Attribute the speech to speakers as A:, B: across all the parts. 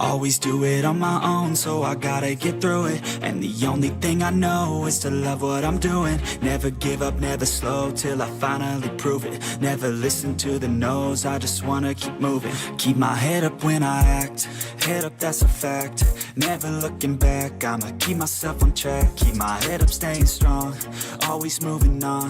A: Always do it on my own, so I gotta get through it. And the only thing I know is to love what I'm doing. Never give up, never slow, till I finally prove it. Never listen to the no's, I just wanna keep moving. Keep my head up when I act, head up, that's a fact. Never looking back, I'ma keep myself on track. Keep my head up, staying strong, always moving on.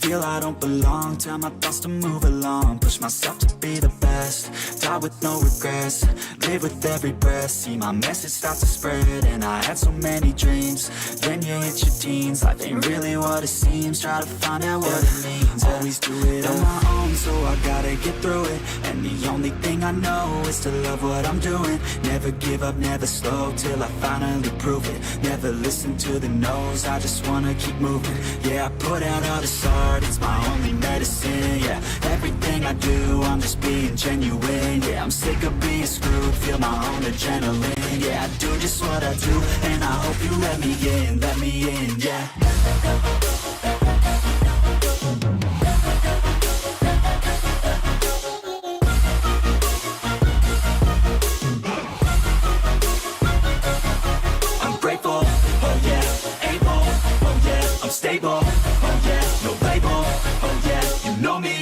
A: Feel I don't belong, tell my thoughts to move along. Push myself to be the best, die with no regrets. Live with every breath, see my message start to spread. And I had so many dreams, then you hit your teens. Life ain't really what it seems, try to find out what it means. Always do it on my own, so I gotta get through it. And the only thing I know is to love what I'm doing. Never give up, never slow, till I finally prove it. Never listen to the no's, I just wanna keep moving. Yeah, I put out all this art, it's my only medicine. Yeah, everything I do, I'm just being genuine. Yeah, I'm sick of being screwed, feel my own adrenaline. Yeah, I do just what I do, and I hope you let me in, yeah. Stable, oh yeah, no label, oh yeah, you know me.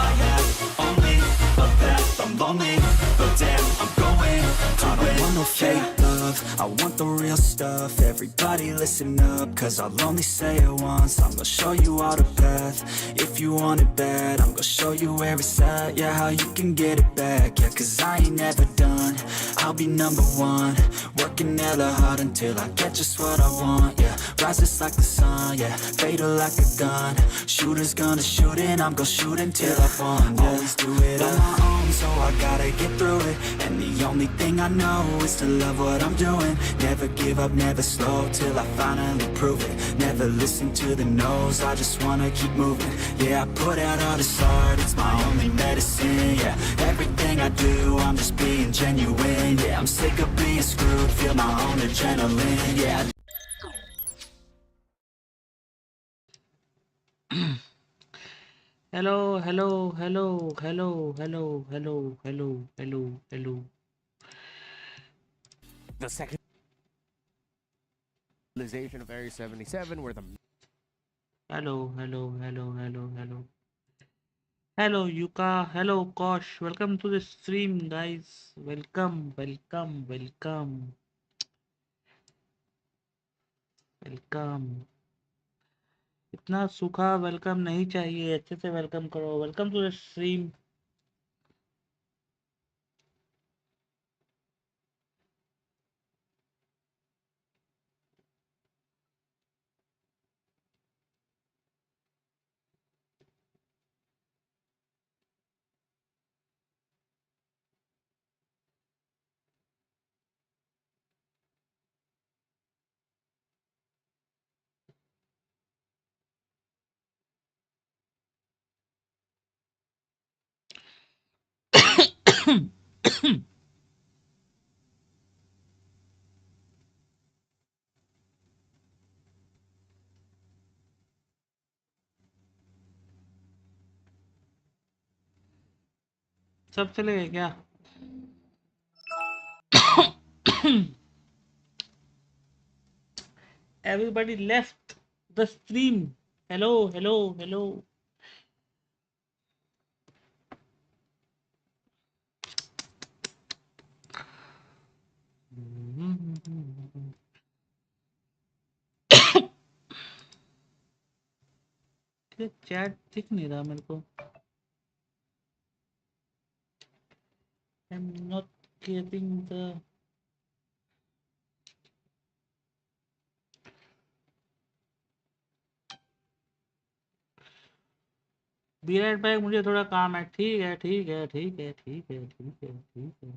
A: I have only a path, I'm lonely, but damn, I'm going to I don't want no fake love, I want the real stuff. Everybody listen up, cause I'll only say it once. I'm gonna show you all the path, if you want it bad. I'm gonna show you where it's at, yeah, how you can get it back. Yeah, cause I ain't never done, I'll be number one. Working hella hard until I get just what I want, yeah. Rises like the sun, yeah, fatal like a gun. Shooters gonna shoot and I'm gonna shoot until I won, yeah. Always do it on my own, so I gotta get through it. And the only thing I know is to love what I'm doing. Never give up, never slow, till I finally prove it. Never listen to the no's, I just wanna keep moving. Yeah, I put out all this art, it's my only medicine. Yeah, everything I do, I'm just being genuine. Yeah, I'm sick of being screwed, feel my own adrenaline. Yeah.
B: Hello, hello, hello, hello, hello, hello, hello, hello, hello.
C: The secularization of Area 77, where the
B: Hello, hello, hello, hello, hello. Hello, Yuka. Hello, Kosh. Welcome to the stream, guys. Welcome, welcome, welcome. Welcome. इतना सूखा welcome नहीं चाहिए, अच्छे से welcome करो. Welcome to the stream. सब चले गए क्या? Everybody left the stream. Hello, hello, hello. Chat दिख नहीं रहा मेरे को. I'm not getting the. Be right back, मुझे थोड़ा काम है. ठीक है, ठीक है, ठीक है, ठीक है, ठीक है, ठीक है.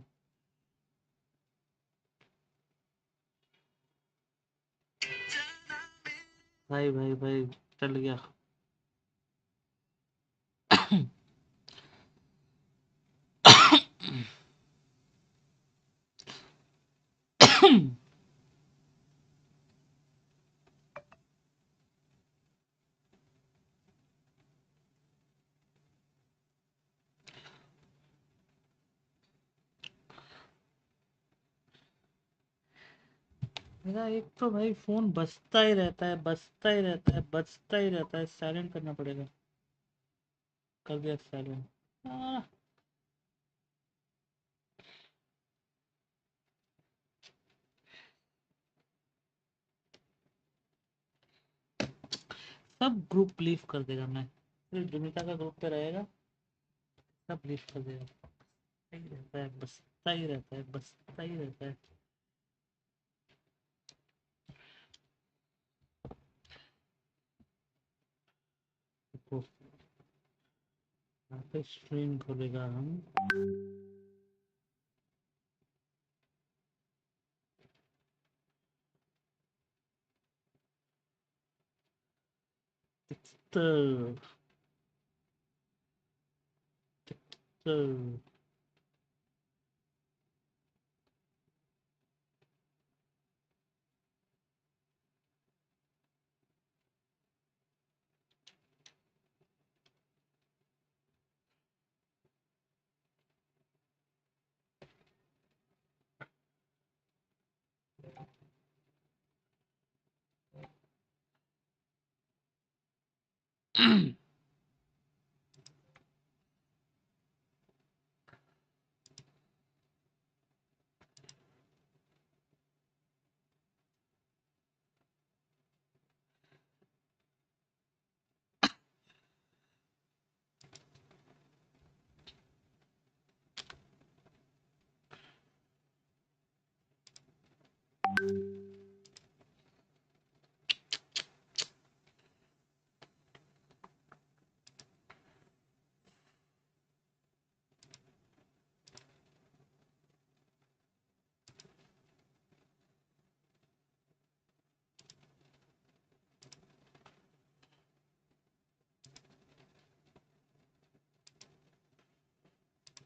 B: भाई भाई भाई चल गया. मेरा एक तो भाई फोन बजता ही रहता है, बजता ही रहता है, बजता ही रहता है। साइलेंट करना पड़ेगा। कर दिया साइलेंट। सब ग्रुप लीव कर देगा। मैं सिर्फ जुमिता का ग्रुप पे रहेगा, सब लीव कर देगा। सही रहता है, बजता ही रहता है, बजता ही रहता है। देखो, यहाँ पे स्ट्रीम खोलेगा हम। तो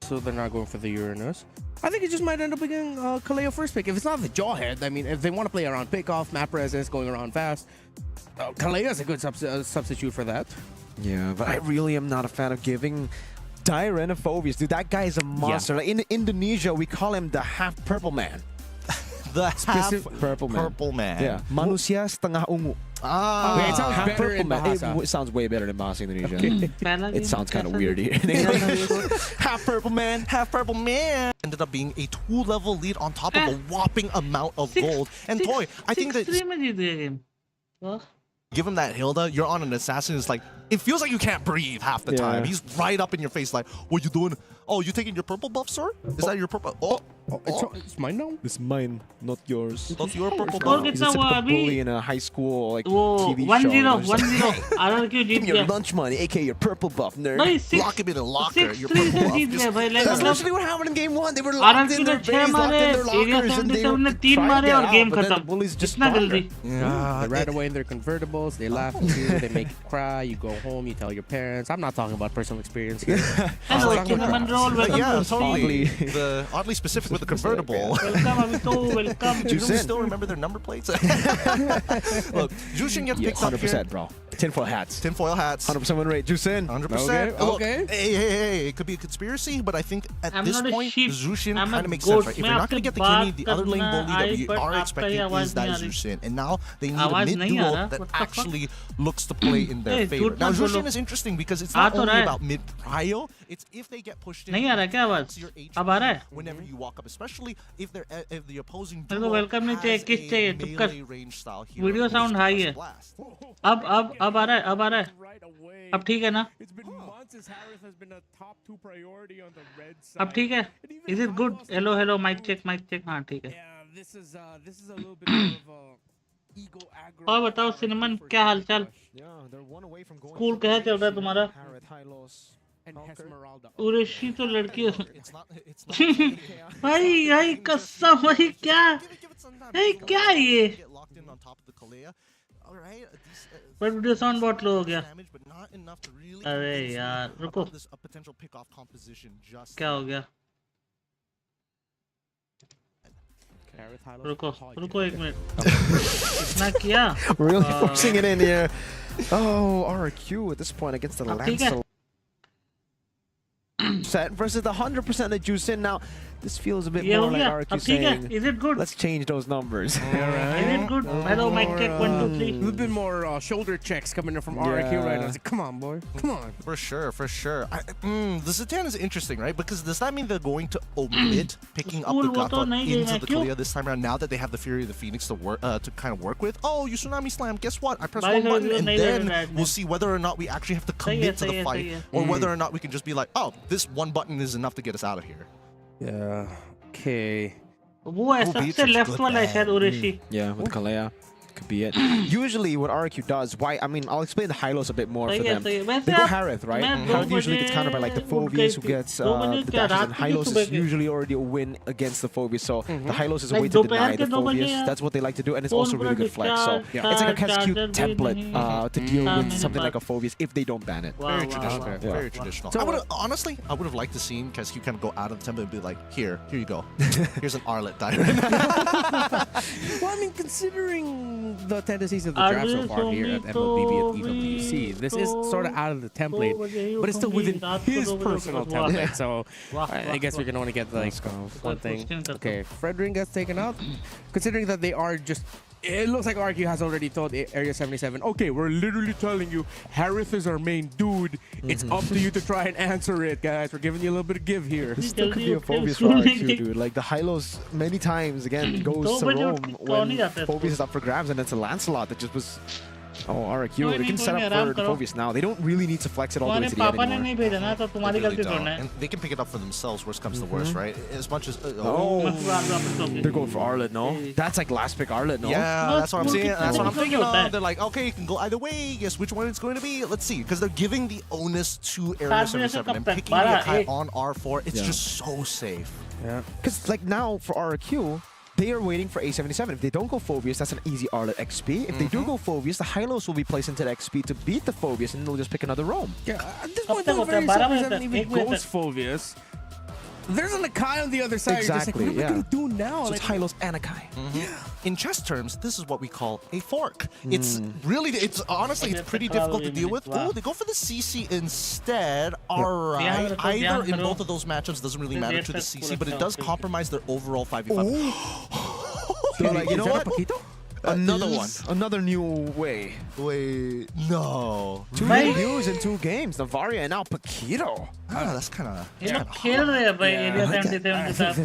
C: So they're not going for the Uranus. I think it just might end up being Kaleo first pick. If it's not the Jawhead, I mean, if they want to play around pickoff, map presence, going around fast, Kaleo is a good substitute for that.
D: Yeah, but I really am not a fan of giving Tyrannophobia. Dude, that guy is a monster. Like in Indonesia, we call him the half purple man.
E: The half
D: purple man.
E: purple man.
D: Yeah, manusia setengah ungu.
E: Ah,
C: Okay, it sounds
D: half
C: better
D: purple
C: in
D: man.
C: Bahasa.
D: It sounds way better in Bahasa Indonesia.
B: पहला
D: It
B: game
D: sounds kind of
B: कैसा
D: weird
B: था?
D: here.
E: half purple man, half purple man. Ended up being a 2-level lead on top of a whopping amount of gold. And boy, I think that
B: 6-3 में जीत गया game. वाह।
E: give him that Hilda, you're on an assassin. It's like, it feels like you can't breathe half the time.
D: Yeah.
E: He's right up in your face like, what you doing? Oh, you taking your purple buff, sir? Is that your purple? Oh,
C: It's mine now?
D: It's mine, not yours.
E: that's your purple
B: Score
E: buff.
D: He's
B: कितना
D: a
B: हुआ
D: typical
B: अभी?
D: bully in a high school like
B: वो
D: TV
B: 1-0
D: show.
B: 1-0 RR क्यों जीत
D: Give me your
B: गया?
D: lunch money, aka your purple buff, nerd.
B: भाई
E: Lock him in a locker. Your
B: 6-3
E: purple
B: से
E: buff.
B: जीत
E: Just-
B: गया भाई। लाइक
D: That's
B: मतलब
D: literally what happened in game one. They were
B: RR
D: locked
B: के
D: in their
B: ने 6
D: base, locked
B: मारे,
D: in their
B: area
D: lockers, and they
B: 77 ने
D: were
B: 3
D: trying to
B: मारे
D: get
B: और
D: out,
B: game
D: but then the
B: खत्म।
D: bullies just
B: इतना
D: spawned
B: जल्दी।
E: Yeah,
C: They ride away in their convertibles, they laugh at you, they make you cry, you go home, you tell your parents. I'm not talking about personal experience here.
B: Hello
C: talking about
B: cinnamon roll, welcome
E: yeah,
B: to
E: totally.
D: Oddly.
E: The oddly specific with the convertible.
B: welcome अभी तो welcome।
E: Do you
D: Jushin.
E: still remember their number plates? Look, Jushin gets
D: Yeah,
E: picked up
D: 100%,
E: here.
D: bro. Tinfoil hats.
E: Tinfoil hats.
D: 100% win rate. Juicin.
E: 100%.
C: Okay,
E: Look,
C: okay.
E: hey, it could be a conspiracy, but I think at
B: I'm
E: this
B: not a
E: point,
B: sheep.
E: Zushin
B: I'm a
E: kind of makes
B: goat.
E: sense, right? If
B: मैं
E: you're not going to
B: आपसे
E: get the Kenny, the
B: बात
E: other lane
B: करना
E: bully that
B: I,
E: we
B: but
E: are
B: आपका
E: expecting
B: ये आवाज
E: is that
B: नहीं आ रही।
E: Zushin. And now they need a
B: आवाज
E: mid
B: नहीं आ
E: duo
B: रहा?
E: that
B: What the fuck?
E: actually looks to play in their
B: Hey,
E: favor.
B: झूठ
E: Now,
B: मत
E: Zushin
B: बोलो।
E: is interesting because it's
B: uh
E: not
B: तो रहा
E: only
B: है।
E: about mid prio, it's if they get pushed in.
B: नहीं आ रहा क्या आवाज?
E: it's your HP
B: अब आ रहा है?
E: whenever you walk up, especially if the opposing
B: मेरे को
E: duo
B: welcome नहीं चाहिए,
E: has
B: किस चाहिए?
E: a
B: चुप कर।
E: melee range style hero.
B: Video
E: who's
B: sound high है।
E: blast.
B: अब आ रहा है, अब आ रहा है।
C: Right away.
B: अब ठीक है ना?
C: It's been months as Harris has been a top 2 priority on the red side.
B: अब ठीक है?
C: And even
B: Is it good?
C: Hylos
B: hello hello
C: has
B: mic
C: moved.
B: Check हाँ ठीक है।
C: Yeah, this is a little bit more of a ego aggro.
B: और बताओ cinnamon क्या हालचाल?
D: Yeah, they're one away from going
B: school कैसा चल रहा है तुम्हारा?
D: Parrot, Hylos.
C: And Esmeralda.
B: Urvashi तो लड़की है।
E: It's not
B: भाई भाई कसम भाई क्या?
E: give it some time.
B: Hey, क्या है ये?
E: Get locked in on top of the Kalea. All right,
B: पर वीडियो साउंड बहुत लो हो गया।
E: damage, but not enough to really
B: अरे
E: convince me
B: यार, रुको।
E: about this a potential pick-off composition. Just
B: क्या हो गया?
C: Harris, Hylos.
B: रुको रुको एक मिनट। इतना किया?
D: Really forcing it in here. Oh, RQ at this point against the
B: अब ठीक है।
D: Lancer. Set versus the 100% of Juicin. Now, This feels a bit
B: Yeah,
D: more like
B: yeah.
D: RQ
B: अब ठीक है.
D: saying,
B: Is it good?
D: let's change those numbers.
B: Is it good? Hello, mic check 1 2
C: A
B: 3.
C: little bit more shoulder checks coming in from RQ right now. It's like, come on, boy. Come on.
E: For sure, for sure. The Zidane is interesting, right? Because does that mean they're going to omit picking up the
B: School
E: Gato
B: voto nahi
E: into
B: dena
E: the
B: kyun?
E: Kalia this time around? Now that they have the Fury of the Phoenix to work, to kind of work with. Oh, you Tsunami Slam. Guess what? I press
B: Bhai,
E: one button,
B: nahi
E: and
B: dena
E: then
B: that,
E: we'll see whether or not we actually have to
B: Sahi hai,
E: commit to
B: sahi
E: the
B: hai,
E: fight,
B: sahi hai.
E: or whether or not we can just be like, oh, this one button is enough to get us out of here.
C: Yeah. Okay.
B: वो है
E: Beats
B: सबसे
E: is
B: left
E: good,
B: वाला है
E: man.
B: शायद उरेशी.
D: Yeah, with Kalea. Could be it. Usually what RQ does, why, I mean, I'll explain the Hylos a bit more for
B: सही है,
D: them.
B: सही है. वैसे
D: They go
B: आप-
D: Harith, right?
B: मैं
D: Harith
B: 2
D: usually gets countered by like the Phobius who gets the dashes, and Hylos is usually already a win against the Phobius, so the Hylos is a
B: Like
D: way to deny
B: दोपहर
D: the
B: के 2 बजे
D: Phobius.
B: यार,
D: That's what they like to do, and it's
B: phone
D: also really
B: पूरा
D: good flex. So
B: discharge,
D: it's like a catch
B: charger
D: cute
B: भी
D: template
B: नहीं,
D: to deal with
B: नहीं
D: something like
B: बात.
D: a Phobius if they don't ban it.
B: वाह,
E: Very
B: वाह,
E: traditional,
B: वाह,
E: very
B: वाह.
E: traditional.
C: So,
E: I would honestly, I would have liked to see Kesku kind of go out of the template and be like, here you go. Here's an Arlet diamond.
C: Well, I mean, considering the tendencies of the draft so far here at MLBB and EWC, this is sort of out of the template, but it's still within his personal template. So I guess we can only get like one thing. Okay, Fredrin gets taken out. Considering that they are just, it looks like RQ has already told Area 77, okay, we're literally telling you, Harith is our main dude. It's up to you to try and answer it, guys. We're giving you a little bit of give here.
D: This still could be a Phobius for RQ, dude. Like the Hylos many times again goes to Rome when Phobius is up for grabs, and it's a Lancelot that just was. Oh, RQ. They can set up for the Phobius now. They don't really need to flex it all the way
B: तुम्हारे
D: to the end
B: पापा ने
D: anymore.
B: नहीं भेजा ना तो
E: They
B: तुम्हारी
E: really
B: गलती
E: don't.
B: थोड़ी है.
E: And they can pick it up for themselves, worst comes to worst, right? As much as
D: Oh,
B: They're
D: they're going for Arlet, no? That's like last pick Arlet, no?
E: yeah, that's what I'm saying. That's what I'm thinking
B: Multi-tasking
E: of. They're like, okay, you can go either way. Guess which one it's going to be. Let's see, because they're giving the onus to Area 77 and picking the attack on R4. It's just so safe.
C: Yeah.
D: Because like now for RQ, they are waiting for A77. If they don't go Phobius, that's an easy Arlet XP. If they do go Phobius, the Hylos will be placed into the XP to beat the Phobius, and they'll just pick another Rome.
C: Yeah, at this point,
B: तक
C: the
B: होता है,
C: very
B: 12 बजे
C: 77
B: तक,
C: even
B: 1 बजे
C: goes
B: तक.
C: Phobius. There's an Akai on the other side.
D: Exactly,
C: You're just like, what are we gonna do now?
D: So
C: Like,
D: it's Hylos and Akai.
E: In chess terms, this is what we call a fork. It's really, it's honestly, it's pretty difficult to deal with. Oh, they go for the CC instead. All right. Either in both of those matchups doesn't really matter to the CC, but it does compromise their overall 5v5.
D: They're like, you know
C: is that
D: what?
C: a Paquito?
D: Another
E: is-
D: one. Another new way.
E: Wait, no.
D: 2
B: Right.
D: views in 2 games. Navaria and now Paquito.
E: Ah, that's kind of.
B: ये लोग खेल रहे हैं भाई area 77 के
C: I think
B: साथ.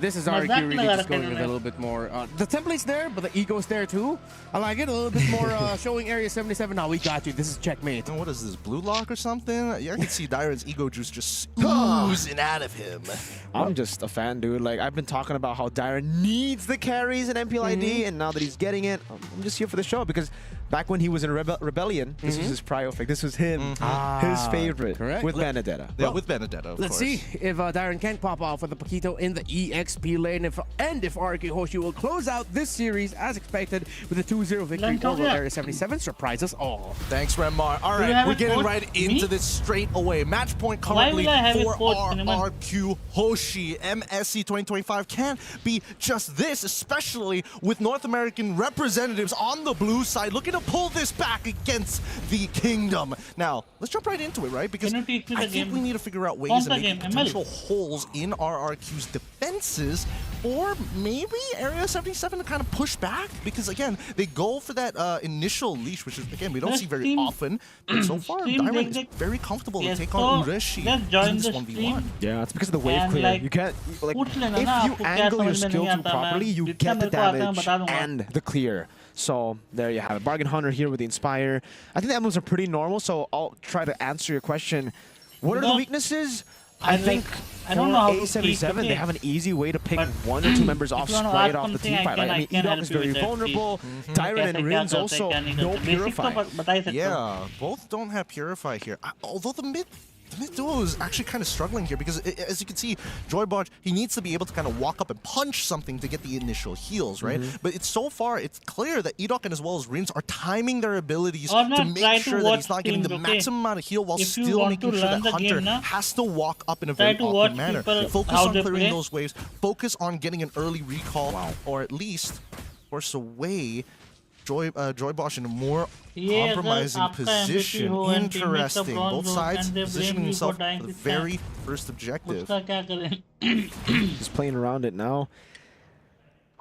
C: this is our
B: मजाक
C: really
B: लगा
C: just
B: रखा
C: going
B: है
C: with a
B: इन्होंने.
C: little bit more. The template's there, but the ego's there too. I like it a little bit more showing Area 77. Now we got you. This is checkmate.
E: What is this, blue lock or something? Yeah, I can see Dyron's ego juice just oozing out of him.
D: I'm just a fan, dude. Like, I've been talking about how Dyron needs the carries in MPLID, and now that he's getting it, I'm just here for the show because back when he was in Rebellion, this was his prio pick. This was him, his favorite,
C: correct.
D: with Benedetta.
E: Yeah, with Benedetta, of
C: Let's
E: course.
C: see if Dyron can pop off with the Paquito in the EXP lane, if RK Hoshi will close out this series as expected with a 2-0 victory
B: Lunch
C: over
B: over.
C: Area 77. Surprise us all.
E: Thanks, Renmar. All
B: you
E: right,
B: have
E: we're
B: it,
E: getting
B: coach?
E: right
B: Me?
E: into this straight away. Match point
B: Why
E: currently
B: will I have it,
E: for
B: coach, Cinnamon?
E: RRQ Hoshi. MSC 2025 can't be just this, especially with North American representatives on the blue side looking to pull this back against the Kingdom. Now, let's jump right into it, right? Because
B: Can you teach me
E: I
B: the
E: think
B: game?
E: we need to figure out ways
B: Kaun
E: of
B: sa
E: making
B: game? ML?
E: potential holes in RRQ's defenses, or maybe Area 77 to kind of push back, because again, they go for that initial leash, which is, again, we don't
B: Let's
E: see very
B: stream-
E: often, but so far,
B: stream
E: Diamond
B: deck-
E: is very comfortable
B: Yes,
E: to take
B: so
E: on Ureshi
B: let's join
E: in this
B: the
E: 1v1.
B: stream.
D: Yeah, it's because of the wave
B: And,
D: clear.
B: like,
D: You can't, like,
B: पूछ लेना
D: if
B: ना,
D: you
B: आपको क्या
D: angle your
B: समझ में
D: skill
B: नहीं
D: too
B: आता,
D: properly,
B: मैं
D: you
B: जितना
D: get the
B: मेरे को आता है,
D: damage
B: बता दूंगा.
D: and the clear. So there you have it. Bargain Hunter here with the Inspire. I think the emblems are pretty normal, so I'll try to answer your question. What are the
B: No.
D: weaknesses?
B: I
D: I think
B: I don't know how to
D: A77,
B: speak,
D: they
B: okay?
D: have an easy way to pick
B: But
D: 1 or 2 members off
B: if you wanna
D: straight
B: ask
D: off the
B: something,
D: team
B: I
D: fight.
B: can-
D: Right? I
B: I
D: mean,
B: can
D: Edok
B: help
D: is
B: you
D: very
B: with that,
D: vulnerable.
B: please.
D: Tyron
B: कैसे
D: and
B: क्या
D: Rin's
B: करते हैं,
D: also
B: क्या नहीं
D: no
B: करते. Basic तो
D: Purify.
B: बता ही सकते हो.
E: Yeah, both don't have Purify here. Although the mid duo is actually kind of struggling here because, as you can see, Joybot, he needs to be able to kind of walk up and punch something to get the initial heals, right? But it's so far, it's clear that Edok and as well as Rins are timing their abilities
B: Or
E: to
B: not,
E: make
B: try to
E: sure that he's
B: watch
E: not getting the
B: streams, okay?
E: maximum amount of heal while
B: If you
E: still
B: want
E: making
B: to
E: sure
B: learn
E: that
B: the game,
E: Hunter
B: na,
E: has to walk up in a
B: try
E: very
B: to
E: awkward
B: watch
E: manner.
B: people
E: Focus
B: how
E: on
B: they
E: clearing
B: play.
E: those waves, focus on getting an early recall, or at least force away Joy Bosch in a more
B: ये अगर
E: compromising
B: आपका MVP
E: position.
B: हो and teammates का
E: Interesting.
B: bronze
E: Both
B: हो
E: sides
B: and they
E: positioning
B: blame you for
E: themselves
B: dying
E: for the
B: this
E: very
B: time,
E: first objective.
B: उसका क्या करें?
D: Just playing around it now.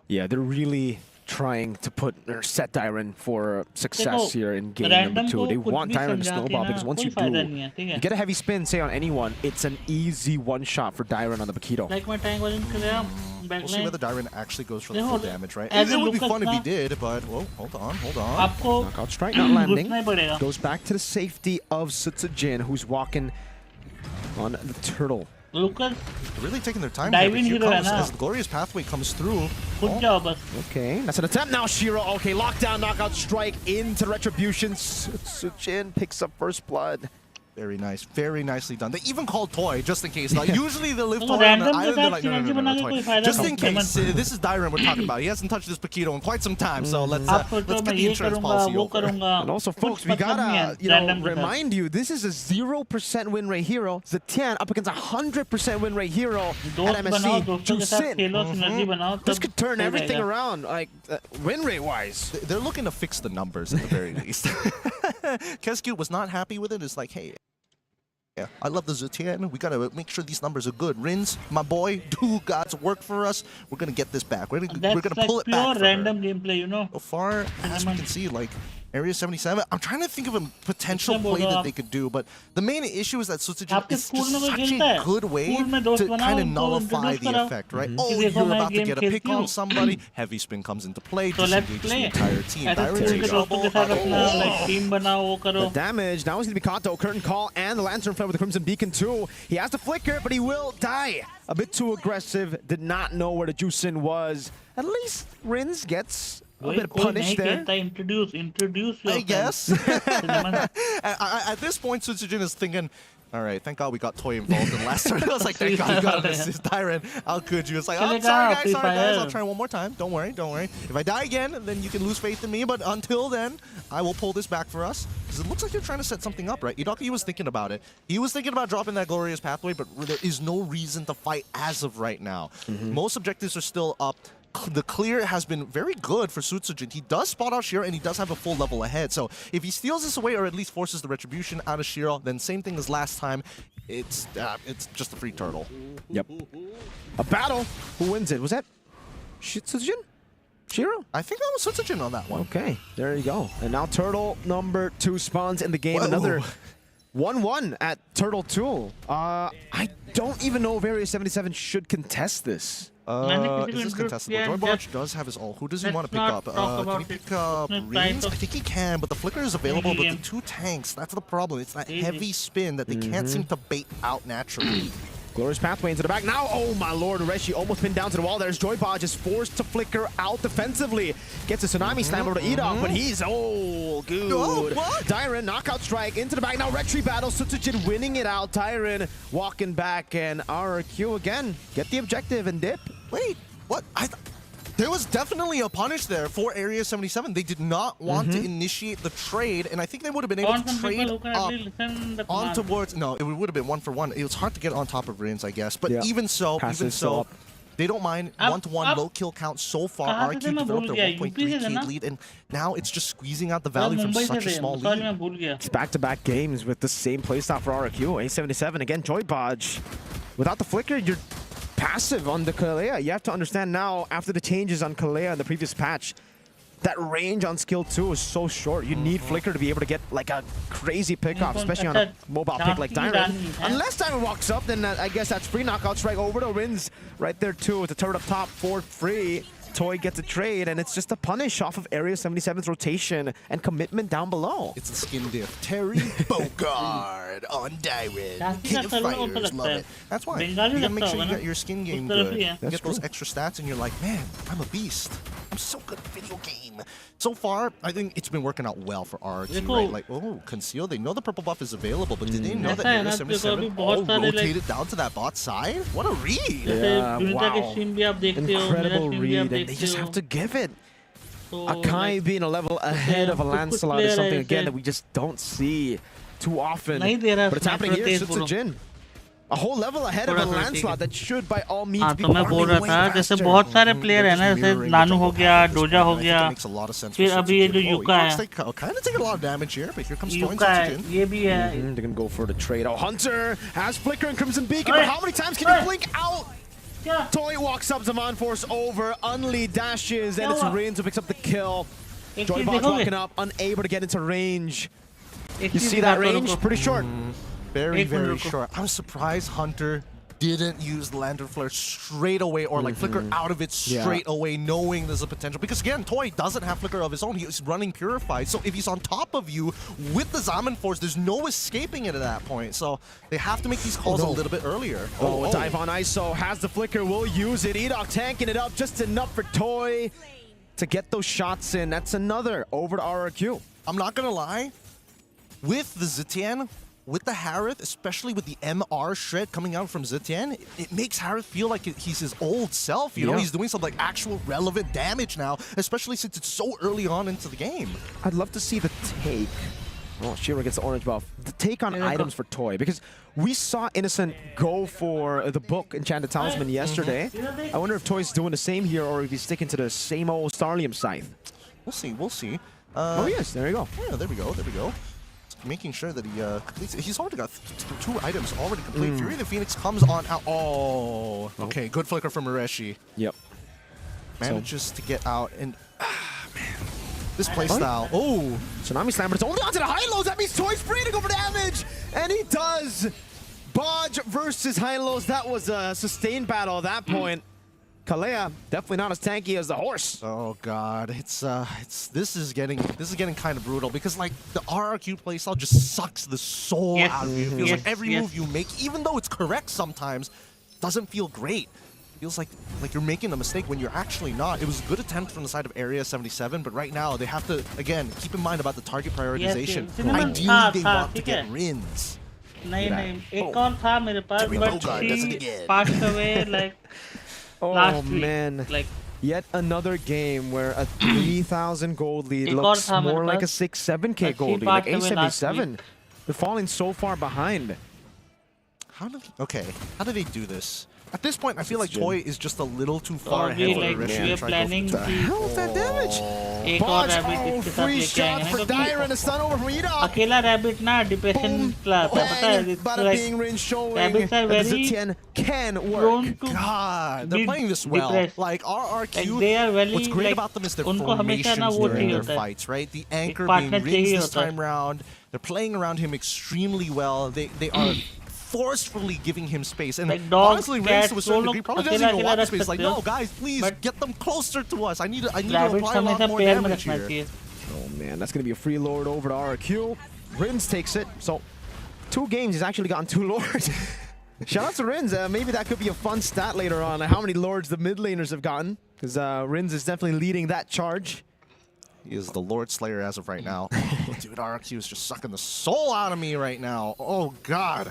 D: Yeah, they're really trying to put or set Dyren for success here in game number 2. They want Dyren to snowball because once you do, you get a heavy spin, say on anyone, it's an easy one-shot for Dyren on the Bakito.
B: Like my tank wasn't clear.
E: We'll see whether Dyren actually goes for the
B: देखो,
E: full damage, right?
B: as
E: It
B: a
E: would be
B: Lucas
E: fun if he
B: ना-
E: did, but whoa, hold on.
B: आपको
D: Knockout strike not landing.
B: घुसना ही पड़ेगा.
D: Goes back to the safety of Sutsujin, who's walking on the turtle.
B: Lucas,
E: Really taking their time
B: Dive
E: here,
B: in
E: but here
B: hero
E: comes
B: है ना.
E: as the glorious pathway comes through.
B: खुद जाओ बस.
D: Okay, that's an attempt now, Shiro. Okay, lockdown, knockout strike into Retribution. Sutsujin picks up first blood.
E: Very nice, very nicely done. They even called Toy just in case. Like usually they live
B: वो
E: Toy on the
B: random के
E: island. They're
B: साथ
E: like,
B: synergy
E: no,
B: बना के
E: Toy.
B: कोई फायदा
E: Just
B: नहीं.
E: in case. This is Dyren we're talking about. He hasn't touched this Paquito in quite some time, so let's
B: आप सोचो
E: get
B: मैं
E: the
B: ये
E: insurance
B: करूँगा,
E: policy
B: वो
E: over.
B: करूँगा.
D: And also,
B: कुछ
D: folks, we
B: मतलब नहीं
D: gotta
B: है, random के साथ.
D: remind you, this is a 0% win rate hero. Zetian up against a 100% win rate hero
B: दोस्त
D: at
B: बनाओ,
D: MSC.
B: दोस्तों के साथ खेलो, synergy बनाओ.
D: This
B: तब
D: could turn
B: सही
D: everything
B: रहेगा.
D: around, like win rate wise.
E: They're looking to fix the numbers at the very least. Kescute was not happy with it. It's like, hey, yeah, I love the Zetian. We gotta make sure these numbers are good. Rins, my boy, do God's work for us. We're gonna get this back. We're gonna
B: That's like
E: pull it back.
B: pure
E: for
B: random
E: her.
B: gameplay, you know.
E: So far, as we can see, like Area 77, I'm trying to think of a potential play that they could do, but the main issue is that Sutsujin
B: आपके
E: is
B: school में
E: just
B: कोई
E: such
B: खेलता
E: a
B: है?
E: good way
B: school में दोस्त
E: to
B: बनाओ,
E: kind of
B: उनको
E: nullify
B: introduce
E: the
B: कराओ.
E: effect, right?
B: कि
E: Oh,
B: देखो
E: you're
B: मैं
E: about to
B: game
E: get a pick
B: खेलती
E: on
B: हूँ.
E: somebody, heavy spin comes into play,
B: So let's
E: disengages the
B: play.
E: entire team.
B: ऐसे
E: Dyren's
B: स्कूल
E: in
B: के दोस्तों के साथ
E: trouble.
B: अपना like team बनाओ, वो
D: The
B: करो.
D: damage, now he's gonna be Kanto, curtain call, and the Lantern Flare with the Crimson Beacon too. He has the flicker, but he will die. A bit too aggressive, did not know where the Juicin was. At least Rins gets a bit of
B: कोई
D: punish
B: नहीं
D: there.
B: खेलता, introduce
E: I
B: yourself.
E: guess.
B: Cinnamon.
E: At this point, Sutsujin is thinking, all right, thank God we got Toy involved in the last turn. I was like, thank God we got this. Dyren, how could you? It's like, oh, sorry guys, I'll try one more time. Don't worry. If I die again, then you can lose faith in me. But until then, I will pull this back for us. Because it looks like you're trying to set something up, right? Idaki was thinking about it. He was thinking about dropping that glorious pathway, but there is no reason to fight as of right now. Most objectives are still up. The clear has been very good for Sutsujin. He does spot out Shiro, and he does have a full level ahead. So if he steals this away, or at least forces the retribution out of Shiro, then same thing as last time. It's just a free turtle.
D: Yep. A battle. Who wins it? Was that Sutsujin? Shiro?
E: I think that was Sutsujin on that one.
D: Okay, there you go. And now Turtle number 2 spawns in the game.
E: Whoa.
D: Another 1-1 at Turtle 2. I don't even know if Area 77 should contest this.
E: Is this contestable? Joy Barge does have his ult. Who does he want to pick up? Can he pick up Reams? I think he can, but the flicker is available, but the 2 tanks, that's the problem. It's that heavy spin that they can't seem to bait out naturally.
D: Glorious pathway into the back. Now, oh my lord, Reshi almost pinned down to the wall. There's Joy Bodge is forced to flicker out defensively. Gets a tsunami slam over to Edok, but he's good.
E: Oh, what?
D: Dyren, knockout strike into the back. Now Retri battle, Sutsujin winning it out. Dyren walking back, and RRQ again. Get the objective and dip.
E: Wait, what? There was definitely a punish there for Area 77. They did not want to initiate the trade, and I think they would have been able to trade up on towards... No, it would have been 1-for-1. It was hard to get on top of Rins, I guess. But even so, they don't mind 1-to-1 low kill count so far. RQ developed their 1.3k lead, and now it's just squeezing out the value from such a small lead.
D: It's back-to-back games with the same playstyle for RQ. A77 again, Joy Bodge. Without the flicker, you're passive on the Kalea. You have to understand now, after the changes on Kalea in the previous patch, that range on skill 2 is so short. You need flicker to be able to get like a crazy pick-off, especially on a mobile pick like Dyren. Unless Dyren walks up, then I guess that's free knockout strike over to Rins right there too. With the turret up top, 4 free. Toy gets a trade, and it's just a punish off of Area 77's rotation and commitment down below.
E: It's a skin diff. Terry Bogard on Dyren. King of Fighters, love it. That's why. You gotta make sure you got your skin game good. You get those extra stats, and you're like, man, I'm a beast. I'm so good at video game. So far, I think it's been working out well for RRQ, right? Like, oh, Conceal, they know the purple buff is available, but did they know that Area 77 all rotated down to that bot side? What a read!
D: Yeah, wow. Incredible read, and they just have to give it. Akai being a level ahead of a Lancelot is something, again, that we just don't see too often. But it's happening here, Sutsujin. a whole level ahead of a landslide that should by all means be
B: तो मैं बोल रहा था जैसे बहुत सारे player है ना जैसे नानू हो गया डोजा हो गया फिर अभी ये जो यूका है
E: kind of taking a lot of damage here, but here comes
B: yucca है ये भी है
D: they're gonna go for the trade. Oh, Hunter has Flicker and Crimson Beacon, but how many times can you blink out? Toy walks up, Zaman Force over, Unli dashes, and it's Rinz who picks up the kill. Joybot's walking up, unable to get into range. You see that range? Pretty short.
E: Very, very short. I'm surprised Hunter didn't use the Lantern Flare straight away or like flicker out of it straight away, knowing there's a potential. Because again, Toy doesn't have flicker of his own. He's running Purified. So if he's on top of you with the Zaman Force, there's no escaping it at that point. So they have to make these calls a little bit earlier.
D: Dive on ISO has the flicker, will use it. Edok tanking it up just enough for Toy to get those shots in. That's another over to RRQ.
E: I'm not gonna lie, with the Zitian, with the Harith, especially with the MR shred coming out from Zitian, it makes Harith feel like he's his old self. You know, he's doing some like actual relevant damage now, especially since it's so early on into the game.
D: I'd love to see the take. Oh, Shiro gets the orange buff. The take on items for Toy, because we saw Innocent go for the book Enchanted Talisman yesterday. I wonder if Toy's doing the same here or if he's sticking to the same old Starlium Scythe.
E: We'll see, we'll see.
D: Oh yes, there you go.
E: Yeah, there we go, there we go. Making sure that he completes it. He's already got two items already complete. Fury the Phoenix comes on out. Oh, okay, good flicker from Ureshi.
D: Yep.
E: Manages to get out and man, this playstyle. Oh,
D: Tsunami Slam, but it's only onto the high-lows. That means Toy's free to go for damage, and he does. Bodge versus high-lows. That was a sustained battle at that point. Kalea definitely not as tanky as the horse.
E: Oh god, this is getting kind of brutal because like the RRQ playstyle just sucks the soul out of you. It feels like every move you make, even though it's correct sometimes, doesn't feel great. It feels like you're making a mistake when you're actually not. It was a good attempt from the side of Area 77, but right now they have to again keep in mind about the target prioritization. Ideally, they want to get Rins.
B: नहीं एक और था मेरे पास but he passed away like
D: oh man, like yet another game where a 3,000 gold lead looks more like a 6-7k gold lead, like A77. They're falling so far behind.
E: How do they do this? At this point, I feel like Toy is just a little too far ahead.
B: Like we are planning
D: what the hell is that damage? Free shot for Dire and a stun over from Edok.
B: अकेला rabbit ना depression class है पता है
D: Bada being Rin showing
B: rabbits are very
D: Zitian can work.
B: prone to
E: God, they're playing this well.
B: depressed.
E: Like RRQ,
B: like they are very,
E: what's great
B: like,
E: about them is their
B: उनको हमेशा ना
E: formations
B: वो
E: during their
B: चाहिए होता है.
E: fights, right? The anchor being Rins this time round. They're playing around him extremely well. They are forcefully giving him space. And
B: like dogs,
E: honestly, Rins to a certain degree probably doesn't even want the space. Like, no, guys, please get them closer to us. I need to apply a lot more damage here.
D: Oh man, that's going to be a free lord over to RQ. Rins takes it. So 2 games, he's actually gotten 2 lords. Shout out to Rins. Maybe that could be a fun stat later on, like how many lords the mid laners have gotten. Because Rins is definitely leading that charge.
E: He is the Lord Slayer as of right now. Dude, RQ is just sucking the soul out of me right now. Oh god.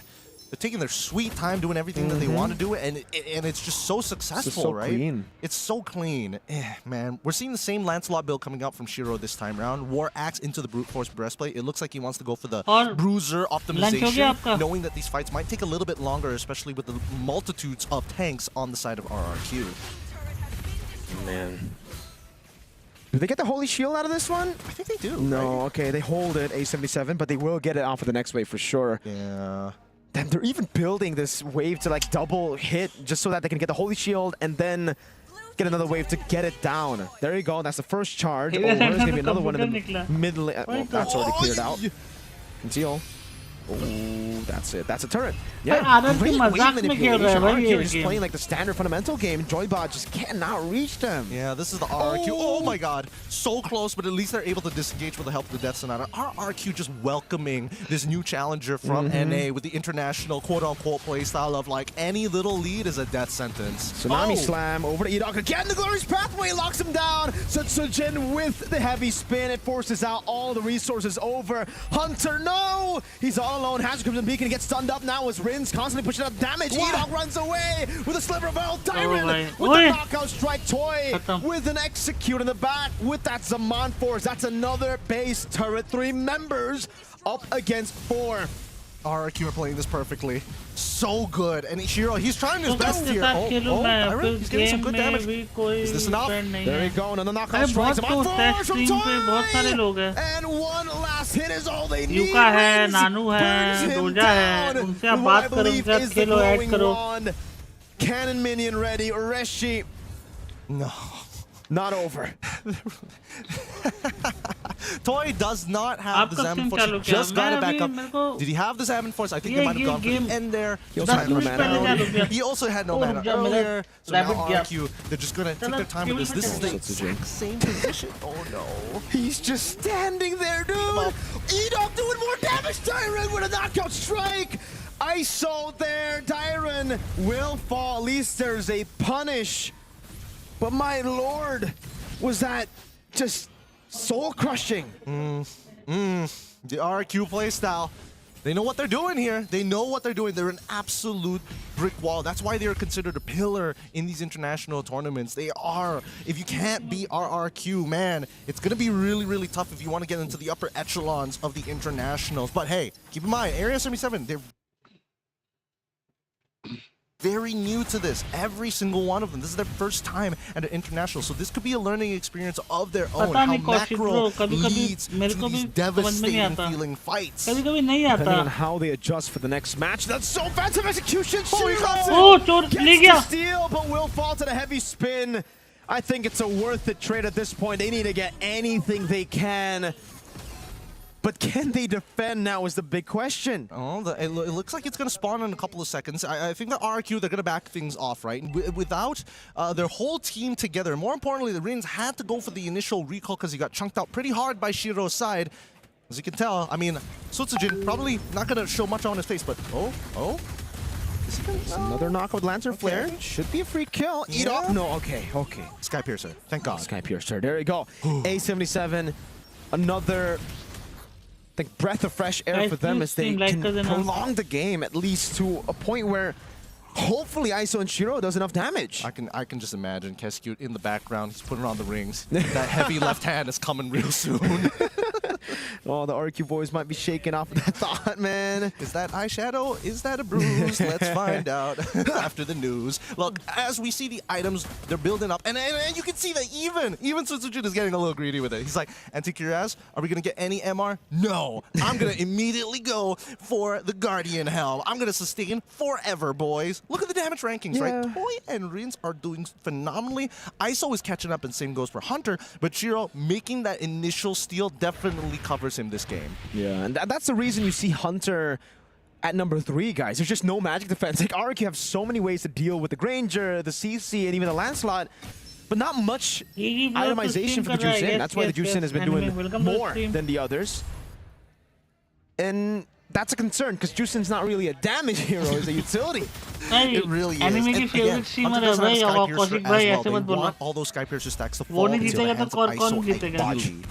E: They're taking their sweet time doing everything that they want to do, and it's just so successful,
D: so
E: right?
D: Clean.
E: It's so clean. Man, we're seeing the same Lancelot build coming out from Shiro this time around. War Axe into the Brute Force Breastplate. It looks like he wants to go for the Bruiser optimization, knowing that these fights might take a little bit longer, especially with the multitudes of tanks on the side of RRQ.
D: Man. Do they get the Holy Shield out of this one?
E: I think they do.
D: No, okay, they hold it, A77, but they will get it off of the next wave for sure.
E: Yeah.
D: Damn, they're even building this wave to like double hit just so that they can get the Holy Shield and then get another wave to get it down. There you go, that's the first charge. Oh, there's gonna be another one in the mid lane. Well, that's already cleared out. Conceal. Oh, that's it. That's a turret. Yeah, great wave manipulation. RQ is playing like the standard fundamental game. Joybot just cannot reach them.
E: Yeah, this is the RRQ. Oh my god. So close, but at least they're able to disengage with the help of the Death Sonata. RRQ just welcoming this new challenger from NA with the international quote-unquote playstyle of like any little lead is a death sentence.
D: Tsunami Slam over to Edok again. The Glorious Pathway locks him down. Sutsujin with the heavy spin. It forces out all the resources over. Hunter, no! He's all alone. Has Crimson Beacon gets stunned up now as Rins constantly pushing up damage. Edok runs away with a sliver of Earl. Tyron with the knockout strike. Toy with an execute in the back with that Zaman Force. That's another base turret. 3 members up against 4.
E: RRQ are playing this perfectly. So good. And Shiro, he's trying his best here.
B: Byron,
E: he's getting some good damage. Is this enough?
D: There we go. And the knockout strikes him on force from Toy. And one last hit is all they need.
B: Yuka hai, Nanu hai, Doja hai. Unse aap baat karo, unse aap khelo, add karo.
D: Cannon minion ready. Reshi.
E: No.
D: Not over.
E: Toy does not have the Salmon Force. He just got it back up. Did he have the Salmon Force? I think they might have gone for the end there. He also had no mana. He also had no mana earlier. So now RQ, they're just going to take their time with this. This is the exact same position. Oh no.
D: He's just standing there, dude. Edok doing more damage. Dyron with a knockout strike. ISO there. Dyron will fall. At least there's a punish. But my lord, was that just soul-crushing?
E: The RQ playstyle. They know what they're doing here. They know what they're doing. They're an absolute brick wall. That's why they're considered a pillar in these international tournaments. They are. If you can't beat RRQ, man, it's going to be really, really tough if you want to get into the upper echelons of the internationals. But hey, keep in mind, Area 77, they're very new to this. Every single one of them. This is their first time at an international, so this could be a learning experience of their own. How macro leads to these devastating feeling fights.
D: Depending on how they adjust for the next match. That's so offensive execution. Gets the steal, but will fall to the heavy spin. I think it's a worth it trade at this point. They need to get anything they can. But can they defend now is the big question.
E: Oh, it looks like it's going to spawn in a couple of seconds. I think the RQ, they're going to back things off, right? Without their whole team together. More importantly, the Rins had to go for the initial recall because he got chunked out pretty hard by Shiro's side. As you can tell, I mean, Sutsujin probably not going to show much on his face, but oh.
D: Another knockout with Lancer Flare. Should be a free kill. Eat up. No, okay.
E: Sky Piercer, thank God.
D: Sky Piercer, there we go. A77, another... I think breath of fresh air for them as they can prolong the game at least to a point where hopefully ISO and Shiro does enough damage.
E: I can just imagine Kescute in the background. He's putting on the rings. That heavy left hand is coming real soon.
D: Oh, the RQ boys might be shaking off that thought, man.
E: Is that eyeshadow? Is that a bruise? Let's find out after the news. Look, as we see the items, they're building up. And you can see that even Sutsujin is getting a little greedy with it. He's like, Anti-Curaz, are we going to get any MR? No. I'm going to immediately go for the Guardian Helm. I'm going to sustain forever, boys. Look at the damage rankings, right? Toy and Rins are doing phenomenally. ISO is catching up, and same goes for Hunter. But Shiro making that initial steal definitely covers him this game.
D: Yeah, and that's the reason you see Hunter at number 3, guys. There's just no magic defense. Like, RQ have so many ways to deal with the Granger, the CC, and even the Lancelot, but not much itemization for the Juicin. That's why the Juicin has been doing more than the others. And that's a concern, because Juicin's not really a damage hero, it's a utility.
E: It really is. And again, Hunter doesn't have Sky Piercer as well. They want all those Sky Piercer stacks to fall into the hands of ISO.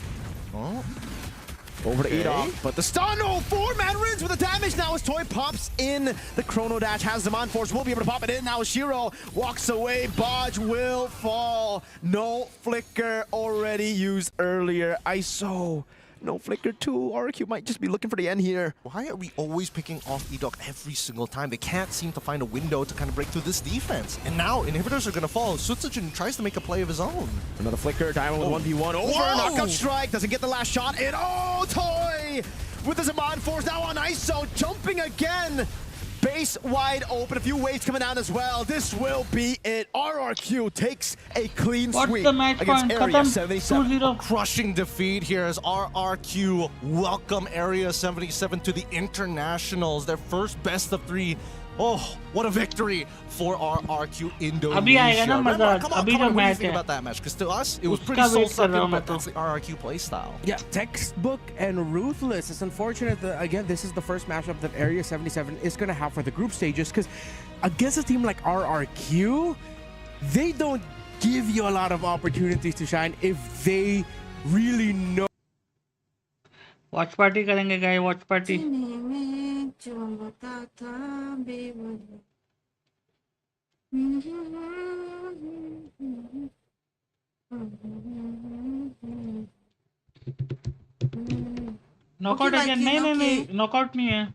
D: Over to Edok, but the stun, 4-man Rins with the damage now as Toy pops in. The Chrono Dash has them on force, will be able to pop it in now. Shiro walks away, Bodge will fall. No flicker already used earlier. ISO, no flicker too. RQ might just be looking for the end here.
E: Why are we always picking off Edok every single time? They can't seem to find a window to kind of break through this defense. And now inhibitors are going to fall. Sutsujin tries to make a play of his own.
D: Another flicker, Diamond with 1v1 over. Knockout strike, doesn't get the last shot in. Oh, Toy with the Zaman Force now on ISO, jumping again. Base wide open, a few waves coming down as well. This will be it. RRQ takes a clean sweep against Area 77.
E: Crushing defeat here as RRQ welcome Area 77 to the internationals. Their first best of 3. Oh, what a victory for RRQ Indonesia. Come on, what do you think about that match? Because to us, it was pretty soul-sucking, but that's the RRQ playstyle.
C: Yeah, textbook and ruthless. It's unfortunate that, again, this is the first matchup that Area 77 is going to have for the group stages, because against a team like RRQ, they don't give you a lot of opportunities to shine if they really know.
B: Watch party करेंगे guys, watch party. Knockout again? नहीं, knockout नहीं है.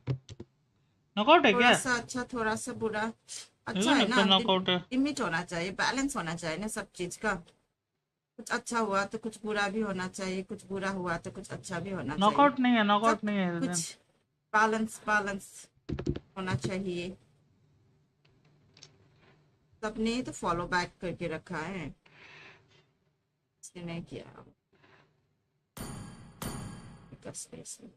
B: Knockout है
F: थोड़ा
B: क्या?
F: सा अच्छा थोड़ा सा बुरा।
B: मेरे
F: अच्छा
B: को
F: है
B: लगता
F: ना,
B: है नॉकआउट है।
F: लिमिट होना चाहिए, बैलेंस होना चाहिए ना सब चीज का। कुछ अच्छा हुआ तो कुछ बुरा भी होना चाहिए, कुछ बुरा हुआ तो कुछ अच्छा भी होना चाहिए।
B: नॉकआउट नहीं है,
F: सब
B: नॉकआउट नहीं है
F: कुछ
B: रिजन।
F: बैलेंस बैलेंस होना चाहिए। सबने तो फॉलो बैक करके रखा है, इसने नहीं किया। स्पेस में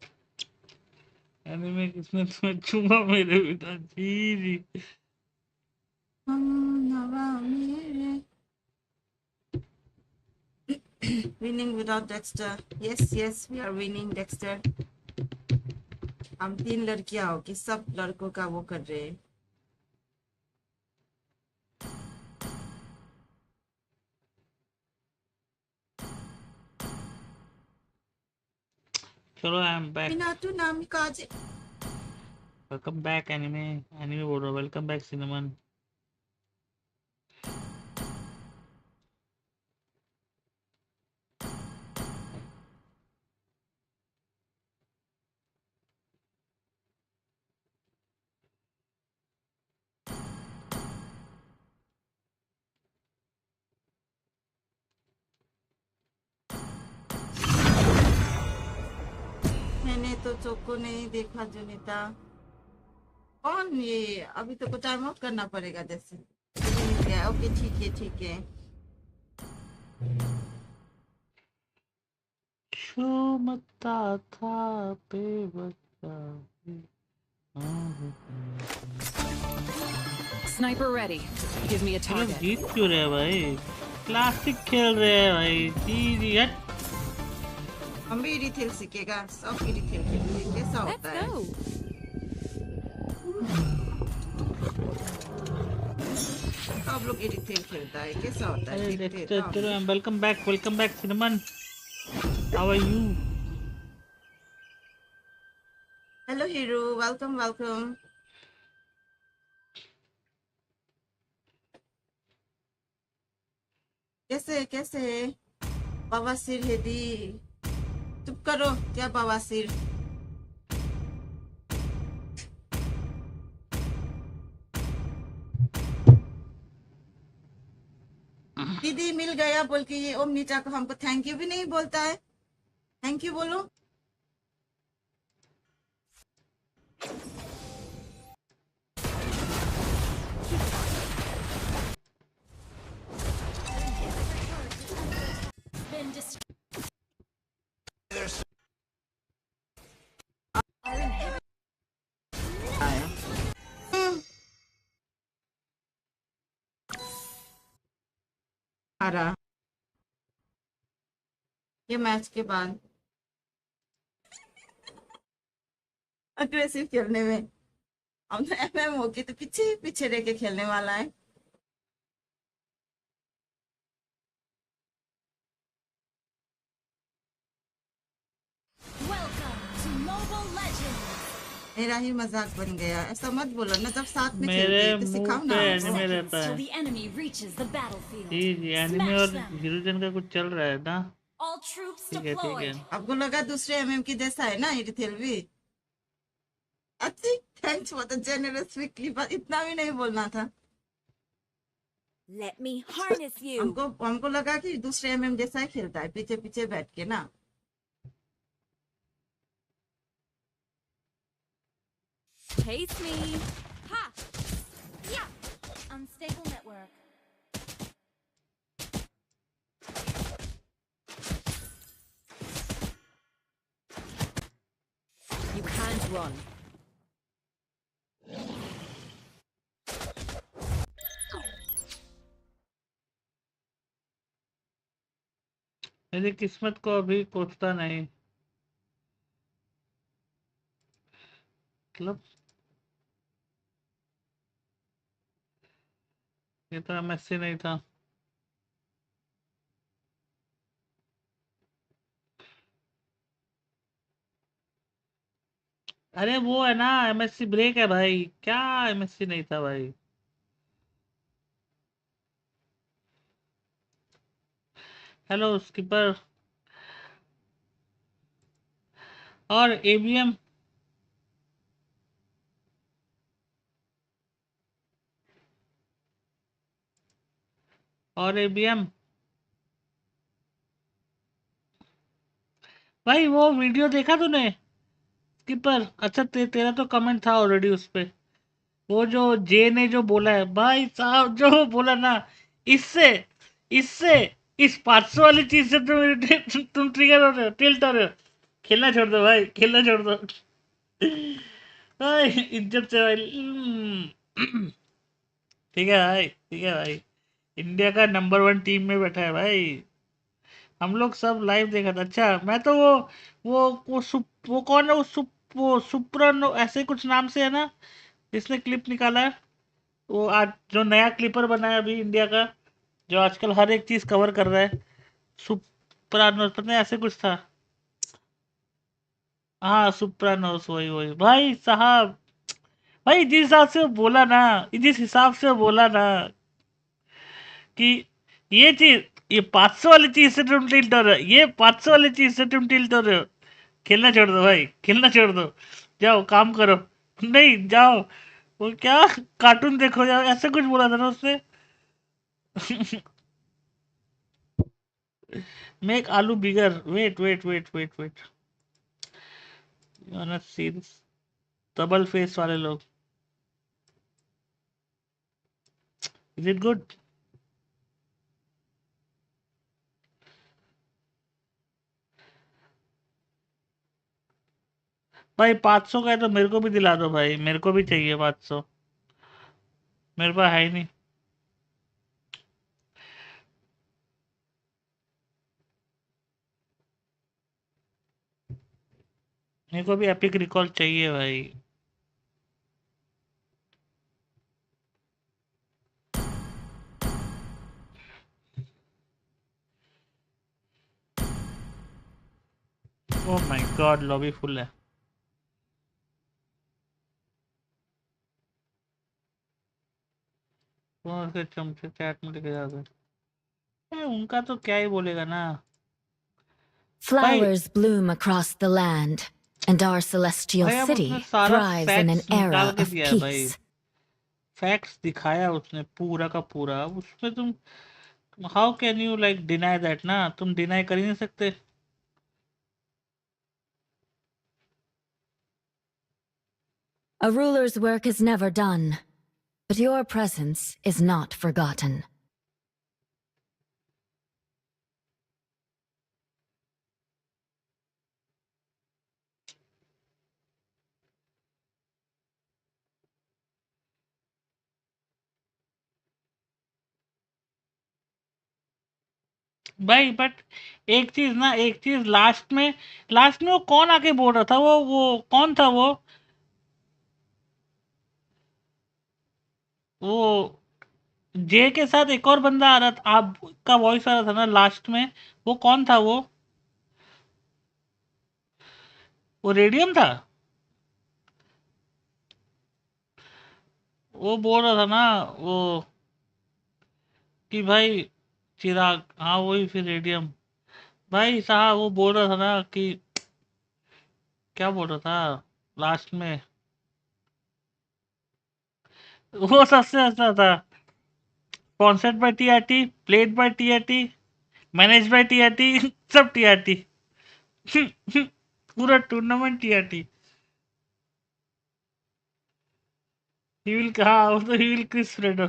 B: एनीमे किसने तुम्हें चूमा मेरे बिना? जी जी।
F: हम नवा मेरे winning without Dexter. Yes, yes, we are winning Dexter. हम 3 लड़कियां हो कि सब लड़कों का वो कर रहे हैं।
B: चलो आई एम बैक।
F: मिनाटू नाम काज।
B: Welcome back anime. एनीमे बोल रहा हूँ, वेलकम बैक सिनेमन।
F: मैंने तो चोको नहीं देखा जुनिता। कौन ये? अभी तो कुछ टाइम आउट करना पड़ेगा जैसे। ठीक है, ओके ठीक है ठीक है।
B: चूमता था बेवफा।
G: Sniper ready. Give me a
B: ये लोग
G: target.
B: जीत क्यों रहे हैं भाई? क्लासिक खेल रहे हैं भाई। जी जी हट।
F: हम भी रिथिल सीखेगा, सब रिथिल खेलेंगे, कैसा
G: Let's
F: होता है?
G: go.
F: सब लोग रिथिल खेलता है, कैसा होता है?
B: अरे
F: देखते हैं
B: डेक्स्टर चलो, welcome back Cinnamon. How are you?
F: Hello hero, welcome welcome. कैसे कैसे? बवासीर हेदी, चुप करो, क्या बवासीर? दीदी मिल गया बोल के ये ओम नीचा को हमको थैंक यू भी नहीं बोलता है। थैंक यू बोलो। आया। हारा ये मैच के बाद अग्रेसिव खेलने में। हम तो एमएम होके तो पीछे पीछे रह के खेलने वाला है।
H: Welcome to Mobile Legends!
F: मेरा ही मजाक बन गया, ऐसा मत बोलो ना, जब साथ में
B: मेरे
F: खेलते हैं तो
B: मुंह
F: सिखाओ
B: पे
F: ना
B: एनीमे
F: हमको।
B: रहता
H: Seconds till
B: है।
H: the enemy reaches the battlefield.
B: जी जी एनीमे
H: Smash
B: और
H: them!
B: हीरोजन का कुछ चल रहा है ना?
H: All troops
B: ठीक है ठीक है।
H: deployed.
F: आपको लगा दूसरे एमएम की जैसा है ना इरिथिल भी? अच्छी, thanks for the generous weekly, बस इतना भी नहीं बोलना था।
H: Let me harness you.
F: हमको लगा कि दूसरे एमएम जैसा ही खेलता है, पीछे पीछे बैठ के ना।
H: Taste me. Ha! Yeah! Unstable network.
G: You can't run.
B: मेरी किस्मत को अभी कोसता नहीं, मतलब ये तो एमएससी नहीं था। अरे वो है ना, एमएससी ब्रेक है भाई, क्या एमएससी नहीं था भाई। हेलो स्किपर और एवीएम। और एबीएम भाई वो वीडियो देखा तूने स्किपर? अच्छा तेरा तो कमेंट था ऑलरेडी उस पे। वो जो जे ने जो बोला है भाई साहब, जो बोला ना, इससे इससे इस 500 वाली चीज से तुम ट्रिगर हो रहे हो, टिल्ट हो रहे हो। खेलना छोड़ दो भाई, खेलना छोड़ दो भाई, इज्जत से भाई। ठीक है भाई, ठीक है भाई। इंडिया का नंबर 1 टीम में बैठा है भाई। हम लोग सब लाइव देखा था। अच्छा मैं तो वो कौन है, वो सुप्रानो ऐसे कुछ नाम से है ना, जिसने क्लिप निकाला है। वो आज जो नया क्लिपर बना है अभी इंडिया का, जो आजकल हर एक चीज कवर कर रहा है, सुप्रानोस पता नहीं ऐसे कुछ था। हाँ सुप्रानोस, वही वही भाई साहब। भाई जिस हिसाब से वो बोला ना, जिस हिसाब से वो बोला ना कि ये चीज, ये 500 वाली चीज से तुम टिल्ट हो रहे हो, ये 500 वाली चीज से तुम टिल्ट हो रहे हो। खेलना छोड़ दो भाई, खेलना छोड़ दो। जाओ काम करो। नहीं जाओ, वो क्या, कार्टून देखो जाओ, ऐसे कुछ बोला था ना उसने। मेक आलू bigger, wait wait wait wait wait, you wanna see this? Double face वाले लोग, इज इट गुड? भाई 500 का है तो मेरे को भी दिला दो भाई, मेरे को भी चाहिए 500। मेरे पास है ही नहीं। मेरे को भी एपिक रिकॉल चाहिए भाई। ओह माय गॉड, लॉबी फुल है। कौन से चमचे चैट में लेके जाते हैं? उनका तो क्या ही बोलेगा ना भाई।
I: Flowers bloom across the land, and our celestial
B: भाई अब उसने
I: city
B: सारा
I: thrives in an
B: फैक्ट्स निकाल
I: era
B: के
I: of
B: दिया है भाई,
I: peace.
B: फैक्ट्स दिखाया उसने पूरा का पूरा। अब उसमें तुम how can you like deny that ना, तुम डिनाई कर ही नहीं सकते।
I: A ruler's work is never done, but your presence is not forgotten.
B: भाई बट एक चीज ना, एक चीज लास्ट में वो कौन आके बोल रहा था, वो कौन था वो जे के साथ एक और बंदा आ रहा था, आपका वॉइस आ रहा था ना लास्ट में। वो कौन था वो रेडियम था। वो बोल रहा था ना वो कि भाई चिराग, हाँ वही फिर रेडियम। भाई साहब वो बोल रहा था ना कि क्या बोल रहा था लास्ट में, वो सबसे अच्छा था। Sponsored by TRT, played by TRT, manage by TRT, सब टीआरटी। पूरा टूर्नामेंट टीआरटी। ही विल कहा, वो तो ही विल क्रिस फ्रेडो।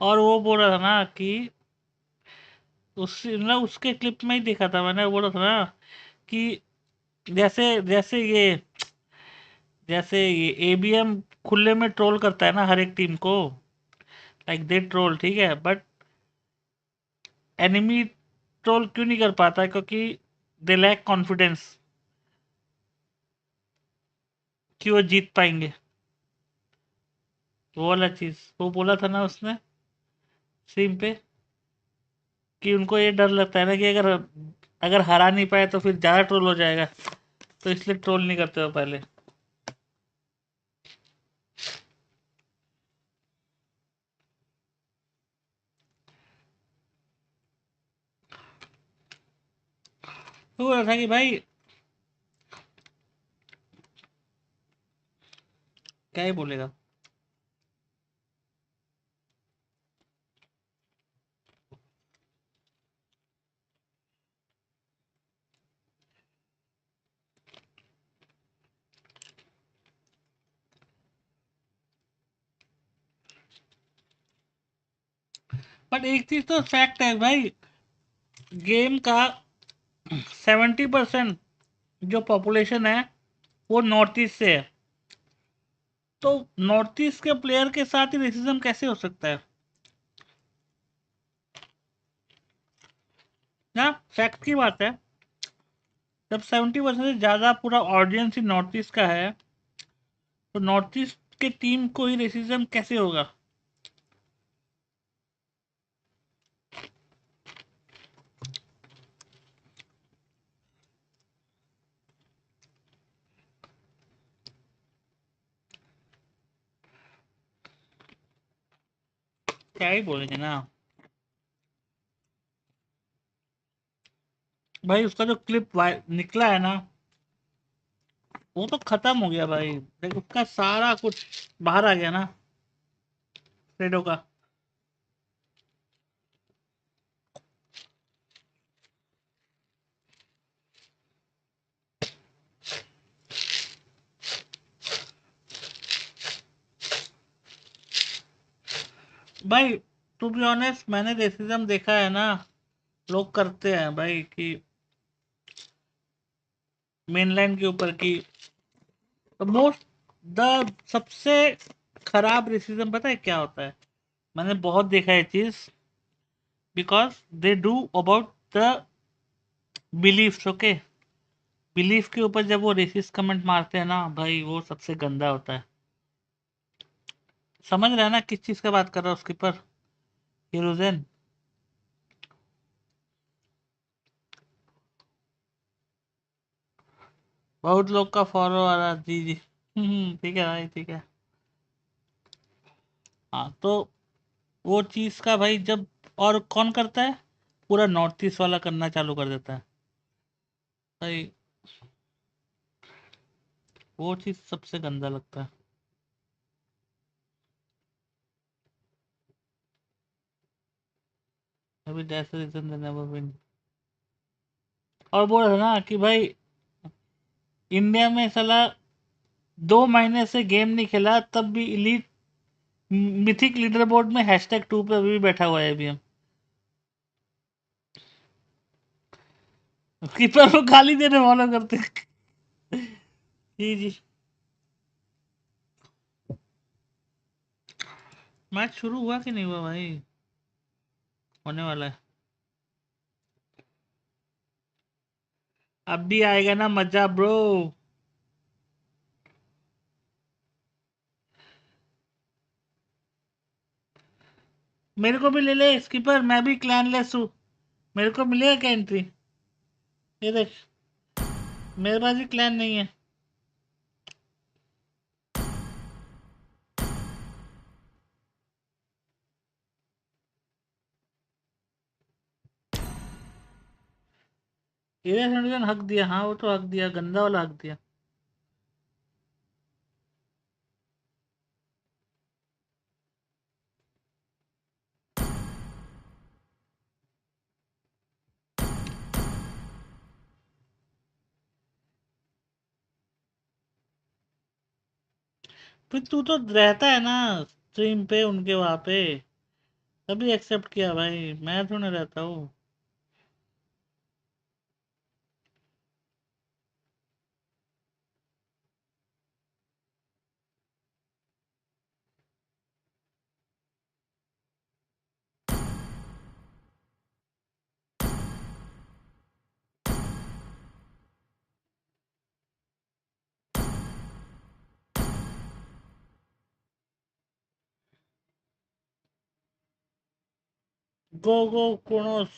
B: और वो बोल रहा था ना कि उसके क्लिप में ही देखा था मैंने, बोल रहा था ना कि जैसे जैसे ये एबीएम खुले में ट्रोल करता है ना हर एक टीम को, लाइक दे ट्रोल, ठीक है, बट एनिमी ट्रोल क्यों नहीं कर पाता? क्योंकि दे लैक कॉन्फिडेंस कि वो जीत पाएंगे। वो वाला चीज वो बोला था ना उसने स्ट्रीम पे, कि उनको ये डर लगता है ना कि अगर अगर हरा नहीं पाए तो फिर ज़्यादा ट्रोल हो जाएगा, तो इसलिए ट्रोल नहीं करते हो पहले। तो बोला था कि भाई क्या ही बोलेगा। बट एक चीज तो फैक्ट है भाई, गेम का 70% जो पॉपुलेशन है वो नॉर्थ ईस्ट से है, तो नॉर्थ ईस्ट के प्लेयर के साथ ही रेसिज्म कैसे हो सकता है ना। फैक्ट की बात है, जब 70% से ज़्यादा पूरा ऑडियंस ही नॉर्थ ईस्ट का है, तो नॉर्थ ईस्ट के टीम को ही रेसिज्म कैसे होगा। क्या ही बोलेंगे ना भाई। उसका जो क्लिप निकला है ना, वो तो खत्म हो गया भाई। देख उसका सारा कुछ बाहर आ गया ना, फ्रेडो का। भाई टू बी ऑनेस्ट, मैंने रेसिज्म देखा है ना, लोग करते हैं भाई कि मेनलैंड के ऊपर की मोस्ट द सबसे खराब रेसिज्म पता है क्या होता है। मैंने बहुत देखा है चीज, because they do about the beliefs. Okay, belief के ऊपर जब वो रेसिस्ट कमेंट मारते हैं ना भाई, वो सबसे गंदा होता है। समझ रहे हैं ना किस चीज का बात कर रहा हूँ, उसके ऊपर हीरोजन। बहुत लोग का फॉलो आ रहा, जी जी। ठीक है भाई, ठीक है। हाँ तो वो चीज का भाई जब, और कौन करता है, पूरा नॉर्थ ईस्ट वाला करना चालू कर देता है भाई। वो चीज सबसे गंदा लगता है। अभी जैसे रीजन देना वो भी। और बोल रहा था ना कि भाई इंडिया में साला 2 महीने से गेम नहीं खेला, तब भी इलीट मिथिक लीडर बोर्ड में #2 पे अभी भी बैठा हुआ है अभी हम। कीपर को गाली देने वाला करते। जी जी। मैच शुरू हुआ कि नहीं हुआ भाई, होने वाला है। अब भी आएगा ना मजा ब्रो। मेरे को भी ले ले स्कीपर, मैं भी क्लैनलेस हूँ। मेरे को मिलेगा क्या एंट्री। ये देख, मेरे पास भी क्लैन नहीं है। ये हक दिया, हाँ वो तो हक दिया, गंदा वाला हक दिया। फिर तू तो रहता है ना स्ट्रीम पे उनके वहां पे, तभी एक्सेप्ट किया भाई, मैं थोड़ा रहता हूँ। गो गो क्रोनोस।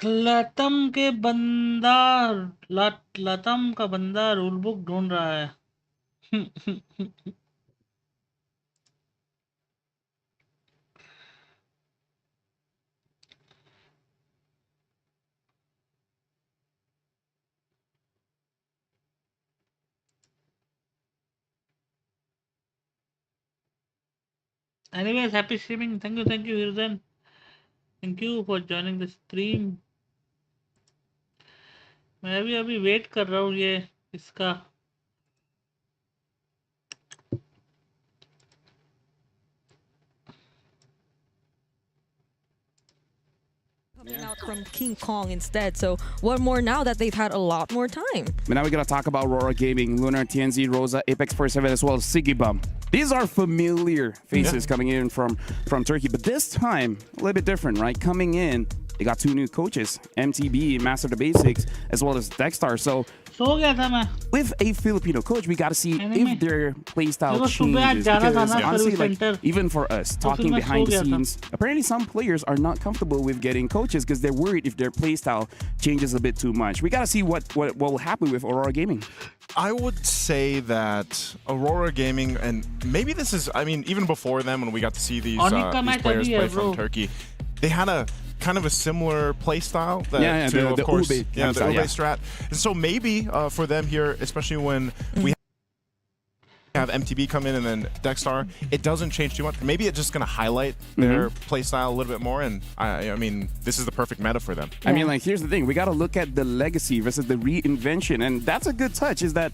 B: लतम के बंदा लतम का बंदा रूल बुक ढूंढ रहा है. Anyways, happy streaming. Thank you, Hirzen. Thank you for joining the stream. मैं भी अभी वेट कर रहा हूँ ये इसका.
J: Coming out from King Kong instead. So what more now that they've had a lot more time?
K: But now we're gonna talk about Aurora Gaming, Lunar, TNZ, Rosa, Apex 47, as well as SO-DIMM. These are familiar faces coming in from Turkey, but this time a little bit different, right? Coming in, they got two new coaches, MTB, Master of the Basics, as well as Dexstar. So with a Filipino coach, we got to see if their playstyle changes. Because honestly, like, even for us, talking behind the scenes, apparently some players are not comfortable with getting coaches because they're worried if their playstyle changes a bit too much. We got to see what will happen with Aurora Gaming.
L: I would say that Aurora Gaming, and maybe this is, I mean, even before them when we got to see these players play from Turkey, they had a kind of a similar play style that to, of course, the Ube strat. And so maybe for them here, especially when we have MTB come in and then Dexstar, it doesn't change too much. Maybe it's just going to highlight their play style a little bit more, and I mean, this is the perfect meta for them.
K: I mean, like, here's the thing. We got to look at the legacy versus the reinvention, and that's a good touch, is that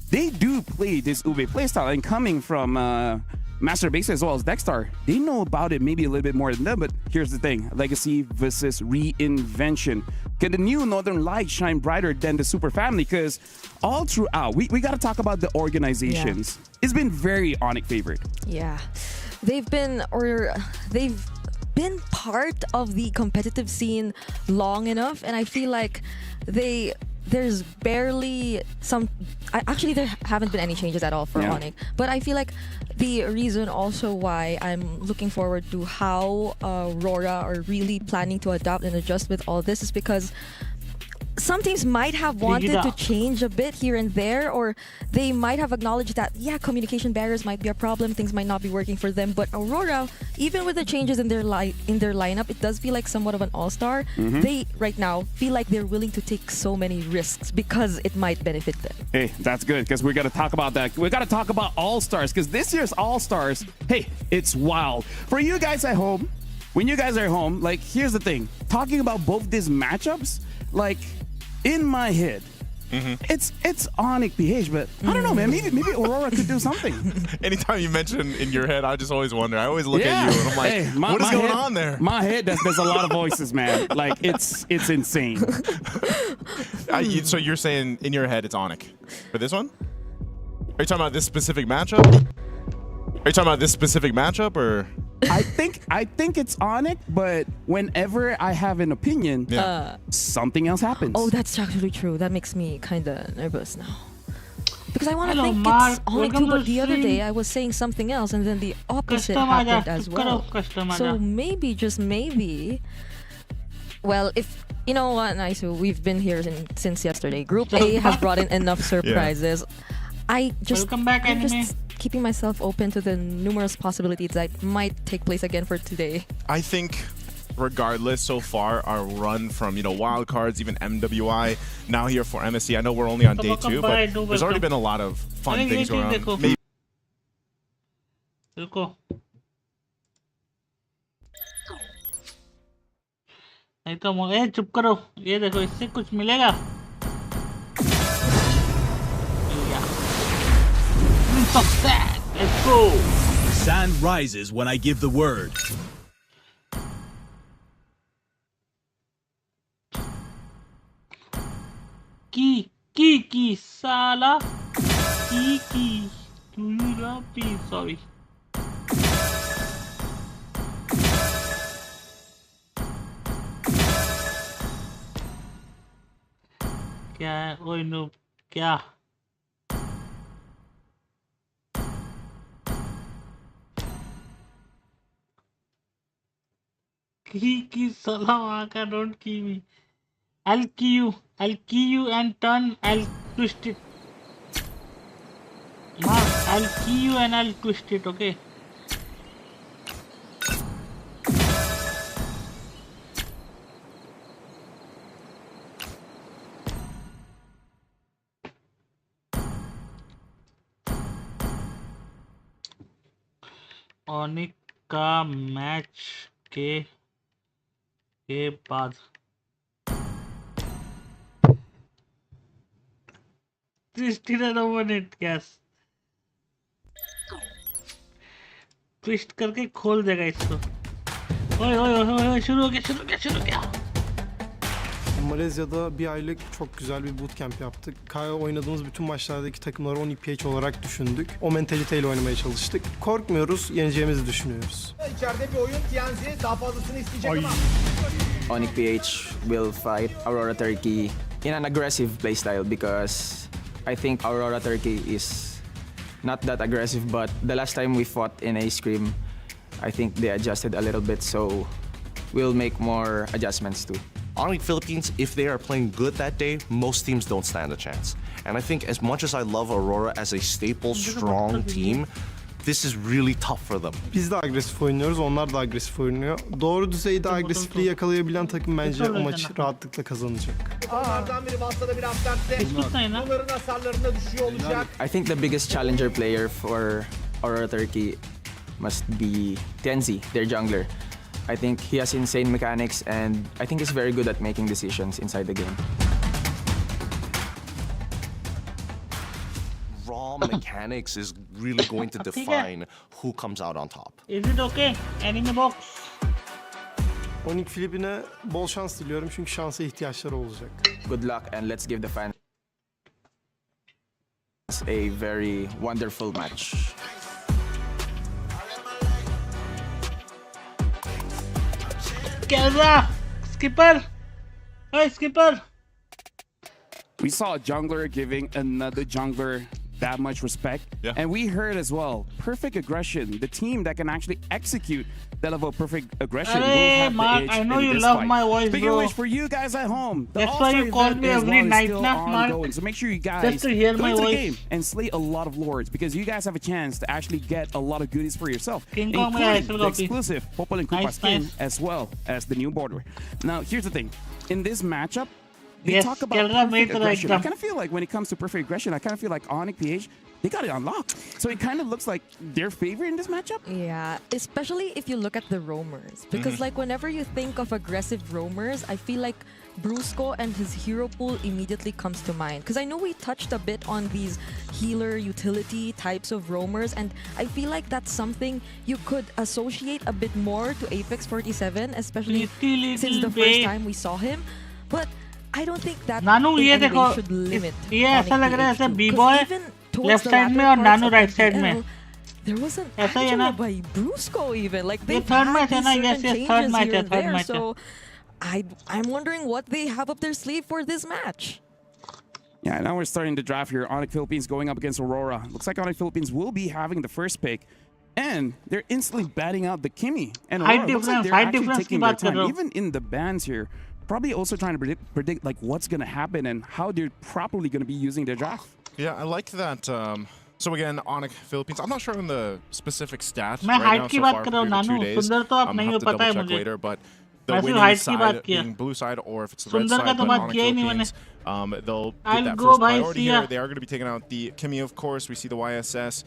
K: they do play this Ube playstyle, and coming from Master Base as well as Dexstar, they know about it maybe a little bit more than them, but here's the thing. Legacy versus reinvention. Can the new Northern Light shine brighter than the Super Family? Because all throughout, we got to talk about the organizations. Yeah. It's been very Onyx favored.
J: Yeah. They've been part of the competitive scene long enough, and I feel like there's barely some. Actually, there haven't been any changes at all for Onyx. But I feel like the reason also why I'm looking forward to how Aurora are really planning to adapt and adjust with all this is because some teams might have wanted to change a bit here and there, or they might have acknowledged that, yeah, communication barriers might be a problem, things might not be working for them. But Aurora, even with the changes in their lineup, it does feel like somewhat of an all-star. They, right now, feel like they're willing to take so many risks because it might benefit them.
K: Hey, that's good, because we got to talk about that. We got to talk about all-stars, because this year's all-stars, hey, it's wild. For you guys at home, when you guys are at home, like, here's the thing. Talking about both these matchups, like, in my head, it's Onyx PH, but I don't know, man. Maybe Aurora could do something.
L: Anytime you mention in your head, I just always wonder. I always look at you and I'm like, hey, what is going on there?
K: My head, there's a lot of voices, man. Like, it's insane.
L: So you're saying in your head it's Onyx for this one? Are you talking about this specific matchup? Or?
K: I think it's Onyx, but whenever I have an opinion, something else happens.
J: Oh, that's actually true. That makes me kind of nervous now. Because I want to think it's Onyx too, but the other day I was saying something else, and then the opposite happened as well. So maybe, just maybe, well, if, you know what, Naisu, we've been here since yesterday. Group A has brought in enough surprises. I'm just keeping myself open to the numerous possibilities that might take place again for today.
L: I think regardless, so far, our run from, wild cards, even MWI, now here for MSC. I know we're only on day 2, but there's already been a lot of fun things going on. Maybe
B: नहीं तो चुप करो, ये देखो, इससे कुछ मिलेगा। Let's go.
M: The sand rises when I give the word.
B: Ki sala. Ki. Sorry. क्या है? ओए नो, क्या? Ki salam, don't kill me. I'll key you and turn. I'll twist it. Mark, I'll key you and I'll twist it. Okay. ऑनिक का match के बाद twist in a minute gas twist करके खोल देगा इसको ओए ओए ओए शुरू हो गया
N: Malezya'da bir aylık çok güzel bir bootcamp yaptık. Oynadığımız bütün maçlardaki takımları 10 PH olarak düşündük. O mentaliteyle oynamaya çalıştık. Korkmuyoruz, yeneceğimizi düşünüyoruz.
O: İçeride bir oyun TNZ daha fazlasını isteyecek ama.
P: Onyx PH will fight Aurora Turkey in an aggressive playstyle because I think Aurora Turkey is not that aggressive, but the last time we fought in a scrim, I think they adjusted a little bit, so we'll make more adjustments too.
E: Onyx Philippines, if they are playing good that day, most teams don't stand a chance. And I think as much as I love Aurora as a staple, strong team, this is really tough for them.
N: Biz de agresif oynuyoruz, onlar da agresif oynuyor. Doğru düzeyde agresifliği yakalayabilen takım bence o maçı rahatlıkla kazanacak.
O: Onlardan biri Master'da bir absentte. Bunların hasarlarına düşüyor olacak.
P: I think the biggest challenger player for Aurora Turkey must be thcDEXY, their jungler. I think he has insane mechanics and I think he's very good at making decisions inside the game.
E: Raw mechanics is really going to define who comes out on top.
B: Is it okay? Enemy box.
N: Onyx Filipin'e bol şans diliyorum çünkü şansa ihtiyaçları olacak.
P: Good luck and let's give the fans a very wonderful match.
B: Skipper! Hey, Skipper!
K: We saw a jungler giving another jungler that much respect.
L: Yeah.
K: And we heard as well, perfect aggression. The team that can actually execute that level of perfect aggression will have
B: Mark,
K: the edge
B: I know
K: in
B: you
K: this
B: love
K: fight.
B: my voice,
K: Speaking
B: bro.
K: of which, for you guys at home, the
B: That's why you
K: All-Star
B: call
K: event
B: me
K: as
B: every
K: well is
B: night,
K: still
B: Mark.
K: ongoing. So make sure you guys
B: Just to hear
K: go
B: my
K: into the
B: voice.
K: game and slay a lot of lords because you guys have a chance to actually get a lot of goodies for yourself,
B: King Kong
K: including
B: will
K: the
B: copy.
K: exclusive Popol and Koopa
B: Nice,
K: skin
B: nice.
K: as well as the new border. Now, here's the thing. In this matchup, we
B: Yes,
K: talk about
B: Kerala made
K: perfect
B: the right
K: aggression. I
B: jump.
K: kind of feel like when it comes to perfect aggression, I kind of feel like Onyx PH, they got it unlocked. So it kind of looks like their favorite in this matchup.
J: Yeah, especially if you look at the roamers. Because like whenever you think of aggressive roamers, I feel like Brusco and his hero pool immediately comes to mind. Because I know we touched a bit on these healer utility types of roamers, and I feel like that's something you could associate a bit more to Apex 47, especially since the first time we saw him. But I don't think that
B: Nanu
J: in
B: ये
J: any way
B: देखो
J: should limit
B: ये ऐसा लग रहा है जैसे
J: Onyx
B: बी
J: PH2.
B: Boy
J: 'Cause even towards
B: left
J: the
B: side में
J: latter
B: और
J: parts
B: नानू
J: of
B: राइट साइड
J: MPL,
B: में
J: there was an
B: ऐसा ही है ना
J: actual by Brusco even. Like
B: ये
J: they've
B: थर्ड
J: had
B: मैच है
J: these
B: ना
J: certain
B: yes yes third
J: changes
B: match
J: here
B: है
J: and
B: थर्ड
J: there.
B: मैच है
J: So I'm wondering what they have up their sleeve for this match.
K: Yeah, now we're starting the draft here. Onyx Philippines going up against Aurora. Looks like Onyx Philippines will be having the first pick. And they're instantly batting out the Kimmy. And
B: Height
K: Aurora looks like
B: difference,
K: they're
B: height
K: actually
B: difference
K: taking
B: की
K: their
B: बात कर रहा
K: time.
B: हूँ.
K: Even in the bans here, probably also trying to predict like what's going to happen and how they're properly going to be using their draft.
L: Yeah, I like that. So again, Onyx Philippines. I'm not sure on the specific stats
B: मैं
L: right
B: height
L: now
B: की
L: so
B: बात
L: far
B: कर
L: for
B: रहा हूँ
L: the 2
B: Nanu
L: days.
B: सुंदर तो आप नहीं
L: have
B: हो
L: to
B: पता है
L: double check
B: मुझे
L: later, but the
B: मैं सिर्फ
L: winning
B: height की बात
L: side
B: किया
L: being blue side or if it's the red
B: सुंदर का
L: side,
B: तो
L: but
B: बात
L: Onyx
B: किया ही नहीं मैंने
L: Philippines, they'll
B: I'll
L: get that
B: go
L: first
B: by
L: priority
B: Sia.
L: here. They are going to be taking out the Kimmy, of course. We see the YSS.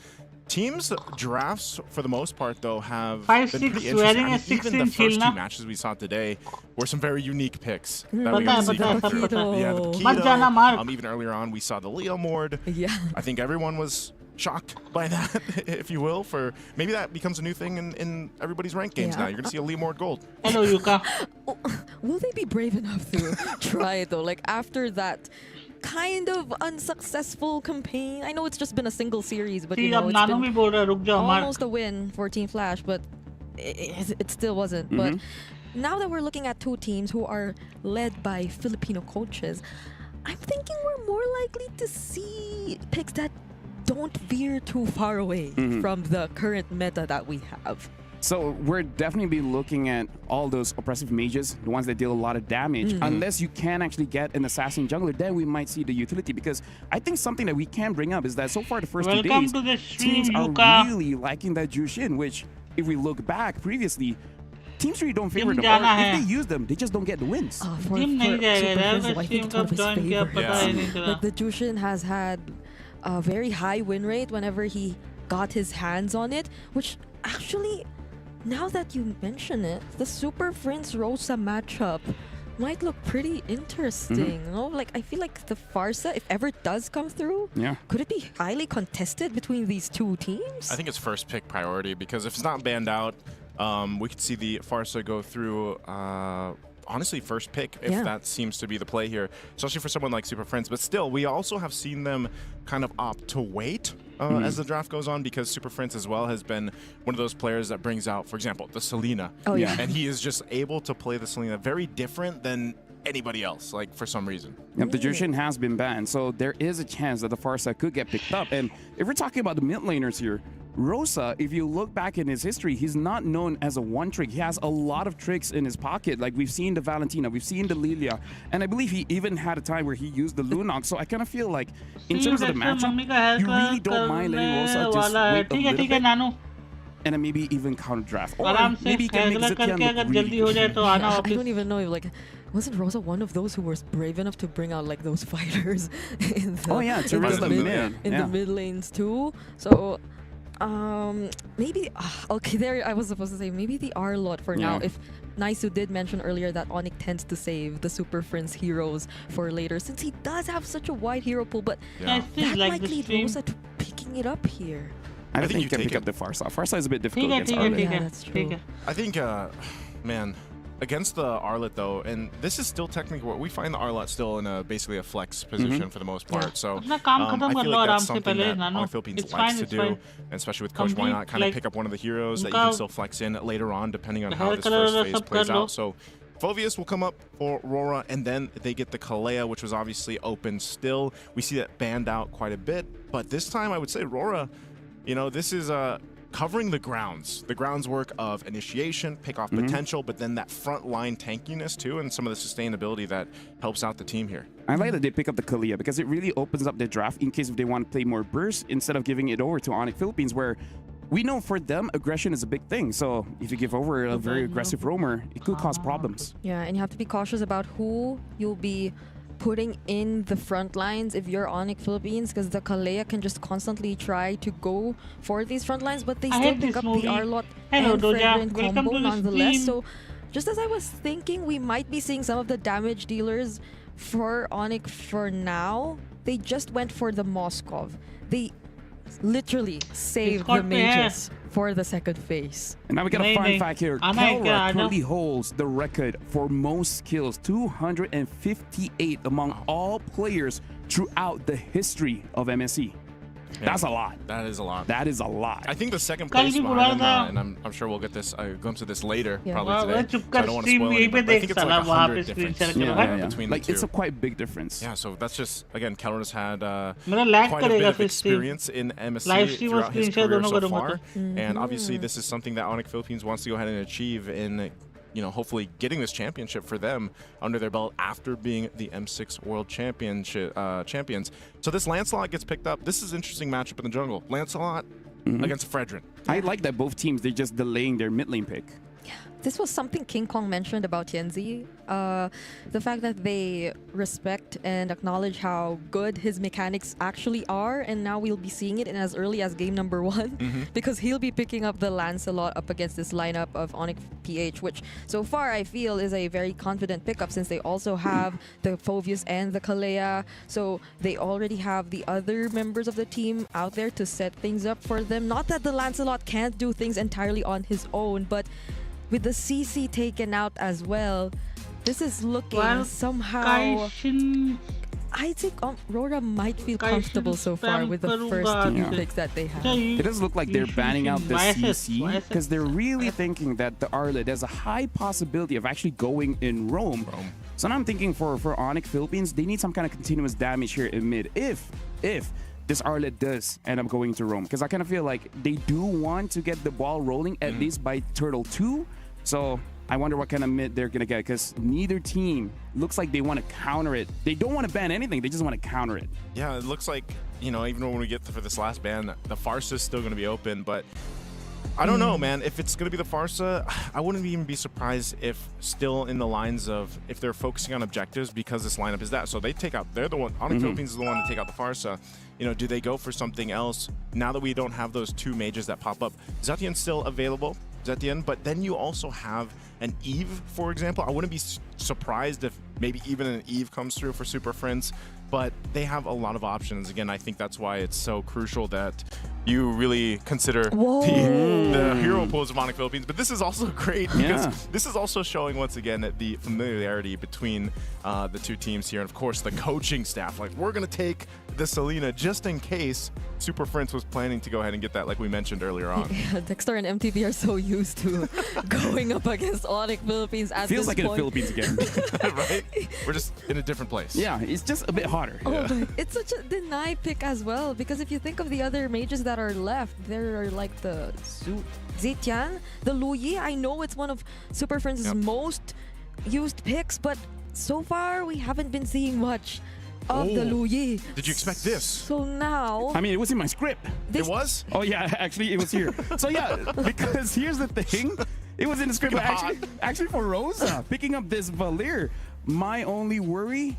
L: Teams' drafts, for the most part, though, have
B: 5,
L: been
B: 6
L: pretty interesting.
B: wearing
L: I
B: a
L: mean, even the
B: 6-inch
L: first
B: heel
L: 2 matches we saw today were some very unique picks that we
B: पता
L: got
B: है
L: to see
B: पता है
L: come
B: सब
L: through.
B: पता है
L: Yeah, the
B: मत जाना
L: Keto.
B: Mark
L: Even earlier on, we saw the Leo Mord.
J: Yeah.
L: I think everyone was shocked by that, if you will. For maybe that becomes a new thing in everybody's ranked games now. You're going to see a Leo Mord gold.
B: Hello, Yuka.
J: Will they be brave enough to try it though? Like after that kind of unsuccessful campaign. I know it's just been a single series, but you know, it's
B: नानू भी
J: been
B: बोल रहा है रुक जाओ mark
J: almost a win for Team Flash, but it still wasn't. But now that we're looking at 2 teams who are led by Filipino coaches, I'm thinking we're more likely to see picks that don't veer too far away from the current meta that we have.
K: So we're definitely be looking at all those oppressive mages, the ones that deal a lot of damage. Unless you can actually get an assassin jungler, then we might see the utility. Because I think something that we can bring up is that so far the first 2 days, teams are really liking that Jushin, which if we look back previously, teams really don't favor them. Or if they use them, they just don't get the wins.
J: Like the Jushin has had a very high win rate whenever he got his hands on it, which actually, now that you mention it, the Super Prince Rosa matchup might look pretty interesting. You know? Like, I feel like the Farsa, if ever it does come through, could it be highly contested between these two teams?
L: I think it's first pick priority, because if it's not banned out, we could see the Farsa go through honestly first pick if that seems to be the play here, especially for someone like Super Friends. But still, we also have seen them kind of opt to wait as the draft goes on, because Super Friends as well has been one of those players that brings out, for example, the Selena. And he is just able to play the Selena very different than anybody else, like, for some reason.
K: Yep, the Jushin has been banned, so there is a chance that the Farsa could get picked up. And if we're talking about the mid laners here, Rosa, if you look back in his history, he's not known as a one-trick. He has a lot of tricks in his pocket. Like, we've seen the Valentina, we've seen the Lilia, and I believe he even had a time where he used the Lunox. So I kind of feel like, in terms of the matchup, you really don't mind letting Rosa just wait a little bit, and then maybe even counter draft. Or maybe he can make Zetian look really good.
J: I don't even know if, like, wasn't Rosa one of those who was brave enough to bring out, like, those fighters in the, the mid lanes too? So maybe okay, there I was supposed to say maybe the R-Lot for now. If Naisu did mention earlier that Onyx tends to save the Super Friends heroes for later, since he does have such a wide hero pool, but that might lead Rosa to picking it up here.
K: I don't think you can pick up the Farsa. Farsa is a bit difficult against Arlet.
J: Yeah, that's true.
L: I think, man, against the Arlet though, and this is still technically what we find the Arlet still in a basically a flex position for the most part. So I feel like that's something that all Philippines likes to do, and especially with Coach, why not kind of pick up one of the heroes that you can still flex in later on, depending on how this first phase plays out. So Phoveus will come up for Aurora, and then they get the Kalea, which was obviously open still. We see that banned out quite a bit, but this time I would say Aurora, you know, this is covering the groundswork of initiation, pick-off potential, but then that front-line tankiness too, and some of the sustainability that helps out the team here.
K: I like that they pick up the Kalea, because it really opens up the draft in case if they want to play more burst instead of giving it over to Onyx Philippines, where we know for them aggression is a big thing. So if you give over a very aggressive roamer, it could cause problems.
J: Yeah, and you have to be cautious about who you'll be putting in the front lines if you're Onyx Philippines, because the Kalea can just constantly try to go for these front lines, but they still pick up the R-Lot and Fragrant combo nonetheless. So just as I was thinking, we might be seeing some of the damage dealers for Onyx for now. They just went for the Moskov. They literally saved the mages for the second phase.
K: And now we got a fun fact here. Kelra currently holds the record for most kills, 258 among all players throughout the history of MSC.
L: Yeah,
K: that's a lot.
L: That is a lot.
K: That is a lot.
L: I think the second place behind him, and I'm sure we'll get this a glimpse of this later, probably today. So I don't want to spoil it, but I think it's like 100 difference between the two.
K: It's a quite big difference.
L: Yeah, so that's just, again, Kelra's had quite a bit of experience in MSC throughout his career so far. And obviously this is something that Onyx Philippines wants to go ahead and achieve in, you know, hopefully getting this championship for them under their belt after being the M6 World champions. So this Lancelot gets picked up. This is an interesting matchup in the jungle. Lancelot against Fredrin.
K: I like that both teams, they're just delaying their mid lane pick.
J: Yeah, this was something King Kong mentioned about Tianzi. The fact that they respect and acknowledge how good his mechanics actually are, and now we'll be seeing it in as early as game number 1 because he'll be picking up the Lancelot up against this lineup of Onyx PH, which so far I feel is a very confident pickup since they also have the Phoveus and the Kalea, so they already have the other members of the team out there to set things up for them. Not that the Lancelot can't do things entirely on his own, but with the CC taken out as well, this is looking somehow... I think Aurora might feel comfortable so far with the first 2 picks that they have.
K: It does look like they're banning out the CC because they're really thinking that the Arlet has a high possibility of actually going in roam. So now I'm thinking for Onyx Philippines, they need some kind of continuous damage here in mid. If this Arlet does end up going to Rome, because I kind of feel like they do want to get the ball rolling at least by Turtle 2. So I wonder what kind of mid they're going to get, because neither team looks like they want to counter it. They don't want to ban anything. They just want to counter it.
L: Yeah, it looks like, you know, even when we get for this last ban, the Farsa is still going to be open, but I don't know, man. If it's going to be the Farsa, I wouldn't even be surprised if still in the lines of if they're focusing on objectives, because this lineup is that. So they take out, they're the one, Onyx Philippines is the one to take out the Farsa. You know, do they go for something else now that we don't have those two mages that pop up? Zetian still available, Zetian, but then you also have an Eve, for example. I wouldn't be surprised if maybe even an Eve comes through for Super Friends, but they have a lot of options. Again, I think that's why it's so crucial that you really consider the hero pools of Onyx Philippines. But this is also great because this is also showing once again the familiarity between the two teams here, and of course the coaching staff. Like, we're gonna take the Selena just in case Super Friends was planning to go ahead and get that, like we mentioned earlier on.
J: Yeah, Dexter and MTV are so used to going up against Onyx Philippines at
K: Feels
J: this
K: like in the
J: point.
K: Philippines again.
L: Right? We're just in a different place.
K: Yeah, it's just a bit hotter.
J: Oh, it's such a deny pick as well, because if you think of the other mages that are left, there are like the Zetian, the Luyi. I know it's one of Super Friends' most used picks, but so far we haven't been seeing much of the Luyi.
L: Did you expect this?
J: So now,
K: I mean, it was in my script.
L: It was?
K: Oh yeah, actually it was here. So yeah, because here's the thing. It was in the script, but actually for Rosa, picking up this Valir, my only worry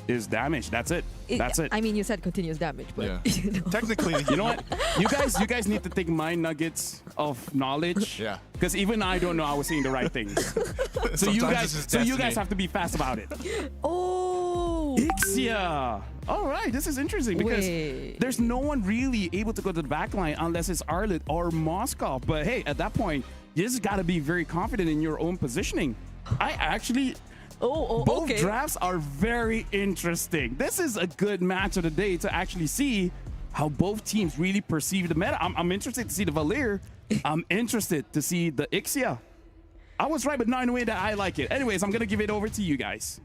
K: is damage. That's it. That's it.
J: I mean, you said continuous damage, but you know.
L: Technically,
K: you know what? You guys need to take my nuggets of knowledge.
L: Yeah.
K: Because even I don't know I was saying the right things. so you guys have to be fast about it.
J: Oh.
K: Ixia. All right, this is interesting because there's no one really able to go to the back line unless it's Arlet or Moscow. But hey, at that point, you just got to be very confident in your own positioning. I actually... Both drafts are very interesting. This is a good match of the day to actually see how both teams really perceive the meta. I'm interested to see the Valir. I'm interested to see the Ixia. I was right, but not in a way that I like it. Anyways, I'm going to give it over to you guys.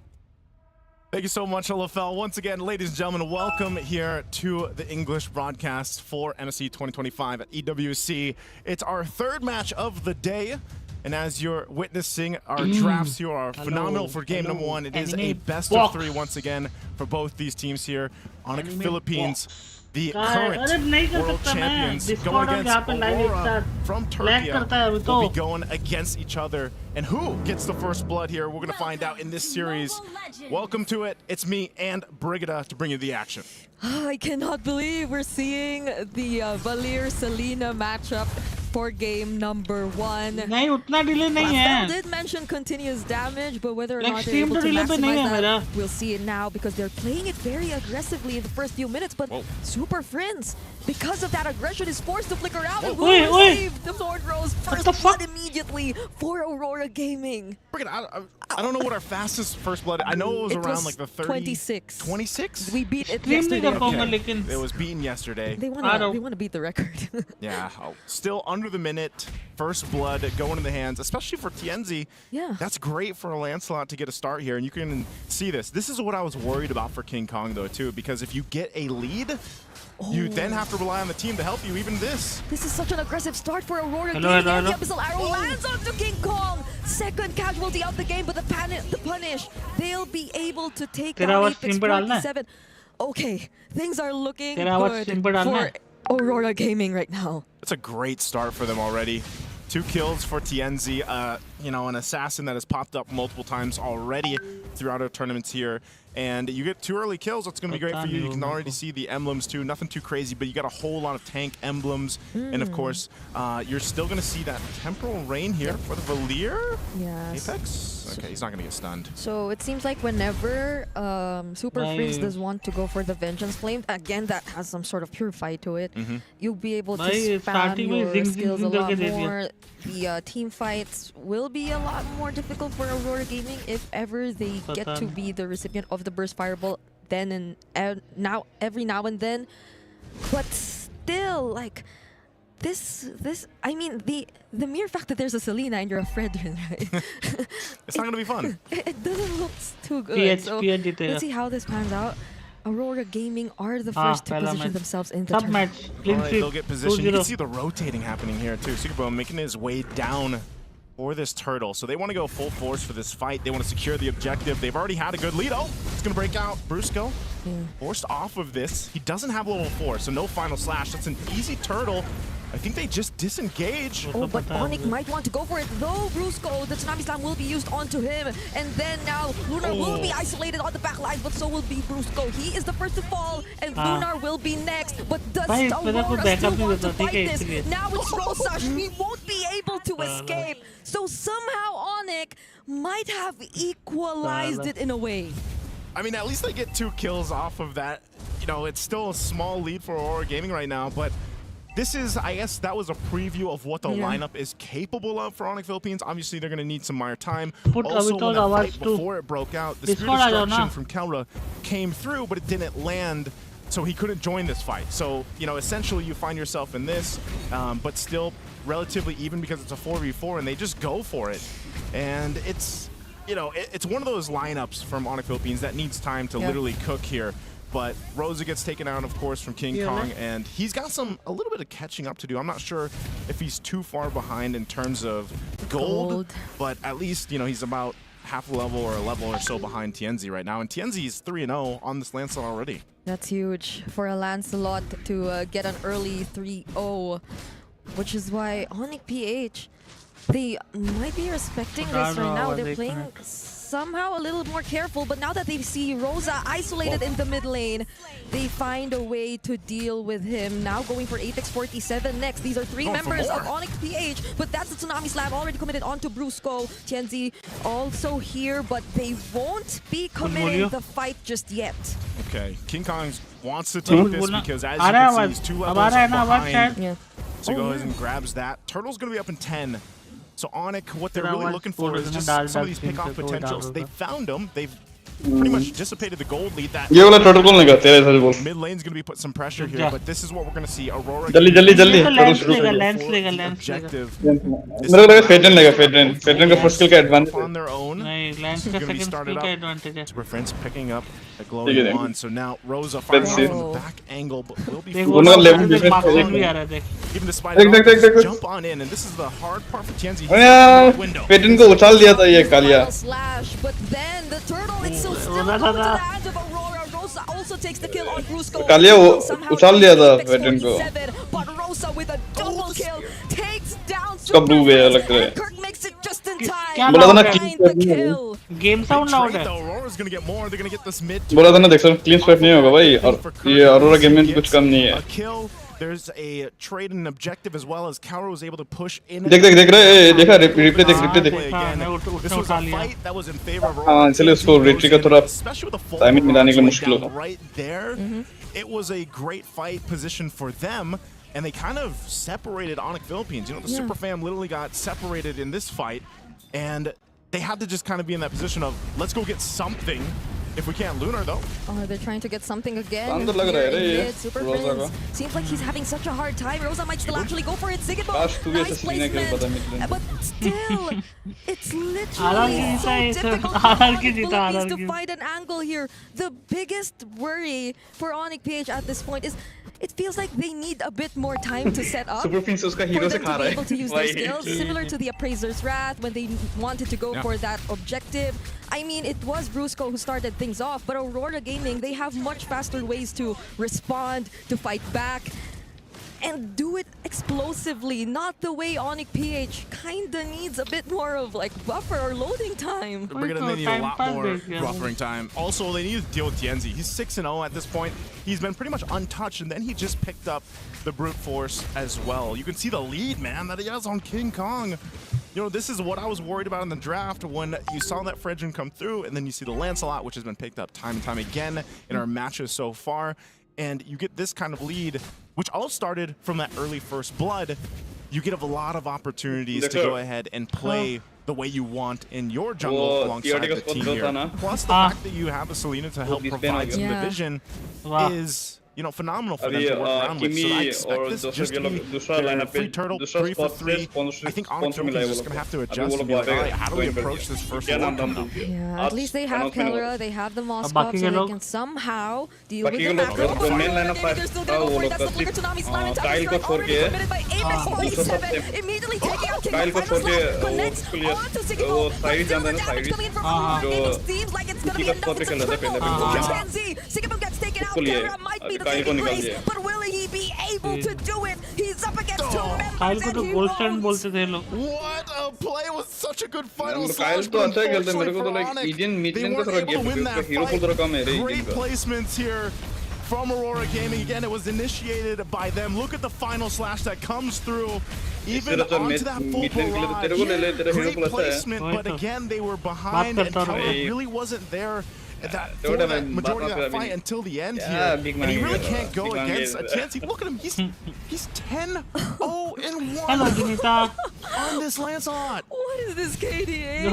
L: Thank you so much, LFL. Once again, ladies and gentlemen, welcome here to the English broadcast for MSC 2025 at EWC. It's our third match of the day. And as you're witnessing, our drafts here are phenomenal for game number one. It is a best of three once again for both these teams here. Onyx Philippines, the current world champions, going against Aurora from Turkey, will be going against each other. And who gets the first blood here? We're going to find out in this series. Welcome to it. It's me and Brigida to bring you the action.
J: I cannot believe we're seeing the Valir-Selena matchup for game number one. Rafael did mention continuous damage, but whether or not they're able to maximize that, we'll see it now because they're playing it very aggressively in the first few minutes. But Super Friends, because of that aggression, is forced to flicker out and will receive the Sword Rose first blood immediately for Aurora Gaming.
L: I don't know what our fastest first blood. I know it was around like the 30.
J: 26.
L: 26?
J: We beat it yesterday.
L: Okay. It was beaten yesterday.
J: They want to beat the record.
L: Yeah, still under the minute. First blood going in the hands, especially for TNZ.
J: Yeah.
L: That's great for Lancelot to get a start here, and you can see this. This is what I was worried about for King Kong, though, too, because if you get a lead, you then have to rely on the team to help you, even this.
J: This is such an aggressive start for Aurora Gaming. The Abyssal Arrow lands onto King Kong. Second casualty of the game, but the punish, they'll be able to take down Apex 47. Okay, things are looking good for Aurora Gaming right now.
L: It's a great start for them already. 2 kills for TNZ, you know, an assassin that has popped up multiple times already throughout our tournaments here. And you get 2 early kills, that's going to be great for you. You can already see the emblems too. Nothing too crazy, but you got a whole lot of tank emblems. And of course, you're still going to see that Temporal Rain here for the Valir.
J: Yes.
L: Apex? Okay, he's not going to get stunned.
J: So it seems like whenever Super Friends does want to go for the Vengeance Flame, again, that has some sort of purify to it, you'll be able to spam your skills a lot more. The team fights will be a lot more difficult for Aurora Gaming if ever they get to be the recipient of the Burst Fireball then and now, every now and then. But still, like, this I mean, the mere fact that there's a Selena and you're a Fredrin, right?
L: It's not going to be fun.
J: It doesn't look too good. So let's see how this pans out. Aurora Gaming are the first to position themselves in the
B: Sub
J: tournament.
B: match.
L: All
B: Clean
L: right,
B: sweep.
L: they'll get positioned. You
B: 2-0.
L: can see the rotating happening here too. thcDEXY making his way down for this turtle. So they want to go full force for this fight. They want to secure the objective. They've already had a good lead. Oh, it's going to break out. Brusco forced off of this. He doesn't have level 4, so no final slash. That's an easy turtle. I think they just disengage.
J: Oh, but Onyx might want to go for it though. Brusco, the Tsunami Slam will be used onto him. And then now Lunar will be isolated on the back line, but so will be Brusco. He is the first to fall, and Lunar will be next. But does Aurora still want to fight this? Now it's Rosa. She won't be able to escape. So somehow Onyx might have equalized it in a way.
L: I mean, at least they get 2 kills off of that. You know, it's still a small lead for Aurora Gaming right now, but this is, I guess, that was a preview of what the lineup is capable of for Onyx Philippines. Obviously, they're going to need some more time. Also, when that fight before it broke out, the Spirit Destruction from Kelra came through, but it didn't land, so he couldn't join this fight. So, you know, essentially, you find yourself in this, but still relatively even because it's a 4v4, and they just go for it. And it's, you know, it's one of those lineups from Onyx Philippines that needs time to literally cook here. But Rosa gets taken out, of course, from King Kong, and he's got a little bit of catching up to do. I'm not sure if he's too far behind in terms of gold, but at least, you know, he's about half a level or a level or so behind thcDEXY right now. And thcDEXY is 3-0 on this Lancelot already.
J: That's huge for a Lancelot to get an early 3-0, which is why Onyx PH, they might be respecting this right now. They're playing somehow a little more careful, but now that they see Rosa isolated in the mid lane, they find a way to deal with him. Now going for Apex 47 next. These are 3 members of Onyx PH, but that's the Tsunami Slam already committed onto Brusco. thcDEXY also here, but they won't be committing the fight just yet.
L: Okay, King Kong wants to take this because as you can see, he's 2 levels behind. So he goes and grabs that. Turtle's going to be up in 10. So Onyx, what they're really looking for is just some of these pick-off potentials. They found them. They've pretty much dissipated the gold lead. That mid lane's going to be put some pressure here, but this is what we're going to see. Aurora objective. On their own. This is going to be started up. Super Friends picking up a glowing one. So now Rosa firing from the back angle, but will be even despite it, jump on in, and this is the hard part for thcDEXY.
J: Slash, but then the turtle, it's so still going to the hand of Aurora. Rosa also takes the kill on Brusco. But Rosa with a double kill takes down Super Friends, and Kirk makes it just in time. The kill.
B: Game sound louder.
L: Aurora's gonna get more. They're gonna get this mid.
K: Clean swipe नहीं होगा भाई और ये Aurora Gaming में कुछ कम नहीं है.
L: A kill. There's a trade and objective as well as Kauro was able to push in.
K: देख रहे देखा replay देख.
L: This was a fight that was in favor of Aurora.
K: हाँ इसलिए उसको retreat का थोड़ा
L: especially with the full
K: timing मिलाने के लिए मुश्किल होगा.
L: Right there, it was a great fight position for them, and they kind of separated Onyx Philippines. You know, the Super Fam literally got separated in this fight, and they had to just kind of be in that position of let's go get something. If we can't Lunar though.
J: Oh, they're trying to get something again. Super
K: Rosa
J: Prince. Seems like he's having such a hard time. Rosa might still actually go for it. thcDEXY, nice placement. But still, it's literally so difficult for Onyx Philippines to find an angle here. The biggest worry for Onyx PH at this point is it feels like they need a bit more time to set up
K: Super Prince उसका
J: for
K: hero
J: them
K: से खा
J: to
K: रहा
J: be able to use their
K: है.
J: skills, similar to the Appraiser's Wrath when they wanted to go for that objective. I mean, it was Brusco who started things off, but Aurora Gaming, they have much faster ways to respond, to fight back, and do it explosively, not the way Onyx PH kinda needs a bit more of like buffer or loading time.
L: They need a lot more buffering time. Also, they need to deal with thcDEXY. He's 6-0 at this point. He's been pretty much untouched, and then he just picked up the brute force as well. You can see the lead, man, that he has on King Kong. You know, this is what I was worried about in the draft when you saw that Fredrin come through, and then you see the Lancelot, which has been picked up time and time again in our matches so far. And you get this kind of lead, which all started from that early first blood. You get a lot of opportunities to go ahead and play the way you want in your jungle alongside the team here. Plus the fact that you have a Selena to help provide some division is phenomenal for them to work around with. So I expect this just to be their free turtle, 3 for 3. I think Onyx Philippines is just going to have to adjust and be like, all right, how do we approach this first war coming up?
J: Yeah, at least they have Kelra, they have the Moskov, so they can somehow deal with the macro. They're still gonna go for it. That's the flicker Tsunami slam into the strike, already committed by Apex 47. Immediately taking out King of Final Slot, connects onto Sigibom. But still the damage coming in from Aurora. It seems like it's gonna be enough. It's a triple for Gen Z. Sigibom gets taken out. Kelra might be the saving grace, but will he be able to do it? He's up against two members and he won't.
L: What a play with such a good final slash, but unfortunately for Onyx, they weren't able to win that fight. Great placements here from Aurora Gaming. Again, it was initiated by them. Look at the final slash that comes through, even onto that full barrage. Great placement, but again, they were behind, and Kelra really wasn't there for that majority of that fight until the end here. And he really can't go against a chance. Look at him, he's 10-0-1 on this Lancelot.
J: What is this KDA?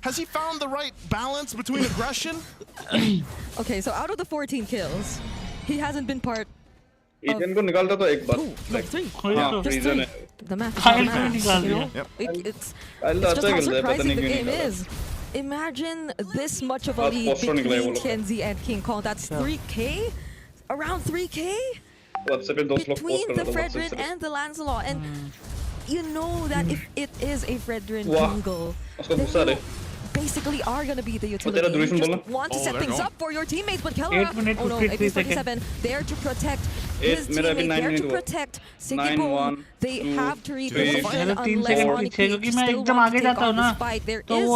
L: Has he found the right balance between aggression?
J: Okay, so out of the 14 kills, he hasn't been part of...
Q: Eden को निकालता तो एक बार.
J: Just three.
Q: Reason है.
J: The math is the math. It's just how surprising the game is. Imagine this much of a lead between Kenzie and King Kong. That's 3K? Around 3K? Between the Fredrin and the Lancelot. And you know that if it is a Fredrin jungle, then you basically are going to be the utility. You just want to set things up for your teammates, but Kelra, oh no, Apex 47, there to protect his teammate, there to protect Sigibom. They have to reposition unless Onyx still wants to take on this fight. There is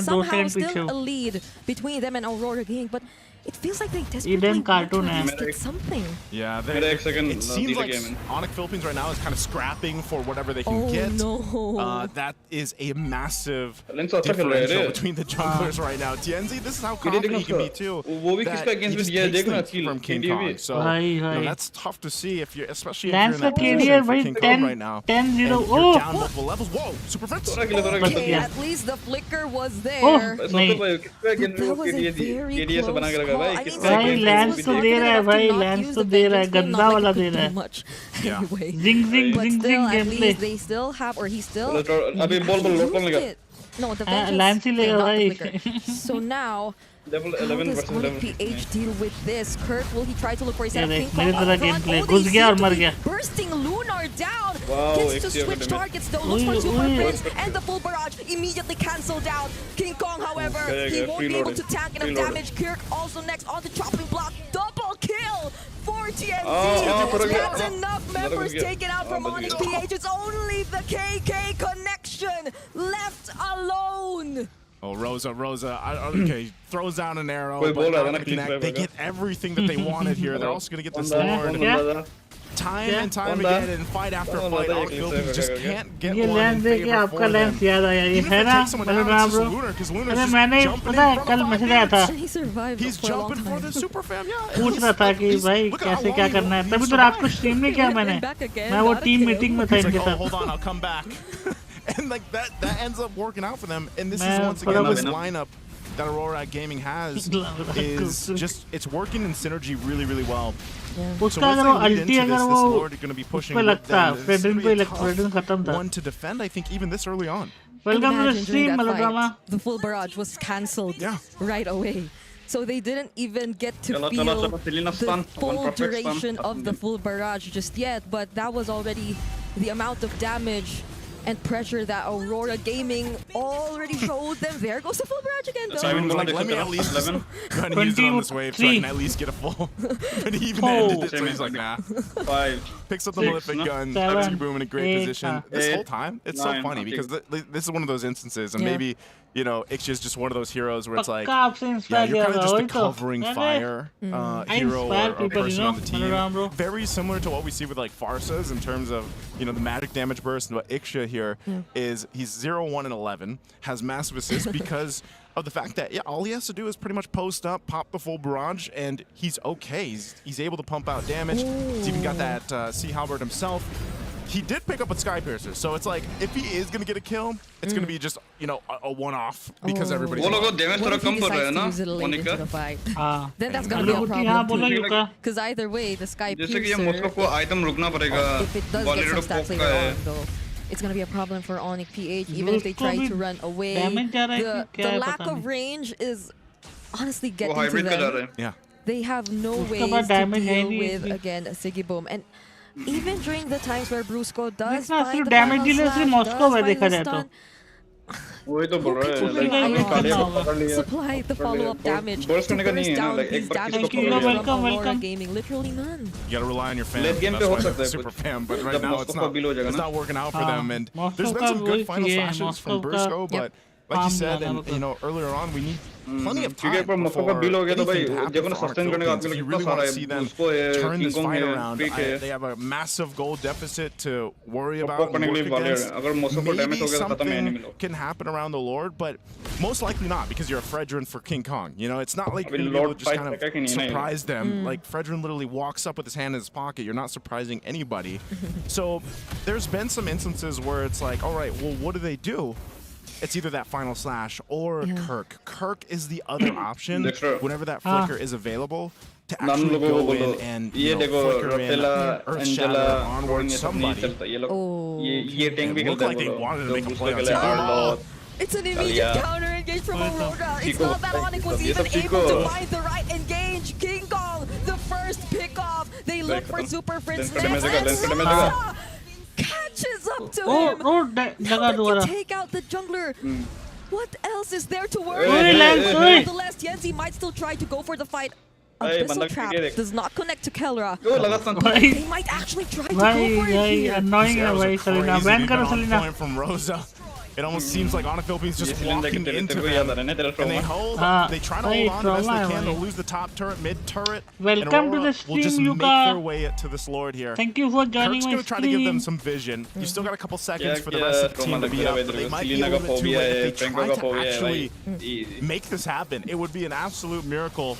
J: somehow still a lead between them and Aurora Gaming, but it feels like they desperately want to get something.
L: Yeah, it seems like Onyx Philippines right now is kind of scrapping for whatever they can get.
J: No.
L: That is a massive differential between the junglers right now. TNZ, this is how confident he can be too. That he just takes things from King Kong. So that's tough to see if you're, especially if you're in that position for King Kong right now.
B: 10-0.
L: You're down multiple levels. Whoa, super fence.
J: Okay, at least the flicker was there. That was a very close
B: भाई lens तो दे रहा है भाई lens तो दे रहा है गंदा वाला दे रहा है जिंग जिंग जिंग जिंग gameplay
J: they still have or he still
Q: अभी बॉल लोकल निकाल
J: no the
B: लैंस ही लेगा भाई
J: so now
Q: Level 11 versus level
J: PH deal with this. Kirk, will he try to look for a set of King
B: मेरे तरह gameplay घुस गया और मर गया
J: bursting Lunar down. Gets to switch targets though. Looks for Super Prince and the full barrage immediately cancelled out. King Kong, however, he won't be able to tank enough damage. Kirk also next on the chopping block. Double kill for TNZ. That's enough members taken out from Onyx PH. It's only the KK connection left alone.
L: Oh, Rosa, okay, throws down an arrow, but not gonna connect. They get everything that they wanted here. They're also gonna get this Lord. Time and time again, in fight after fight, all Philippines just can't get one in favor for them. Even if it takes someone down, it's just Lunar, because Lunar's just jumping in front of
J: He survived.
L: He's jumping for the super fam, yeah.
B: पूछ रहा था कि भाई कैसे क्या करना है तभी तो रात को स्ट्रीम नहीं किया मैंने मैं वो टीम मीटिंग में था इनके साथ
L: hold on, I'll come back. And like that ends up working out for them. And this is once again this lineup that Aurora Gaming has is just, it's working in synergy really, really well.
B: उसका अगर वो अल्टी अगर वो उस पे लगता फ्रेडरिन पे फ्रेडरिन खत्म था
L: one to defend, I think, even this early on.
B: Welcome to the stream, Melodrama.
J: The full barrage was cancelled right away. So they didn't even get to feel the full duration of the full barrage just yet, but that was already the amount of damage and pressure that Aurora Gaming already showed them. There goes the full barrage again, though.
L: Simon was like, let me at least go ahead and use it on this wave so I can at least get a full. But he even ended it, so he's like, nah.
Q: 5.
L: Picks up the malefic gun, Etsy Boom in a great position. This whole time, it's so funny because this is one of those instances, and maybe, you know, Ixchi is just one of those heroes where it's like, yeah, you're kind of just a covering fire hero or person on the team. Very similar to what we see with like Farsas in terms of, you know, the magic damage burst, and what Ixchi here is he's 0-1 and 11, has massive assists because of the fact that, yeah, all he has to do is pretty much post up, pop the full barrage, and he's okay. He's able to pump out damage. He's even got that Sea Halberd himself. he did pick up a Sky Piercer, so it's like if he is gonna get a kill, it's gonna be just a one-off because everybody's.
J: What if he decides to use it late into the fight? Then that's gonna be a problem too. Because either way, the Sky Piercer, if it does get some stats later on, though, it's gonna be a problem for Onyx PH. Even if they try to run away, the lack of range is honestly getting to them.
L: Yeah.
J: They have no ways to deal with, again, a SO-DIMM. And even during the times where Brusco does find the final slash, does find the stun, supply the follow-up damage to burst down these damage from Aurora Gaming. Literally none.
L: You gotta rely on your fam. That's why they're super fam, but right now it's not working out for them. And there's been some good final flashes from Brusco, but like you said, and you know, earlier on, we need plenty of time before anything to happen for Philippines. If you really want to see them turn this fight around, they have a massive goal deficit to worry about and work against. Maybe something can happen around the Lord, but most likely not, because you're a Fredrin for King Kong. You know, it's not like you're going to be able to just kind of surprise them. Like, Fredrin literally walks up with his hand in his pocket. You're not surprising anybody. So there's been some instances where it's like, all right, well, what do they do? It's either that final slash or Kirk. Kirk is the other option whenever that flicker is available to actually go in and flicker in Earth Shatter onward somebody. It looked like they wanted to make a play on top.
J: It's an immediate counter engage from Aurora. It's not that Onyx was even able to find the right engage. King Kong, the first pick off. They look for Super Fritz next, and Rosa catches up to him. How did he take out the jungler? What else is there to worry about? Nonetheless, Yenzi might still try to go for the fight. Abyssal Trap does not connect to Kelra. They might actually try to go for it here.
B: Annoying है Selena. Ban करो Selena.
L: From Rosa. It almost seems like Onyx Philippines just walking into them, and they hold. They try to hold on the best they can. They'll lose the top turret, mid turret.
B: Welcome to the stream,
L: will just make their way to this Lord here.
B: Thank you for joining
L: Kirk's
B: my
L: gonna try to give them some vision. You still got a couple seconds for the rest of the team to be up, but they might be a little bit too late if they try to actually make this happen. It would be an absolute miracle.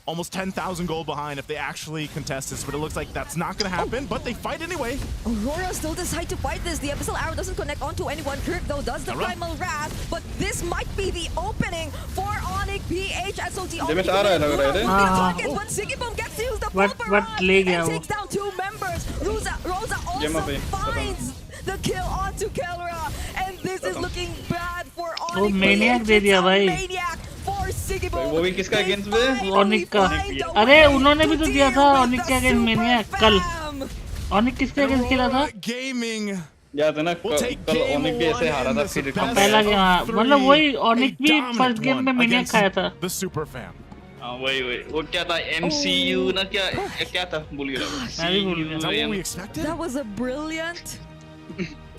L: Almost 10,000 gold behind if they actually contest this, but it looks like that's not going to happen, but they fight anyway.
J: Aurora still decide to fight this. The Abyssal Arrow doesn't connect onto anyone. Kirk, though, does the Primal Wrath, but this might be the opening for Onyx PH. SOT only targets when SO-DIMM gets to use the Pulverine and takes down 2 members. Rosa also finds the kill onto Kelra, and this is looking bad for Onyx
B: Maniac दे दिया भाई.
J: Maniac for SO-DIMM.
Q: वो भी किसका against पे?
B: Onyx का. अरे उन्होंने भी तो दिया था Onyx के अगेंस्ट Maniac कल. Onyx किसके अगेंस्ट खेला था?
L: Gaming.
Q: याद है ना कल Onyx भी ऐसे हारा था फिर
B: पहला गेम मतलब वही Onyx भी फर्स्ट गेम में Maniac खाया था.
L: The super fam.
Q: वही वो क्या था MCU ना क्या था भूल गया.
L: Is that what we expected?
J: That was a brilliant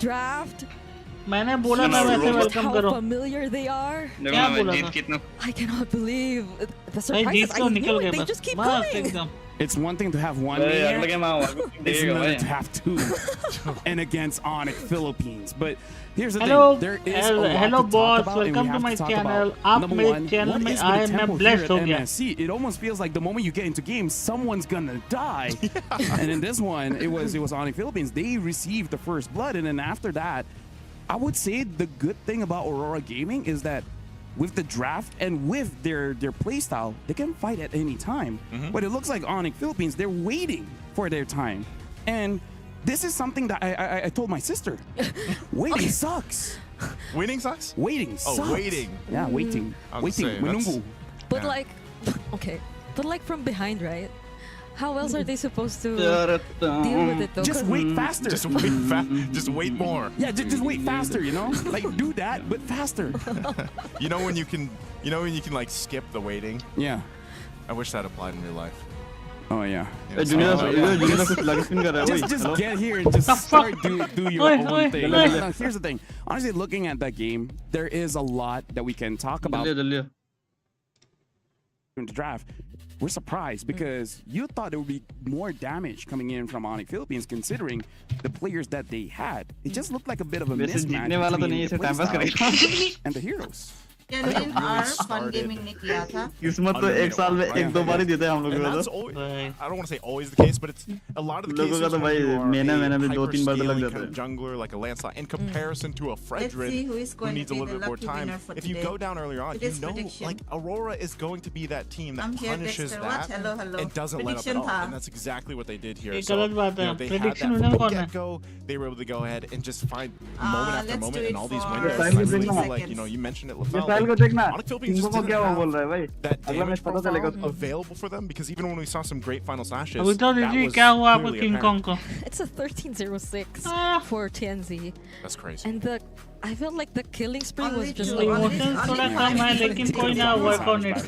J: draft.
B: मैंने बोला था वैसे वेलकम करो.
J: How familiar they are.
B: क्या बोला था?
J: I cannot believe the surprises. I knew it. They just keep coming.
K: It's one thing to have one maniac, it's another to have 2, and against Onyx Philippines. But here's the thing: there is a lot to
B: boss.
K: talk about,
B: Welcome to my channel.
K: Number one,
B: channel
K: what is
B: I
K: the tempo
B: blessed
K: here at MSC? It almost feels like the moment you get into games, someone's gonna die. And in this one, it was Onyx Philippines. They received the first blood, and then after that, I would say the good thing about Aurora Gaming is that with the draft and with their playstyle, they can fight at any time. But it looks like Onyx Philippines, they're waiting for their time. And this is something that I told my sister. Waiting sucks.
L: Waiting sucks?
K: Waiting sucks.
L: Oh, waiting.
K: Yeah, waiting. Waiting. Menunggu.
J: But like, okay. But like from behind, right? How else are they supposed to deal with it though?
K: Just wait faster.
L: Just wait Just wait more.
K: Yeah, just wait faster, you know? Like do that, but faster.
L: You know when you can like skip the waiting?
K: Yeah.
L: I wish that applied in real life.
K: Oh yeah.
Q: Just
K: get here and just start do your own thing. Now, here's the thing. Honestly, looking at that game, there is a lot that we can talk about in the draft. We're surprised because you thought there would be more damage coming in from Onyx Philippines considering the players that they had. It just looked like a bit of a mismatch between the playstyle and the heroes.
F: Kenlin और Fun Gaming ने किया था.
R: किस्मत तो एक साल में एक दो बार ही देते हैं हम लोगों को तो.
L: I don't want to say always the case, but it's a lot of the cases
R: लोगों का तो भाई महीने में 2-3 बार तो लग जाता है.
L: Jungler like a Lancelot in comparison to a Fredrin who needs a little bit more time. If you go down earlier on, you know like Aurora is going to be that team that punishes that and doesn't let up at all. And that's exactly what they did here. So they had that from the get-go. They were able to go ahead and just find moment after moment in all these windows. I really feel like, you mentioned it, Lafel. Onyx Philippines just didn't have that damage profile available for them because even when we saw some great final slashes, that was clearly apparent.
J: It's a 1306 for TNZ.
L: That's crazy.
J: And I felt like the killing spree was just
B: like
J: थोड़ा
B: कम है लेकिन कोई ना work on it.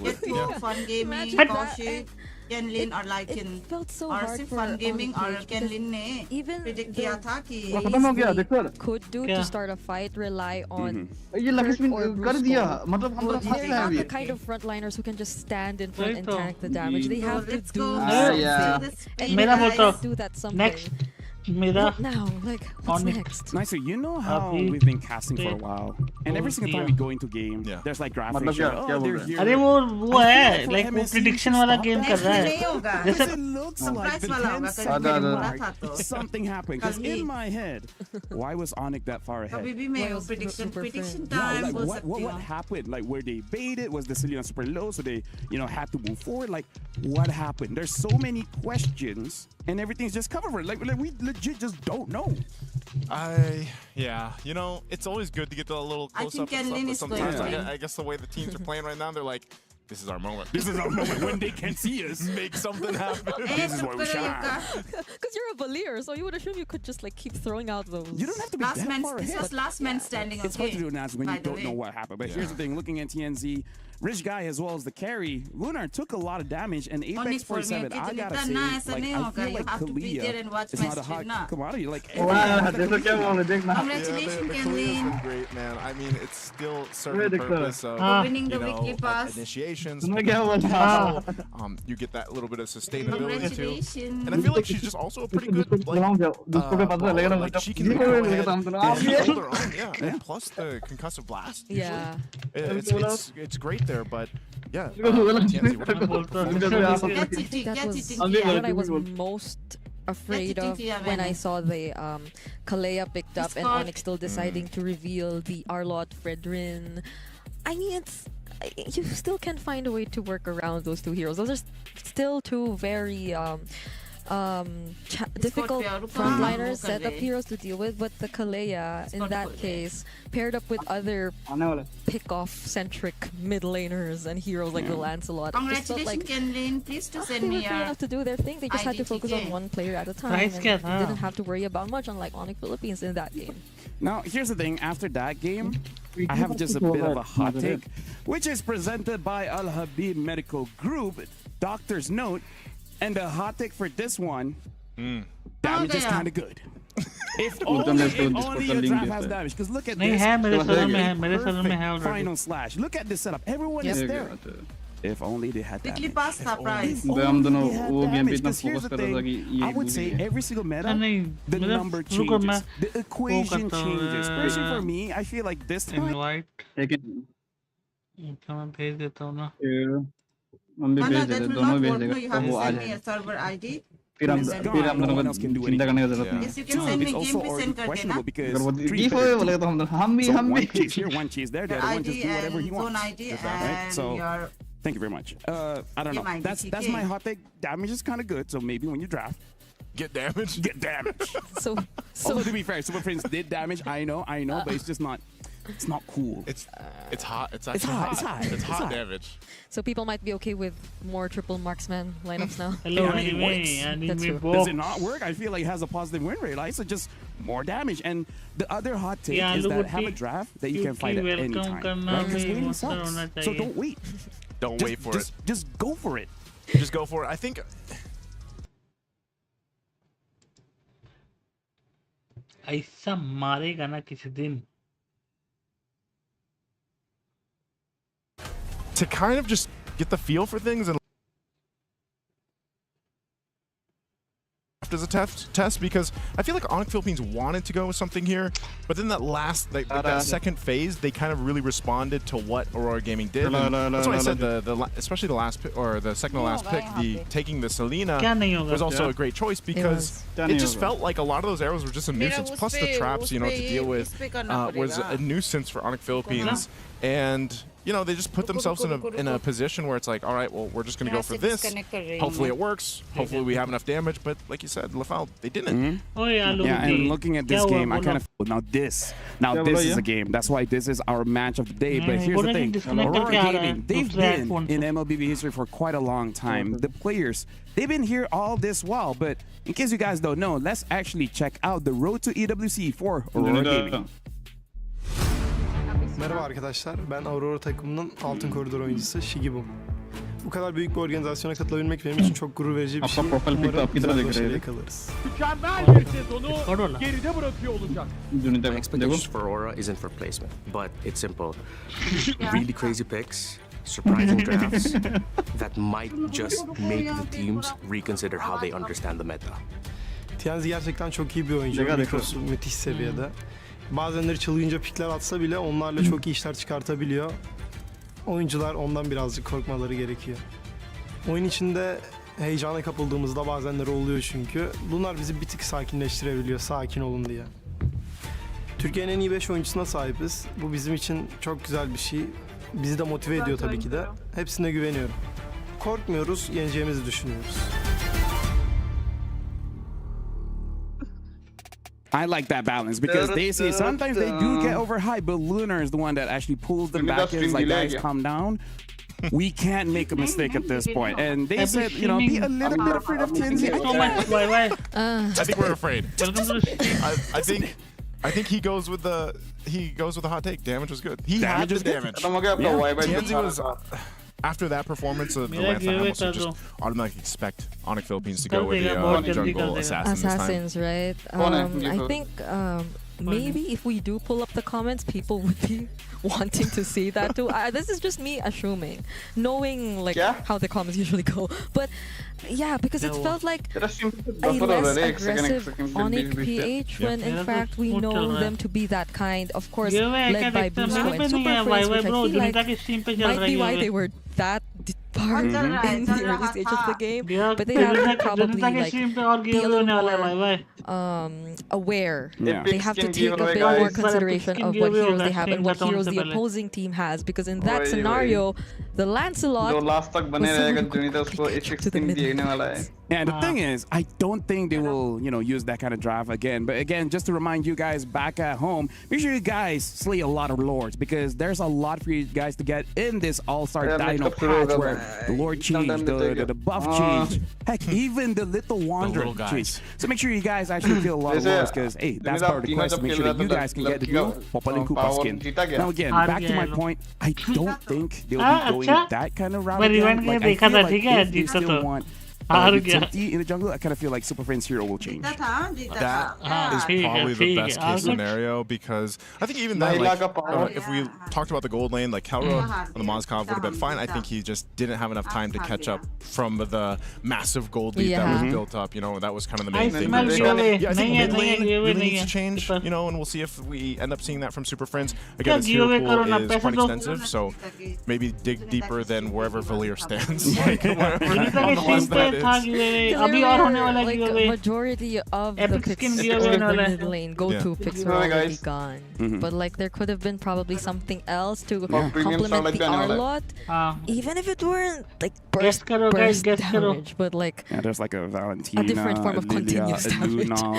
F: Fun Gaming, Kaushik, Kenlin और like in और सिर्फ Fun Gaming और Kenlin ने predict किया था कि
J: could do to start a fight rely on
R: ये लक्ष्मी कर दिया मतलब हम लोग
J: they're not the kind of frontliners who can just stand in front and tank the damage. They have to do
B: मेरा बोलता
J: do that something.
B: Next. Mira.
J: Now, like, what's next?
K: Nicer, you know how we've been casting for a while, and every single time we go into game, there's like graphics. They're here.
B: अरे वो है, like वो prediction वाला game कर रहा है.
K: जैसे it looks like the 10 second mark, something happened. Because in my head, why was Onyx that far ahead?
F: अभी भी मैं prediction time बोल सकती हूँ.
K: What happened? Like, were they baited? Was the Cillian super low, so they, had to move forward? Like, what happened? There's so many questions, and everything's just covered. Like we legit just don't know.
L: It's always good to get a little close up and stuff, but sometimes I guess the way the teams are playing right now, they're like, this is our moment.
K: This is our moment when they can see us.
L: Make something happen.
K: This is where we shine.
J: Because you're a Valier, so you would assume you could just like keep throwing out those.
K: You don't have to be that far ahead.
F: This was last man standing.
K: It's hard to do announcements when you don't know what happened. But here's the thing, looking at TNZ, Rich Guy as well as the carry, Lunar took a lot of damage, and Apex 47, I gotta say, I feel like Kalia is not a hot commodity. Like,
F: congratulations, Kenlin.
L: Great, man. I mean, it's still serving the purpose of,
F: winning the weekly pass.
L: Initiations. You get that little bit of sustainability too. And I feel like she's just also a pretty good, she can hold her own, and plus the concussive blast.
J: Yeah.
L: It's great there, but yeah.
J: That was what I was most afraid of when I saw the Kalea picked up and Onyx still deciding to reveal the Arlott Fredrin. I mean, you still can find a way to work around those two heroes. Those are still two very difficult frontliners, setup heroes to deal with, but the Kalea, in that case, paired up with other pick-off-centric mid laners and heroes like the Lancelot.
F: Congratulations, Kenlin. Please to send me
J: your enough to do their thing. They just had to focus on one player at a time. And didn't have to worry about much, unlike Onyx Philippines in that game.
K: Now, here's the thing. After that game, I have just a bit of a hot take, which is presented by Al Habib Medical Group. Doctor's note. And the hot take for this one, damage is kind of good. If only your draft has damage. Because look at this. Final slash. Look at this setup. Everyone is there. If only they had damage. Because here's the thing. I would say every single meta, the number changes. The equation changes. Especially for me, I feel like this time.
R: हम भी भेज देते दोनों भेज देगा तो वो आ जाएगा फिर हम चिंता करने की जरूरत नहीं अगर वो गिफ बोलेगा तो हम भी
K: one cheese there, the other one just do whatever he wants. Right? So thank you very much. I don't know. That's my hot take. Damage is kind of good, so maybe when you draft,
L: get damage.
K: Get damage. So although, to be fair, Super Prince did damage. I know, but it's just not. It's not cool.
L: It's hot. It's hot damage.
J: So people might be okay with more triple marksman lineups now.
K: Does it not work? I feel like it has a positive win rate. Right? So just more damage. And the other hot take is that have a draft that you can fight at any time. Right? Because waiting sucks. So don't wait.
L: Don't wait for it.
K: Just go for it.
L: Just go for it. I think.
B: ऐसा मारेगा ना किसी दिन.
L: To kind of just get the feel for things and as a test because I feel like Onyx Philippines wanted to go with something here, but then that last, that second phase, they kind of really responded to what Aurora Gaming did. That's why I said especially the last pick, or the second to last pick, taking the Selena was also a great choice because it just felt like a lot of those arrows were just a nuisance. Plus the traps, you know, to deal with was a nuisance for Onyx Philippines, and you know, they just put themselves in a position where it's like, all right, well, we're just going to go for this. Hopefully it works. Hopefully we have enough damage. But like you said, Lafal, they didn't.
K: Yeah, and looking at this game, I kind of this is a game. That's why this is our match of the day. But here's the thing: Aurora Gaming, they've been in MLBB history for quite a long time. The players, they've been here all this while. But in case you guys don't know, let's actually check out the road to EWC for Aurora Gaming.
N: Merhaba arkadaşlar, ben Aurora takımının altın koridor oyuncusu Shigibum. Bu kadar büyük bir organizasyona katılabilmek benim için çok gurur verici bir şey. Umarım güzel başarıya kalırız.
O: Mükemmel bir sezonu geride bırakıyor olacak.
S: My expectations for Aurora isn't for placement, but it's simple. Really crazy picks, surprising drafts that might just make the teams reconsider how they understand the meta.
N: TNZ gerçekten çok iyi bir oyuncu. Mikrosu müthiş seviyede. Bazenleri çılgınca pikler atsa bile onlarla çok iyi işler çıkartabiliyor. Oyuncular ondan birazcık korkmaları gerekiyor. Oyun içinde heyecana kapıldığımızda bazenleri oluyor çünkü. Bunlar bizi bir tık sakinleştirebiliyor, sakin olun diye. Türkiye'nin en iyi 5 oyuncusuna sahibiz. Bu bizim için çok güzel bir şey. Bizi de motive ediyor tabii ki de. Hepsine güveniyorum. Korkmuyoruz, yeneceğimizi düşünüyoruz.
K: I like that balance because they say sometimes they do get overhyped, but Lunar is the one that actually pulls them back in. It's like, guys, calm down. We can't make a mistake at this point. And they said, you know, be a little bit afraid of TNZ.
L: I think we're afraid. I think he goes with the hot take. Damage was good. He had the damage. TNZ was. After that performance of the Lamp Hamilton, so just automatically expect Onyx Philippines to go with the jungle
J: assassins, right? I think maybe if we do pull up the comments, people would be wanting to see that too. This is just me assuming, knowing like how the comments usually go. But yeah, because it felt like a less aggressive Onyx PH when in fact we know them to be that kind. Of course, led by Busco and Super Friends, which I feel like might be why they were that far in the early stage of the game. But they have to probably like be a little more aware. They have to take a bit more consideration of what heroes they have and what heroes the opposing team has, because in that scenario, the Lancelot was to the middle.
K: Yeah, the thing is, I don't think they will, you know, use that kind of drive again. But again, just to remind you guys back at home, make sure you guys slay a lot of lords, because there's a lot for you guys to get in this All-Star Dino patch where the Lord changed, the buff changed, heck, even the Little Wanderer changed. So make sure you guys actually kill a lot of lords, because, hey, that's part of the quest to make sure that you guys can get the new Popaling Koopa skin. Now again, back to my point, I don't think they'll be going that kind of route again. Like, I feel like if they still want in the jungle, I kind of feel like Super Friends Hero will change.
L: That is probably the best case scenario, because I think even then, like, if we talked about the gold lane, like Kalra on the Mozcov would have been fine. I think he just didn't have enough time to catch up from the massive gold lead that was built up. You know, that was kind of the main thing. So, yeah, I think mid lane really needs to change, you know, and we'll see if we end up seeing that from Super Friends. Again, this hero pool is quite extensive, so maybe dig deeper than wherever Valier stands. Like, on the list that
J: like majority of the picks in the mid lane go-to picks were already gone. But like there could have been probably something else to complement the R-Lot, even if it weren't like burst damage, but like
K: there's like a Valentina,
J: a different form of continuous damage.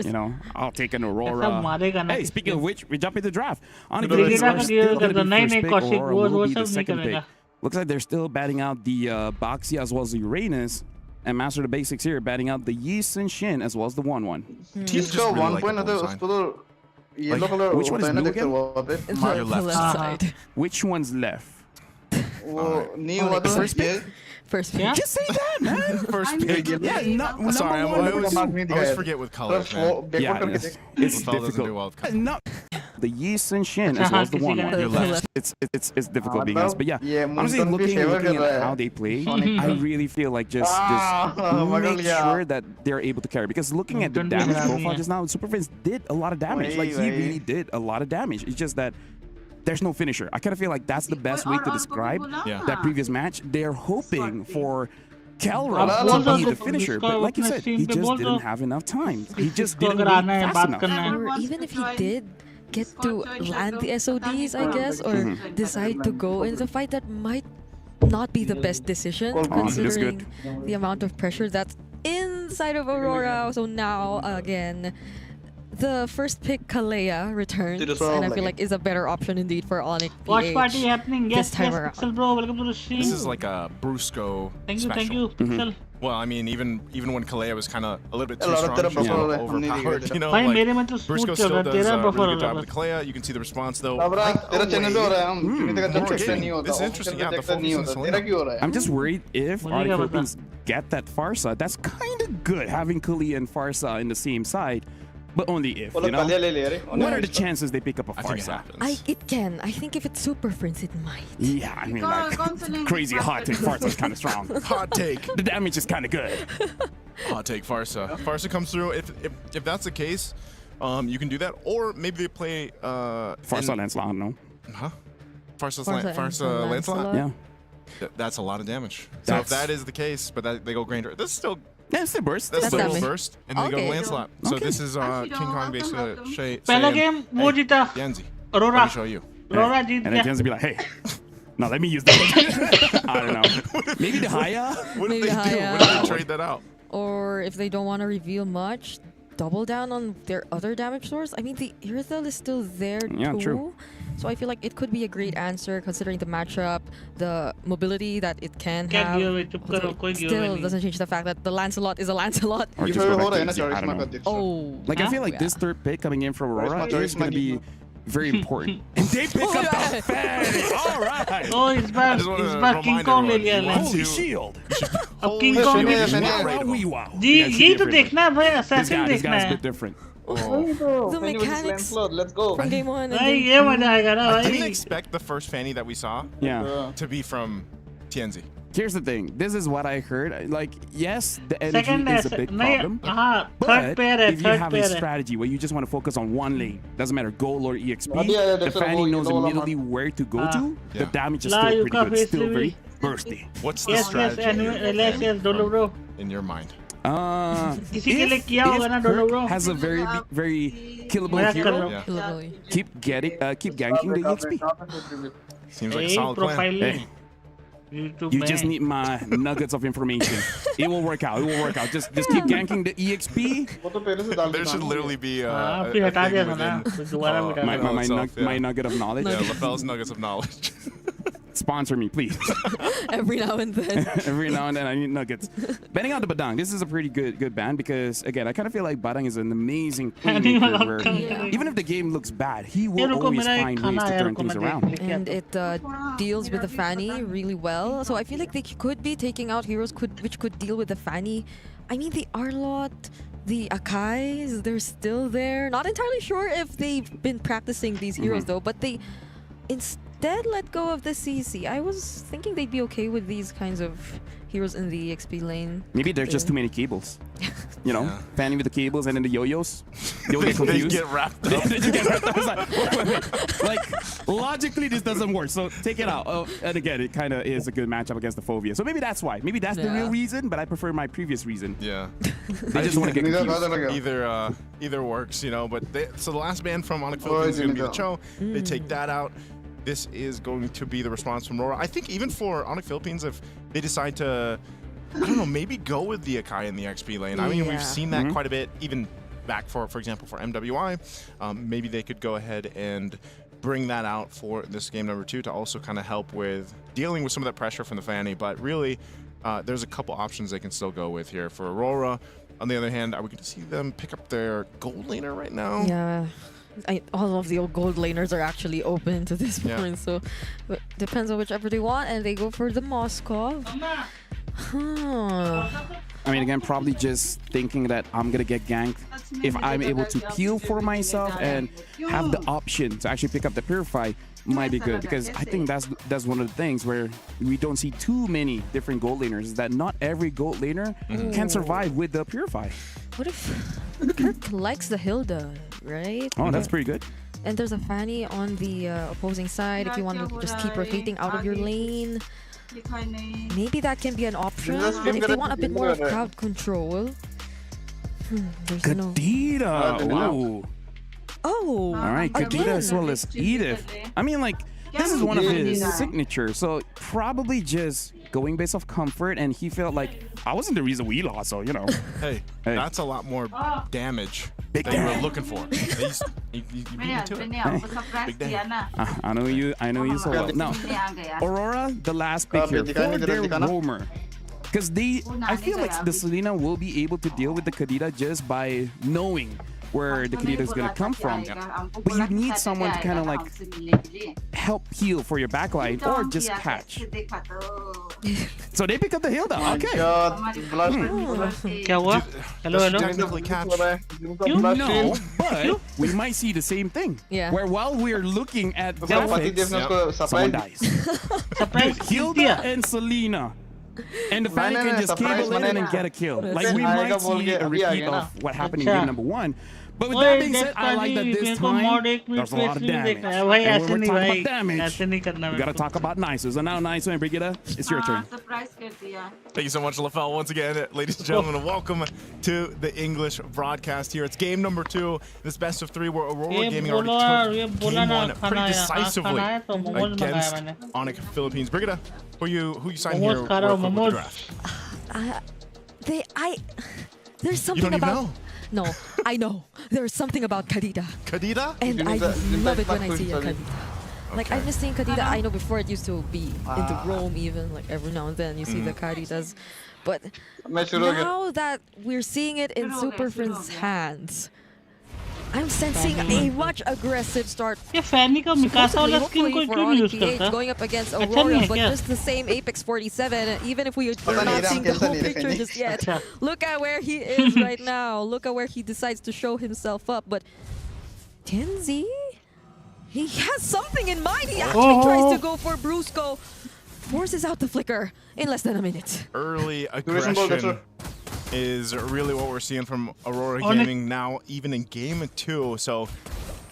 K: You know, I'll take an Aurora. Hey, speaking of which, we jump into draft. On the second pick. Looks like they're still batting out the Boxy as well as the Uranus. And Master the Basics here batting out the Yeast and Shin as well as the 1-1. Which one is blue again?
J: The left side.
K: Which one's left?
J: First pick? First pick.
K: Just say that, man.
L: First pick. Yeah, no, sorry, I always forget with colors, man.
K: Yeah, it's difficult. the Yi Sun Shin as well as the 1-1. It's difficult being honest, but yeah, honestly looking at how they play, I really feel like just make sure that they're able to carry, because looking at the damage profile just now, Super Friends did a lot of damage. Like he really did a lot of damage. It's just that there's no finisher. I kind of feel like that's the best way to describe that previous match. They're hoping for Calra to be the finisher, but like you said, he just didn't have enough time. He just didn't wait fast enough.
J: Or even if he did get to land the SODs, I guess, or decide to go into the fight, that might not be the best decision considering the amount of pressure that's inside of Aurora. So now, again, the first pick, Kalea, returns, and I feel like is a better option indeed for Onyx PH.
B: Watch party happening. Yes, Pixel bro, welcome to the stream.
L: This is like a Brusco special.
B: Thank you, Pixel.
L: Well, I mean, even when Kalea was kind of a little bit too strong, she was overpowered, you know,
B: like,
L: Brusco still does a really good job with Kalea. You can see the response, though. This is interesting. Yeah, the focus on Selena.
K: I'm just worried if Onyx Philippines get that Farsa. That's kind of good, having Kalea and Farsa in the same side. But only if, you know? What are the chances they pick up a Farsa?
J: It can. I think if it's Super Friends, it might.
K: Yeah, I mean, like, crazy hot take. Farsa's kind of strong.
L: Hot take.
K: The damage is kind of good.
L: Hot take, Farsa. Farsa comes through. If that's the case, you can do that. Or maybe they play...
K: Farsa Lancelot, no?
L: Huh? Farsa Lancelot?
K: Yeah.
L: That's a lot of damage. So if that is the case, but they go Granger, this is still...
K: Yeah, it's the burst.
L: That's the little burst, and then they go Lancelot. So this is King Kong basically saying, Yenzi,
B: Aurora.
L: let me show you.
B: Aurora
K: and then Yenzi be like, hey, now let me use that. I don't know. Maybe the Haya?
L: What did they do? What did they trade that out?
J: Or if they don't want to reveal much, double down on their other damage source. I mean, the Irizal is still there too.
K: True.
J: So I feel like it could be a great answer considering the matchup, the mobility that it can have. Still doesn't change the fact that the Lancelot is a Lancelot.
K: Or just I don't know.
J: Oh.
K: Like, I feel like this third pick coming in from Aurora is going to be very important. And they pick up the Fanny. All right.
B: Oh, it's back King Kong ले लिया.
K: Holy shield.
B: अब King Kong यही तो देखना है भाई, assassin
K: This
B: देखना
K: guy's a
B: है.
K: bit different.
J: The mechanics
O: let's go.
J: from game 1.
B: भाई ये मजा आएगा ना
L: I didn't
B: भाई.
L: expect the first Fanny that we saw to be from Tianzi.
K: Here's the thing. This is what I heard. Like, yes, the energy is a big problem.
B: But
K: if you have a strategy where you just want to focus on one lane, doesn't matter goal or EXP, the Fanny knows immediately where to go to. The damage is still pretty good. Still very bursty.
L: What's the strategy
B: Yes,
L: in your mind?
K: If has a very killable hero, keep ganking the EXP.
L: Seems like a solid plan.
K: Hey, you just need my nuggets of information. It will work out. It will work out. Just keep ganking the EXP.
L: There should literally be
K: my nugget of knowledge.
L: Yeah, LaFell's nuggets of knowledge.
K: Sponsor me, please.
J: Every now and then.
K: Every now and then I need nuggets. Betting on the Badang. This is a pretty good band because, again, I kind of feel like Badang is an amazing playmaker where even if the game looks bad, he will always find ways to turn things around.
J: And it deals with the Fanny really well. So I feel like they could be taking out heroes which could deal with the Fanny. I mean, the Arlot, the Akais, they're still there. Not entirely sure if they've been practicing these heroes though, but they instead let go of the CC. I was thinking they'd be okay with these kinds of heroes in the XP lane.
K: Maybe there's just too many cables. You know, Fanny with the cables and then the yo-yos. You'll get confused.
L: They get wrapped up.
K: They just get wrapped up. It's like, wait. Like, logically, this doesn't work. So take it out. Oh, and again, it kind of is a good matchup against the Fovea. So maybe that's why. Maybe that's the real reason, but I prefer my previous reason.
L: Yeah.
K: They just want to get confused.
L: Either works, you know. But so the last band from Onyx Philippines is going to be the Cho. They take that out. This is going to be the response from Aurora. I think even for Onyx Philippines, if they decide to, I don't know, maybe go with the Akai in the XP lane. I mean, we've seen that quite a bit, even back for example, for MWI. Maybe they could go ahead and bring that out for this game number 2 to also kind of help with dealing with some of that pressure from the Fanny. But really, there's a couple options they can still go with here for Aurora. On the other hand, are we going to see them pick up their gold laner right now?
J: Yeah. All of the old gold laners are actually open to this point, so it depends on whichever they want, and they go for the Moskov.
K: I mean, again, probably just thinking that I'm gonna get ganked. If I'm able to peel for myself and have the option to actually pick up the Purify, might be good, because I think that's one of the things where we don't see too many different gold laners, is that not every gold laner can survive with the Purify.
J: What if Kirk likes the Hilda, right?
K: Oh, that's pretty good.
J: And there's a Fanny on the opposing side if you want to just keep rotating out of your lane. Maybe that can be an option. And if they want a bit more of crowd control, there's
K: Kadita! Ooh.
J: Oh!
K: Alright, Kadita as well as Edith. I mean, like, this is one of his signatures, so probably just going based off comfort, and he felt like, I wasn't the reason we lost, so, you know.
L: Hey, that's a lot more damage that you were looking for. You beat me to it. Hey. Big damn.
K: I know you so well. Now, Aurora, the last pick here for their roamer. Because I feel like the Selena will be able to deal with the Kadita just by knowing where the Kadita is going to come from. But you need someone to kind of like help heal for your backline or just catch. So they pick up the Hilda. Okay.
B: Hello.
L: Technically catch.
K: No, but we might see the same thing.
J: Yeah.
K: Where while we're looking at graphics, someone dies. Hilda and Selena. And the fan can just cable in and get a kill. Like, we might see a repeat of what happened in game number 1. But with that being said, I like that this time there's a lot of damage. And when we're talking about damage, we gotta talk about Niso. So now, Niso and Brigida, it's your turn.
L: Thank you so much, LaFell. Once again, ladies and gentlemen, welcome to the English broadcast here. It's game number 2, this best of 3, where Aurora Gaming already took game 1 pretty decisively against Onyx Philippines. Brigida, who you signed here for the draft?
J: There's something about... No, I know. There's something about Kadita.
L: Kadita?
J: And I love it when I see a Kadita. Like, I've been seeing Kadita, I know before it used to be into Rome even, like every now and then you see the Kaditas. But now that we're seeing it in Super Friend's hands, I'm sensing a much aggressive start. Hopefully for Onyx PH going up against Aurora, but just the same Apex 47. Even if we are not seeing the whole picture just yet, look at where he is right now. Look at where he decides to show himself up. But thcDEXY, he has something in mind. He actually tries to go for Brusco, forces out the flicker in less than a minute.
L: Early aggression is really what we're seeing from Aurora Gaming now, even in game 2. So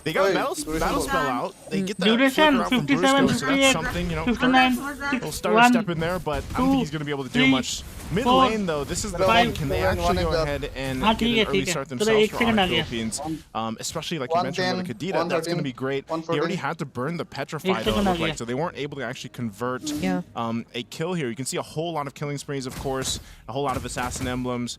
L: they got battle spell out. They get that flicker out from Brusco, so that's something, you know. He'll start a step in there, but I don't think he's going to be able to do much. Mid lane, though, this is the one. Can they actually go ahead and get an early start themselves for Onyx Philippines? Especially, like you mentioned, with the Kadita, that's going to be great. He already had to burn the Petrify, though, it looked like, so they weren't able to actually convert a kill here. You can see a whole lot of killing sprees, of course, a whole lot of assassin emblems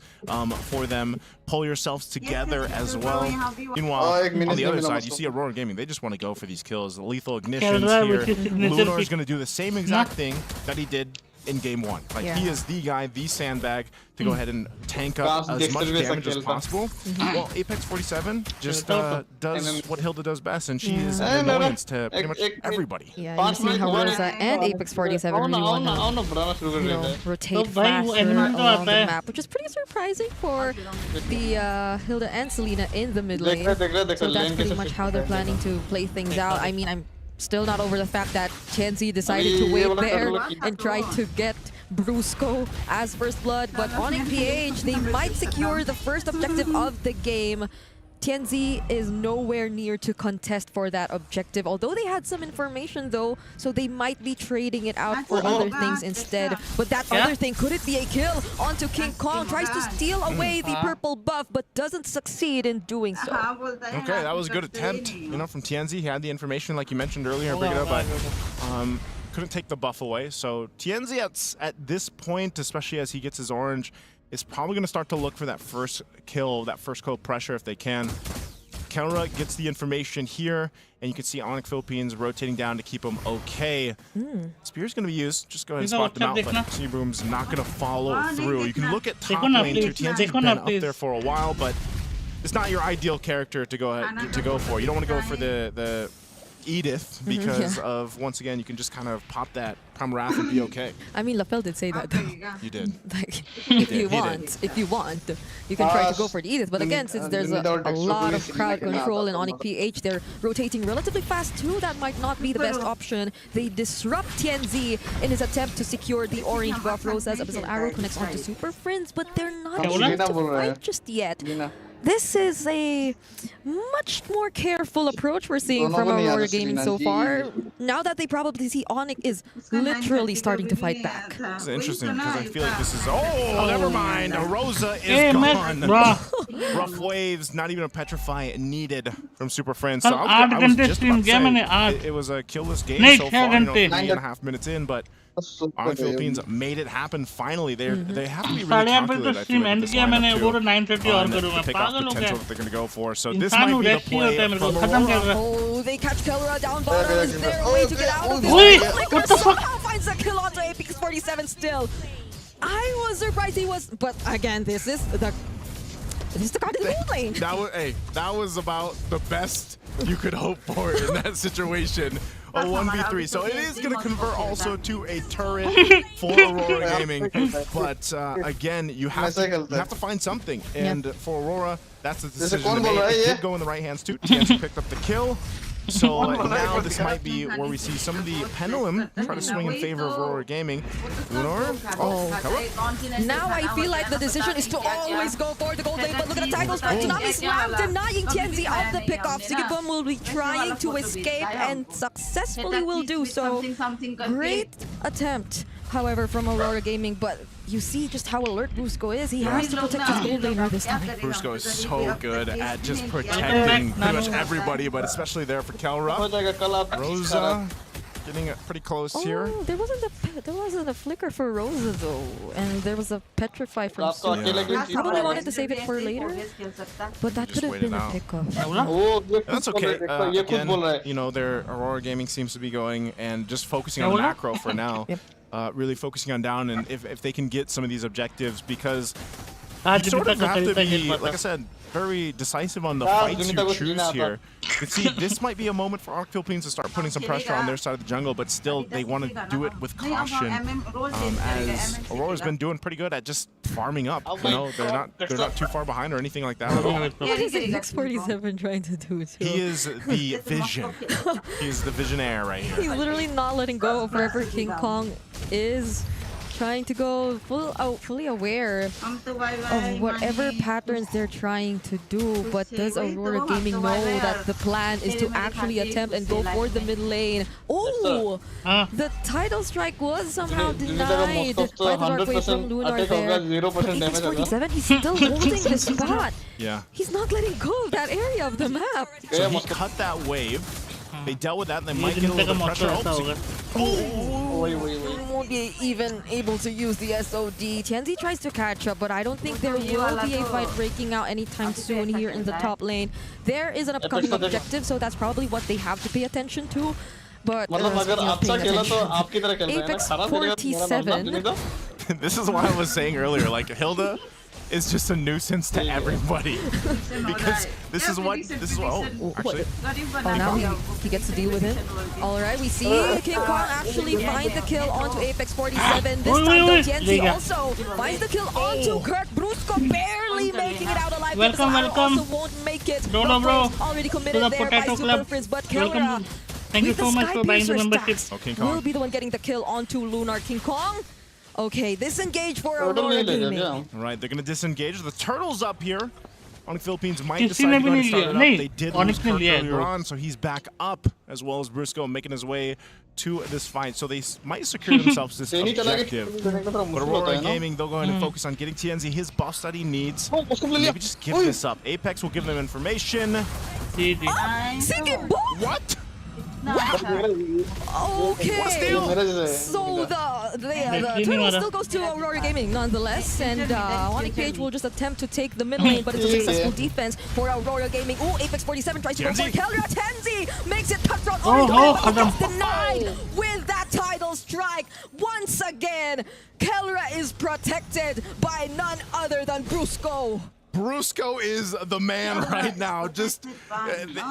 L: for them. Pull yourselves together as well. Meanwhile, on the other side, you see Aurora Gaming. They just want to go for these kills. The lethal ignitions here. Lunar is going to do the same exact thing that he did in game 1. Like, he is the guy, the sandbag to go ahead and tank up as much damage as possible. Well, Apex 47 just does what Hilda does best, and she is an annoyance to pretty much everybody.
J: Yeah, you're seeing how Rosa and Apex 47 really want to rotate faster along the map, which is pretty surprising for the Hilda and Selena in the mid lane. So that's pretty much how they're planning to play things out. I mean, I'm still not over the fact that thcDEXY decided to wait there and try to get Brusco as first blood, but Onyx PH, they might secure the first objective of the game. thcDEXY is nowhere near to contest for that objective, although they had some information though, so they might be trading it out for other things instead. But that other thing, could it be a kill onto King Kong? Tries to steal away the purple buff, but doesn't succeed in doing so.
L: Okay, that was a good attempt, you know, from thcDEXY. He had the information like you mentioned earlier, Brigida, but couldn't take the buff away. So thcDEXY at this point, especially as he gets his orange, is probably going to start to look for that first kill, that first kill pressure if they can. Kelra gets the information here, and you can see Onyx Philippines rotating down to keep him okay. Spear's going to be used. Just go ahead and spot them out, but C-Boom's not going to follow through. You can look at top lane too. thcDEXY's been up there for a while, but it's not your ideal character to go ahead to go for. You don't want to go for the Edith because of, once again, you can just kind of pop that Prime Wrath and be okay.
J: I mean, Lafel did say that though.
L: You did.
J: Like, if you want, you can try to go for the Edith. But again, since there's a lot of crowd control in Onyx PH, they're rotating relatively fast too. That might not be the best option. They disrupt TNZ in his attempt to secure the orange buff. Rosa's Abyssal Arrow connects onto Super Friends, but they're not able to fight just yet. This is a much more careful approach we're seeing from Aurora Gaming so far. Now that they probably see Onyx is literally starting to fight back.
L: It's interesting because I feel like this is... Oh, never mind. Rosa is gone. Rough waves, not even a petrify needed from Super Friends. So I was just about to say, it was a killless game so far, 3.5 minutes in, but Onyx Philippines made it happen finally. They have to be really calculated, I feel like, this lineup too, on the pick-off potential that they're going to go for. So this might be the play from Aurora.
J: Oh, they catch Kelra down bottom. Is there a way to get out of this? Flicker somehow finds a kill onto Apex 47 still. I was surprised he was, but again, this is the card in the moon lane.
L: That was about the best you could hope for in that situation. A 1v3, so it is going to convert also to a turret for Aurora Gaming. But again, you have to find something, and for Aurora, that's the decision they made. It did go in the right hands too. TNC picked up the kill. So now this might be where we see some of the pendulum try to swing in favor of Aurora Gaming. Lunar?
J: Now I feel like the decision is to always go for the gold lane, but look at the titles for Tsunami Slam denying TNZ of the pickoff. thcDEXY will be trying to escape and successfully will do so. Great attempt, however, from Aurora Gaming, but you see just how alert Brusco is. He has to protect his gold laner this time.
L: Brusco is so good at just protecting pretty much everybody, but especially there for Kelra. Rosa getting pretty close here.
J: There wasn't a flicker for Rosa though, and there was a petrify from Smurf. Probably wanted to save it for later, but that could have been a pickup.
L: That's okay. Again, you know, their Aurora Gaming seems to be going and just focusing on the macro for now. Really focusing on down, and if they can get some of these objectives, because you sort of have to be, like I said, very decisive on the fights you choose here. But see, this might be a moment for Onyx Philippines to start putting some pressure on their side of the jungle, but still they want to do it with caution. As Aurora's been doing pretty good at just farming up. You know, they're not too far behind or anything like that at all.
J: What is X47 trying to do too?
L: He is the vision. He is the visionaire right here.
J: He's literally not letting go of wherever King Kong is. Trying to go fully aware of whatever patterns they're trying to do, but does Aurora Gaming know that the plan is to actually attempt and go for the mid lane? Oh! The title strike was somehow denied by the Dark Wave from Lunar there. But Apex 47, he's still holding the spot.
L: Yeah.
J: He's not letting go of that area of the map.
L: So he cut that wave. They dealt with that, and they might get a little bit of pressure.
J: Won't be even able to use the SOD. TNZ tries to catch up, but I don't think there will be a fight breaking out anytime soon here in the top lane. There is an upcoming objective, so that's probably what they have to pay attention to. But Apex 47.
L: This is why I was saying earlier, like Hilda is just a nuisance to everybody because this is what actually.
J: Oh, now he gets to deal with it. All right, we see King Kong actually find the kill onto Apex 47. This time, though, TNZ also finds the kill onto Kurt. Brusco barely making it out alive.
B: Welcome.
J: Also won't make it.
B: Bro.
J: Already committed there by Super Friends, but Kelra,
B: thank you so much for buying the membership.
J: Will be the one getting the kill onto Lunar. King Kong. Okay, disengage for Aurora Gaming.
L: Right, they're going to disengage. The turtle's up here. Onyx Philippines might decide to go and start it up. They did lose Kirk earlier on, so he's back up, as well as Brusco making his way to this fight. So they might secure themselves this objective. But Aurora Gaming, they'll go ahead and focus on getting TNZ his buffs that he needs. Maybe just give this up. Apex will give them information. What?
J: Okay, so the turtle still goes to Aurora Gaming nonetheless, and Onyx PH will just attempt to take the mid lane, but it's a successful defense for Aurora Gaming. Ooh, Apex 47 tries to go for Kelra. TNZ makes it cutthroat. Gets denied with that title strike. Once again, Kelra is protected by none other than Brusco.
L: Brusco is the man right now. Just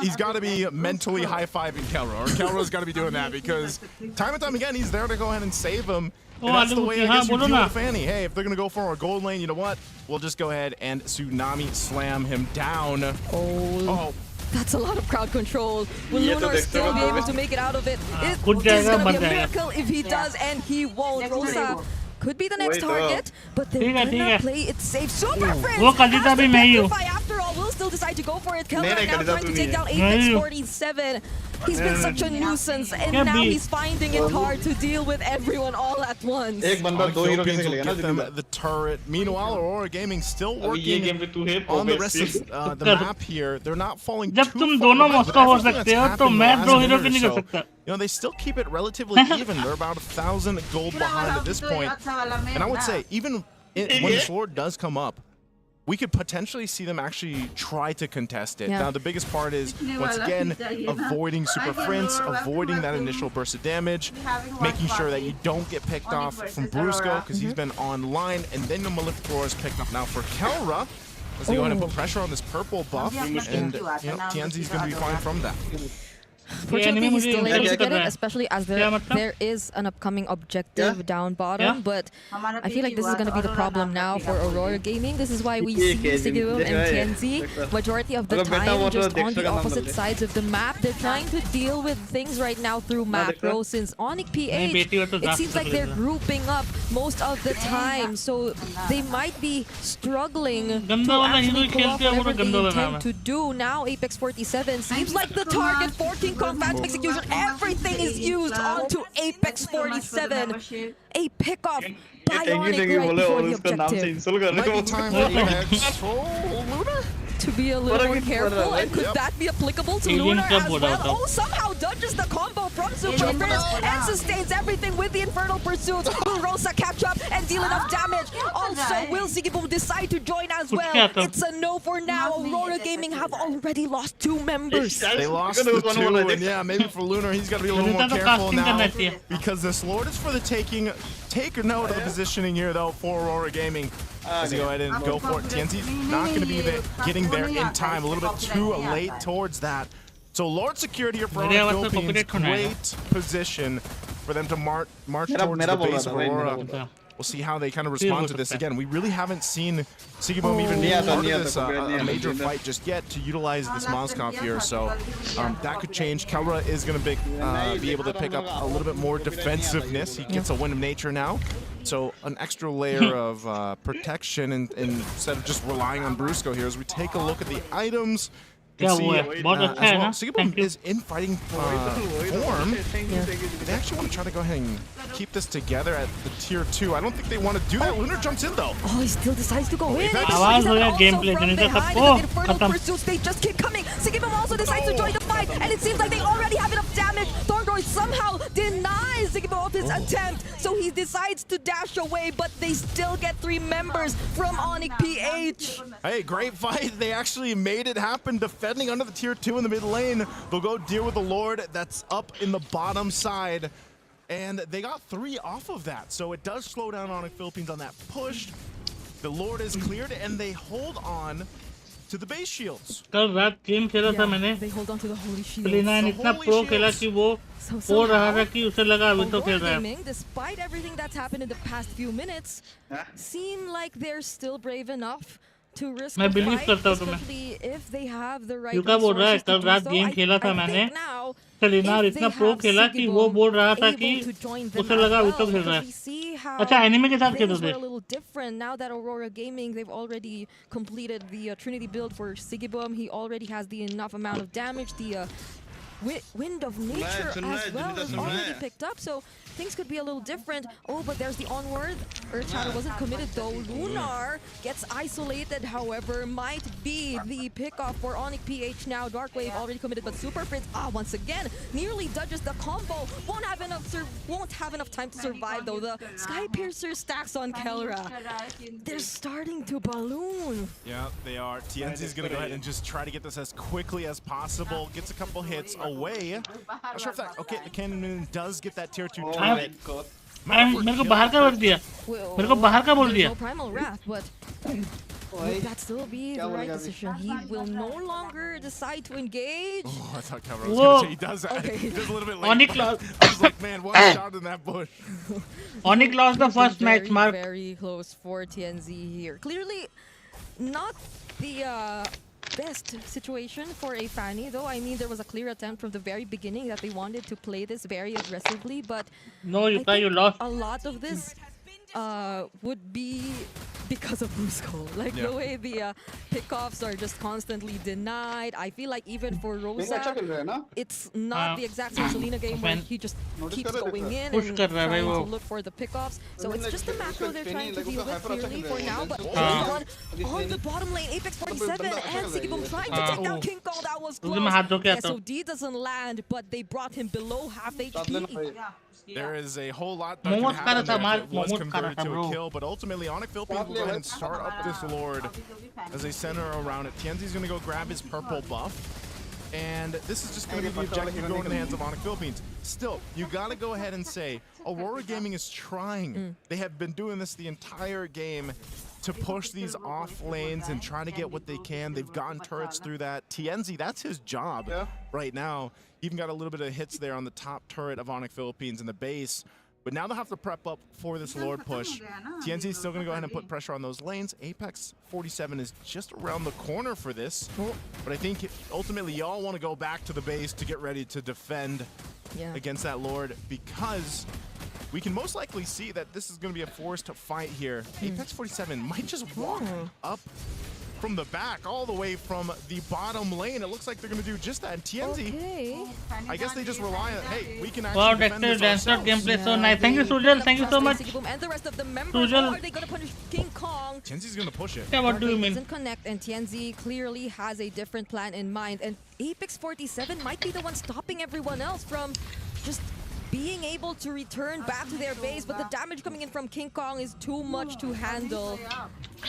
L: he's got to be mentally high-fiving Kelra, or Kelra's got to be doing that, because time and time again he's there to go ahead and save him. And that's the way I guess you deal with Fanny. Hey, if they're gonna go for a gold lane, you know what? We'll just go ahead and tsunami slam him down.
J: Oh. That's a lot of crowd control. Will Lunar still be able to make it out of it? It is gonna be a miracle if he does, and he won't. Rosa could be the next target, but they're gonna play it safe. Super Friends has to petrify after all. Will still decide to go for it. Kelra now trying to take down Apex 47. He's been such a nuisance, and now he's finding it hard to deal with everyone all at once.
L: Philippines will give them the turret. Meanwhile, Aurora Gaming still working on the rest of the map here. They're not falling too far behind. You know, they still keep it relatively even. They're about 1,000 gold behind at this point. And I would say, even when the sword does come up, we could potentially see them actually try to contest it. Now, the biggest part is, once again, avoiding super frints, avoiding that initial burst of damage, making sure that you don't get picked off from Brusco, because he's been online, and then the Malefic Roar is picked up now for Kelra, as they go ahead and put pressure on this purple buff, and you know, TNZ's going to be fine from that.
J: Fortunately, he's still able to get it, especially as there is an upcoming objective down bottom. But I feel like this is going to be the problem now for Aurora Gaming. This is why we see So-DIMM and TNZ majority of the time just on the opposite sides of the map. They're trying to deal with things right now through macro, since Onyx PH, it seems like they're grouping up most of the time. So they might be struggling to actually pull off whatever they intend to do. Now Apex 47 seems like the target. 14 fast execution, everything is used onto Apex 47. A pick-off bionic right before the objective. To be a little more careful, and could that be applicable to Lunar as well? Oh, somehow dodges the combo from Super Friends and sustains everything with the Infernal Pursuit. Will Rosa catch up and deal enough damage? Also, will So-DIMM decide to join as well? It's a no for now. Aurora Gaming have already lost 2 members.
L: They lost the 2, and yeah, maybe for Lunar, he's got to be a little more careful now, because this Lord is for the taking. Take note of the positioning here, though, for Aurora Gaming. As you go ahead and go for it. TNZ's not going to be getting there in time. A little bit too late towards that. So Lord secured here for Aurora Philippines. Great position for them to march towards the base of Aurora. We'll see how they kind of respond to this. Again, we really haven't seen So-DIMM even be part of this a major fight just yet to utilize this Moskov here. So that could change. Kelra is going to be able to pick up a little bit more defensiveness. He gets a Wind of Nature now. So an extra layer of protection instead of just relying on Brusco here. As we take a look at the items, you can see as well, So-DIMM is in fighting form. They actually want to try to go ahead and keep this together at the tier 2. I don't think they want to do that. Lunar jumps in though.
J: Oh, he still decides to go in.
B: Infernal
J: pursuits, they just keep coming. So-DIMM also decides to join the fight, and it seems like they already have enough damage. Thorndroid somehow denies So-DIMM of his attempt, so he decides to dash away, but they still get 3 members from Onyx PH.
L: Hey, great fight. They actually made it happen, defending under the tier 2 in the mid lane. They'll go deal with the Lord that's up in the bottom side. And they got 3 off of that. So it does slow down Onyx Philippines on that push. The Lord is cleared, and they hold on to the base shields.
B: कल रात game खेला था मैंने प्लेना ने इतना pro खेला कि वो बोल रहा था कि उसे लगा अभी तो खेल रहा है.
J: Despite everything that's happened in the past few minutes, seem like they're still brave enough to risk
B: मैं बिलीव करता हूँ तुम्हें. युका बोल रहा है कल रात गेम खेला था मैंने. सेलिना इतना प्रो खेला कि वो बोल रहा था कि उसे लगा अभी तो खेल रहा है. अच्छा एनिमे के साथ खेलते थे.
J: A little different now that Aurora Gaming, they've already completed the Trinity build for So-DIMM. He already has the enough amount of damage. The Wind of Nature as well is already picked up, so things could be a little different. Oh, but there's the onward. Earth Shadow wasn't committed though. Lunar gets isolated, however, might be the pickoff for Onyx PH now. Darkwave already committed, but Super Prince, once again, nearly dodges the combo. Won't have enough time to survive though. The Sky Piercer stacks on Kelra. They're starting to balloon.
L: Yeah, they are. TNZ's gonna go ahead and just try to get this as quickly as possible. Gets a couple hits away. Not sure if that. Okay, the Cannon does get that tier 2 target.
B: मेरे को बाहर का बोल दिया. मेरे को बाहर का बोल दिया.
J: Primal Wrath, but Would that still be the right decision? He will no longer decide to engage.
L: Oh, I thought Cameron was going to say he does that.
J: Okay.
L: He does a little bit late.
B: Onyx
L: I was like, man, one shot in that bush.
B: Onyx lost the first match, Mark.
J: Very close for TNZ here. Clearly, not the best situation for a Fanny, though. I mean, there was a clear attempt from the very beginning that they wanted to play this very aggressively, but
B: no, you lost.
J: A lot of this would be because of Blue Skull. Like the way the pickoffs are just constantly denied. I feel like even for Rosa, it's not the exact same Selena game where he just keeps going in and trying to look for the pickoffs. So it's just the macro they're trying to deal with clearly for now. But on the bottom lane, Apex 47 and thcDEXY trying to take down King Kong. That was close. SOD doesn't land, but they brought him below half HP.
L: There is a whole lot that could happen there if it was converted to a kill, but ultimately Onyx Philippines will go ahead and start up this Lord as they center around it. TNZ's going to go grab his purple buff, and this is just going to be the objective going in the hands of Onyx Philippines. Still, you got to go ahead and say, Aurora Gaming is trying. They have been doing this the entire game to push these off lanes and try to get what they can. They've gotten turrets through that. TNZ, that's his job right now. Even got a little bit of hits there on the top turret of Onyx Philippines in the base. But now they'll have to prep up for this Lord push. TNZ is still going to go ahead and put pressure on those lanes. Apex 47 is just around the corner for this. But I think ultimately y'all want to go back to the base to get ready to defend against that Lord, because we can most likely see that this is going to be a forced fight here. Apex 47 might just walk up from the back all the way from the bottom lane. It looks like they're going to do just that. And TNZ, I guess they just rely on, hey, we can actually defend this ourselves.
B: Gameplay so nice. Thank you, Sujal. Thank you so much.
J: And the rest of the members, are they going to punish King Kong?
L: TNZ's going to push it.
B: Yeah, what do you mean?
J: Doesn't connect, and TNZ clearly has a different plan in mind. And Apex 47 might be the one stopping everyone else from just being able to return back to their base, but the damage coming in from King Kong is too much to handle.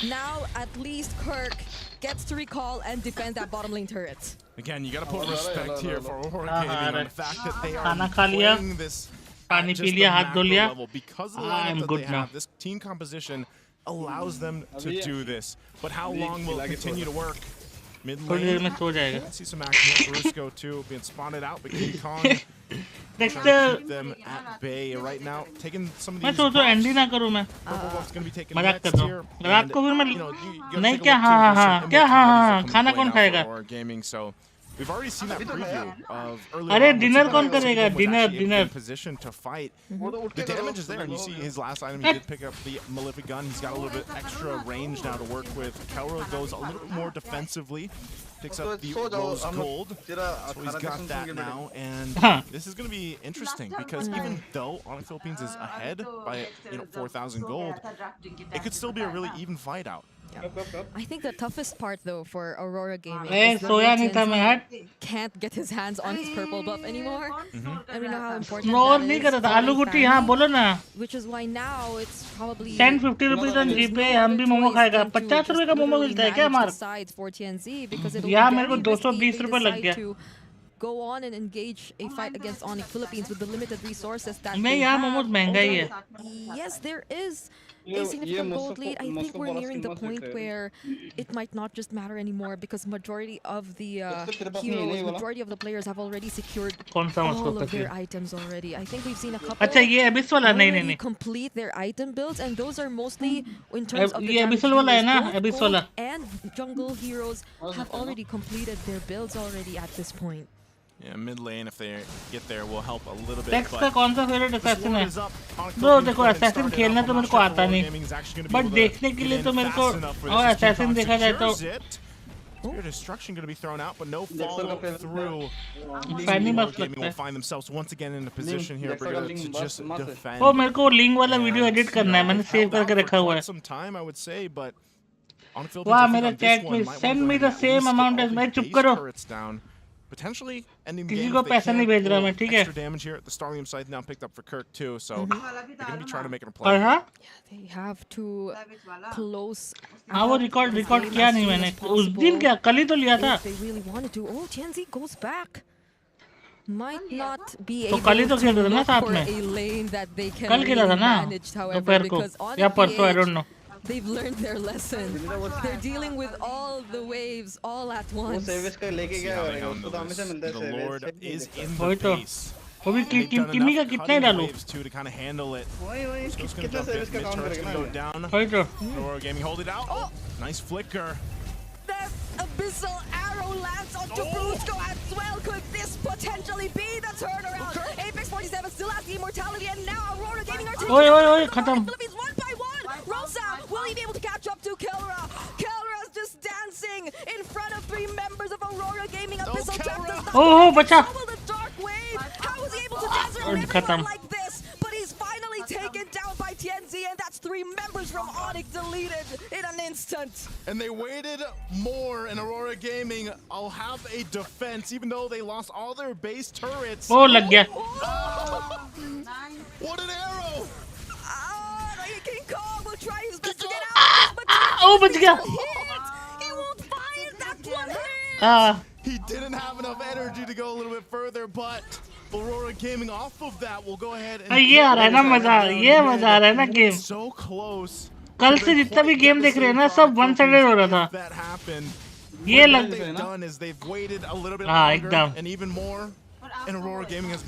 J: Now, at least Kirk gets to recall and defend that bottom lane turret.
L: Again, you gotta put respect here for Aurora Gaming on the fact that they are playing this at just the macro level. Because of the lineup that they have, this team composition allows them to do this. But how long will it continue to work? Mid lane, see some action. Brusco too being spotted out, but King Kong trying to keep them at bay right now. Taking some of these
B: मैं सोच रहा Andy ना करूँ मैं मजाक कर रहा हूँ रात को फिर मैं नहीं क्या हाँ खाना कौन खाएगा
L: We've already seen that preview of earlier.
B: अरे डिनर कौन करेगा dinner
L: position to fight. The damage is there, and you see his last item. He did pick up the Malefic gun. He's got a little bit extra range now to work with. Kelro goes a little bit more defensively. Picks up the rose gold. So he's got that now, and this is going to be interesting because even though Onyx Philippines is ahead by 4,000 gold, it could still be a really even fight out.
J: I think the toughest part though for Aurora Gaming is that can't get his hands on his purple buff anymore. And we know how important that is. Which is why now it's probably
B: send 50 rupees on GPay हम भी मोमो खाएगा 50 रुपए का मोमो मिलता है क्या मार
J: for TNZ because it'll
B: यार मेरे को 220 रुपए लग गया
J: go on and engage a fight against Onyx Philippines with the limited resources that
B: मैं यहाँ मोमोज महंगा ही है
J: yes there is a significant gold lead. I think we're nearing the point where it might not just matter anymore because majority of the heroes, majority of the players have already secured all of their items already. I think we've seen a couple already complete their item builds, and those are mostly in terms of the damage gold and jungle heroes have already completed their builds already at this point.
L: Yeah, mid lane if they get there will help a little bit.
B: Dex का कौन सा favourite assassin है? Bro देखो assassin खेलना तो मेरे को आता नहीं, but देखने के लिए तो मेरे को और assassin देखा जाए तो
L: Spear destruction going to be thrown out, but no follow through. Gaming will find themselves once again in a position here to just defend.
B: Oh, मेरे को link वाला वीडियो एडिट करना है, मैंने सेव करके रखा हुआ है.
L: Some time I would say, but on Philippines,
B: वाह मेरा chat में send me the same amount as मैं चुप करो.
L: Potentially ending the game
B: किसी को पैसा नहीं भेज रहा मैं ठीक है.
L: Extra damage here at the Starlium side now picked up for Kirk too, so they're going to be trying to make it a play.
J: Yeah, they have to close.
B: हाँ वो record किया नहीं मैंने उस दिन क्या कल ही तो लिया था.
J: They really wanted to. Oh, TNZ goes back. Might not be able
B: to
J: look for a lane that they can really manage, however, because on
B: या परसों I don't know.
J: They've learned their lesson. They're dealing with all the waves all at once.
L: The Lord is in the base.
B: अभी किमी का कितना ही डालूं?
L: To kind of handle it. Just gonna jump in. Mid-turret's gonna go down. Aurora Gaming hold it out. Oh, nice flicker.
J: That abyssal arrow lands onto Brusco as well. Could this potentially be the turnaround? Apex 47 still has the immortality, and now Aurora Gaming are taking Philippines one by one. Rosa, will he be able to catch up to Kelra? Kelra's just dancing in front of 3 members of Aurora Gaming. Abyssal trap does not follow the dark wave. How was he able to dance around everyone like this? But he's finally taken down by TNZ, and that's 3 members from Onyx deleted in an instant.
L: And they waited more, and Aurora Gaming will have a defense, even though they lost all their base turrets.
B: Oh, lag gaya.
L: What an arrow!
J: King Kong will try his best to get out of this, but
B: oh, bach gaya.
J: He won't find that one hit.
L: He didn't have enough energy to go a little bit further, but Aurora Gaming off of that will go ahead and
B: ये आ रहा है ना मजा, ये मजा आ रहा है ना गेम.
L: So close.
B: कल से जितना भी गेम देख रहे हैं ना सब वन साइडेड हो रहा था. ये लग एकदम.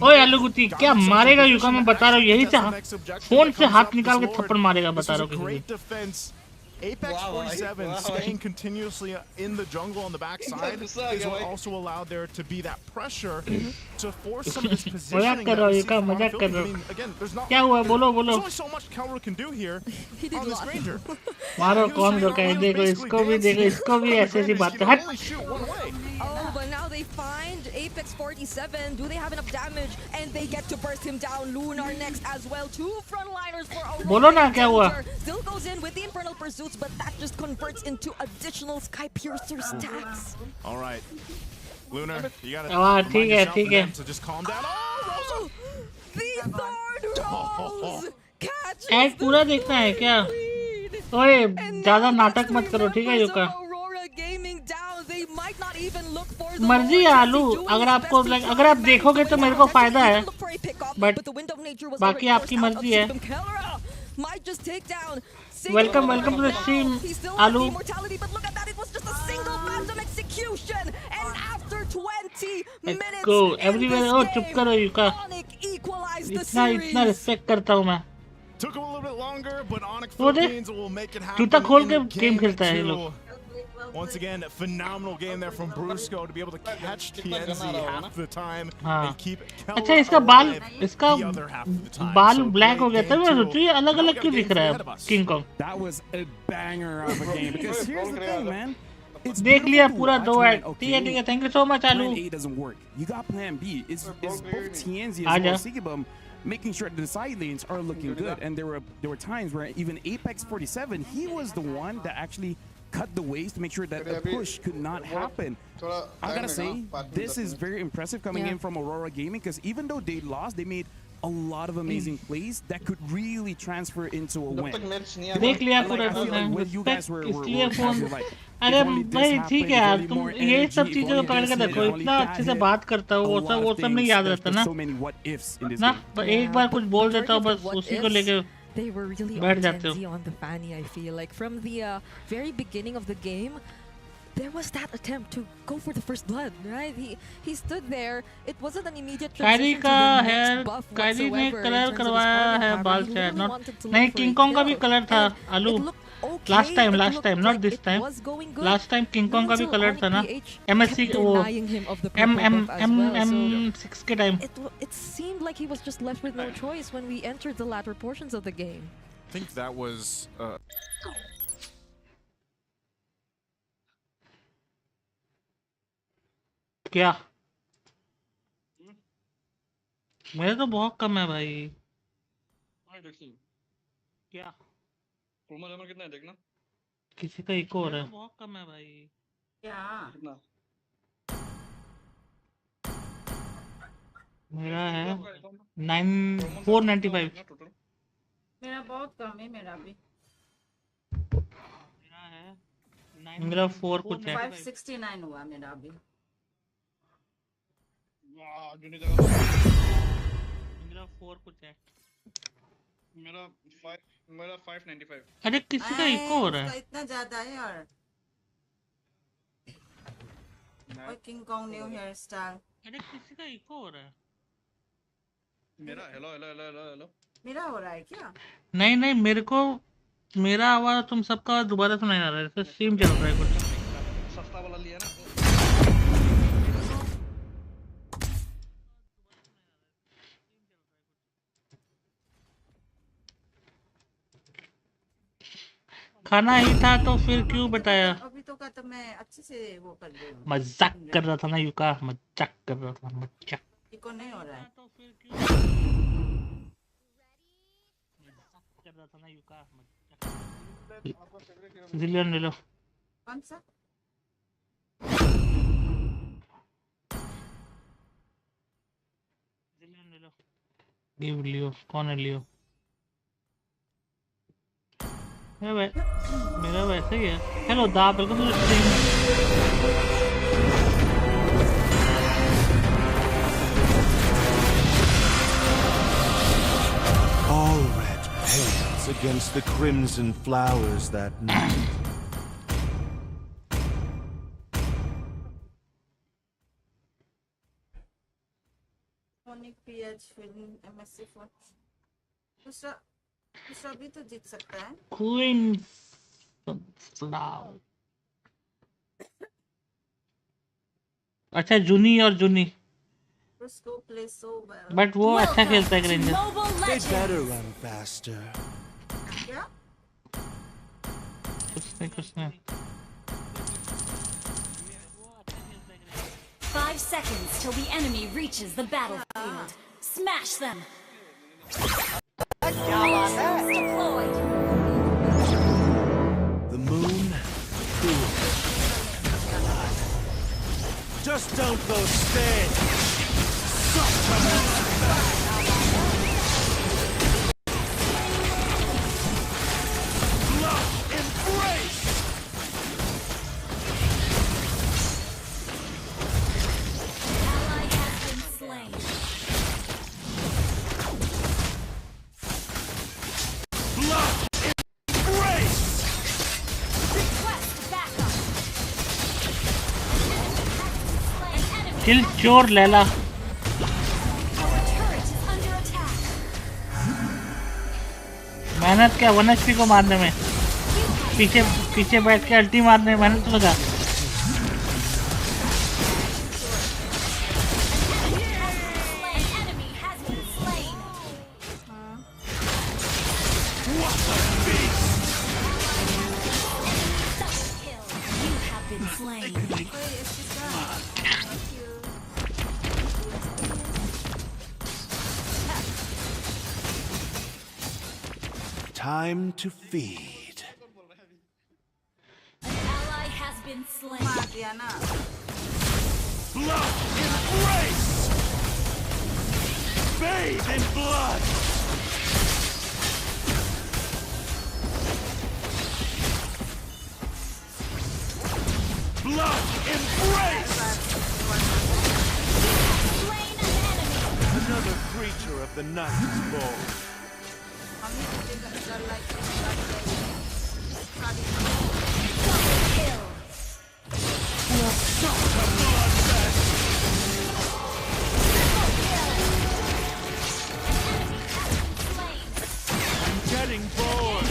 B: ओए आलू गुत्ती क्या मारेगा युका, मैं बता रहा हूँ यही से फोन से हाथ निकाल के थप्पड़ मारेगा, बता रहा हूँ.
L: Apex 47 staying continuously in the jungle on the backside is what also allowed there to be that pressure to force some of this positioning. Again, there's not there's only so much Kelra can do here on this Ranger.
B: मारो कौन रोका है, देखो इसको भी ऐसे ऐसी बातें. हट.
J: Oh, but now they find Apex 47. Do they have enough damage? And they get to burst him down. Lunar next as well. 2 frontliners for Aurora.
B: बोलो ना क्या हुआ?
J: Still goes in with the Infernal Pursuits, but that just converts into additional Sky Piercer stacks.
L: All right, Lunar, you gotta.
B: ठीक है.
L: So just calm down.
J: Oh, the Thorn Rolls.
B: Add पूरा देखना है क्या? ओए ज़्यादा नाटक मत करो, ठीक है युका. मर्जी है आलू, अगर आपको अगर आप देखोगे तो मेरे को फायदा है, बट बाकी आपकी मर्जी है. वेलकम टू द स्ट्रीम आलू. Let's go everywhere. ओ चुप करो युका, इतना रिस्पेक्ट करता हूँ मैं. वो देख जूता खोल के गेम खेलता है ये लोग.
L: Once again, a phenomenal game there from Brusco to be able to catch TNZ half the time and keep Kelra
B: अच्छा इसका बाल ब्लैक हो गया था, मैं सोचूं ये अलग-अलग क्यों दिख रहा है king Kong.
K: That was a banger of a game because here's the thing, man.
B: देख लिया पूरा 2 ऐड. ठीक है, थैंक यू सो मच आलू.
K: Plan A doesn't work. You got Plan B. It's both TNZ as well as thcDEXY making sure the side lanes are looking good, and there were times where even Apex 47 he was the one that actually cut the waves to make sure that the push could not happen. I gotta say, this is very impressive coming in from Aurora Gaming, because even though they lost, they made a lot of amazing plays that could really transfer into a win.
B: देख लिया पूरा इसलिए phone. अरे भाई ठीक है यार, तुम ये सब चीजों को पकड़ के देखो, इतना अच्छे से बात करता हो, वो सब नहीं याद रहता ना. एक बार कुछ बोल देता हो बस उसी को लेके
J: they were really intense on the Fanny. I feel like from the very beginning of the game, there was that attempt to go for the first blood, right? He stood there. It wasn't an immediate transition to the next buff whatsoever.
B: ने colour करवाया है बाल से, नहीं king Kong का भी colour था आलू. Last time, not this time. Last time King Kong का भी कलर था ना. MSC वो M6 के time.
J: It seemed like he was just left with no choice when we entered the latter portions of the game.
L: I think that was.
B: क्या? मेरे तो बहुत कम है भाई. क्या?
Q: कितना है देखना.
B: किसी का इको हो रहा है. बहुत कम है भाई.
F: क्या?
B: मेरा है 495.
F: मेरा बहुत कम है, मेरा भी.
B: मेरा 4 कुछ है.
F: 569 हुआ मेरा भी.
B: मेरा 4 कुछ है.
Q: मेरा 595.
B: अरे किसी का इको हो रहा है?
F: इतना ज्यादा है यार। और King Kong new hair style.
B: अरे किसी का इको हो रहा है?
Q: मेरा हेलो
F: मेरा हो रहा है क्या?
B: नहीं नहीं, मेरे को मेरा आवाज तुम सबका दोबारा सुनाई आ रहा है, तो स्ट्रीम चल रहा है कुछ।
Q: सस्ता वाला लिया ना।
B: खाना ही था तो फिर क्यों बताया?
F: अभी तो का तो मैं अच्छे से वो कर रही हूँ।
B: मजाक कर रहा था ना युका, मजाक कर रहा था, मजाक।
F: इको नहीं हो रहा है।
B: कर रहा था ना युका, जिलियन ले लो।
F: कौन सा?
B: जिलियन ले लो। गिव लियो, कौन है लियो? मेरा वैसे ही है। हेलो दा, welcome to the stream.
T: All red pales against the crimson flowers that night.
F: PH film MSC for दूसरा भी तो जीत सकता है।
B: Queen flower। अच्छा जूनी और जूनी। बट वो अच्छा खेलता है Granger.
T: They better run faster.
F: क्या?
B: कुछ नहीं।
H: 5 seconds till the enemy reaches the battlefield. Smash them. Deployed.
T: The moon, cool. Just don't go stay.
B: किल चोर लैला। मेहनत क्या 1 HP को मारने में, पीछे बैठ के अल्टी मारने में मेहनत लगा।
T: Time to feed.
H: An ally has been slain.
T: Blood embrace! Bathe in blood! Blood embrace! Another creature of the night is born. I'm getting bored.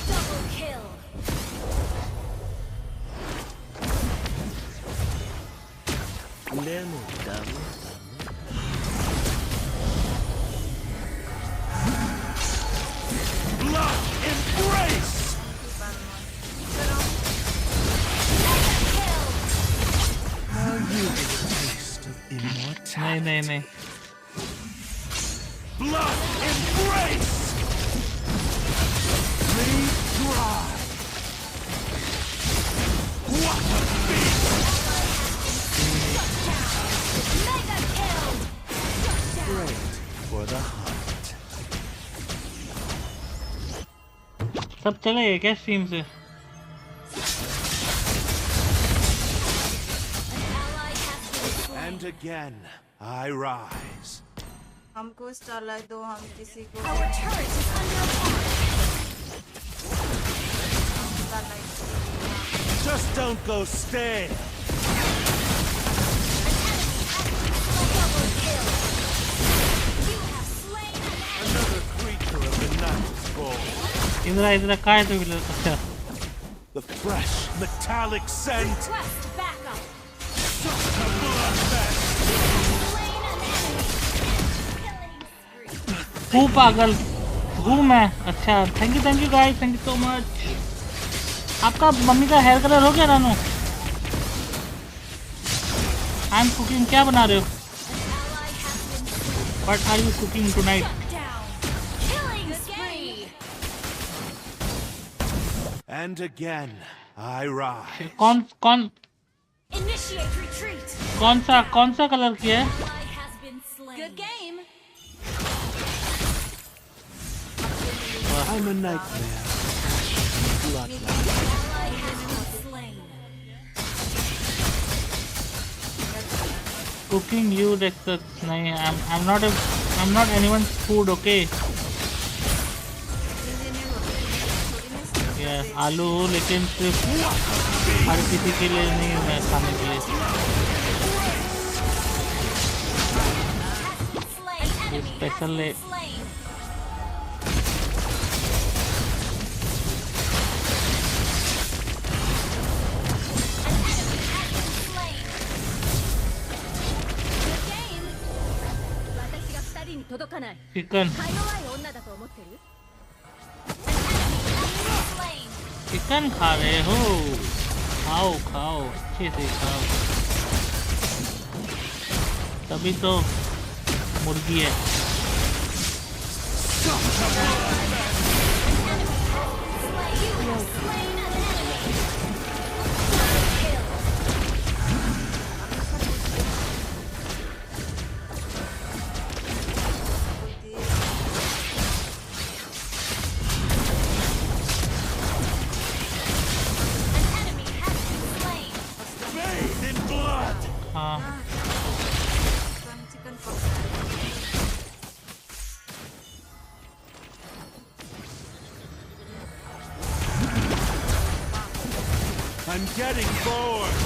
H: Double kill.
T: Blood embrace! Now you get a taste of immortality.
B: नहीं।
T: Blood embrace! Breathe dry. What a beast!
H: Mega kill.
T: Great for the hunt.
B: सब चलेगा क्या stream से?
T: And again, I rise.
F: हमको starlight दो, हम किसी को
T: Just don't go stale. Another creature of the night is born.
B: इधर कहाँ है तो विलर? अच्छा.
T: The fresh, metallic scent.
H: Request backup.
T: Such a bloodfest.
B: हूँ पागल हूँ मैं. अच्छा thank you guys, thank you so much. आपका मम्मी का हेयर कलर हो गया रानू? I am cooking. क्या बना रहे हो? What are you cooking tonight?
T: And again, I rise.
B: कौन
H: Initiate retreat.
B: कौन सा कलर किया है?
H: Good game.
T: I'm a nightmare.
B: Cooking you Dexter. नहीं, I'm not anyone's food, okay? Yeah, आलू हो लेकिन सिर्फ हर किसी के लिए नहीं है, मैं खाने के लिए. स्पेशल है. चिकन खा रहे हो? खाओ अच्छे से खाओ, तभी तो मुर्गी है. हाँ
T: I'm getting bored.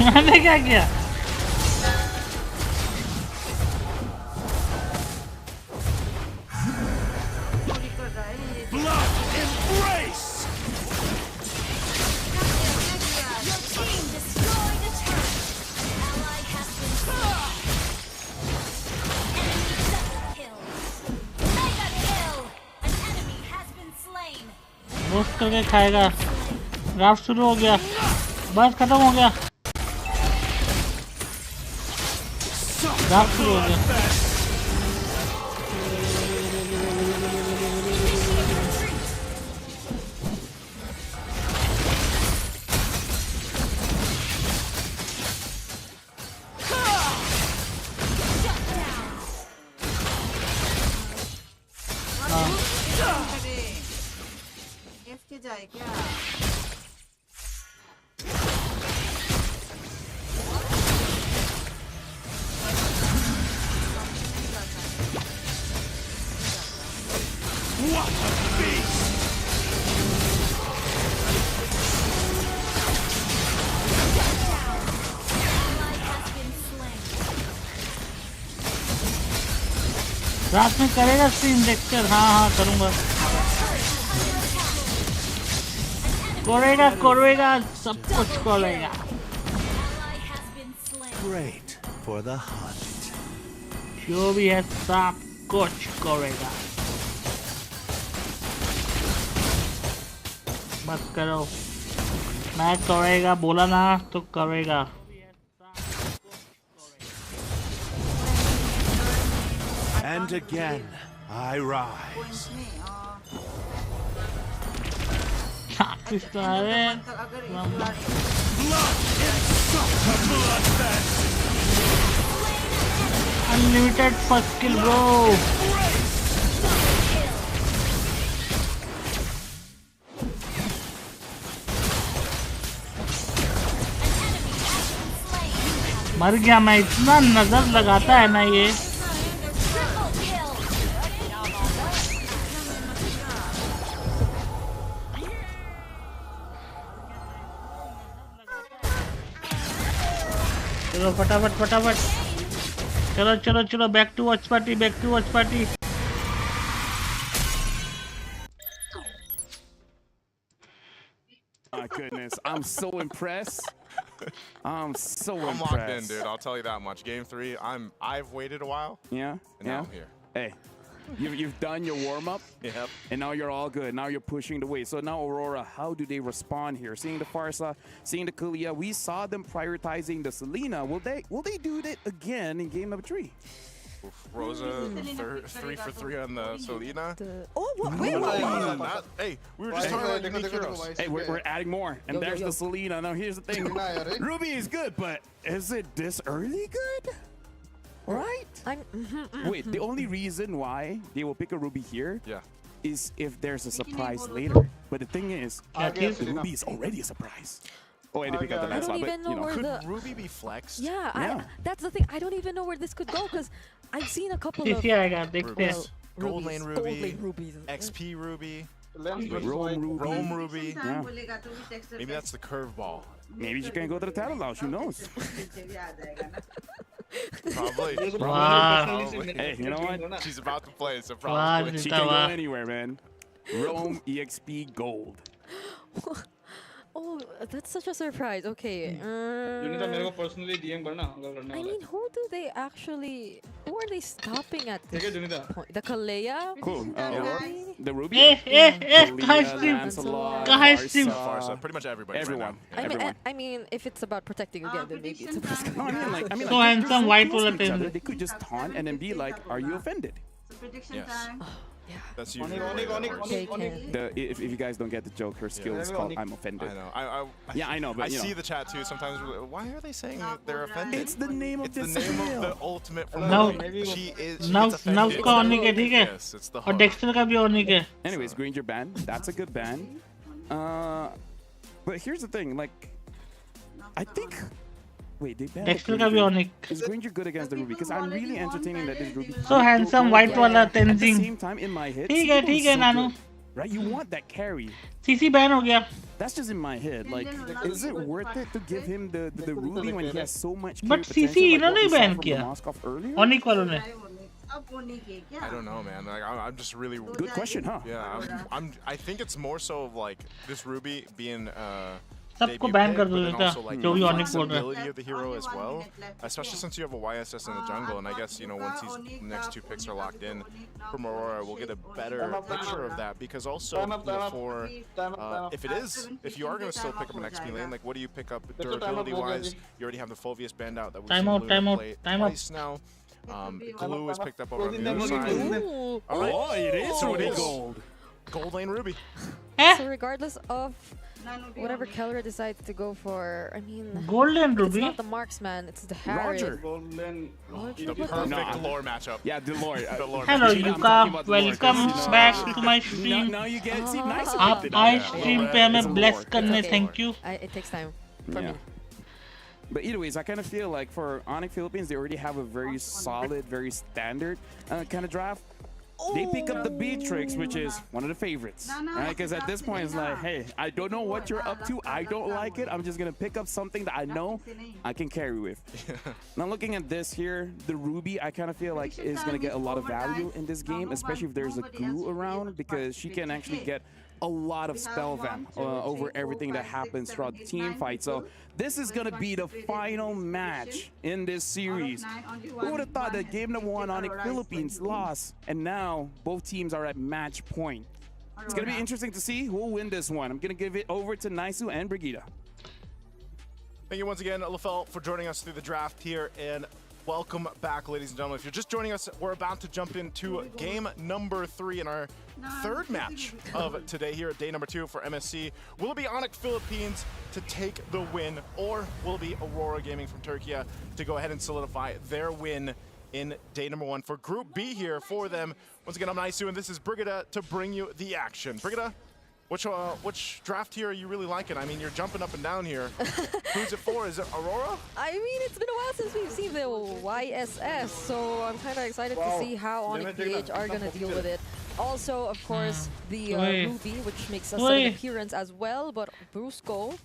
B: मैंने क्या किया?
T: Blood embrace.
H: Your team destroyed a turret. Ally has been slain. Enemy double kill. Mega kill. An enemy has been slain.
B: Roast करके खाएगा. राफ्ट शुरू हो गया, बस खत्म हो गया. राफ्ट शुरू हो गया.
F: के जाए क्या?
T: What a beast!
B: रात में करेगा स्ट्रीम डेक्स्टर? हाँ करूँगा. करेगा सब कुछ करेगा.
T: Great for the hunt.
B: जो भी है सब कुछ करेगा. मत करो, मैं करेगा बोला ना तो करेगा.
T: And again, I rise.
B: Unlimited first kill, bro. मर गया मैं इतना नजर लगाता है ना ये चलो फटाफट फटाफट चलो चलो चलो back to watch party
K: My goodness, I'm so impressed. I'm impressed.
L: Locked in, dude. I'll tell you that much. Game 3, I've waited a while.
K: Yeah.
L: And now I'm here.
K: Hey, you've done your warm up.
L: Yep.
K: And now you're all good. Now you're pushing the weight. So now Aurora, how do they respond here? Seeing the Farsa, seeing the Kalia, we saw them prioritizing the Selena. Will they do that again in game number 3?
L: Rosa, 3 for 3 on the Selena.
J: Wait.
L: Hey, we were just talking about unique heroes.
K: Hey, we're adding more. And there's the Selena. Now here's the thing. Ruby is good, but is it this early good? Right? Wait, the only reason why they will pick a Ruby here is if there's a surprise later. But the thing is, the Ruby is already a surprise. Oh, and they pick up the last one, but you know.
E: Could Ruby be flexed?
J: Yeah, that's the thing. I don't even know where this could go because I've seen a couple of
L: Rubies. Gold lane Ruby, XP Ruby, Rome Ruby.
K: Yeah.
L: Maybe that's the curveball.
K: Maybe she can go to the talent lounge. Who knows?
L: Probably.
K: Wow. Hey, you know what?
L: She's about to play, so probably.
K: She can go anywhere, man. Rome EXP Gold.
J: Oh, that's such a surprise. Okay. I mean, who are they stopping at this point? The Kalea?
K: Cool. The Ruby?
L: Farsa, pretty much everybody.
K: Everyone.
J: I mean, if it's about protecting again, then maybe it's a first.
K: No, I mean,
B: so handsome white will
K: they could just taunt and then be like, "Are you offended?"
L: Yes.
J: Yeah.
L: That's usually
K: if you guys don't get the joke, her skill is called "I'm offended."
L: I know.
K: I know, but
L: I see the chat too. Sometimes, why are they saying they're offended?
K: It's the name of
L: the name of the ultimate. She is.
B: Now का ऑनिक है ठीक है?
L: Yes, it's the.
B: और Dexter का भी ऑनिक है.
K: Anyways, Granger ban. That's a good ban. But here's the thing, like, I think. Wait, they banned
B: Dexter का भी ऑनिक.
K: Is Granger good against the Ruby? Because I'm really entertaining that this Ruby.
B: So handsome white वाला Tenzing.
K: At the same time, in my head.
B: ठीक है नानू.
K: Right, you want that carry.
B: CC ban हो गया.
K: That's just in my head. Like, is it worth it to give him the Ruby when he has so much?
B: But CC इन्होंने ban किया. ऑनिक वालों ने.
L: I don't know, man. Like, I'm just really.
K: Good question, huh?
L: Yeah, I think it's more so of like this Ruby being.
B: सबको ban कर दो बेटा जो भी ऑनिक बोल रहा
L: है. Of the hero as well, especially since you have a YSS in the jungle, and I guess once these next 2 picks are locked in from Aurora, we'll get a better picture of that. Because also if you are going to still pick up an XP lane, like what do you pick up durability wise? You already have the Fulvius band out that we've seen Luna play twice now. Glue is picked up over on the other side.
K: Oh, it is
L: so
K: gold.
L: Gold lane Ruby.
J: So regardless of whatever Keller decides to go for, I mean,
B: Golden
J: it's
B: Ruby.
J: not the marksman, it's the Harry.
L: The perfect lore matchup.
K: Yeah, the lore.
B: Hello, Yuka. Welcome back to my stream.
K: Now you get nice.
B: आप आए stream पे हमें bless करने. Thank you.
J: It takes time for me.
K: But either ways, I kind of feel like for Onyx Philippines, they already have a very solid, very standard kind of draft. They pick up the Beatrix, which is one of the favorites, right? Because at this point, it's like, hey, I don't know what you're up to. I don't like it. I'm just going to pick up something that I know I can carry with. Now, looking at this here, the Ruby, I kind of feel like is going to get a lot of value in this game, especially if there's a glue around, because she can actually get a lot of spell vamp over everything that happens throughout the team fight. So this is going to be the final match in this series. Who would have thought that game number 1 Onyx Philippines lost, and now both teams are at match point. It's going to be interesting to see who will win this one. I'm going to give it over to Naisu and Brigida.
L: Thank you once again, LaFell, for joining us through the draft here in Welcome back, ladies and gentlemen. If you're just joining us, we're about to jump into game number 3 in our third match of today here at day number 2 for MSC. Will it be Onyx Philippines to take the win, or will it be Aurora Gaming from Turkey to go ahead and solidify their win in day number 1 for Group B here for them? Once again, I'm Naisu, and this is Brigida to bring you the action. Brigida, which draft here are you really liking? I mean, you're jumping up and down here. Who's it for? Is it Aurora?
J: I mean, it's been a while since we've seen the YSS, so I'm kind of excited to see how Onyx PH are going to deal with it. Also, of course, the Ruby, which makes a sudden appearance as well, but Brusco.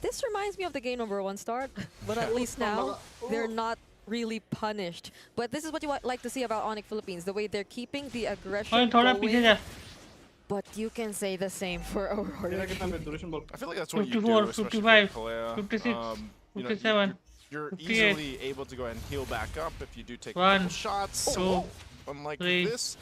J: This reminds me of the game number 1 start, but at least now they're not really punished. But this is what you like to see about Onyx Philippines, the way they're keeping the aggression going. But you can say the same for Aurora.
L: I feel like that's what
B: 54,
L: you do,
B: 55,
L: Kalea.
B: 56, 57,
L: You're
B: 58.
L: easily able to go ahead and heal back up if you do take a
B: 1,
L: couple shots.
B: 2,
L: unlike
B: 3,
L: this,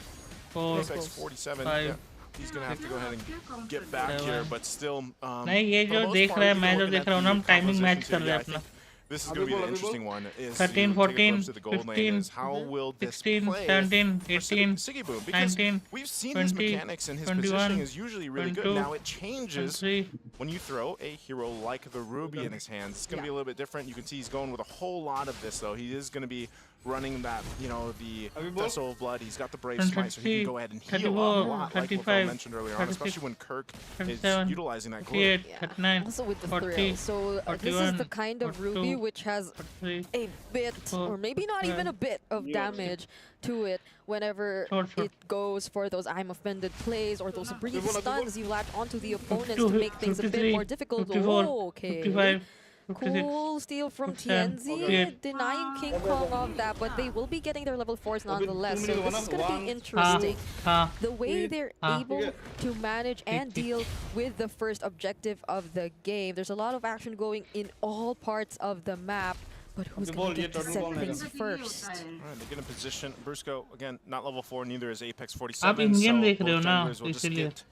B: 4,
L: Apex 47,
B: 5,
L: yeah, he's gonna have to go ahead and get back here, but still.
B: नहीं ये जो देख रहा है मैं जो देख रहा हूँ ना हम टाइमिंग मैच कर रहे हैं अपना.
L: This is going to be the interesting one. Is
B: 13, 14, 15,
L: how will this
B: 16,
L: play
B: 17, 18,
L: Siggyboom? Because
B: 19,
L: we've seen
B: 20,
L: his mechanics and his
B: 21,
L: positioning is usually really
B: 22,
L: good. Now it changes
B: 23.
L: when you throw a hero like the Ruby in his hands. It's going to be a little bit different. You can see he's going with a whole lot of this, though. He is going to be running that, you know, the Vessel of Blood. He's got the Brave Smite, so he can go ahead and heal a lot, like what Phil mentioned earlier on, especially when Kirk is utilizing that glue.
B: 39,
J: also with the
B: 40,
J: thrill. So
B: 41,
J: this is the kind of
B: 42,
J: Ruby which has a bit, or maybe not even a bit of damage to it whenever it goes for those I'm offended plays or those brief stuns you latch onto the opponents to make things a bit more difficult.
B: 54,
J: Oh, okay.
B: 55,
J: Cool steal from TNZ, denying King Kong of that, but they will be getting their level 4s nonetheless, so this is going to be interesting. The way they're able to manage and deal with the first objective of the game. There's a lot of action going in all parts of the map, but who's going to get to set things first?
L: All right, they get in position. Brusco, again, not level 4, neither is Apex 47,
B: आप in game
L: so
B: देख रहे हो
L: both
B: ना
L: junglers will just
B: इसलिए.
L: get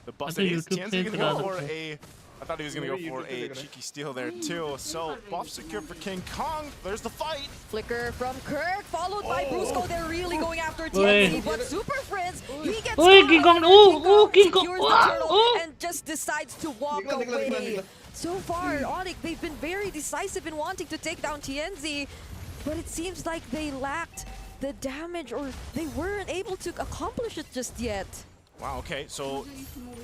L: the bust.
B: तो
L: Is
B: YouTube
L: TNZ
B: से
L: gonna go
B: करा
L: for a... I thought he was going to go for a cheeky steal there, too. So, buff secured for King Kong. There's the fight.
J: Flicker from Kirk, followed by Brusco. They're really going after TNZ, but Super Friends, he gets
B: King Kong, King Kong,
J: secures the turtle and just decides to walk away. So far, Onyx, they've been very decisive in wanting to take down TNZ, but it seems like they lacked the damage, or they weren't able to accomplish it just yet.
L: Wow, okay, so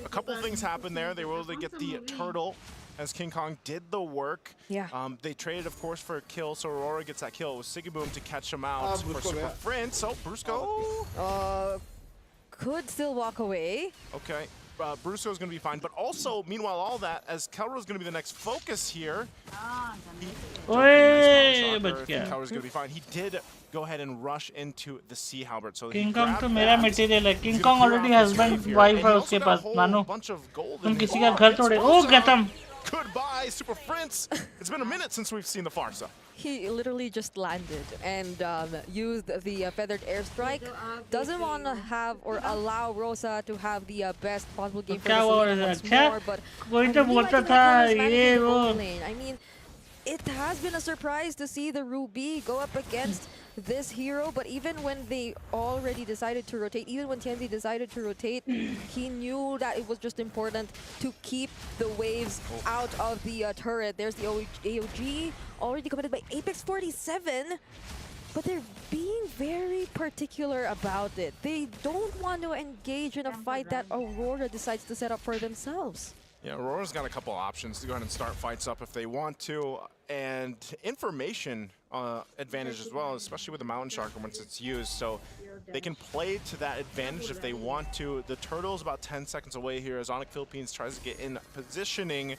L: a couple things happened there. They were able to get the turtle as King Kong did the work.
J: Yeah.
L: They traded, of course, for a kill, so Aurora gets that kill. It was Siggyboom to catch him out for Super Friend. So, Brusco.
J: Could still walk away.
L: Okay. Brusco's going to be fine, but also, meanwhile, all that, as Kelro's going to be the next focus here. Kelro's going to be fine. He did go ahead and rush into the Sea Halberd. So
B: King Kong तो मेरा material है. King Kong already husband wife है उसके पास. मानो. तुम किसी का घर तोड़े. Oh, खत्म.
L: Goodbye, Super Prince. It's been a minute since we've seen the Farsa.
J: He literally just landed and used the feathered airstrike. Doesn't want to have or allow Rosa to have the best possible game for the season once more, but I mean, it has been a surprise to see the Ruby go up against this hero, but even when they already decided to rotate, even when TNZ decided to rotate, he knew that it was just important to keep the waves out of the turret. There's the AOG already committed by Apex 47, but they're being very particular about it. They don't want to engage in a fight that Aurora decides to set up for themselves.
L: Yeah, Aurora's got a couple options to go ahead and start fights up if they want to, and information advantage as well, especially with the Mountain Shark once it's used, so they can play to that advantage if they want to. The turtle's about 10 seconds away here as Onyx Philippines tries to get in positioning.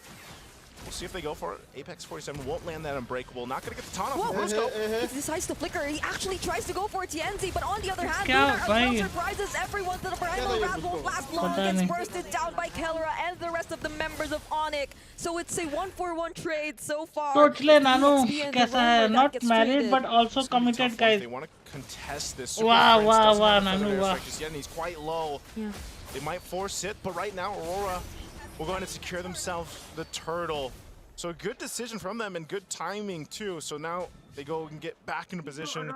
L: We'll see if they go for it. Apex 47 won't land that Unbreakable. Not going to get the taunt off from Brusco.
J: He decides to flicker. He actually tries to go for TNZ, but on the other hand, Lunar surprises everyone. The Primal Wrath won't last long. Gets bursted down by Kellera and the rest of the members of Onyx. So it's a 1-for-1 trade so far.
B: Totally Nanu कैसा है? Not married but also committed guys.
L: They want to contest this.
B: Wow, Nanu, wow.
L: And he's quite low.
J: Yeah.
L: They might force it, but right now Aurora will go ahead and secure themselves the turtle. So a good decision from them and good timing too. So now they go and get back into position.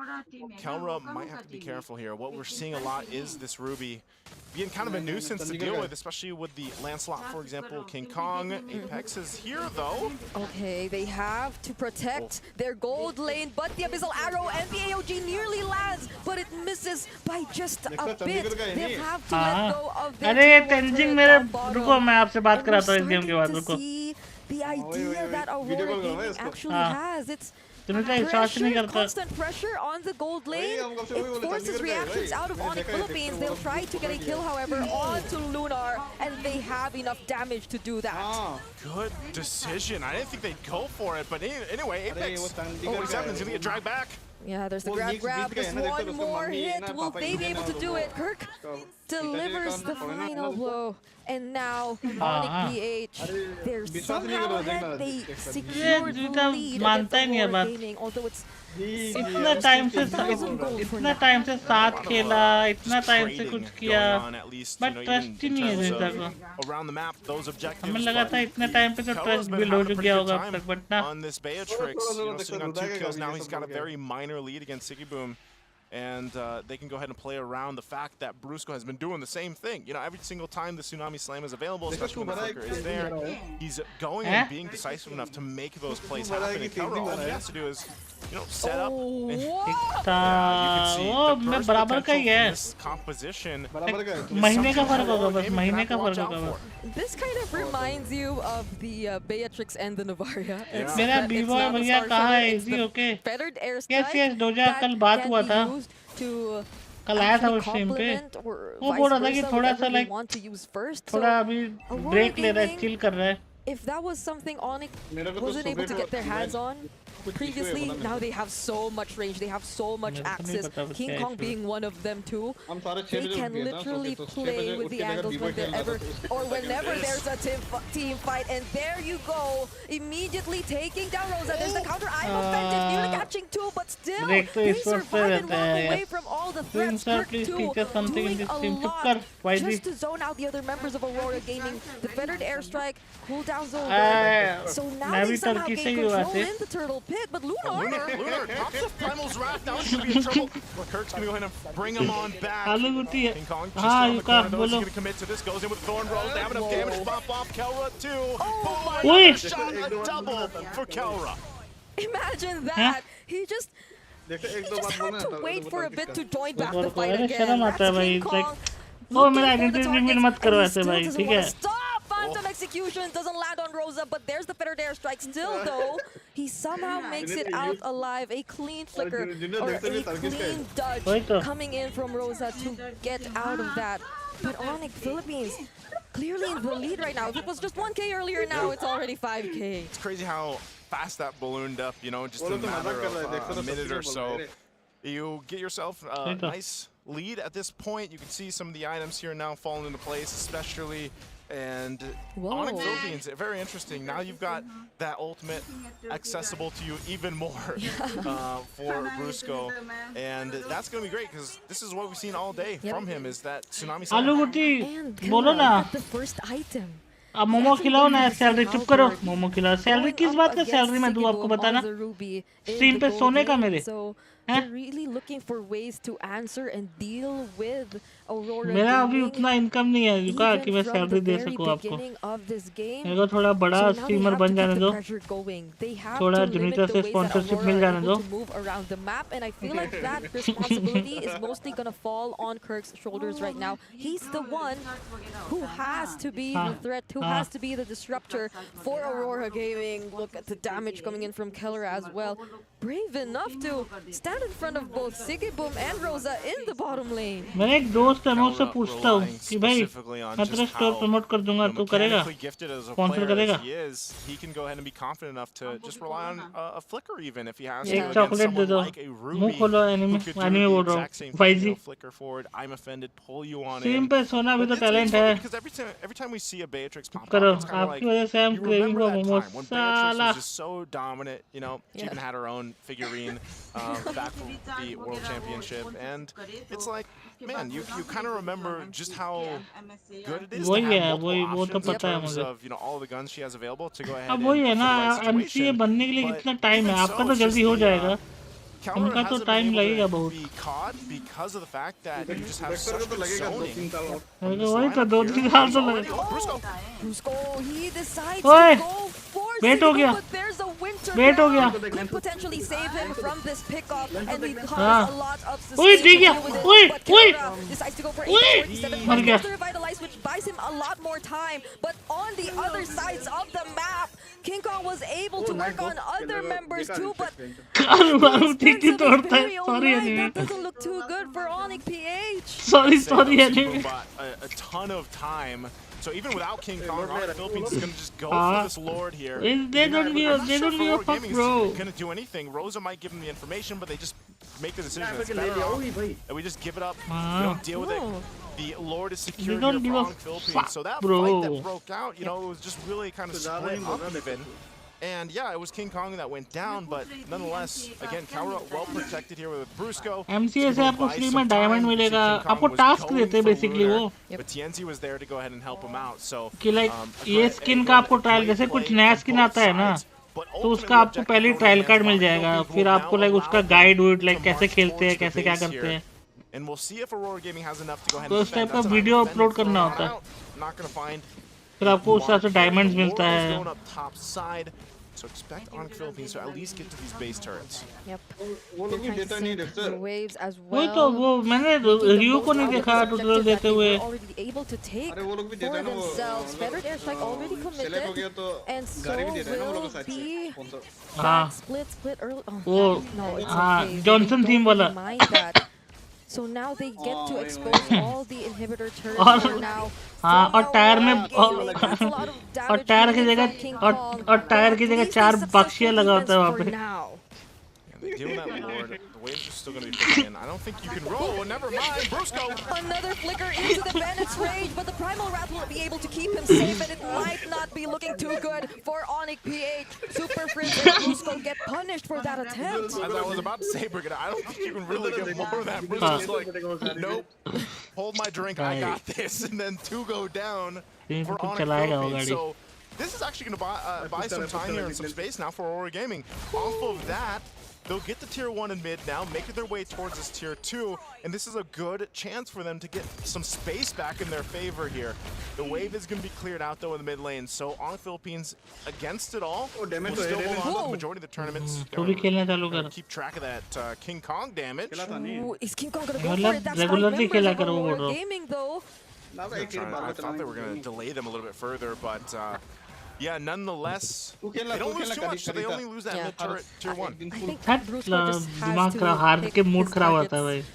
L: Kelra might have to be careful here. What we're seeing a lot is this Ruby being kind of a nuisance to deal with, especially with the Lancelot, for example, King Kong. Apex is here though.
J: Okay, they have to protect their gold lane, but the Abyssal Arrow and the AOG nearly lands, but it misses by just a bit. They have to let go of their
B: अरे तेंजिंग मेरे रुको मैं आपसे बात कराता हूँ इस game के बाद रुको
J: the idea that Aurora Gaming actually has. It's constant pressure on the gold lane. It forces reactions out of Onyx Philippines. They'll try to get a kill, however, onto Lunar, and they have enough damage to do that.
L: Good decision. I didn't think they'd go for it, but anyway, Apex. Oh, he's gonna get dragged back.
J: Yeah, there's the grab. Just one more hit. Will they be able to do it? Kirk delivers the final blow. And now, Onyx PH, they're somehow ahead. They secured the lead against Aurora Gaming, although it's
B: इतना time से साथ खेला, इतना time से कुछ किया, but trust ही नहीं है जनता को. हमें लगा था इतने टाइम पे तो ट्रस्ट बिल्ड हो गया होगा अब तक, बट ना.
L: On this Beatrix, sitting on 2 kills now, he's got a very minor lead against SigiBoom. And they can go ahead and play around the fact that Brusco has been doing the same thing. You know, every single time the Tsunami Slam is available, especially when the flicker is there, he's going and being decisive enough to make those plays happen. And Kelra, all he has to do is, you know, set up. And, you can see the burst potential in this composition.
J: This kind of reminds you of the Beatrix and the Navaria.
B: मेरा B-boy भैया कहाँ है? Is he okay? Yes, दोजा कल बात हुआ था. कल आया था उस टाइम पे. वो बोल रहा था कि थोड़ा सा like थोड़ा अभी break ले रहा है, chill कर रहा है.
J: If that was something Onyx wasn't able to get their hands on previously, now they have so much range, they have so much access, King Kong being one of them too. They can literally play with the angles whenever there's a team fight, and there you go, immediately taking down Rosa. There's the counter, I'm offended, nearly catching 2, but still, they survive and walk away from all the threats. Kirk 2 doing a lot just to zone out the other members of Aurora Gaming. The fettered airstrike, cooldowns over, so now they somehow gain control in the turtle pit. But
L: Lunar pops up Primal's Wrath. Now he's going to be in trouble. But Kirk's going to go ahead and bring him on back. King Kong just around the corner, though. He's going to commit to this. Goes in with Thorn Rolls. They have enough damage to bump off Kelra, too. Oh my shot, a double for Kelra.
J: Imagine that. He just had to wait for a bit to join back the fight again. That's King Kong.
B: Oh, मेरा identity reveal मत करो ऐसे भाई, ठीक है?
J: Phantom execution doesn't land on Rosa, but there's the fettered airstrike. Still, though, he somehow makes it out alive. A clean flicker or a clean dodge coming in from Rosa to get out of that. But Onyx Philippines clearly in the lead right now. If it was just 1K earlier, now it's already 5K.
L: It's crazy how fast that ballooned up, you know, just in a matter of a minute or so. You get yourself a nice lead at this point. You can see some of the items here now falling into place, especially. And Onyx Philippines, very interesting. Now you've got that ultimate accessible to you even more for Brusco. And that's going to be great because this is what we've seen all day from him is that Tsunami Slam.
B: आलूगुटी बोलो ना.
J: The first item.
B: अब मोमो खिलाओ ना, salary चुप करो. मोमो खिलाओ. Salary किस बात का सैलरी मैं दूँ आपको बताना. स्ट्रीम पे सोने का मेरे.
J: They're really looking for ways to answer and deal with Aurora.
B: मेरा अभी उतना इनकम नहीं है युका कि मैं सैलरी दे सकूं आपको. मेरे को थोड़ा बड़ा स्ट्रीमर बन जाने दो. थोड़ा जुनिता से स्पॉन्सरशिप मिल जाने दो.
J: Around the map, and I feel like that responsibility is mostly gonna fall on Kirk's shoulders right now. He's the one who has to be the threat, who has to be the disruptor for Aurora Gaming. Look at the damage coming in from Keller as well. Brave enough to stand in front of both SigiBoom and Rosa in the bottom lane.
B: मैं एक दोस्त है, मैं उससे पूछता हूँ कि भाई मैं तेरा स्टोर प्रमोट कर दूंगा, तू करेगा? स्पॉन्सर करेगा?
L: He can go ahead and be confident enough to just rely on a flicker even if he has
B: एक चॉकलेट दे दो. मुंह खोलो एनिमे बोल रहा हूँ. भाईजी.
L: Flicker forward, I'm offended, pull you on
B: stream पे सोना भी तो टैलेंट है.
L: Because every time we see a Beatrix pop
B: करो.
L: up, it's kind of like
B: आपकी वजह से हम क्रेविंग को momos.
L: when Beatrix was just so dominant, you know, she even had her own figurine back from the World Championship, and it's like, man, you kind of remember just how good it is to have multiple options in terms of all the guns she has available to go ahead and
B: वही है ना MCA बनने के लिए कितना time है आपका तो जल्दी हो जाएगा उनका तो टाइम लगेगा बहुत
L: because of the fact that you just have such good zoning.
B: वही तो 2-3 साल तो लगे ओए वेट हो गया वेट हो गया हाँ ओए दे गया ओए ओए ओए मर गया
J: King Kong was able to work on other members too, but
B: sorry anyway.
J: That doesn't look too good for Onyx PH.
B: Sorry anyway.
L: A ton of time. So even without King Kong, Philippines is gonna just go for this Lord here.
B: They don't give a fuck, bro.
L: Gonna do anything. Rosa might give them the information, but they just make the decision. It's better off that we just give it up. We don't deal with it. The Lord is secured here for Philippines. So that fight that broke out, it was just really kind of split up even. And yeah, it was King Kong that went down, but nonetheless, again, Kaura well protected here with Brusco.
B: MCA से आपको free में diamond मिलेगा आपको task देते हैं basically वो
L: But TNZ was there to go ahead and help him out. So
B: कि like ये स्किन का आपको ट्रायल जैसे कुछ नया स्किन आता है ना तो उसका आपको पहले ट्रायल कार्ड मिल जाएगा फिर आपको लाइक उसका गाइड वुड लाइक कैसे खेलते हैं कैसे क्या करते हैं
L: And we'll see if Aurora Gaming has enough to go ahead
B: तो
L: and
B: उस टाइप का वीडियो अपलोड करना होता है
L: not going to find
B: फिर आपको उस हिसाब से डायमंड्स मिलता है
L: So expect on Philippines to at least get to these base turrets.
J: Yep. Waves as well.
B: वही तो वो मैंने रियो को नहीं देखा ट्यूटोरियल देते हुए
J: Already able to take for themselves. Feathered airstrike already committed, and so will be split early. Oh no, it's okay.
B: Johnson theme वाला.
J: Mind that. So now they get to expose all the inhibitor turrets now.
B: हाँ और tyre में और tyre की जगह और tyre की जगह 4 बक्सियाँ लगा होता है वहाँ पे
L: Dealing that Lord, the waves are still going to be pushing in. I don't think you can roll. Never mind. Brusco.
J: Another flicker into the bandit's rage, but the Primal Wrath will be able to keep him safe, and it might not be looking too good for Onyx PH. Super Frizz and Brusco get punished for that attempt.
L: As I was about to say, Brigada, I don't think you can really get more of that. Brusco's like, nope. Hold my drink. I got this. And then 2 go down for Onyx Philippines. So this is actually going to buy some time here and some space now for Aurora Gaming. Off of that, they'll get the tier 1 in mid now, make their way towards this tier 2, and this is a good chance for them to get some space back in their favor here. The wave is going to be cleared out though in the mid lane, so on Philippines against it all, will still hold on to the majority of the tournaments. Keep track of that King Kong damage.
J: Ooh, is King Kong going to go for it? That's five members of Aurora Gaming though.
L: I thought they were going to delay them a little bit further, but yeah, nonetheless, they don't lose too much, so they only lose that mid turret tier 1.
J: I think Brusco just has to pick his targets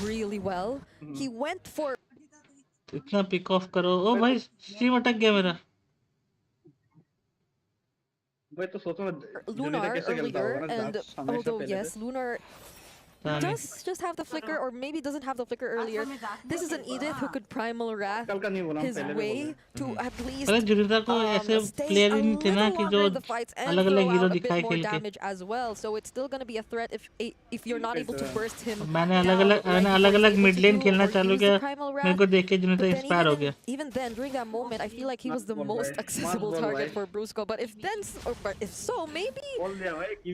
J: really well. He went for
B: इतना pick of करो ओ भाई stream अटक गया मेरा
J: Lunar earlier, and although yes, Lunar does just have the flicker, or maybe doesn't have the flicker earlier. This is an Edith who could Primal Wrath his way to at least stay a little the fights and throw out a bit more damage as well. So it's still going to be a threat if you're not able to burst him.
B: मैंने अलग-अलग mid लेन खेलना चालू किया मेरे को देख के जुनिता inspire हो गया.
J: Even then, during that moment, I feel like he was the most accessible target for Brusco. But if so, maybe be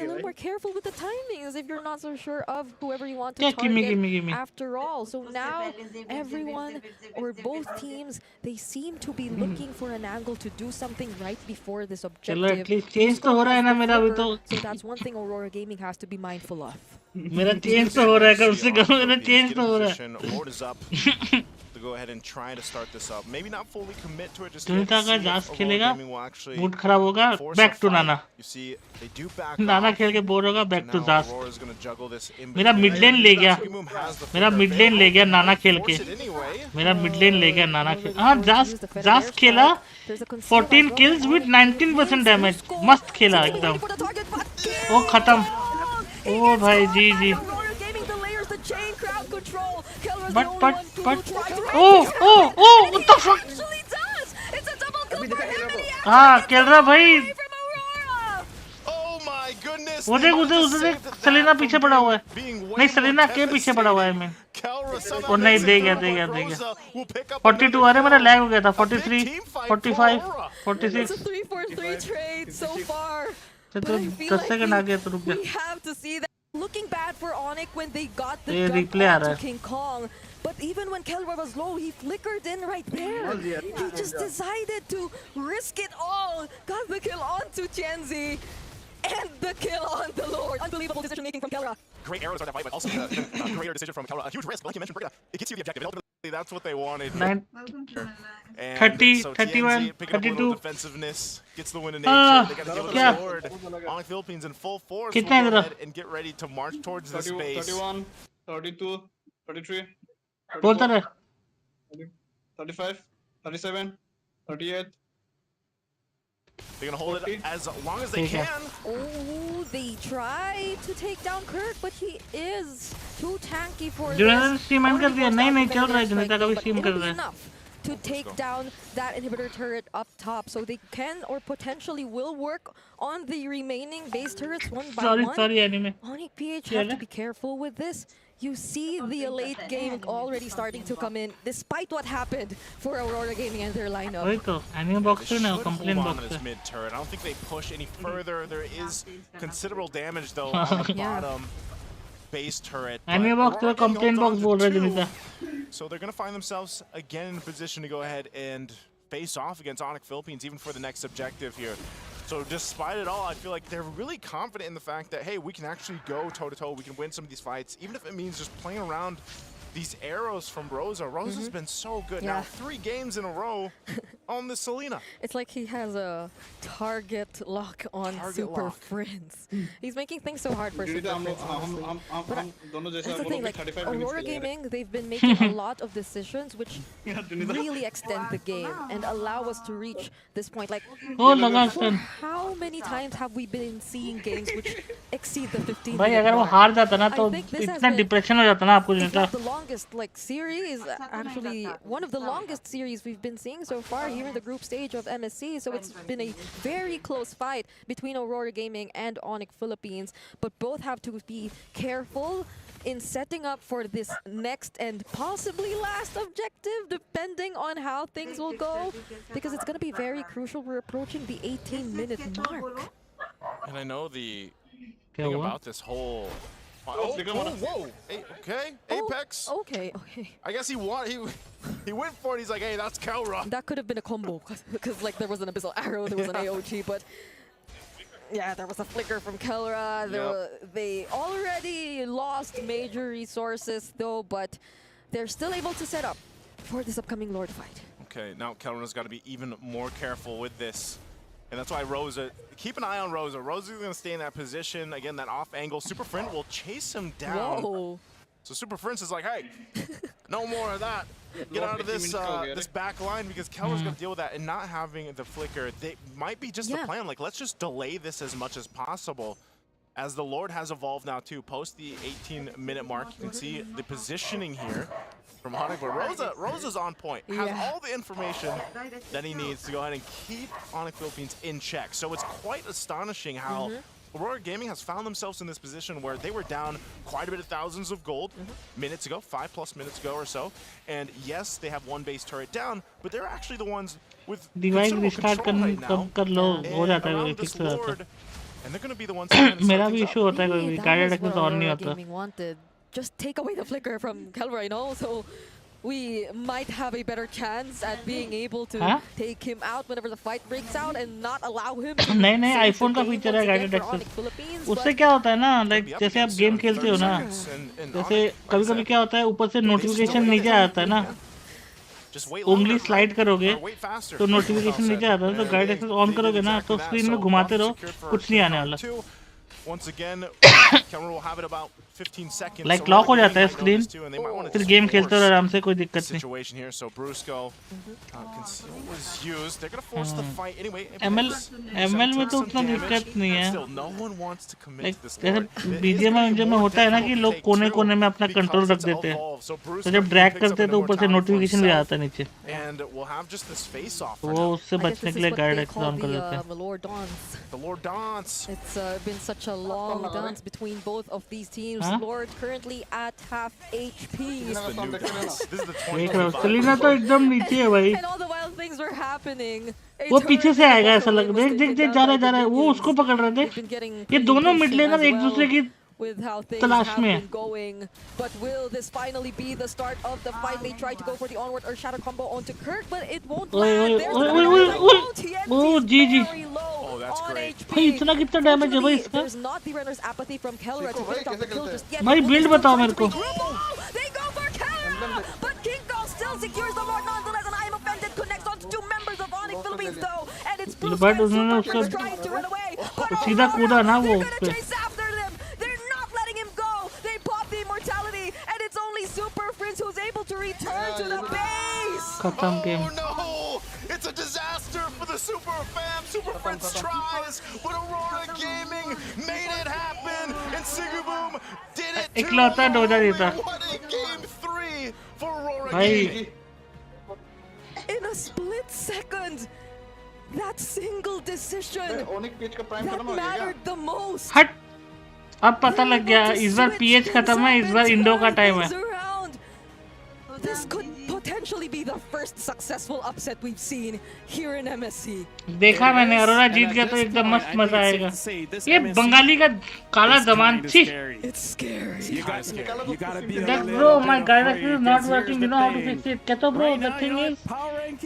J: a little more careful with the timings if you're not so sure of whoever you want to target after all. So now everyone or both teams, they seem to be looking for an angle to do something right before this objective. So that's one thing Aurora Gaming has to be mindful of.
B: मेरा change तो हो रहा है कम से कम मेरा change तो हो रहा है.
L: Go ahead and try to start this up. Maybe not fully commit to it. Just
B: जुनिता का जास खेलेगा मूड खराब होगा बैक टू नाना. नाना खेल के बोर होगा बैक टू जास. मेरा मिड लेन ले गया नाना खेल के. मेरा मिड लेन ले गया नाना खेल. हाँ जास खेला 14 kills with 19% डैमेज. मस्त खेला एकदम. वो खत्म. ओ भाई जी but what the fuck? हाँ खेल रहा भाई.
L: Oh my goodness!
B: वो देख उधर सेलेना पीछे पड़ा हुआ है, नहीं सेलेना के पीछे पड़ा हुआ है मैं, और नहीं दे गया 42, अरे मेरा लैग हो गया था, 43, 45, 46, तो 10 सेकंड आ गया तो रुक जा।
J: Looking bad for Onyx when they got the
B: replay
J: jump onto King Kong, but even when Kelra was low, he flickered in right there. He just decided to risk it all. Got the kill onto Chenzi, and the kill on the Lord. Unbelievable decision making from Kelra.
L: Great arrows are that fight, but also a great decision from Kelra. A huge risk, like you mentioned, Britta. It gets you the objective. Ultimately, that's what they wanted.
B: 30,
L: so
B: 31,
L: TNZ, picking up a
B: 32.
L: little defensiveness, gets the win in nature. They got to deal with the Lord. Onyx Philippines in full force. Will go ahead and get ready to march towards this base.
R: 31, 32, 33,
B: 34,
R: 35, 37, 38.
L: They're going to hold it as long as they can.
J: Oh, they try to take down Kirk, but he is too tanky for
B: Junaid
J: this.
B: Stream कर दिया, नहीं चल रहा है, जुनैद का भी stream कर रहा है।
J: To take down that inhibitor turret up top, so they can or potentially will work on the remaining base turrets one by one.
B: Sorry, anime.
J: Onyx PH have to be careful with this. You see the late game already starting to come in, despite what happened for Aurora Gaming and their lineup.
B: वही तो anime box पे ना complaint box
L: on
B: पे।
L: this mid turret. I don't think they push any further. There is considerable damage though on the bottom base turret.
B: Anime box तो complaint box बोल रहे Junaid.
L: So they're going to find themselves again in a position to go ahead and face off against Onyx Philippines, even for the next objective here. So despite it all, I feel like they're really confident in the fact that, hey, we can actually go toe-to-toe, we can win some of these fights, even if it means just playing around these arrows from Rosa. Rosa's been so good. Now 3 games in a row on the Selena.
J: It's like he has a target lock on Super Friends. He's making things so hard for Super Friends. That's the thing, like Aurora Gaming, they've been making a lot of decisions which really extend the game and allow us to reach this point. Like, how many times have we been seeing games which exceed the 15
B: भाई अगर वो हार जाता ना तो इतना depression हो जाता ना आपको जनता।
J: Longest like series, actually one of the longest series we've been seeing so far here in the group stage of MSC, so it's been a very close fight between Aurora Gaming and Onyx Philippines, but both have to be careful in setting up for this next and possibly last objective, depending on how things will go, because it's going to be very crucial. We're approaching the 18-minute mark.
L: And I know the thing about this whole whoa. Okay, Apex.
J: Okay.
L: I guess he went for it. He's like, hey, that's Kelra.
J: That could have been a combo, because like there was an Abyssal Arrow, there was an AOG, but yeah, there was a flicker from Kelra. They already lost major resources though, but they're still able to set up for this upcoming Lord fight.
L: Okay, now Kelra's got to be even more careful with this. And that's why Rosa, keep an eye on Rosa. Rosa's going to stay in that position. Again, that off angle. Super Friend will chase him down.
J: Whoa.
L: So Super Friend is like, hey, no more of that. Get out of this this back line, because Kelra's going to deal with that. And not having the flicker, they might be just the plan. Like, let's just delay this as much as possible. As the Lord has evolved now too, post the 18-minute mark, you can see the positioning here from Onyx. But Rosa's on point. Has all the information that he needs to go ahead and keep Onyx Philippines in check. So it's quite astonishing how Aurora Gaming has found themselves in this position where they were down quite a bit of thousands of gold minutes ago, 5+ minutes ago or so. And yes, they have one base turret down, but they're actually the ones with considerable control right now. Around this Lord, and they're going to be the ones
B: मेरा भी issue होता है कोई guided access on नहीं होता।
J: Just take away the flicker from Kelra, you know, so we might have a better chance at being able to take him out whenever the fight breaks out and not allow him to
B: नहीं iPhone का feature है guided access. उससे क्या होता है ना, like जैसे आप गेम खेलते हो ना, जैसे कभी-कभी क्या होता है ऊपर से नोटिफिकेशन नीचे आता है ना, उंगली स्लाइड करोगे तो नोटिफिकेशन नीचे आता है, तो गाइड एक्सेस ऑन करोगे ना तो स्क्रीन में घुमाते रहो, कुछ नहीं आने वाला।
L: Once again, camera will have it about 15 seconds.
B: Like lock हो जाता है स्क्रीन, फिर गेम खेलते हो आराम से, कोई दिक्कत नहीं।
L: Situation here, so Brusco conceal was used. They're gonna force the fight anyway.
B: ML में तो उतना दिक्कत नहीं है।
L: No one wants to commit to this.
B: जैसे BGMI में होता है ना कि लोग कोने-कोने में अपना कंट्रोल रख देते हैं।
L: So Bruce
B: तो जब ड्रैग करते तो ऊपर से नोटिफिकेशन भी आता है नीचे।
L: and we'll have just this face off.
B: वो उससे बचने के लिए गाइड एक्सेस ऑन कर देते हैं।
J: The Lord Dance.
L: The Lord Dance.
J: It's been such a long dance between both of these teams. Lord currently at half HP.
L: This is the
B: देख रहा हूँ सेलिना तो एकदम नीचे है भाई।
J: And all the wild things were happening.
B: वो पीछे से आएगा ऐसा लग देख देख देख जा रहा है वो उसको पकड़ रहा है देख। ये दोनों मिड लेनर एक दूसरे की
J: with how things
B: तलाश
J: have
B: में
J: been going. But will this finally be the start of the fight? They try to go for the onward or shadow combo onto Kirk, but it won't land.
B: Oh, GG.
L: Oh, that's great.
B: भाई इतना कितना damage है भाई इसका?
J: There's not the runner's apathy from Kelra to finish off the kill just yet.
B: भाई build बताओ मेरे को।
J: They go for Kelra, but King Kong still secures the Lord nonetheless, and I am offended connects on two members of Onyx Philippines though, and it's Bruce
B: but उन्होंने उसका
J: trying to run away.
B: सीधा कूदा ना वो।
J: Chase after them. They're not letting him go. They pop the immortality, and it's only Super Prince who's able to return to the base.
B: खत्म game.
L: Oh no! It's a disaster for the Super Fam. Super Prince tries, but Aurora Gaming made it happen, and Sigaboom did it too.
B: इकलौता Doja जीता।
L: What a game 3 for Aurora
B: भाई
L: Gaming.
J: In a split second, that single decision that mattered the most.
B: हट अब पता लग गया इस बार pH खत्म है इस बार इंडो का टाइम है।
J: This could potentially be the first successful upset we've seen here in MSC.
B: देखा मैंने अरोरा जीत गया तो एकदम मस्त मजा आएगा। ये बंगाली का काला जमान छी।
J: It's scary.
B: That bro, my guidance is not working. You know how to fix it? कहतो bro, the thing is,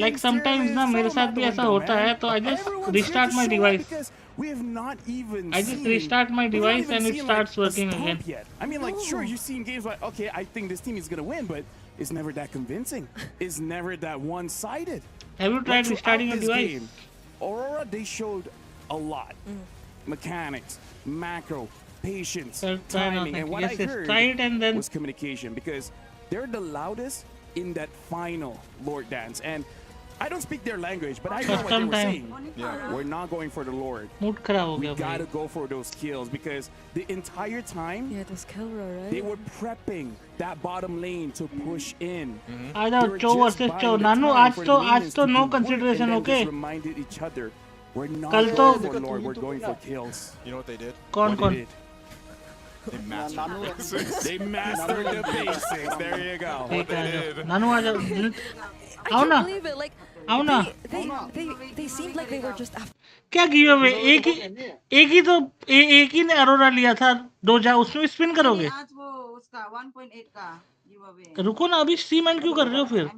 B: like sometimes ना मेरे साथ भी ऐसा होता है तो I just restart my device.
K: We have not even
B: I just restart my device and it starts working again.
K: I mean, like, sure, you've seen games like, okay, I think this team is gonna win, but it's never that convincing. It's never that one-sided.
B: Have you tried restarting your device?
K: Game, Aurora, they showed a lot. Mechanics, macro, patience, timing, and what I heard was communication, because they're the loudest in that final Lord Dance. And I don't speak their language, but I know what they were saying. Yeah. We're not going for the Lord. We gotta go for those kills, because the entire time they were prepping that bottom lane to push in.
B: I know, Cho versus Cho. Nanu, आज तो no consideration, okay?
K: Just reminded each other, we're not
B: कल तो
K: going for Lord, we're going for kills.
L: You know what they did?
B: कौन कौन?
L: They mastered the basics.
K: They mastered the basics. There you go.
B: ठीक है, नानू आ जाओ। आओ ना, आओ ना।
J: They seemed like they were just after.
B: क्या गिव अवे? एक ही ने अरोरा लिया था डोजा, उसमें स्पिन करोगे?
F: आज वो उसका 1.8 का गिव अवे।
B: रुको ना, अभी स्ट्रीम एंड क्यों कर रहे हो फिर?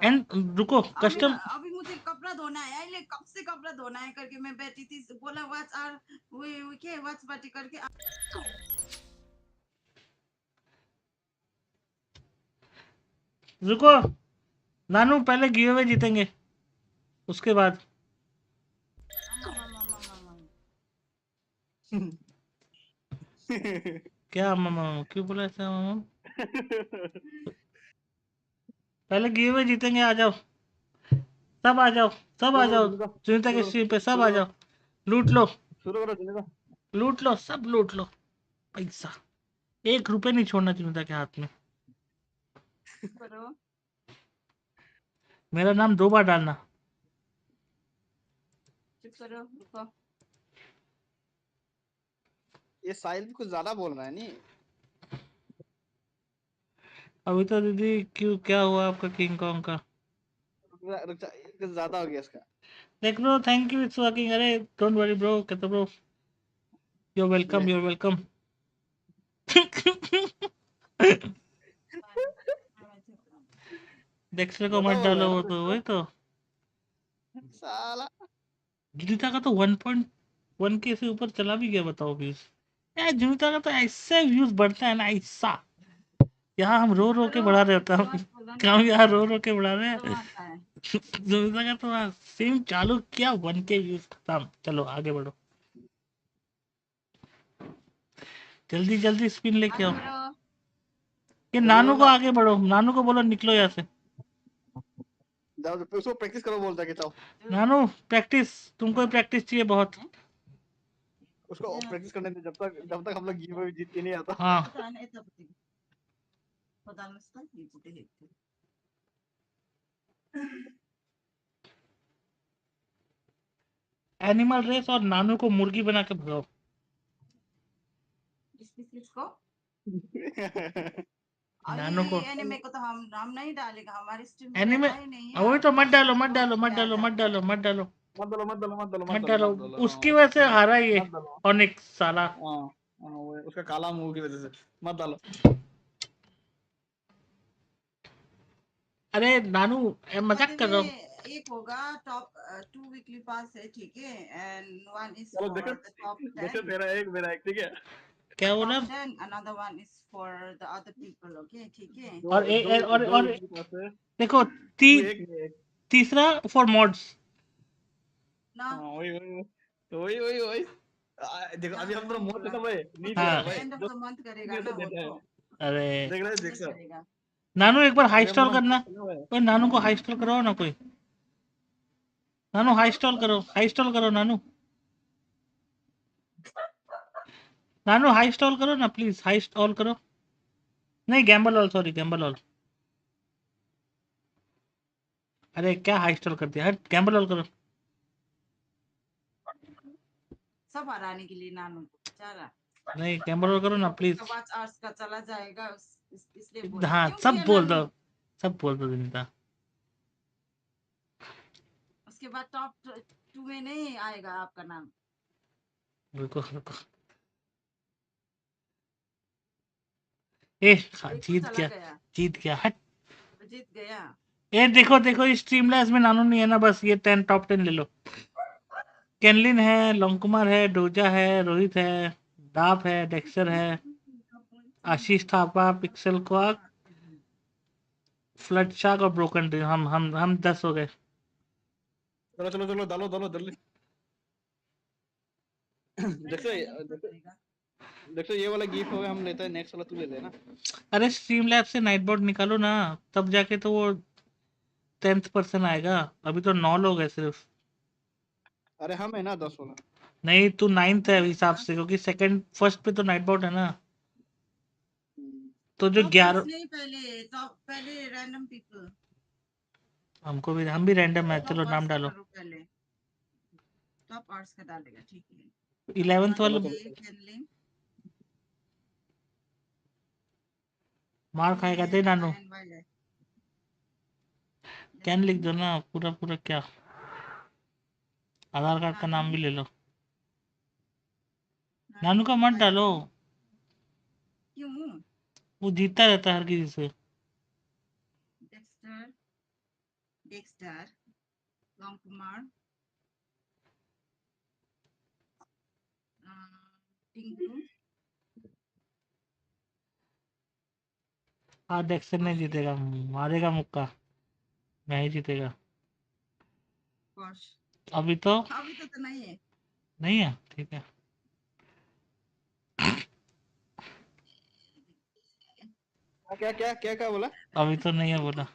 B: एंड रुको, कस्टम
F: अभी मुझे कपड़ा धोना है, ये कब से कपड़ा धोना है करके मैं बैठी थी, बोला वॉच पार्टी करके।
B: रुको नानू, पहले गिव अवे जीतेंगे उसके बाद। क्या मामा, क्यों बोला ऐसा मामा? पहले गिव अवे जीतेंगे, आ जाओ सब, आ जाओ सब, आ जाओ सुनीता के स्ट्रीम पे, सब आ जाओ, लूट लो, लूट लो, सब लूट लो पैसा, 1 रुपए नहीं छोड़ना सुनीता के हाथ में। मेरा नाम 2 बार डालना।
F: चुप करो, रुको।
R: ये साहिल भी कुछ ज्यादा बोल रहा है नहीं?
B: अभी तो दीदी क्यों, क्या हुआ आपका किंग कॉन्ग का?
R: रुक जा, कुछ ज्यादा हो गया इसका।
B: देख bro, thank you, it's working. अरे डोंट वरी ब्रो, कहते bro, you welcome, you welcome. Dexter को मत डालो, वो तो वही तो
R: साला
B: जुनिता का तो 1.1 के से ऊपर चला भी गया, बताओ व्यूज। यार जुनिता का तो ऐसे व्यूज बढ़ता है ना, ऐसा। यहाँ हम रो रो के बढ़ा रहे होता है, हम यहाँ रो रो के बढ़ा रहे हैं। जुनिता का तो सेम चालू किया, 1K व्यूज खत्म। चलो आगे बढ़ो, जल्दी जल्दी स्पिन लेके आओ। ये नानू को आगे बढ़ो, नानू को बोलो निकलो यहाँ से।
R: उसको प्रैक्टिस करो बोलता है, जाओ
B: नानू प्रैक्टिस, तुमको ही प्रैक्टिस चाहिए बहुत।
R: उसको प्रैक्टिस करने दे, जब तक हम लोग गिव अवे जीत के नहीं आता।
B: हाँ एनिमल रेस और नानू को मुर्गी बना के भगाओ। नानू को
F: एनिमे को तो हम नहीं डालेगा, हमारे स्ट्रीम में
B: एनिमे
F: रहता ही नहीं है।
B: वही तो मत डालो मत डालो मत डालो मत डालो मत डालो
R: मत डालो मत डालो मत डालो
B: मत डालो उसकी वजह से हारा ये
R: मत डालो।
B: ऑनिक्स साला।
R: हाँ वो उसका काला मुंह की वजह से मत डालो।
B: अरे नानू मजाक कर रहा हूँ।
F: एक होगा टॉप 2 वीकली पास है, ठीक है, एंड वन इज
R: चलो
F: फॉर
R: देखो
F: द टॉप 10
R: देखो तेरा एक मेरा एक ठीक है।
B: क्या बोला?
F: top 10 another one is for the other people, okay, ठीक है।
B: और देखो तीसरा फॉर मॉड्स।
F: ना
R: वही वही वही वही वही देखो अभी हम दोनों मोड खत्म है नहीं दे रहा भाई
F: एंड ऑफ द मंथ करेगा ना वो तो।
B: अरे
R: देख रहे देख सर
B: नानू एक बार हाई
R: अभी हम
B: स्टॉल
R: दोनों
B: करना। ओए नानू को हाई स्टॉल कराओ ना कोई। नानू हाई स्टॉल करो नानू। नानू हाई स्टॉल करो ना प्लीज, हाई स्टॉल करो। नहीं Gamble all, sorry Gamble all. अरे क्या हाई स्टॉल कर दिया, हट गैम्बल ऑल करो।
F: सब हराने के लिए नानू को बेचारा।
B: नहीं गैम्बल ऑल करो ना प्लीज।
F: वॉच आवर्स का चला जाएगा इसलिए बोल
B: हाँ
F: क्यों
B: सब
F: किया
B: बोल
F: नानू?
B: दो, सब बोल दो विनीता।
F: उसके बाद टॉप 2 में नहीं आएगा आपका नाम।
B: रुको रुको ए जीत
F: चला
B: गया जीत गया हट।
F: जीत गया।
B: ए देखो देखो इस स्ट्रीमलैब्स में नानू नहीं है ना, बस ये 10 टॉप 10 ले लो। केनलिन है, लोंग कुमार है, डोजा है, रोहित है, दाप है, डेक्सर है, आशीष थापा, पिक्सल क्वाक, फ्लड शाक और ब्रोकन ड्रीम। हम 10 हो गए।
R: चलो चलो चलो डालो डालो जल्दी। देखो ये वाला गिफ्ट हो गया, हम लेते हैं नेक्स्ट वाला तू ले लेना।
B: अरे स्ट्रीमलैब से नाइट बोर्ड निकालो ना, तब जाके तो वो 10th पर्सन आएगा। अभी तो 9 लोग हैं सिर्फ।
R: अरे हम है ना 10 वाला।
B: नहीं तू 9th है हिसाब से, क्योंकि सेकंड फर्स्ट पे तो नाइट बोर्ड है ना। तो जो 11
F: नहीं पहले टॉप पहले रैंडम पीपल।
B: हमको भी, हम भी रैंडम है। चलो नाम डालो।
F: पहले टॉप आर्ट्स का डालेगा, ठीक है।
B: 11th वाले मार खाएगा दे नानू। कैन लिख दो ना पूरा पूरा, क्या आधार कार्ड का नाम भी ले लो। नानू का मत डालो,
F: क्यों?
B: वो जीतता रहता है हर किसी से।
F: डेक्स्टर लोंग कुमार टिंकू।
B: हाँ डेक्सन नहीं जीतेगा, मारेगा मुक्का, नहीं जीतेगा। अभी तो
F: नहीं है।
B: नहीं है, ठीक है।
R: क्या क्या क्या क्या बोला?
B: अभी तो नहीं है बोला।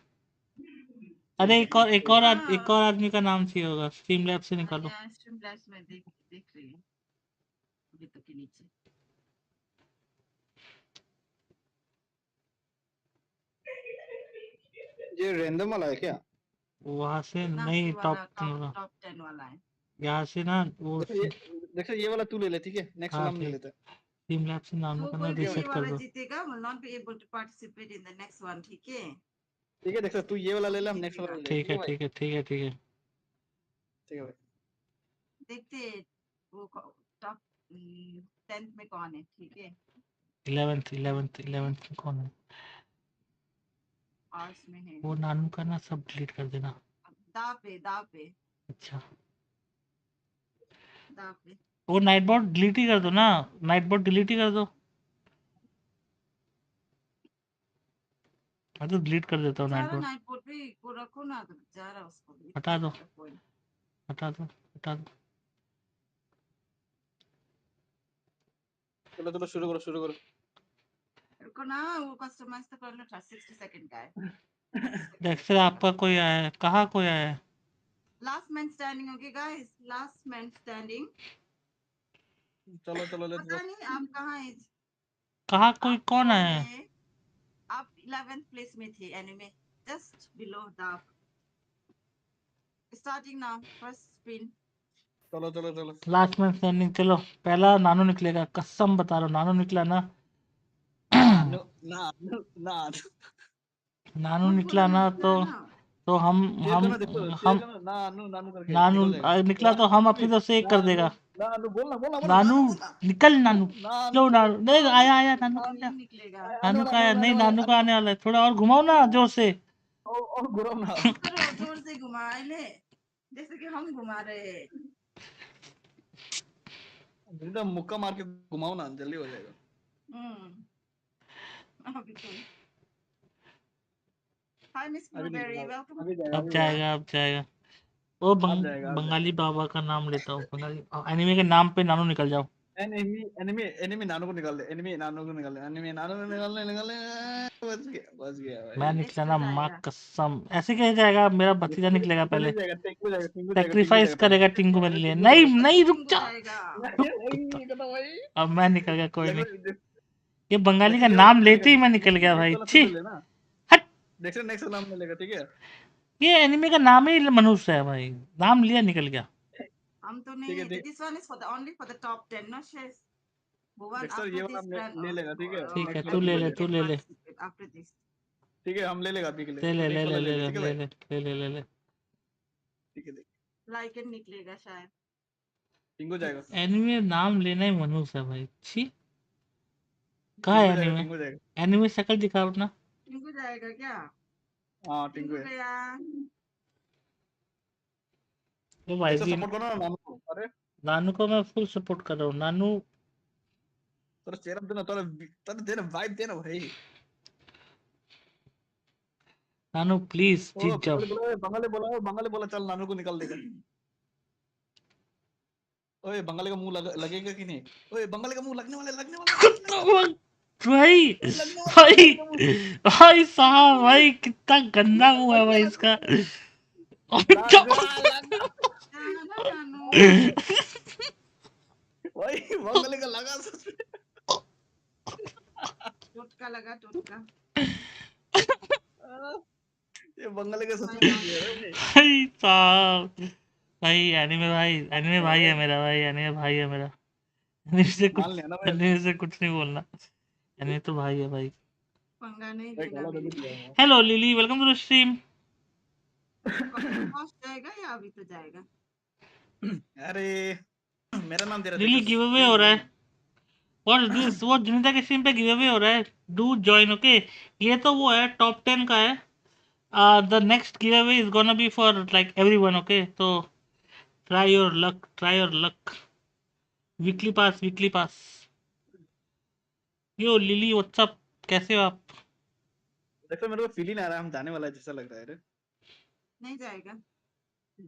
B: अरे एक और आदमी का नाम चाहिए होगा, स्ट्रीम लैब से निकालो।
F: स्ट्रीम लैब में देख रही हूँ अभी तक के नीचे।
R: ये रैंडम वाला है क्या?
B: वहाँ से नहीं, टॉप
F: 10 वाला है।
B: यहाँ से ना वो
R: देखो ये वाला तू ले ले, ठीक है नेक्स्ट वाला हम ले लेते हैं।
B: स्ट्रीम लैब से नाम करना रीसेट कर दो।
F: जीतेगा will not be able to participate in the next one, ठीक है।
R: ठीक है देखो तू ये वाला ले ले, हम नेक्स्ट वाला ले लेंगे।
B: ठीक है ठीक है ठीक है ठीक है
R: ठीक है भाई।
F: देखते वो टॉप 10th में कौन है, ठीक है।
B: 11th में कौन है?
F: आर्ट्स में है
B: वो नानू का ना सब डिलीट कर देना।
F: दापे
B: अच्छा
F: दापे
B: वो नाइट बोर्ड डिलीट ही कर दो ना, नाइट बोर्ड डिलीट ही कर दो। मैं तो डिलीट कर देता हूँ नाइट
F: बोर्ड भी को रखो ना, तो जा रहा उसको
B: हटा दो हटा दो हटा दो।
R: चलो चलो शुरू करो।
F: रुको ना, वो कस्टमाइज तो कर लो, 60 सेकंड का है।
B: डेक्सर आपका कोई आया है? कहाँ कोई आया है?
F: Last man standing, okay guys, last man standing. चलो लेट्स गो। पता नहीं आप कहाँ है,
B: कहाँ कोई कौन आया है?
F: आप 11th place में थे anime, just below dark. Starting now, first spin.
E: चलो
B: लास्ट में स्टैंडिंग। चलो पहला नानू निकलेगा, कसम बता रहा हूँ, नानू निकला ना, नानू निकला ना तो हम नानू निकला तो हम अपनी तरफ से एक कर देगा। नानू निकल, नानू लो, नानू नहीं आया, आया नानू का आया, नानू का आया नहीं, नानू का आने वाला है, थोड़ा और घुमाओ ना जोर से।
F: जोर से घुमा ले, जैसे कि हम घुमा रहे हैं।
R: मुक्का मार के घुमाओ ना, जल्दी हो जाएगा।
F: Hi Miss Blueberry, welcome.
B: अब जाएगा, अब जाएगा। ओ बंगाली बाबा का नाम लेता हूँ, बंगाली एनिमे के नाम पे नानू निकल जाओ।
R: एनिमी नानू को निकाल दे, एनिमी नानू को निकाल दे, एनिमी नानू को निकाल दे, बच गया भाई।
B: मैं निकला ना, माँ कसम, ऐसे कैसे जाएगा, मेरा भतीजा निकलेगा पहले, सेक्रीफाइस करेगा टिंकू मेरे लिए। नहीं नहीं रुक जा, अब मैं निकल गया, कोई नहीं, ये बंगाली का नाम लेते ही मैं निकल गया भाई। छी हट,
R: नेक्स्ट नाम ले लेगा, ठीक है।
B: ये एनिमे का नाम ही मनुष्य है भाई, नाम लिया निकल गया।
F: हम तो नहीं, this one is for the only for the top 10, no shares.
R: ये वाला ले लेगा, ठीक है।
B: ठीक है, तू ले ले, तू ले ले,
F: after this.
R: ठीक है, हम ले लेगा अभी के लिए।
B: ले ले ले ले ले ले ले ले ले,
R: ठीक है।
F: लाइकन निकलेगा शायद,
R: टिंगो जाएगा।
B: एनिमे नाम लेना ही मनुष्य है भाई। छी, कहाँ है एनिमे? एनिमे शक्ल दिखा अपना।
F: टिंगो जाएगा क्या?
R: हाँ टिंगो है।
F: गया।
B: तो भाई जी,
R: सपोर्ट करो ना नानू को। अरे
B: नानू को मैं फुल सपोर्ट कर रहा हूँ। नानू
R: तेरा चेहरा देना, तेरा देना वाइब देना भाई।
B: नानू प्लीज जीत जाओ।
R: बंगाली बोला चल, नानू को निकाल देगा। ओए बंगाली का मुंह लगेगा कि नहीं? ओए बंगाली का मुंह लगने वाला
B: भाई भाई भाई साहब, भाई कितना गंदा मुंह है भाई इसका।
R: भाई बंगाली का लगा,
F: टोटका लगा, टोटका।
R: ये बंगाली का
B: भाई साहब, भाई एनिमे भाई है मेरा, भाई एनिमे भाई है मेरा, एनिमे से कुछ नहीं बोलना, एनिमे तो भाई है भाई।
F: पंगा नहीं लेना।
B: Hello Lily, welcome to the stream.
F: जाएगा या अभी तो जाएगा?
R: अरे मेरा नाम दे रहा है
B: लिली, गिव अवे हो रहा है। What is this? वो जुनिता के स्ट्रीम पे गिव अवे हो रहा है, डू जॉइन। ओके, ये तो वो है टॉप 10 का है। The next giveaway is gonna be for like everyone, okay? So try your luck, try your luck. Weekly pass, weekly pass. Yo lily, what's up? कैसे हो आप?
R: देखो मेरे को फीलिंग आ रहा है हम जाने वाला है जैसा लग रहा है रे।
F: नहीं जाएगा।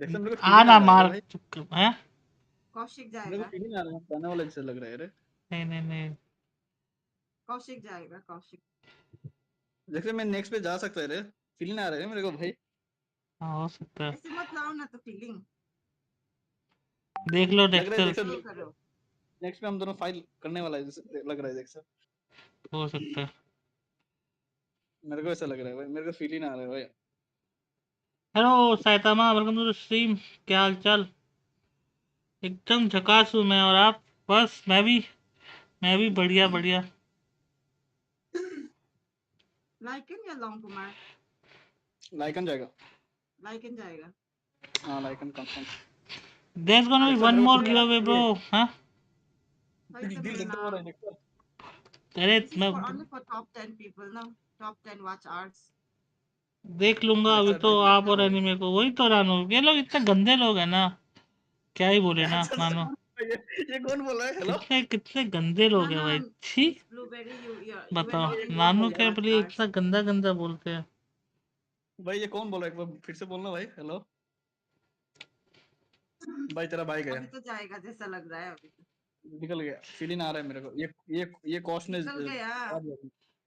R: देखो मेरे को
B: आना मार चुप है।
F: कौशिक
R: मेरे
F: जाएगा।
R: को फीलिंग आ रहा है हम जाने वाला जैसा लग रहा है रे।
B: नहीं नहीं नहीं,
F: कौशिक जाएगा, कौशिक।
R: देखो मैं नेक्स्ट पे जा सकता है रे, फीलिंग आ रहा है मेरे को भाई।
B: हाँ हो सकता है,
F: ऐसे मत लाओ ना तो फीलिंग।
B: देख लो डेक्स्टर,
R: नेक्स्ट पे हम दोनों फाइल करने वाला है जैसे लग रहा है डेक्स्टर।
B: हो सकता है।
R: मेरे को ऐसा लग रहा है भाई, मेरे को फीलिंग आ रहा है भाई।
B: Hello Saitama, welcome to the stream. क्या हाल चाल? एकदम झकास हूँ मैं, और आप? बस मैं भी बढ़िया बढ़िया।
F: लाइकन या लॉन्ग कुमार?
R: लाइकन जाएगा।
F: लाइकन जाएगा।
R: हाँ Lycan confirm.
B: There's gonna be one more giveaway, bro. हाँ? अरे मैं
F: only for top 10 people, no? Top 10 watch hours.
B: देख लूंगा, अभी तो आप और एनिमे को, वही तो रानू, ये लोग इतने गंदे लोग हैं ना, क्या ही बोले ना मानो।
R: ये कौन बोल रहा है? हेलो,
B: कितने गंदे लोग हैं भाई। छी, बताओ, नानू के लिए इतना गंदा गंदा बोलते हैं
R: भाई। ये कौन बोल रहा है? एक बार फिर से बोलना भाई। हेलो भाई, तेरा भाई गया।
F: अभी तो जाएगा जैसा लग रहा है, अभी तो
R: निकल गया, फीलिंग आ रहा है मेरे को। ये कॉस्ट ने
F: निकल गया।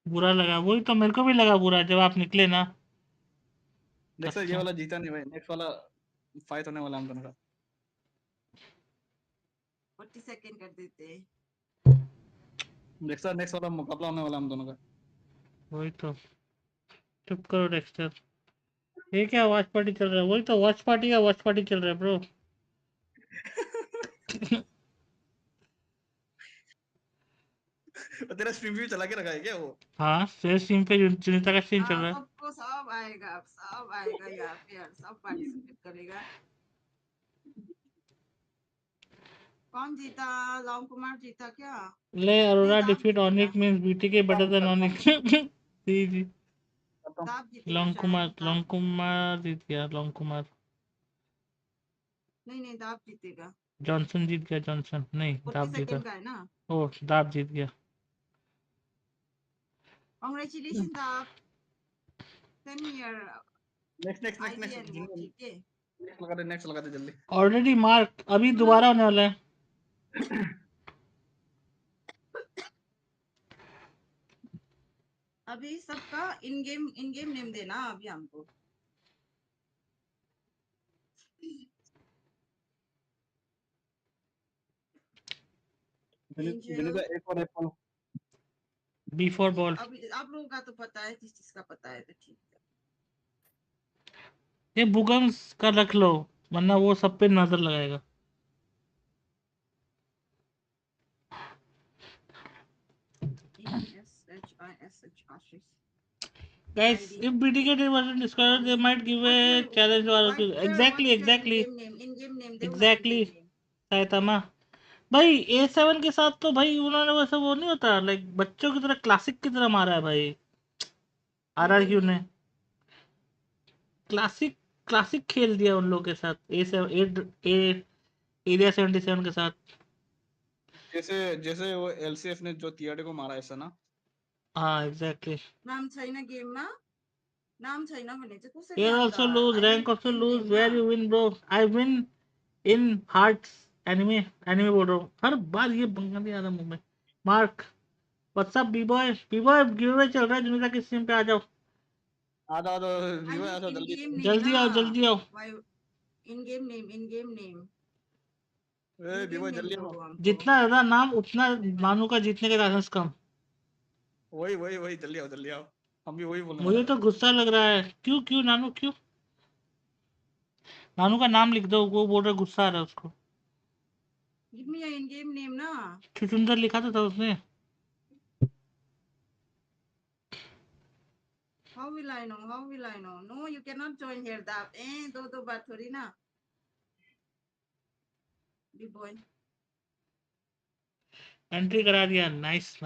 B: बुरा लगा, वही तो मेरे को भी लगा बुरा जब आप निकले ना।
R: नेक्स्ट ये वाला जीता नहीं भाई, नेक्स्ट वाला फाइट होने वाला हम दोनों का।
F: 40 सेकंड कर देते।
R: नेक्स्ट वाला मुकाबला होने वाला हम दोनों का।
B: वही तो चुप करो डेक्स्टर। ये क्या वॉच पार्टी चल रहा है? वही तो वॉच पार्टी चल रहा है ब्रो।
R: तेरा स्ट्रीम भी चला के रखा है क्या वो?
B: हाँ शेयर स्ट्रीम पे सुनीता का स्ट्रीम चल रहा है।
F: सबको सब आएगा यहाँ पे यार, सब पार्टिसिपेट करेगा। कौन जीता? लॉन्ग कुमार जीता क्या?
B: ले Arora defeat ONIC means BTK better than ONIC. जी
F: दाब जीतेगा
B: लॉन्ग कुमार जीत गया। लॉन्ग कुमार
F: नहीं दाब जीतेगा।
B: जॉनसन जीत गया। जॉनसन नहीं, दाब
F: 40
B: जीता।
F: सेकंड का है ना।
B: ओह दाब जीत गया।
F: कांग्रेचुलेशन दाब। Send me your
R: next
F: ID and वो, ठीक है?
R: नेक्स्ट लगा दे जल्दी।
B: ऑलरेडी मार्क, अभी दोबारा होने वाला है।
F: अभी सबका इन गेम नेम देना अभी हमको।
R: एक और एप्पल
B: बी फॉर बॉल।
F: अभी आप लोगों का तो पता है, जिस चीज का पता है तो ठीक है।
B: ये बुगम्स का रख लो वरना वो सब पे नजर लगाएगा। Guys, if BTK wasn't discovered, they might give a challenge to our exactly. Saitama भाई A7 के साथ तो भाई उन्होंने वैसे वो नहीं होता, लाइक बच्चों की तरह क्लासिक की तरह मारा है भाई RRQ ने। क्लासिक खेल दिया उन लोगों के साथ एरिया 77 के साथ।
R: जैसे वो LCF ने जो TRD को मारा ऐसा ना।
B: हाँ एग्जैक्टली।
F: नाम छैन गेममा, नाम छैन भने चाहिँ कसरी?
B: Here also lose, rank also lose, where you win bro? I win in hearts। Anime बोल रहा हूँ हर बार, ये पंगा नहीं आ रहा मुंह में। Mark what's up B boy give away चल रहा है, जुनिता की स्ट्रीम पे आ जाओ।
R: आ जाओ
B: जल्दी आओ।
F: इन गेम नेम
R: जल्दी
B: जितना ज्यादा नाम उतना नानू का जीतने के चांसेस कम।
R: वही जल्दी आओ हम भी वही बोल रहे हैं।
B: मुझे तो गुस्सा लग रहा है। क्यों नानू क्यों? नानू का नाम लिख दो, वो बोल रहा गुस्सा आ रहा है उसको।
F: गिव मी इन गेम नेम ना।
B: चुचुंदर लिखा तो था उसने।
F: How will I know? No, you cannot join here that. दो बार थोड़ी ना। Big boy।
B: एंट्री करा दिया। नाइस।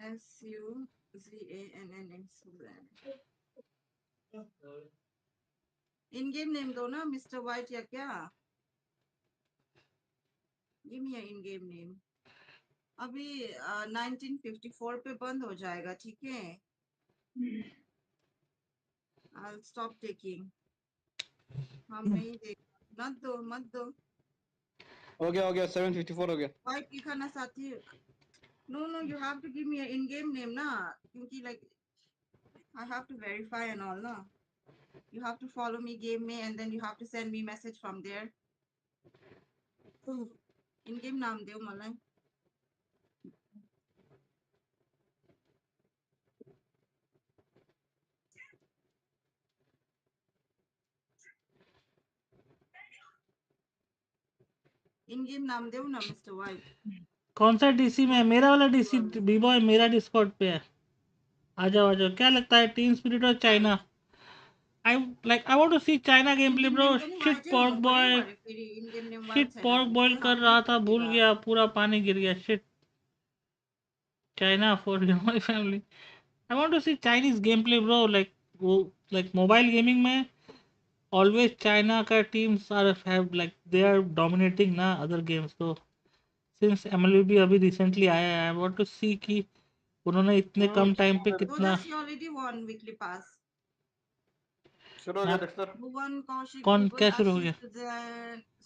F: SUZANN। इन गेम नेम दो ना मिस्टर वाइट या क्या? गिव मी इन गेम नेम। अभी 1954 पे बंद हो जाएगा, ठीक है? I'll stop taking। हम नहीं देख, मत दो।
R: हो गया 754 हो गया।
F: वाइट लिखा ना साथी। No, you have to give me an in-game name ना, क्योंकि like I have to verify and all ना। You have to follow me game में and then you have to send me message from there। In-game नाम दो मलाई। इन-गेम नाम दो ना मिस्टर वाइट।
B: कौन सा डीसी में? मेरा वाला डीसी बी बॉय मेरा डिस्कॉर्ड पे है। आ जाओ। क्या लगता है टीम स्पिरिट और China? I want to see China gameplay bro। Shit pork boil कर रहा था, भूल गया, पूरा पानी गिर गया। Shit China for my family। I want to see Chinese gameplay bro। like mobile gaming में always China का teams they are dominating ना other games। तो since MLBB अभी recently आया है, I want to see कि उन्होंने इतने कम टाइम पे कितना।
F: already won weekly pass।
R: शुरू हो गया डेक्स्टर।
F: भुवन कौशिक
B: कौन क्या शुरू हो गया?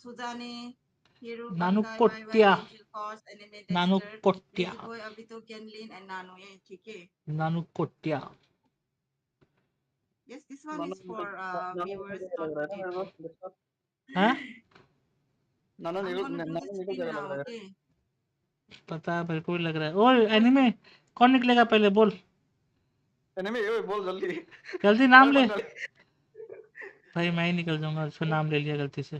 F: सुजाने हीरो
B: नानू
F: बंगाई
B: कोट्या।
F: एंजल कॉस एनिमे
B: नानू
F: डेक्स्टर
B: कोट्या।
F: बॉय अभी तो गेनलिन एंड नानू है, ठीक है?
B: नानू कोट्या।
F: Yes, this one is for viewers, not potato।
B: हाँ?
F: I'm gonna do the screen now, okay?
B: पता है मेरे को भी लग रहा है। और एनीमे कौन निकलेगा पहले बोल?
R: एनिमी ओए बोल जल्दी
B: जल्दी नाम ले भाई, मैं ही निकल जाऊंगा, उसका नाम ले लिया गलती से।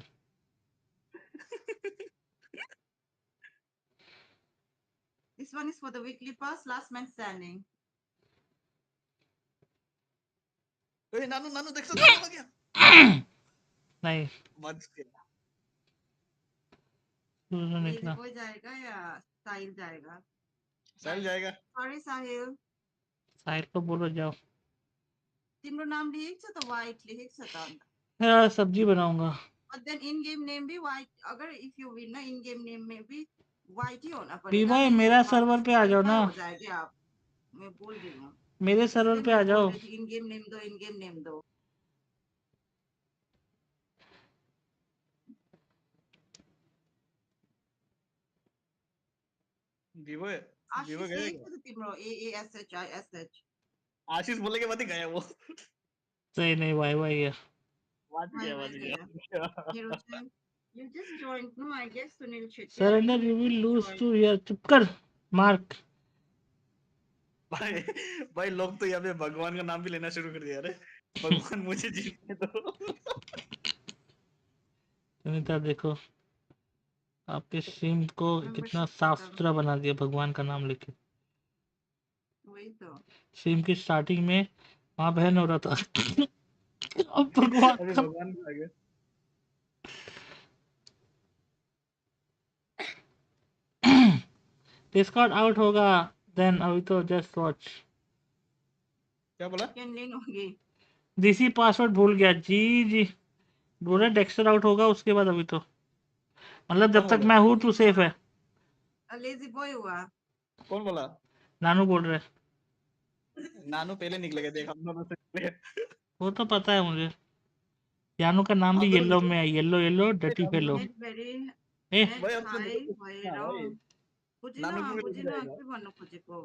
F: This one is for the weekly pass, last man standing.
R: ओए नानू नानू देख सकते हो क्या
B: नहीं
R: मत गया
B: दूसरा
F: Lazy
B: निकला।
F: boy जाएगा या साहिल जाएगा?
R: साहिल जाएगा।
F: Sorry साहिल।
B: साहिल को बोलो जाओ।
F: तिम्रो नाम लेखेको छ त white लेखेको छ त अन्त।
B: यार सब्जी बनाऊंगा।
F: But then in game name भी white, अगर if you win ना in game name में भी white ही होना
B: पी
F: पड़ेगा।
B: भाई
F: नहीं
B: मेरा
F: तो
B: सर्वर पे आ जाओ ना,
F: हो जाएगी आप। मैं बोल रही हूँ।
B: मेरे सर्वर पे आ जाओ।
F: इन गेम नेम दो, इन गेम नेम दो।
R: विवो विवो
F: आशीष
R: गया
F: लेखेको छ तिम्रो AASHISH।
R: आशीष बोले के बाद ही गया वो
B: सही नहीं, वाई वाई है।
R: वाच गया
F: You just joined, no? I guess Sunil Shetty.
B: Surrender you will lose to here. चुप कर मार्क।
R: भाई भाई लोग तो यहाँ पे भगवान का नाम भी लेना शुरू कर दिया रे भगवान मुझे जीतने दो
B: सुनीता देखो आपके स्ट्रीम को कितना साफ सुथरा बना दिया भगवान का नाम लेके।
F: वही तो।
B: स्ट्रीम की स्टार्टिंग में वहाँ बहन हो रहा था अब भगवान
R: अभी
B: का
R: भगवान भी आ गया
B: डिस्कॉर्ड आउट होगा देन अभी तो जस्ट वॉच।
R: क्या बोला
B: डीसी पासवर्ड भूल गया जी बोले डेक्स्टर आउट होगा उसके बाद अभी तो मतलब जब तक मैं हूँ तू सेफ है।
F: लेजी बॉय हुआ।
R: कौन बोला
B: नानू बोल रहे
R: नानू पहले निकलेगा देख हम दोनों से निकले
B: वो तो पता है मुझे। यानू का नाम भी येलो में है, येलो येलो डटी फेलो। ए
R: भाई अब तो नानू को जाएगा
F: भन्नु खोजेको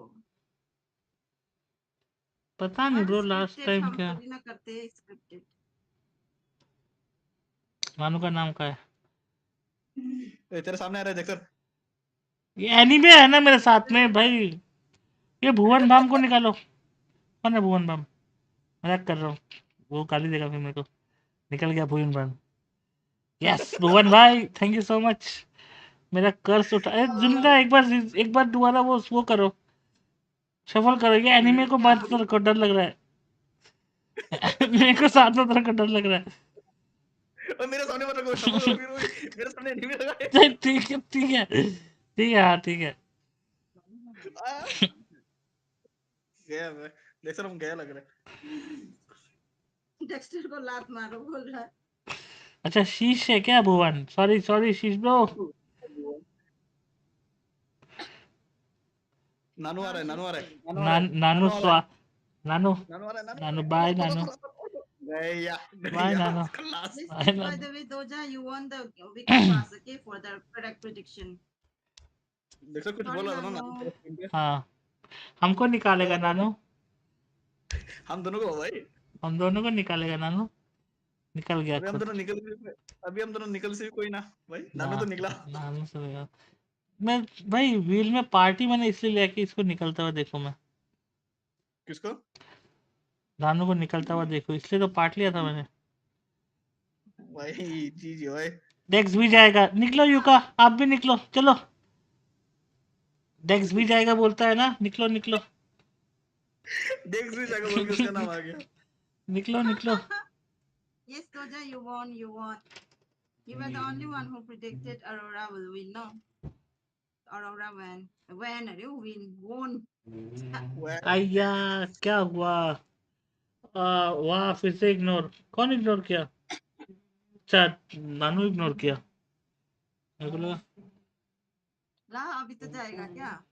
B: पता नहीं ब्रो लास्ट टाइम क्या
F: ना करते स्क्रिप्टेड।
B: नानू का नाम क्या है?
R: तेरे सामने आ रहा है देख सर
B: ये एनीमे है ना मेरे साथ में भाई। ये भुवन भाम को निकालो। कौन है भुवन भाम? मजाक कर रहा हूँ, वो गाली देगा फिर मेरे को। निकल गया भुवन भाम। यस भुवन भाई थैंक यू सो मच। मेरा कर्स उठा जिंदा एक बार दोबारा वो करो सफल करो। ये एनीमे को बात को डर लग रहा है मेरे को साथ में तरह का डर लग रहा है।
R: और मेरे सामने मत रखो मेरे सामने नहीं लगा
B: ठीक है ठीक है ठीक है हाँ ठीक है।
R: गया मैं देख सर हम गया लग रहा है
F: डेक्स्टर को लात मारो बोल रहा है।
B: अच्छा शीश है क्या भुवन? सॉरी सॉरी शीश ब्रो।
R: नानू आ रहा है नानू आ रहा है
B: नानू स्वा नानू
R: नानू आ रहा है
B: नानू बाय नानू
R: गया
B: बाय नानू।
F: By the way, Doja, you won the weekly pass, okay, for the product prediction.
R: देख सर कुछ बोल रहा था ना
B: हाँ हमको निकालेगा नानू।
R: हम दोनों को भाई
B: हम दोनों को निकालेगा नानू। निकल गया
R: अभी हम दोनों निकल से भी कोई ना भाई नानू तो निकला
B: नानू से मैं भाई व्हील में पार्टी मैंने इसलिए लिया कि इसको निकलता हुआ देखो। मैं
R: किसको
B: नानू को निकलता हुआ देखो इसलिए तो पार्ट लिया था मैंने
R: भाई जी भाई।
B: डेक्स भी जाएगा। निकलो यूका आप भी निकलो चलो। डेक्स भी जाएगा बोलता है ना निकलो निकलो।
R: डेक्स भी जाएगा बोल के उसका नाम आ गया।
B: निकलो निकलो।
F: Yes, Doja, you won, you won. You were the only one who predicted Aurora will win, no? Aurora when are you won?
B: आया क्या हुआ? वाह फिर से इग्नोर। कौन इग्नोर किया? अच्छा नानू इग्नोर किया। मेरे को लगा
F: ला अभी तो जाएगा क्या?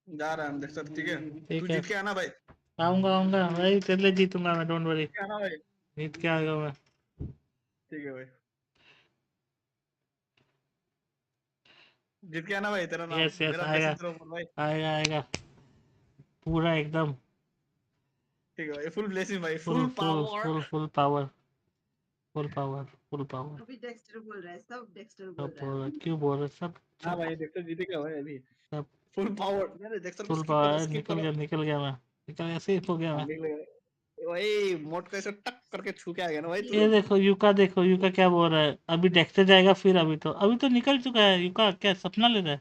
R: जा रहा है हम देख सर ठीक है तू
B: है
R: जीत के आना भाई।
B: आऊंगा भाई तेरे लिए जीतूंगा मैं डोंट वरी।
R: आना भाई
B: जीत के आएगा मैं।
R: ठीक है भाई जीत के आना भाई तेरा नाम
B: यस
R: मेरा
B: आएगा
R: मैसेज तेरे ऊपर भाई।
B: आएगा पूरा एकदम
R: ठीक है भाई फुल ब्लेसिंग भाई
B: full
R: power
B: full power full power.
F: अभी डेक्स्टर बोल रहा है सब डेक्स्टर बोल रहा है।
B: क्यों बोल रहे सब?
R: हां भाई डेक्स्टर जीतेगा भाई अभी
B: सब
R: फुल पावर। यार डेक्स्टर को
B: फुल
R: स्किप
B: पावर।
R: करो
B: निकल गया मैं। ऐसे ही हो गया मैं।
R: वही मोट को ऐसे टक करके छू के आ गया ना भाई
B: ये देखो यूका क्या बोल रहा है, अभी डेक्स्टर जाएगा फिर अभी तो निकल चुका है यूका, क्या सपना ले रहा है।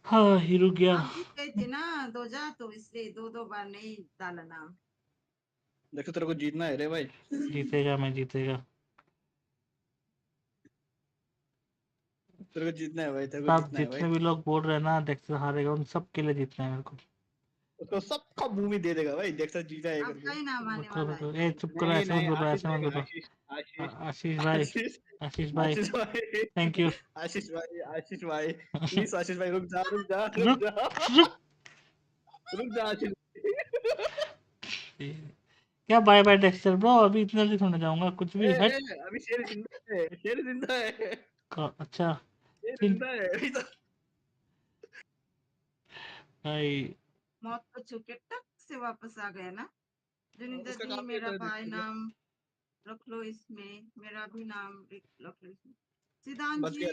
B: हाँ ही रुक गया।
F: आप जीत गए थे ना 2000, तो इसलिए दो बार नहीं डाला नाम।
R: देखो तेरे को जीतना है रे भाई।
B: जीतेगा मैं जीतेगा।
R: तेरे को जीतना है भाई, तेरे को
B: सब
R: जीतना है भाई।
B: जितने भी लोग बोल रहे हैं ना डेक्स्टर हारेगा, उन सब के लिए जीतना है मेरे को।
R: उसको सबका भूमि दे देगा भाई, डेक्स्टर जीता है करके।
F: आपका ही नाम आने वाला है।
B: ए चुप करो, ऐसे मत बोलो, ऐसे मत बोलो। आशीष भाई, आशीष भाई, थैंक यू।
R: आशीष भाई प्लीज आशीष भाई रुक जा रुक जा
B: रुक
R: आशीष।
B: क्या बाय बाय डेक्स्टर ब्रो, अभी इतना जल्दी थोड़ा जाऊंगा कुछ भी। हट
R: अभी शेर जिंदा है, शेर जिंदा है,
B: अच्छा
R: शेर जिंदा है अभी तो।
B: भाई
F: मौत को छू के टक से वापस आ गया ना। जुनिंदर जी मेरा भाई नाम रख लो इसमें, मेरा भी नाम रख लो इसमें। सिद्धांत जी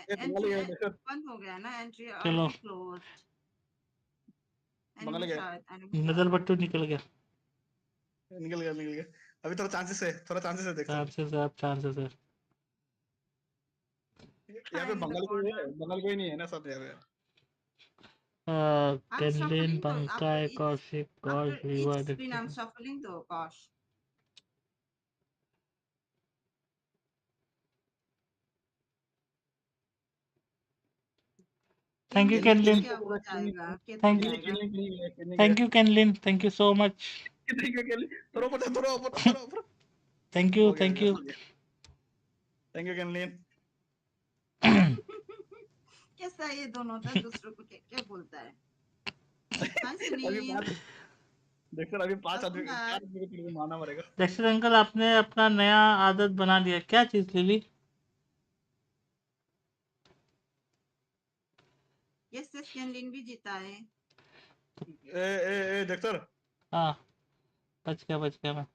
F: एंट्री बंद हो गया ना, एंट्री
B: चलो
F: क्लोज।
B: नजर बट्टू निकल गया।
R: अभी थोड़ा चांसेस है, देख
B: चांसेस है, अब चांसेस है।
R: यहाँ पे बंगाल कोई नहीं है ना सब यहाँ पे।
B: कैनलिन, पंकाय, कौशिक, गॉश, रीवा,
F: I'm shuffling though, gosh.
B: Thank you कैनलिन, थैंक यू कैनलिन, thank you so much. Thank you
R: कैनलिन।
F: कैसा ये दोनों था, दूसरों को क्या बोलता है।
R: अभी 5 आदमी को मारना पड़ेगा।
B: डेक्स्टर अंकल आपने अपना नया आदत बना लिया, क्या चीज ले ली?
F: यस कैनलिन भी जीता है।
R: डेक्स्टर
B: हाँ बच गया मैं।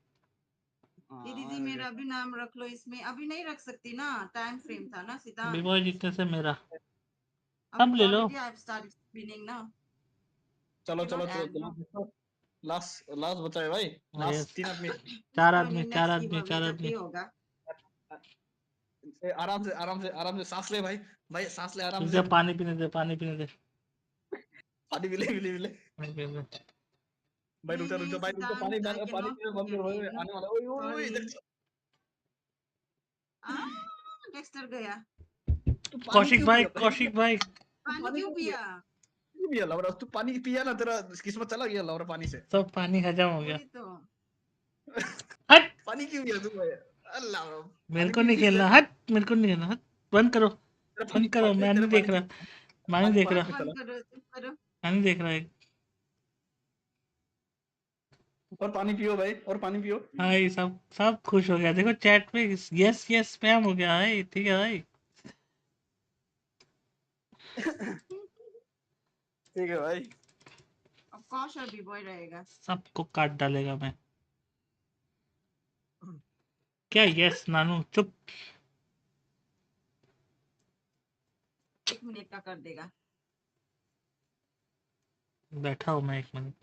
F: दीदी मेरा भी नाम रख लो इसमें, अभी नहीं रख सकती ना, टाइम फ्रेम था ना सीधा।
B: बीबॉय जीतने से मेरा अब ले लो।
R: चलो लास्ट बचा है भाई, लास्ट 3 आदमी,
B: 4 आदमी
F: होगा।
R: आराम से सांस ले भाई सांस ले आराम से।
B: पानी पीने दे
R: पानी मिले भाई, रुक जा भाई, पानी बंद करो भाई, आने वाला। ओए
F: डेक्स्टर गया।
B: कौशिक भाई
F: पानी क्यों पिया?
R: लवरा तू पानी पिया ना, तेरा किस्मत चला गया लवरा पानी से।
B: सब पानी हजम हो गया।
R: हट पानी क्यों पिया तू भाई? अल्लाह
B: मेरे को नहीं खेलना, हट मेरे को नहीं खेलना, हट बंद करो मैं नहीं देख रहा, मैं नहीं देख रहा है।
R: और पानी पियो भाई, और पानी पियो।
B: भाई सब खुश हो गया, देखो चैट पे यस स्पैम हो गया है। ठीक है भाई,
R: ठीक है भाई।
F: अब कौश और बीबॉय रहेगा,
B: सबको काट डालेगा मैं। क्या यस नानू चुप,
F: 1 मिनट का कर देगा।
B: बैठा हूँ मैं 1 मिनट।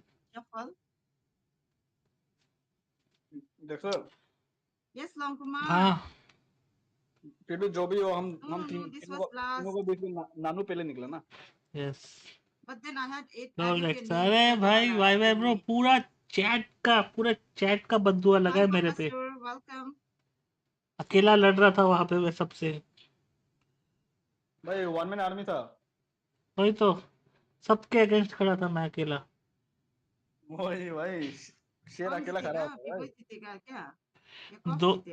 R: देखो
F: यस लॉन्ग कुमार।
B: हाँ
R: फिर भी जो भी हो, हम तीनों को बीच में नानू पहले निकला ना।
B: Yes
F: But then I had 8
B: अरे भाई वाई ब्रो, पूरा चैट का बददुआ लगा है मेरे पे। अकेला लड़ रहा था वहां पे मैं सबसे
R: भाई, 1 मैन आर्मी था।
B: वही तो, सबके अगेंस्ट खड़ा था मैं अकेला।
R: वही भाई, शेर अकेला खड़ा है।
F: जीतेगा क्या?
B: दो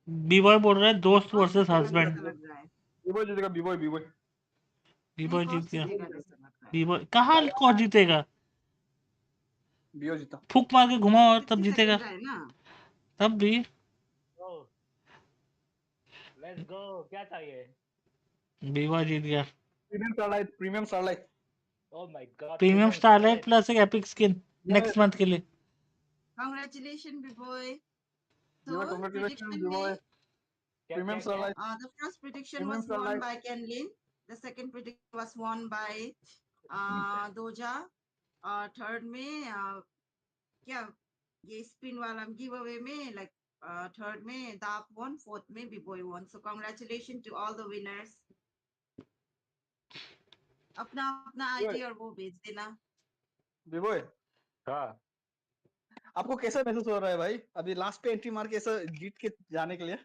B: बीबॉय बोल रहा है दोस्त वर्सेस हस्बैंड।
R: बीबॉय जीतेगा, बीबॉय
B: जीत गया। बीबॉय कहाँ कौन जीतेगा?
R: बीबॉय जीता।
B: फूक मार के घुमाओ और तब जीतेगा। तब भी
O: लेट्स गो, क्या चाहिए?
B: बीबॉय जीत गया।
R: Premium Starlight.
O: Oh my god,
B: premium Starlight plus एक एपिक स्किन नेक्स्ट मंथ के लिए।
F: Congratulation Bboy.
R: congratulations Bboy. Premium Starlight.
F: The first prediction was won by Ken Lin. The second prediction was won by Doja. Third में क्या ये spin वाला giveaway में like third में Dap won, fourth में B-Boy won. So congratulations to all the winners. अपना ID और वो भेज देना.
R: B-Boy. हाँ. आपको कैसा महसूस हो रहा है भाई? अभी लास्ट पे एंट्री मार के ऐसा जीत के जाने के लिए?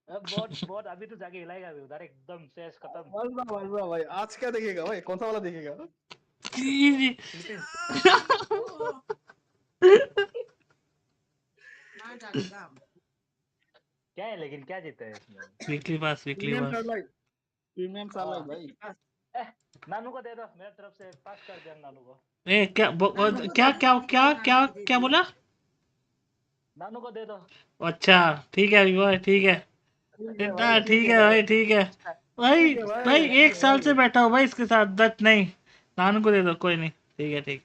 U: बहुत अभी तो जाके हिलाएगा अभी उधर एकदम सेस खत्म.
R: वाह भाई. आज क्या देखेगा भाई? कौन सा वाला देखेगा?
U: क्या है लेकिन क्या जीता है इसमें?
B: वीकली पास
R: प्रीमियम Starlight भाई.
U: नानू को दे दो मेरी तरफ से पास कर दे नानू को.
B: क्या बोला?
U: नानू को दे दो.
B: अच्छा ठीक है भाई ठीक है. इतना ठीक है भाई ठीक है. भाई 1 साल से बैठा हूँ भाई इसके साथ. दत्त नहीं नानू को दे दो कोई नहीं. ठीक है ठीक.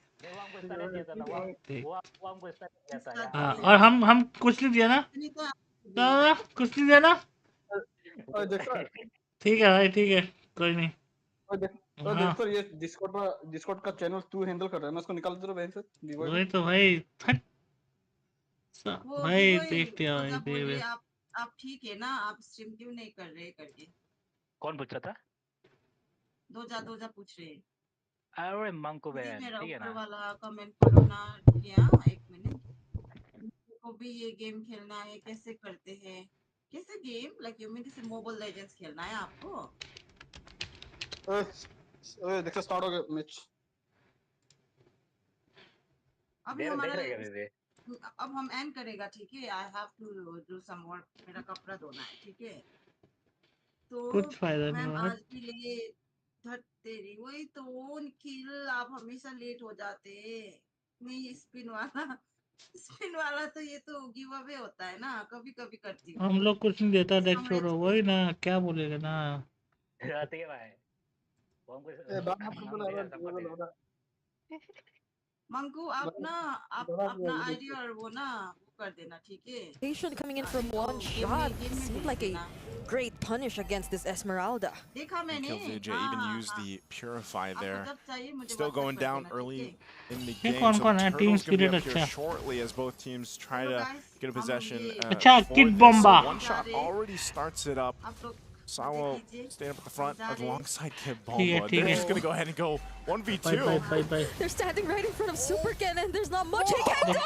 B: हाँ और हम कुछ नहीं दिया ना. कुछ नहीं दिया ना. ठीक है भाई ठीक है कोई नहीं.
R: देखो ये डिस्कॉर्ड का चैनल तू हैंडल कर रहा है ना. उसको निकाल दे बहन से.
B: वही तो भाई भाई देखते हैं भाई.
F: आप ठीक है ना. आप स्ट्रीम क्यों नहीं कर रहे करके.
U: कौन पूछ रहा था?
F: दोजा पूछ रहे.
U: अरे मंको बहन ठीक है ना.
F: वाला कमेंट करो ना. क्या 1 मिनट को भी ये गेम खेलना है. कैसे करते हैं. कैसे game like you mean this mobile legends खेलना है आपको.
R: देखो स्टार्ट हो गया मैच.
F: अभी हमारा अब हम एंड करेगा ठीक है. I have to do some work. मेरा कपड़ा धोना है ठीक है. तो
B: कुछ फायदा नहीं हुआ.
F: आज भी ले धत तेरी. वही तो निखिल आप हमेशा लेट हो जाते. नहीं स्पिन वाला तो ये तो गिव अवे होता है ना. कभी कभी करती हूँ.
B: हम लोग कुछ नहीं देता. देख छोड़ो वही ना. क्या बोलेगा ना.
U: आते हैं भाई.
F: मंकू अपना आईडी और वो ना वो कर देना ठीक है.
J: Patient coming in from one shot seemed like a great punish against this Esmeralda.
F: देखा मैंने.
L: even used the Purify there. Still going down early in the game.
B: कौन कौन है. टीम स्पिरिट अच्छा.
L: Shortly as both teams try to get a possession.
B: अच्छा Kid Bomba.
L: One shot already starts it up. Sawo staying up at the front alongside Kid Bomba. They're just going to go ahead and go 1v2.
J: They're standing right in front of Super Ken and there's not much he can do.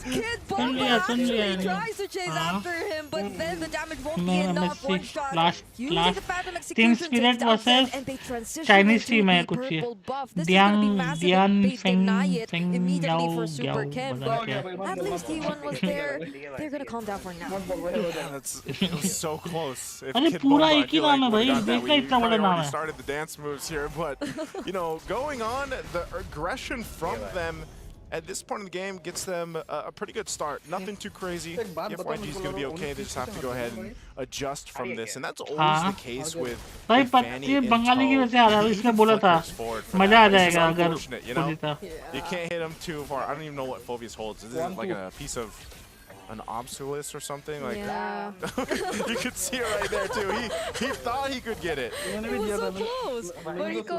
J: Kid Bomba actually tries to chase after him, but then the damage won't be enough. One shot using the Phantom Execution takes down Zen, and they transition
B: Chinese team
J: into
B: है
J: the
B: कुछ ये.
J: purple buff. This is going to be massive if they deny it immediately for Super Ken, but at least T1 was there. They're going to calm down for now.
L: Yeah, it was so close. If
B: अरे
L: Kid
B: पूरा
L: Bomba,
B: एक ही नाम है भाई. देखना इतना बड़ा नाम है.
L: started the dance moves here, but you know, going on, the aggression from them at this point in the game gets them a pretty good start. Nothing too crazy. FYG is going to be okay. They just have to go ahead and adjust from this, and that's always the case with Fanny and
B: Bengali की वजह से आ रहा है. इसने बोला था मजा आ जाएगा अगर
L: you know, you can't hit him too far. I don't even know what Phobius holds. Is it like a piece of an obsolescence or something? Like,
J: yeah.
L: You could see it right there too. He thought he could get it.
J: It was so close. Rico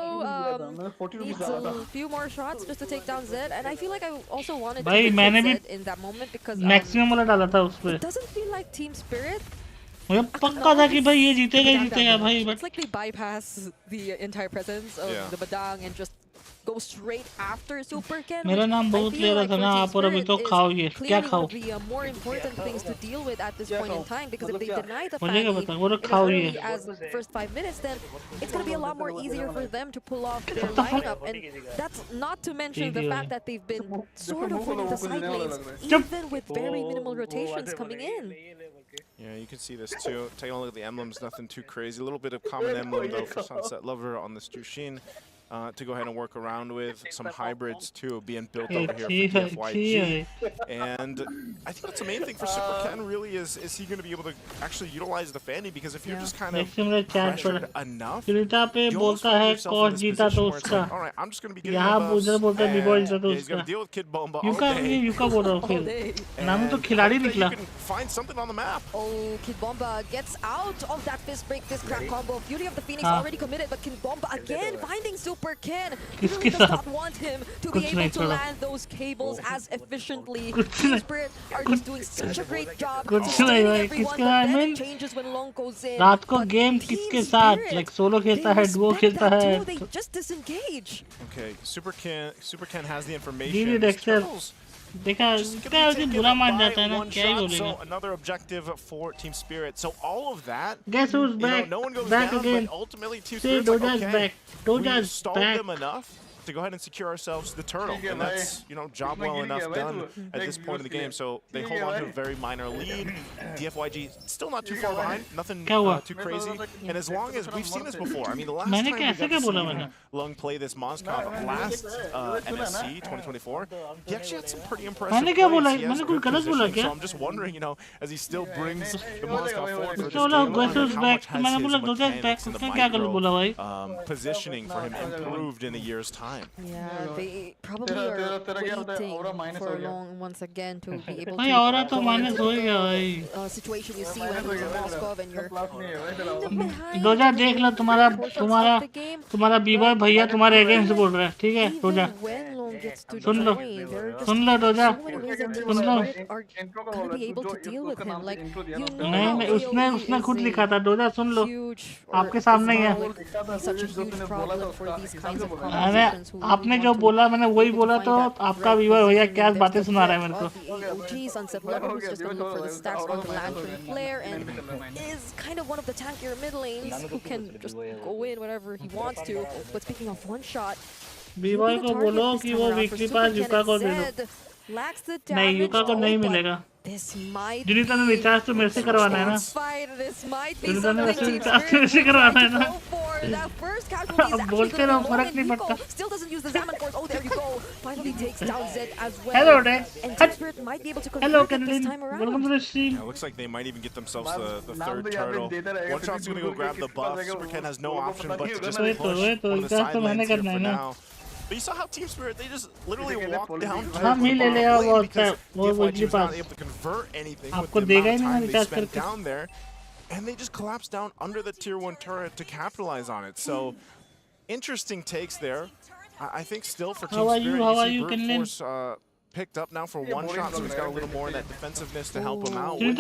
J: needs a few more shots just to take down Zed, and I feel like I also wanted to hit Zed in that moment because
B: maximum वाला डाला था उस पे.
J: It doesn't feel like team spirit.
B: मुझे पक्का था कि भाई ये जीतेगा भाई.
J: It's like they bypass the entire presence of the Badang and just go straight after Super Ken.
B: मेरा नाम बहुत ले रहा था ना आप और अभी तो खाओ ये. क्या खाओ?
J: The more important things to deal with at this point in time, because if they deny the
B: मुझे क्या पता. वो तो खाओ ये.
J: as the first 5 minutes, then it's going to be a lot more easier for them to pull off their lineup, and that's not to mention the fact that they've been sort of winning the side lanes even with very minimal rotations coming in.
L: Yeah, you can see this too. Taking a look at the emblems, nothing too crazy. A little bit of common emblem though for Sunset Lover on this Jushin. to go ahead and work around with. Some hybrids too being built over here for DFYG. And I think that's the main thing for Super Ken really is he going to be able to actually utilize the Fanny, because if you're just kind of pressured enough, you almost find yourself in this position where it's like, all right, I'm just going to be getting the buffs, and he's going to deal with Kid Bomba all day. You can find something on the map.
J: Oh, Kid Bomba gets out of that fist break, this crack combo. Fury of the Phoenix already committed, but Kid Bomba again finding Super Ken. He really does not want him to be able to land those cables as efficiently. Team Spirit are just doing such a great job sustaining everyone, but then it changes when Long goes in.
B: रात को game किसके साथ, like solo खेलता है, duo खेलता है.
J: They just disengage.
L: Okay, Super Ken has the information.
B: देखा क्या उसे बुरा मान जाता है ना, क्या ही बोलेगा.
L: So another objective for Team Spirit. So all of that.
B: Guess who's back?
L: No one goes
B: back
L: down,
B: again.
L: but ultimately Team
B: Say
L: Spirit's like,
B: Doja's
L: okay,
B: back. Doja's
L: we stalled
B: back.
L: them enough to go ahead and secure ourselves the turtle, and that's job well enough done at this point of the game. So they hold on to a very minor lead. DFYG still not too far behind, nothing too crazy. And as long as we've seen this before, I mean the last time we got to see Lung play this Mozcom last MSC 2024, he actually had some pretty impressive plays. He has good position, so I'm just wondering, as he still brings the Mozcom forward for this game, how much has his mechanics and the micro positioning for him improved in a year's time.
J: Yeah, they probably are waiting for Long once again to be able to situation you see when you're Moscow and you're
B: दोजा देख लो तुम्हारा बीबॉय भैया तुम्हारे against बोल रहा है, ठीक है दोजा, सुन लो दोजा, सुन लो. नहीं उसने खुद लिखा था, दोजा सुन लो, आपके सामने ही है. अरे आपने जो बोला मैंने वही बोला, तो आपका बीबॉय भैया क्या बातें सुना रहा है मेरे को.
J: Is kind of one of the tankier mid lanes who can just go in whenever he wants to. But speaking of one shot,
B: बीबॉय को बोलो कि वो वीकली पास युका को दे दो. नहीं, युका को नहीं मिलेगा. जिनिता ने रिचार्ज तो मेरे से करवाना है ना. जिनिता ने रिचार्ज तो मेरे से करवाना है ना. अब बोलते रहो, फर्क नहीं पड़ता. Hello, Dex. Hello, Kennedy. Welcome to the stream.
L: Yeah, looks like they might even get themselves the third turtle. One shot's gonna go grab the buff. Super Ken has no option but to just push on the sidelines here for now. But you saw how Team Spirit, they just literally walked down to the because DFYG was not able to convert anything with the amount of time they spent down there. And they just collapsed down under the tier 1 turret to capitalize on it. So, interesting takes there. I think still for Team Spirit, you see Brute Force picked up now for one shot, so he's got a little more of that defensiveness to help him out with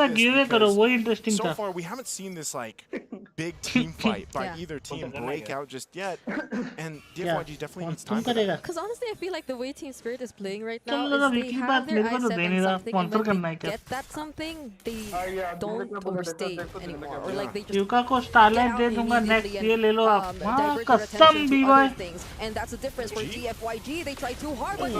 L: this, so far we haven't seen this like big team fight by either team break out just yet, and DFYG definitely needs time for that.
J: Because honestly, I feel like the way Team Spirit is playing right now is they have their eyes set on something, and when they get that something, they don't overstay anymore, or like they just
B: युका को starlight दे दूंगा next, ये ले लो आप. हाँ कसम बीबॉय.
J: And that's the difference for DFYG. They try too hard, but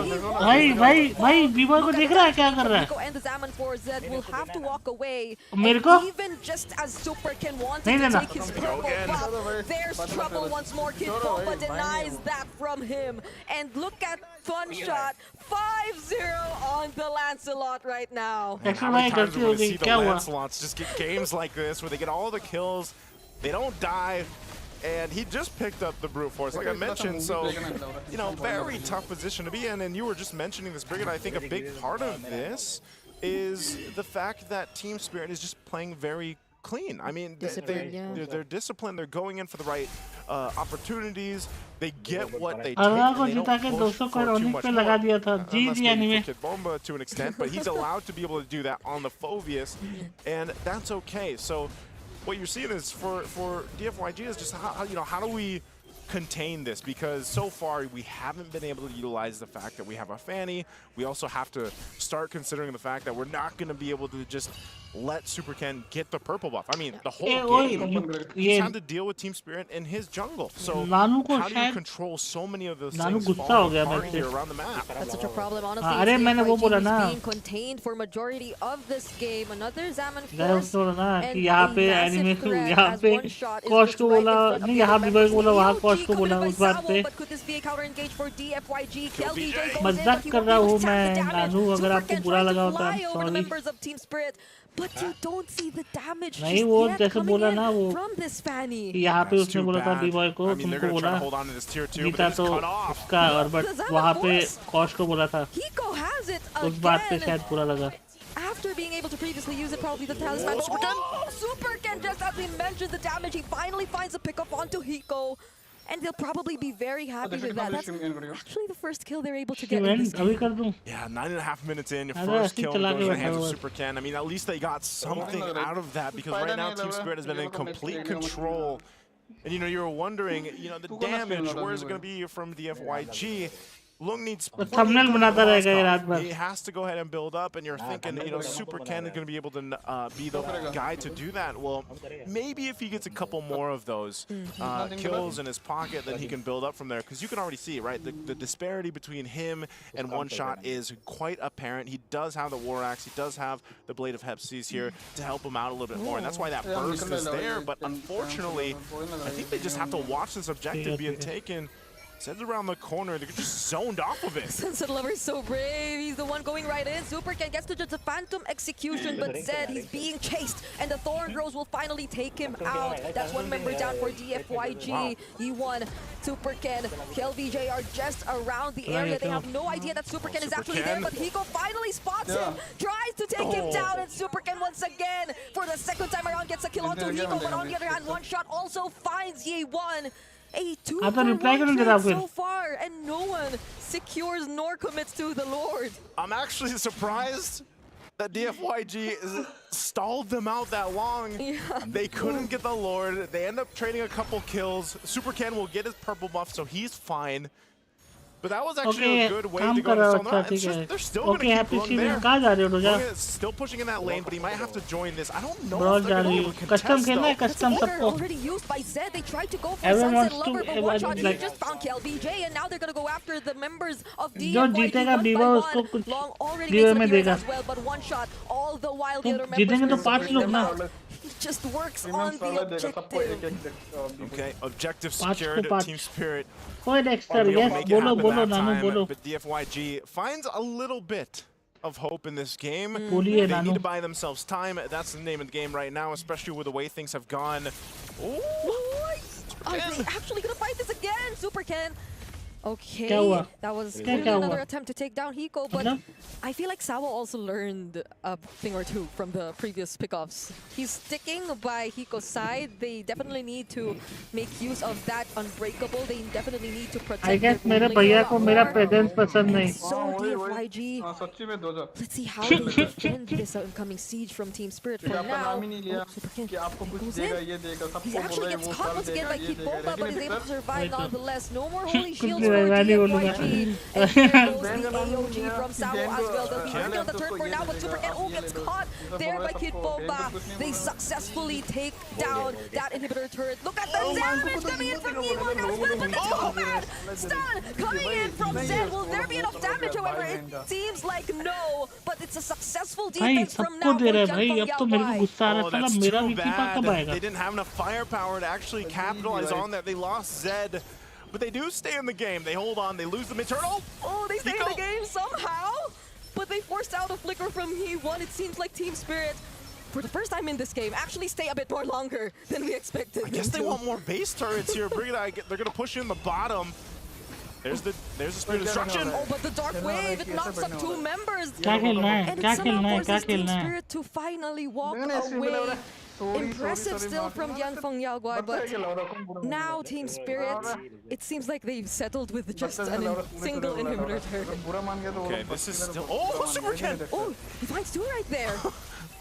B: भाई बीबॉय को देख रहा है क्या कर रहा है.
J: and the Zaman 4Z will have to walk away.
B: मेरे को
J: even just as Super Ken wanted to take his purple buff, there's trouble once more. Kid Bomba denies that from him, and look at Fun Shot 5-0 on the Lancelot right now.
L: How many times are we going to see the Lancelots just get games like this where they get all the kills, they don't die, and he just picked up the brute force, like I mentioned. So, very tough position to be in. And you were just mentioning this, Brigid. I think a big part of this is the fact that Team Spirit is just playing very clean. I mean, they're disciplined. They're going in for the right opportunities. They get what they take. And they don't push for too much more. Unless maybe for Kid Bomba to an extent, but he's allowed to be able to do that on the Phoveus, and that's okay. So what you're seeing is for DFYG is just how do we contain this, because so far we haven't been able to utilize the fact that we have a Fanny. We also have to start considering the fact that we're not going to be able to just let Super Ken get the purple buff. I mean, the whole game, he's had to deal with Team Spirit in his jungle. So how do you control so many of those things falling apart here around the map?
J: That's such a problem, honestly. DFYG is being contained for majority of this game. Another Zaman Force and a massive threat as one shot is just right in front of the Bomba. Could this be a counter engage for DFYG. KLVJ goes in,
B: मजाक
J: but he
B: कर
J: won't
B: रहा
J: be able
B: हूँ
J: to tap the
B: मैं
J: damage.
B: नानू अगर आपको
J: Supercan
B: बुरा
J: trying
B: लगा
J: to
B: होता
J: fly over the
B: sorry
J: members of Team Spirit, but you don't see the damage
B: नहीं
J: just
B: वो
J: yet
B: जैसे
J: coming
B: बोला
J: in
B: ना वो
J: from this Fanny.
B: यहाँ पे उसने बोला था
L: bad.
B: B-boy को
L: I mean, they're
B: तुमको
L: gonna try
B: बोला
L: to hold on to this tier 2, but
B: जीता
L: it is
B: तो
L: cut off.
B: उसका और बट वहाँ पे कॉश को बोला था
J: Hiko has it
B: उस बात पे
J: again.
B: शायद बुरा लगा
J: After being able to previously use it, probably the talisman. Oh, Supercan, just as we mentioned the damage, he finally finds a pickup onto Hiko. And they'll probably be very happy with that. That's actually the first kill they're able to get in this game.
L: Yeah, 9.5 minutes in, your first kill goes in the hands of Supercan. I mean, at least they got something out of that, because right now Team Spirit has been in complete control. And you know, you're wondering, you know, the damage, where is it going to be from the FYG? Lung needs
B: thumbnail बनाता रहेगा ये रात भर
L: he has to go ahead and build up, and you're thinking, you know, Supercan is going to be able to be the guy to do that. Well, maybe if he gets a couple more of those kills in his pocket, then he can build up from there. Because you can already see, right, the disparity between him and One Shot is quite apparent. He does have the War Axe, he does have the Blade of Hepsies here to help him out a little bit more, and that's why that burst is there. But unfortunately, I think they just have to watch this objective being taken. Zed's around the corner, they're just zoned off of it.
J: Sunset Lover is so brave, he's the one going right in. Supercan gets to just a phantom execution, but Zed, he's being chased, and the Thorn Rose will finally take him out. That's one member down for DFYG. E1, Supercan, KLVJ are just around the area. They have no idea that Supercan is actually there, but Hiko finally spots him, tries to take him down, and Supercan once again, for the second time around, gets a kill onto Hiko, but on the other hand, One Shot also finds Ye1. A 2-for-1 trade so far, and no one secures nor commits to the Lord.
L: I'm actually surprised that DFYG stalled them out that long.
J: Yeah.
L: They couldn't get the Lord. They end up trading a couple kills. Supercan will get his purple buff, so he's fine. But that was actually a good way to go to solve that. They're still going to keep Lung there. Lung is still pushing in that lane, but he might have to join this. I don't know if they're going to be able to contest, though.
J: Custom already used by Zed. They tried to go for Sunset Lover, but One Shot, he just found KLVJ, and now they're going to go after the members of DFYG one by one. Long already makes an appearance as well, but One Shot, all the while the other members will bring them out. He just works on the objective.
L: Okay, objective secured, Team Spirit.
B: Dexter, yes,
L: but DFYG finds a little bit of hope in this game. They need to buy themselves time. That's the name of the game right now, especially with the way things have gone.
J: Are they actually gonna fight this again? Supercan. Okay, that was another attempt to take down Hiko, but I feel like Sawa also learned a thing or two from the previous pickoffs. He's sticking by Hiko's side. They definitely need to make use of that unbreakable. They definitely need to protect.
B: I guess मेरे भैया को मेरा presence पसंद नहीं.
J: So DFYG, let's see how they defend this incoming siege from Team Spirit for now. He actually gets caught once again by Kid Bomba, but is able to survive nonetheless. No more holy shields for DFYG. And here goes the AOG from Sawo as well. They'll be working on the turn for now, but Supercan gets caught there by Kid Bomba. They successfully take down that inhibitor turret. Look at the damage coming in from E1 as well, but that's so bad. Stun coming in from Zed. Will there be enough damage? However, it seems like no, but it's a successful defense from now for
L: Oh, that's too bad. They didn't have enough firepower to actually capitalize on that. They lost Zed. But they do stay in the game. They hold on. They lose the mid-turtle.
J: Oh, they stay in the game somehow. But they forced out a flicker from He1. It seems like Team Spirit, for the first time in this game, actually stay a bit more longer than we expected.
L: I guess they want more base turrets here. They're going to push in the bottom. There's the Spirit of Destruction.
J: Oh, but the Dark Wave, it knocks up two members.
B: And
J: it somehow forces Team Spirit to finally walk away. Impressive still from Yanfeng Yaoguai, but now Team Spirit, it seems like they've settled with just a single inhibitor turret.
L: Okay, this is still... Oh, Supercan!
J: Oh, he finds two right there.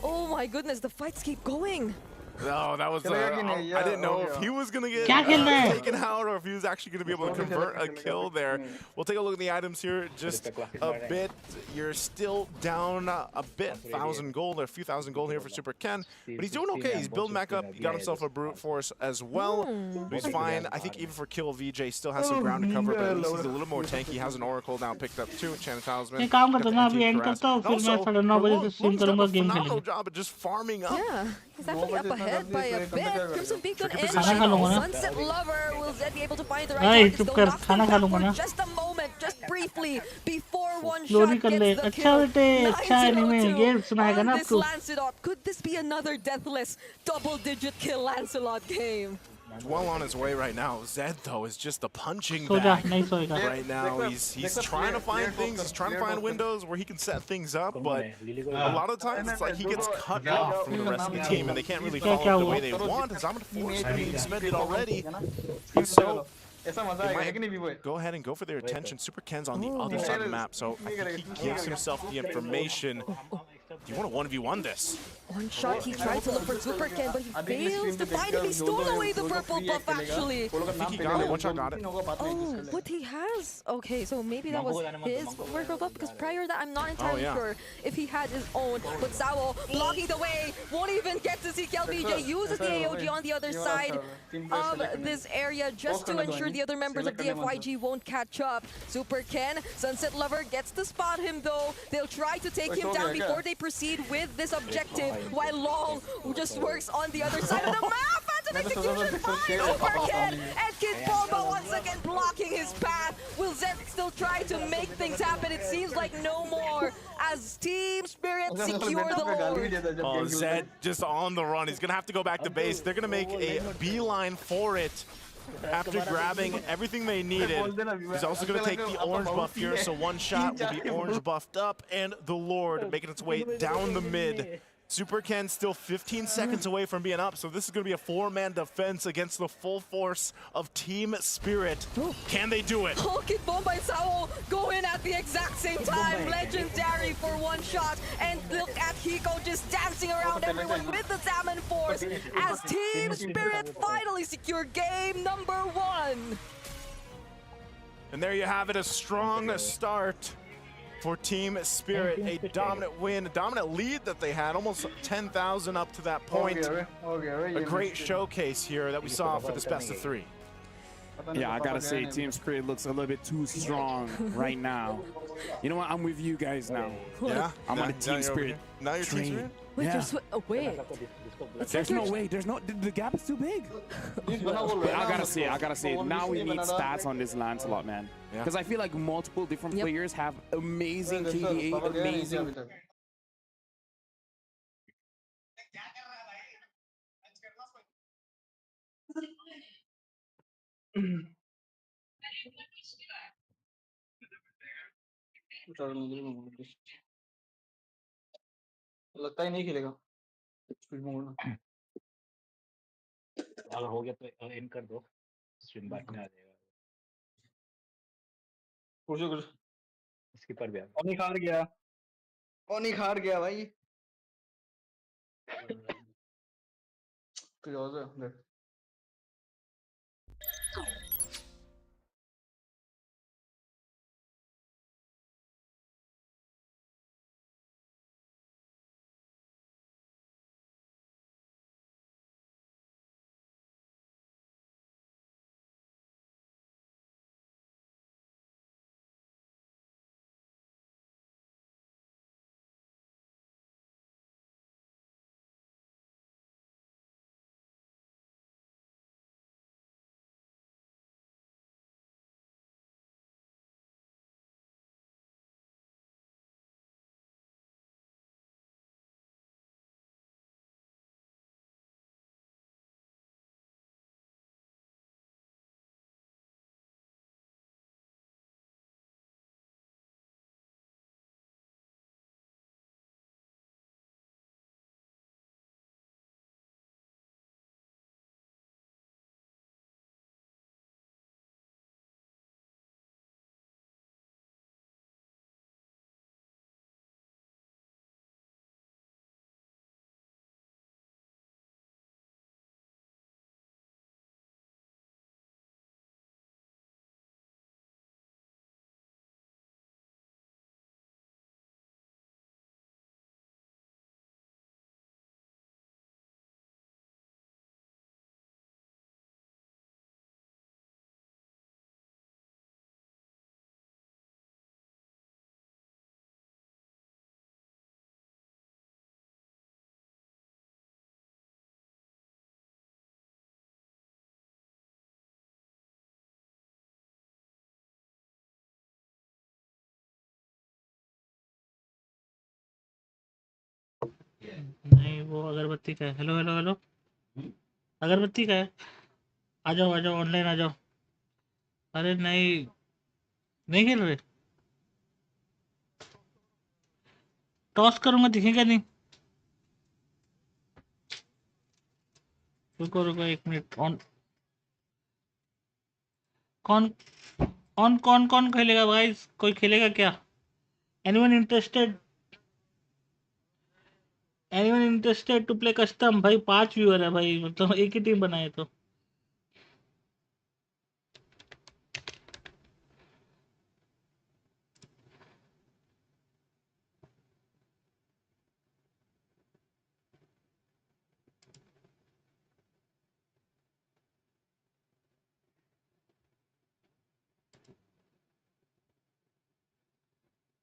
J: Oh my goodness, the fights keep going.
L: No, that was... I didn't know if he was going to get taken out or if he was actually going to be able to convert a kill there. We'll take a look at the items here just a bit. You're still down a bit, 1,000 gold, a few thousand gold here for Supercan. But he's doing okay. He's building back up. He got himself a brute force as well. But he's fine. I think even for kill, VJ still has some ground to cover, but at least he's a little more tanky. He has an Oracle now picked up too. Enchanted Talisman.
B: काम करता ना अभी and करता हूँ फिर मैं 9:30 से stream करूँगा गेम खेलेंगे.
L: Phenomenal job at just farming up
J: He's actually up ahead by a bit. Crimson Beacon and Sunset Lover will Zed be able to find the right target. Still knocks them back for just a moment, just briefly, before one shot gets the kill. 9-0-2 on this Lancelot. Could this be another deathless double-digit kill Lancelot game?
L: Well on his way right now. Zed, though, is just a punching bag right now. He's trying to find things. He's trying to find windows where he can set things up, but a lot of times it's like he gets cut off from the rest of the team, and they can't really follow it the way they want. As I'm going to force being expended already. So they might go ahead and go for their attention. Super Ken's on the other side of the map, so I think he gives himself the information. Do you want to 1v1 this?
J: One shot, he tried to look for Super Ken, but he fails to find it. He stole away the purple buff, actually.
L: I think he got it. One shot got it.
J: Oh, but he has. Okay, so maybe that was his purple buff, because prior to that, I'm not entirely sure if he had his own. But Sao blocking the way, won't even get to see KLBJ. Uses the AOG on the other side of this area just to ensure the other members of DFYG won't catch up. Super Ken, Sunset Lover gets to spot him, though. They'll try to take him down before they proceed with this objective, while Long just works on the other side of the map. Phantom execution by Super Ken, and Kid Bomba once again blocking his path. Will Zed still try to make things happen? It seems like no more, as Team Spirit secure the Lord.
L: Oh, Zed just on the run. He's going to have to go back to base. They're going to make a beeline for it. After grabbing everything they needed. He's also going to take the orange buff here, so one shot will be orange buffed up, and the Lord making its way down the mid. Super Ken still 15 seconds away from being up, so this is going to be a 4-man defense against the full force of Team Spirit. Can they do it?
J: Oh, Kid Bomba and Sao go in at the exact same time. Legendary for one shot, and look at Hiko just dancing around everyone with the Salmon Force as Team Spirit finally secure game number 1.
L: And there you have it, a strong start for Team Spirit, a dominant win, a dominant lead that they had, almost 10,000 up to that point. A great showcase here that we saw for this best of 3.
K: Yeah, I gotta say, Team Spirit looks a little bit too strong right now. You know what? I'm with you guys now.
L: Yeah?
K: I'm on the Team Spirit.
L: Now you're Team Spirit?
J: Wait,
K: yeah.
J: Wait.
K: There's no way. There's no. The gap is too big. I gotta say. Now we need stats on this Lancelot, man. Because I feel like multiple different players have amazing KDA, amazing.
R: लगता ही नहीं खेलेगा switch mode में
U: अगर हो गया तो and कर दो स्विंग बैक में आ जाएगा
R: कुछ
U: इसके पर भी
R: पानी खार गया भाई कुछ और
B: नहीं वो अगरबत्ती का है। हेलो हेलो हेलो, अगरबत्ती का है। आ जाओ ऑनलाइन आ जाओ। अरे नहीं, नहीं खेल रहे। टॉस करूंगा दिखेगा नहीं। रुको रुको 1 मिनट। ऑन कौन कौन खेलेगा गाइस? कोई खेलेगा क्या? Anyone interested? Anyone interested to play custom? भाई 5 व्यूअर है भाई, मतलब एक ही टीम बनाए तो।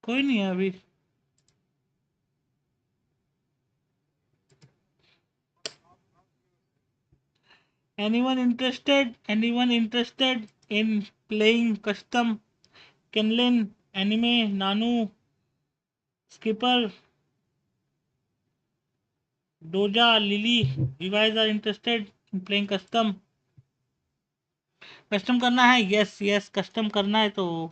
B: कोई नहीं है अभी। Anyone interested in playing custom? Kenlin, Anime, Nanu, Skipper, Doja, Lily, you guys are interested in playing custom? Custom करना है? यस यस, कस्टम करना है तो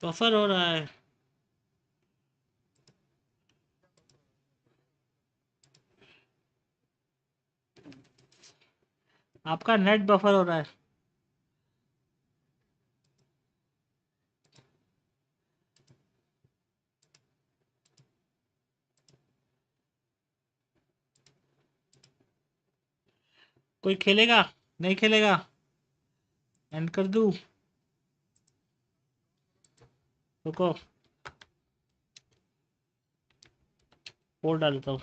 B: बफर हो रहा है। आपका नेट बफर हो रहा है। कोई खेलेगा? नहीं खेलेगा? एंड कर दूं? रुको पोल डालता हूँ।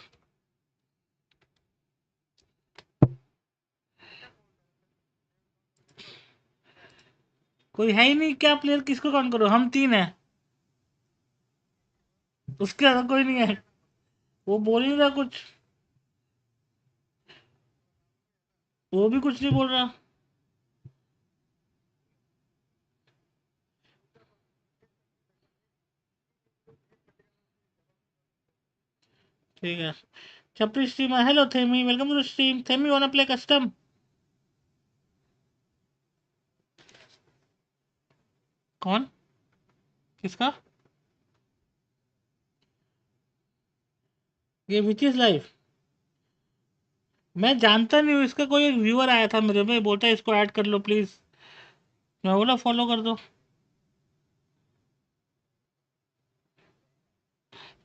B: कोई है ही नहीं क्या प्लेयर? किसको काउंट करो? हम 3 हैं, उसके अलावा कोई नहीं है। वो बोल ही रहा कुछ, वो भी कुछ नहीं बोल रहा। ठीक है। छपरी स्ट्रीमर, हेलो थेमी, वेलकम टू स्ट्रीम। थेमी वांना प्ले कस्टम? कौन? किसका? ये विच इज लाइव? मैं जानता नहीं हूँ इसका। कोई एक व्यूअर आया था मेरे में, बोलता है इसको ऐड कर लो प्लीज। मैं बोला फॉलो कर दो।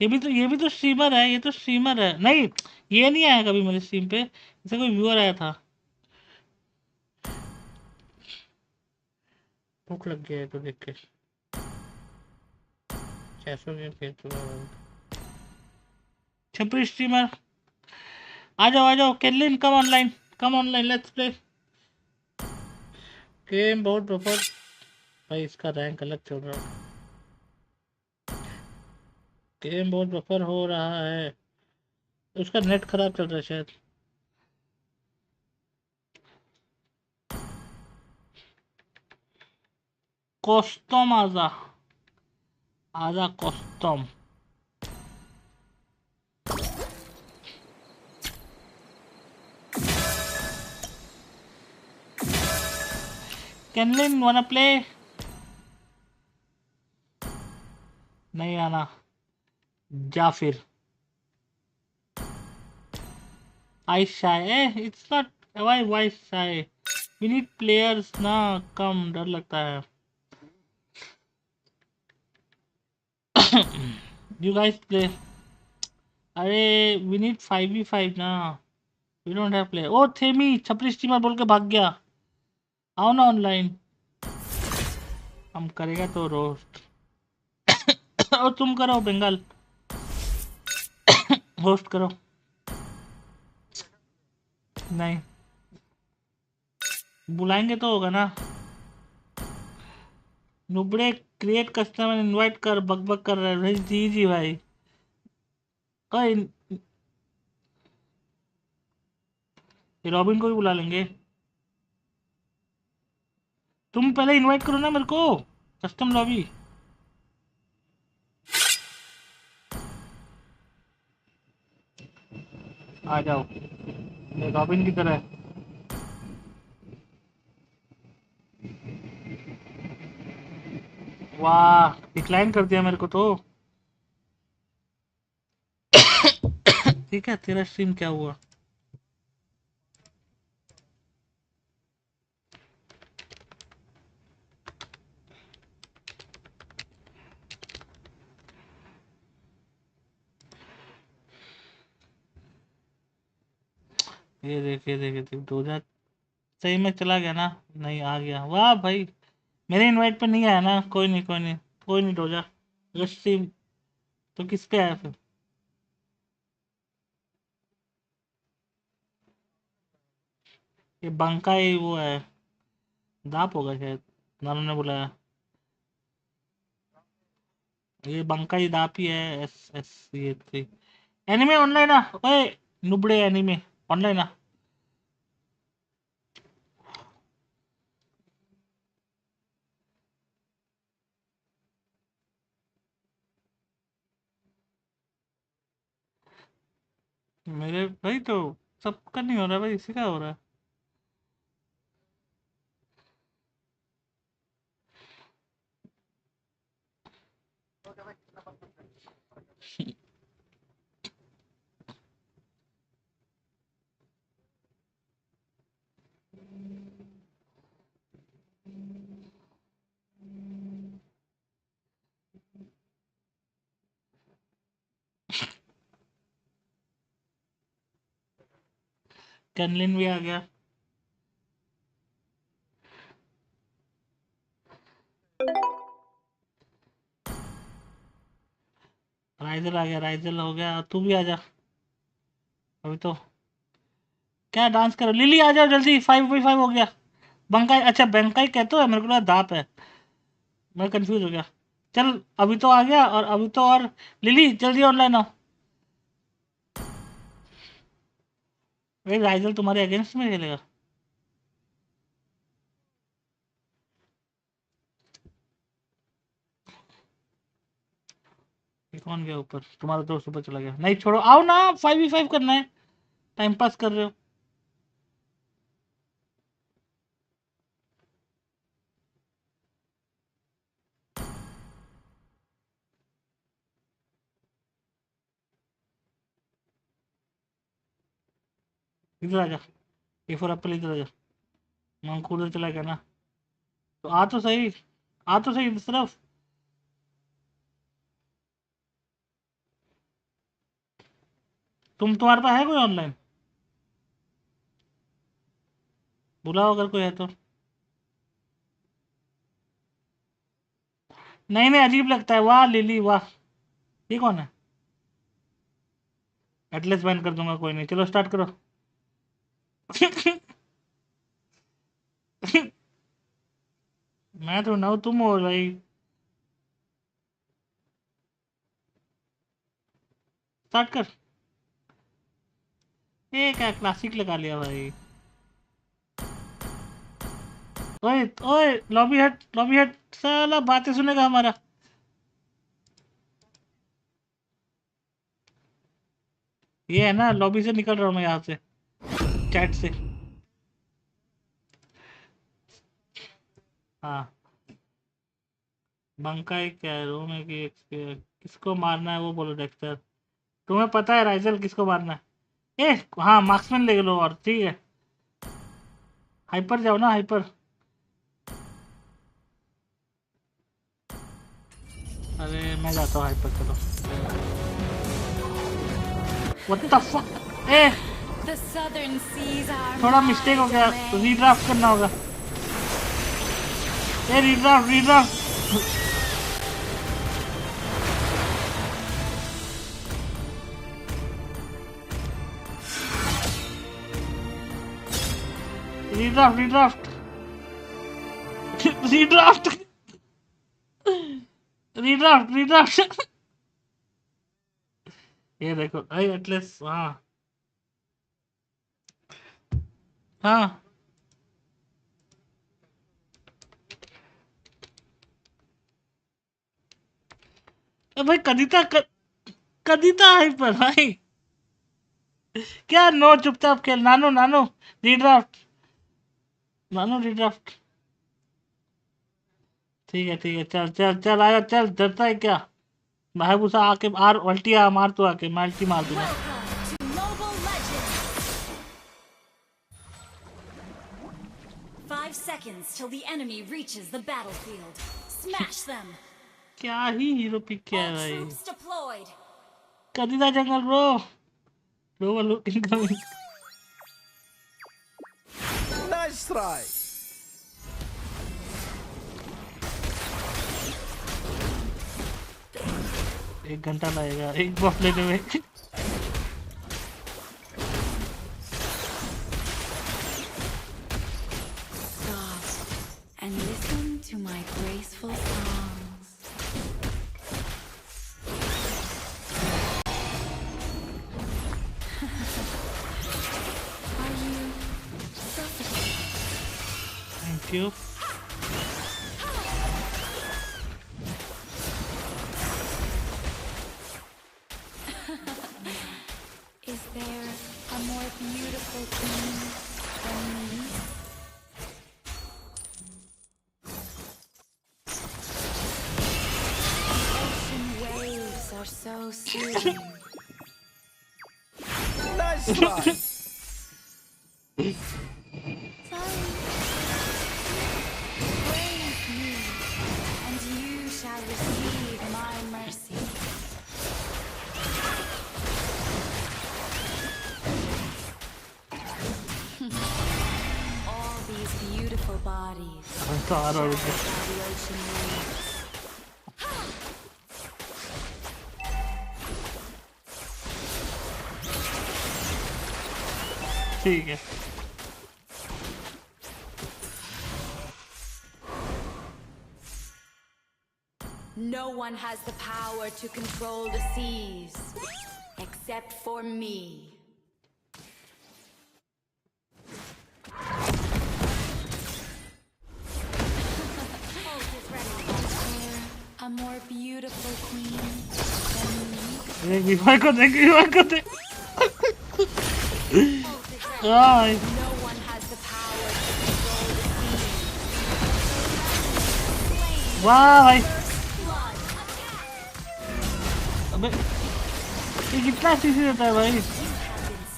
B: ये भी तो स्ट्रीमर है, ये तो स्ट्रीमर है। नहीं, ये नहीं आया कभी मेरे स्ट्रीम पे। इसका कोई व्यूअर आया था। भूख लग गया है तो देख के। 600 गेम खेल चुका हूँ। छपरी स्ट्रीमर आ जाओ। केलिन कम ऑनलाइन लेट्स प्ले गेम। बहुत बफर भाई, इसका रैंक अलग चल रहा है। गेम बहुत बफर हो रहा है। उसका नेट खराब चल रहा है शायद। कॉस्टम आजा कॉस्टम। कैनलिन वाना प्ले? नहीं आना। जा फिर। I shy? It's not. Why shy? We need players ना कम, डर लगता है। You guys play. अरे we need 5v5 ना। We don't have player. ओ थेमी छपरी स्ट्रीमर बोल के भाग गया। आओ ना ऑनलाइन। हम करेगा तो रोस्ट। और तुम करो बंगाल। होस्ट करो। नहीं बुलाएंगे तो होगा ना। नुबड़े क्रिएट कस्टमर इनवाइट कर, बकबक कर रहा है भाई। जी जी भाई। ओए रॉबिन को भी बुला लेंगे। तुम पहले इनवाइट करो ना मेरे को कस्टम लॉबी। आ जाओ ये रॉबिन की तरह। वाह डिक्लाइन कर दिया मेरे को तो। ठीक है तेरा स्ट्रीम क्या हुआ? ये देख 2000 सही में चला गया ना? नहीं आ गया। वाह भाई मेरे इनवाइट पे नहीं आया ना। कोई नहीं कोई नहीं कोई नहीं डोजा। अगर स्ट्रीम तो किस पे आया फिर? ये बंका ही वो है, दाप होगा शायद, नानू ने बुलाया। ये बंका ही दाप ही है। एस एस ये थ्री एनिमे ऑनलाइन आ। ओए नुबड़े एनिमे ऑनलाइन आ। मेरे भाई तो सबका नहीं हो रहा भाई, इसी का हो रहा है। कैनलिन भी आ गया। राइजल आ गया, राइजल हो गया। तू भी आ जा अभी तो। क्या डांस करो? लिली आ जाओ जल्दी। 5v5 हो गया। बंकाई अच्छा बंकाई कहते हो, मेरे को लगा दाप है, मैं कंफ्यूज हो गया। चल अभी तो आ गया। और अभी तो और लिली जल्दी ऑनलाइन आओ। भाई राइजल तुम्हारे अगेंस्ट में खेलेगा। ये कौन गया ऊपर? तुम्हारा दोस्त ऊपर चला गया। नहीं छोड़ो आओ ना, 5v5 करना है। टाइम पास कर रहे हो। इधर आ जा। ए फॉर एप्पल इधर आ जा। मंकू उधर चला गया ना, तो आ तो सही, आ तो सही इस तरफ। तुम्हारे पास है कोई ऑनलाइन? बुलाओ अगर कोई है तो। नहीं नहीं अजीब लगता है। वाह लिली वाह। ये कौन है? एटलेस बैन कर दूंगा। कोई नहीं चलो स्टार्ट करो। मैं तो ना तुम हो भाई। स्टार्ट कर। ये क्या क्लासिक लगा लिया भाई। ओए ओए लॉबी हट, लॉबी हट। साला बातें सुनेगा हमारा। ये है ना लॉबी से निकल रहा हूँ मैं यहाँ से, चैट से। हाँ बंका एक क्या है रूम है कि किसको मारना है वो बोलो डेक्टर। तुम्हें पता है राइजल किसको मारना है? ए हाँ मार्क्समैन ले लो। और ठीक है हाइपर जाओ ना, हाइपर। अरे मैं जाता हूँ हाइपर। चलो व्हाट द फक। ए थोड़ा मिस्टेक हो गया, रीड्राफ्ट करना होगा। ए redraft redraft. Redraft redraft redraft. Redraft ये देखो भाई एटलीस्ट हाँ हाँ भाई कदिता हाइपर भाई क्या नो चुपचाप खेल नानो रीड्राफ्ट ठीक है चल आया चल डरता है क्या महबूसा आके आर अल्टी मार तू आके मैं अल्टी मार दूंगा
H: 5 seconds till the enemy reaches the battlefield. Smash them.
B: क्या ही हीरो पिक किया है
H: All
B: भाई
H: troops deployed.
B: कदिता जंगल ब्रो इनकमिंग
D: Nice try.
B: एक घंटा लगेगा एक बॉफ लेने में
H: Stop and listen to my graceful songs. Are you suffocating?
B: Thank you
H: Is there a more beautiful queen than me? Ocean waves are so soothing.
D: Nice try.
H: Praise me, and you shall receive my mercy. All these beautiful bodies.
B: सारा
H: shall the ocean waves.
B: ठीक है
H: No one has the power to control the seas, except for me. A more beautiful queen than me.
B: विवाह को देख हाँ
H: No one has the power to control the seas.
B: वाह भाई अबे ये कितना सीसी देता है भाई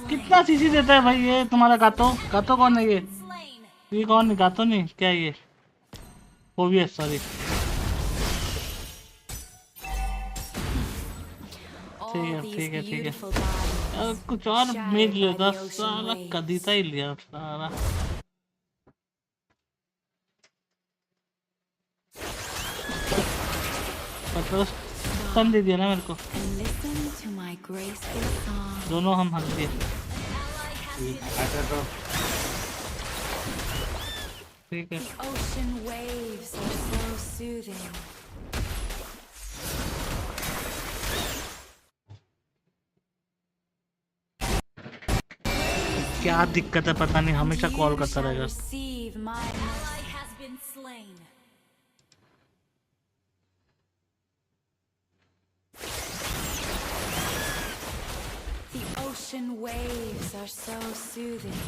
B: कितना सीसी देता है भाई ये तुम्हारा गातो कौन है ये कौन है गातो नहीं क्या ये ओवीएस सॉरी ठीक है कुछ और मेज लेता साला कदीता ही लिया सारा पता सन दे दिया ना मेरे को दोनों हम हंस दिए ठीक है
H: Ocean waves are so soothing.
B: क्या दिक्कत है पता नहीं हमेशा कॉल करता रहेगा
H: Receive my ally has been slain. The ocean waves are so soothing.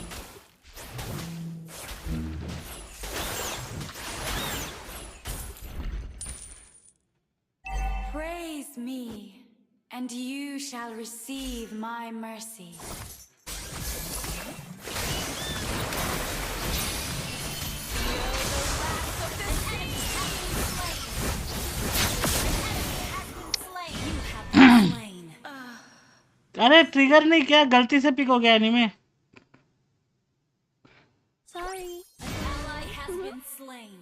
H: Praise me, and you shall receive my mercy.
B: अरे ट्रिगर नहीं क्या गलती से पिक हो गया anime
H: Sorry, an ally has been slain.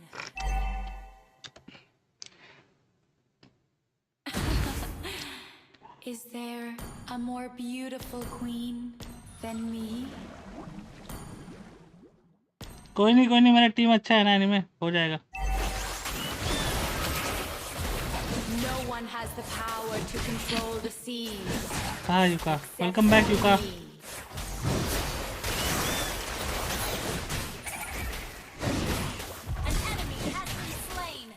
H: Is there a more beautiful queen than me?
B: कोई नहीं मेरा टीम अच्छा है ना एनीमे हो जाएगा
H: No one has the power to control the seas.
B: Hi Yuka, welcome back Yuka.
H: An enemy has been slain.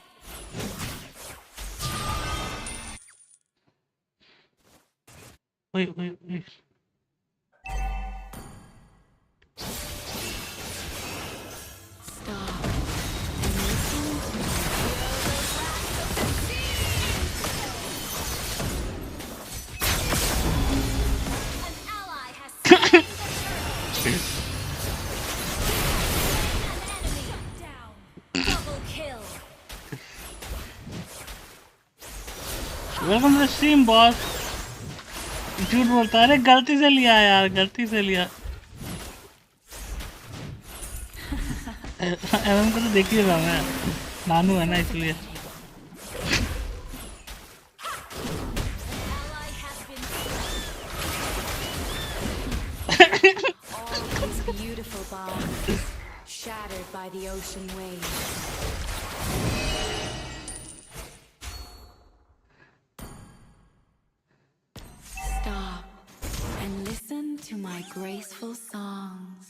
B: Wait. Welcome to the stream boss. झूठ बोलता है, अरे गलती से लिया यार, गलती से लिया। एवं को तो देख ही रहा मैं, नानू है ना इसलिए।
H: Beautiful bombs shattered by the ocean waves. Stop and listen to my graceful songs.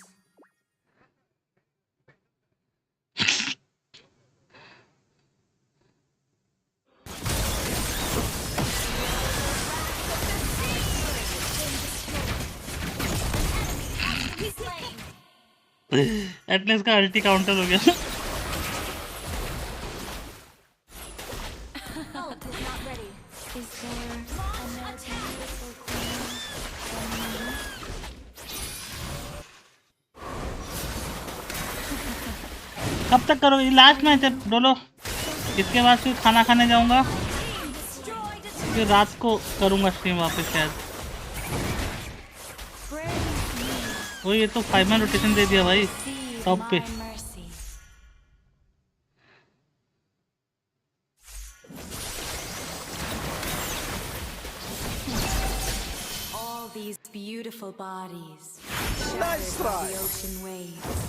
B: At least का अल्टी काउंटर हो गया। कब तक करो ये लास्ट मैच है डोलो, इसके बाद फिर खाना खाने जाऊंगा, फिर रात को करूंगा स्ट्रीम वापस शायद। वो ये तो 5 मैन रोटेशन दे दिया भाई टॉप पे।
H: All these beautiful bodies shattered by the ocean waves.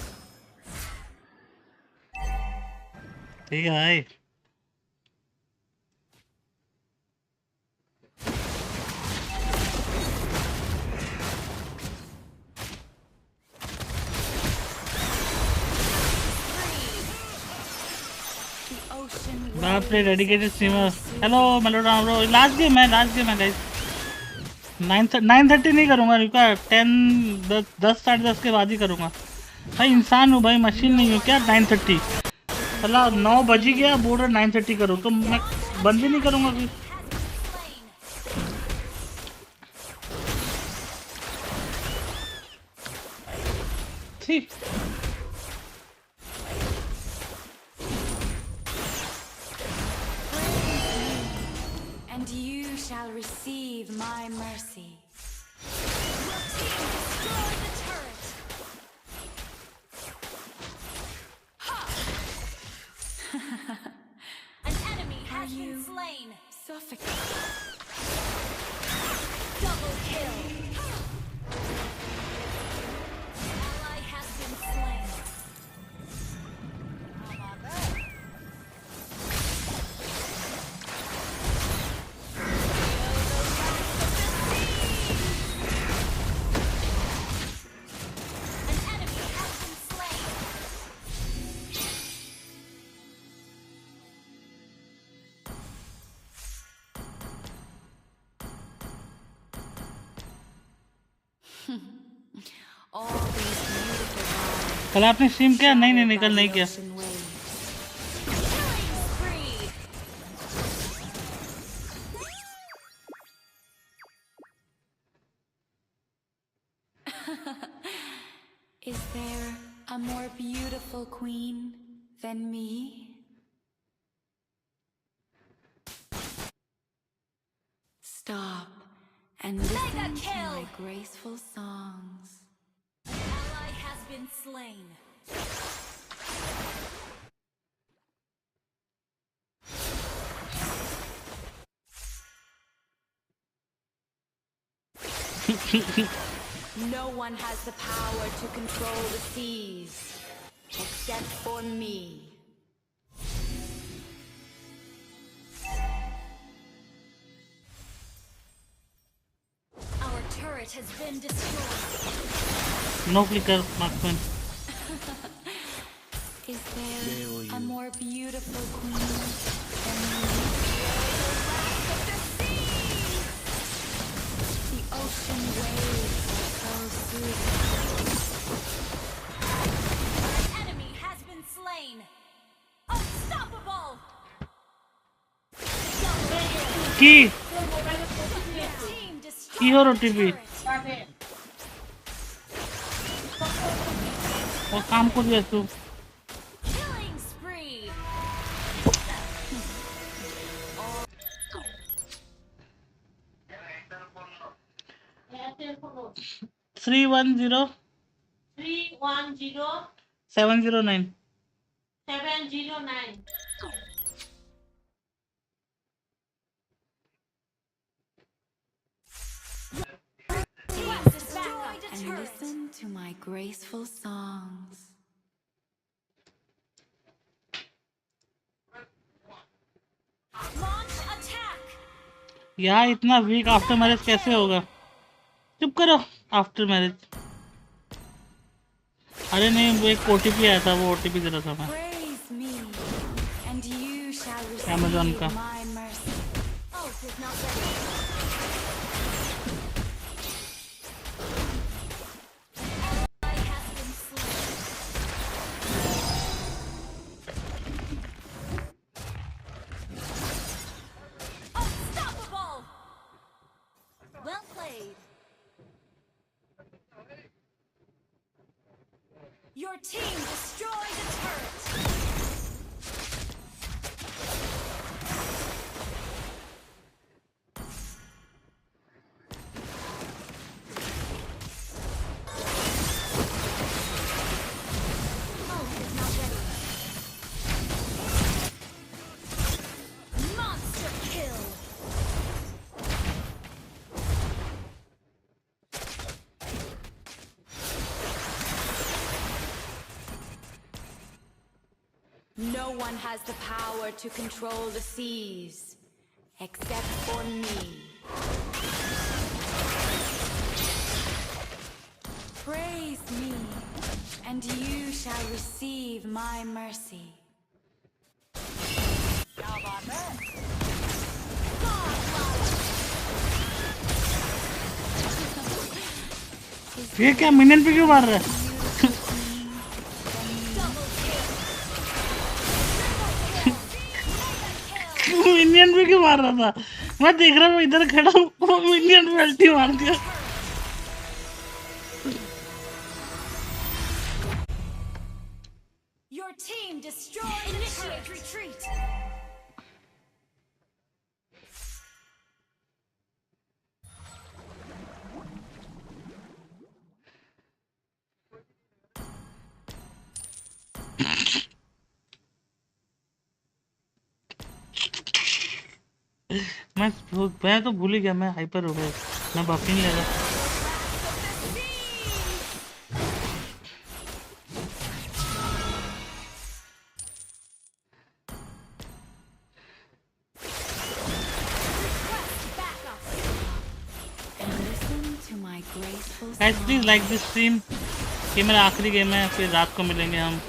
B: ठीक है भाई। बाप रे dedicated streamer. Hello melodrama bro, last game है गाइस। 9:30 नहीं करूँगा, रुका 10 साढ़े 10 के बाद ही करूँगा भाई। इंसान हूँ भाई, मशीन नहीं हूँ क्या। 9:30 चला 9 बज ही गया, बोल रहा 9:30 करूँ तो मैं बंद भी नहीं करूँगा फिर। ठीक
H: And you shall receive my mercy. Your team destroyed the turret. An enemy has been slain. Suffocate. Double kill. Ally has been slain.
B: कल आपने स्ट्रीम किया? नहीं कल नहीं किया।
H: Is there a more beautiful queen than me? Stop and listen to my graceful songs. Ally has been slain. No one has the power to control the seas except for me.
B: No flicker, marksman.
H: Is there a more beautiful queen than you? The ocean waves are so soothing. An enemy has been slain. Unstoppable.
B: Key. Key or OTP. और काम को दिया तू.
H: Killing spree.
B: 310
U: 310
B: 709.
U: 709.
H: And listen to my graceful songs. Launch attack.
B: यार इतना week after marriage कैसे होगा? चुप करो. After marriage. अरे नहीं, वो एक OTP आया था, वो OTP दे रहा था मैं.
H: Praise me, and you shall receive
B: Amazon का.
H: my mercy. Ult is not ready. Unstoppable. Well played. Your team destroyed a turret. Ult is not ready. Monster kill. No one has the power to control the seas, except for me. Praise me, and you shall receive my mercy.
B: ये क्या minion पे क्यों मार रहा है? Minion पे क्यों मार रहा था? मैं देख रहा हूँ इधर खड़ा हूँ, वो मिनियन पे अल्टी मार दिया.
H: Your team destroyed. Initiate retreat.
B: मैं तो भूल ही गया, मैं हाइपर हो गया. मैं बफिंग ले रहा. Guys, please like this stream. ये मेरा आखिरी गेम है, फिर रात को मिलेंगे हम.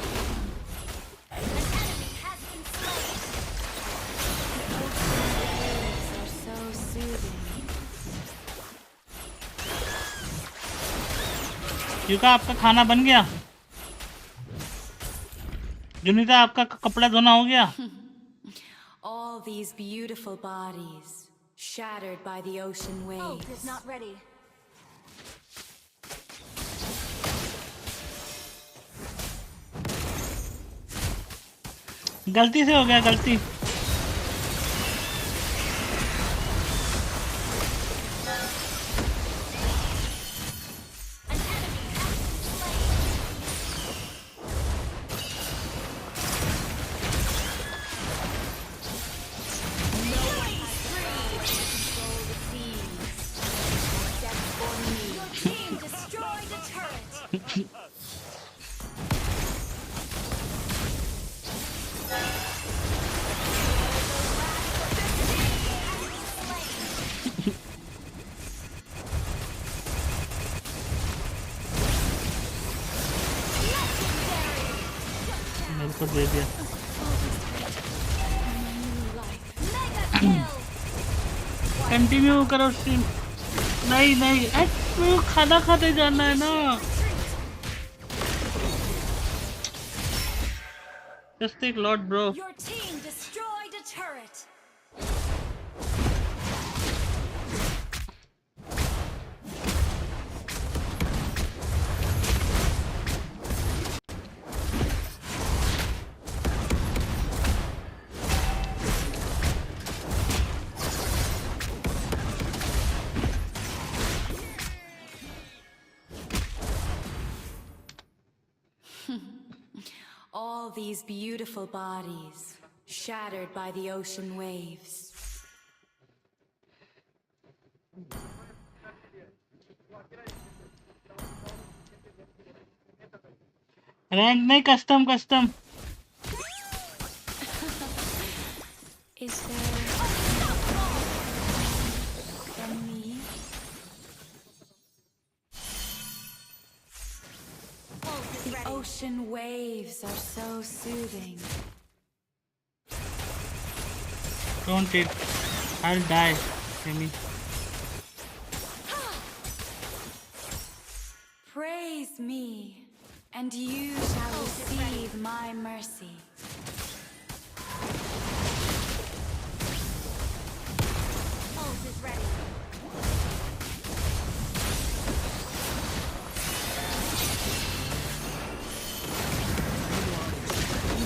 B: युका, आपका खाना बन गया? जुनीता, आपका कपड़ा धोना हो गया?
H: All these beautiful bodies shattered by the ocean waves. Ult is not ready.
B: गलती से हो गया, गलती. उसको दे दिया। कंटिन्यू करो स्ट्रीम। नहीं नहीं मेरे को खाना खाते जाना है ना। Just take Lord, bro.
H: Your team destroyed a turret. All these beautiful bodies, shattered by the ocean waves.
B: Rank नहीं, custom custom.
H: Is there from me? The ocean waves are so soothing.
B: Don't it. I'll die, Amy.
H: Praise me, and you shall receive my mercy. Ult is ready.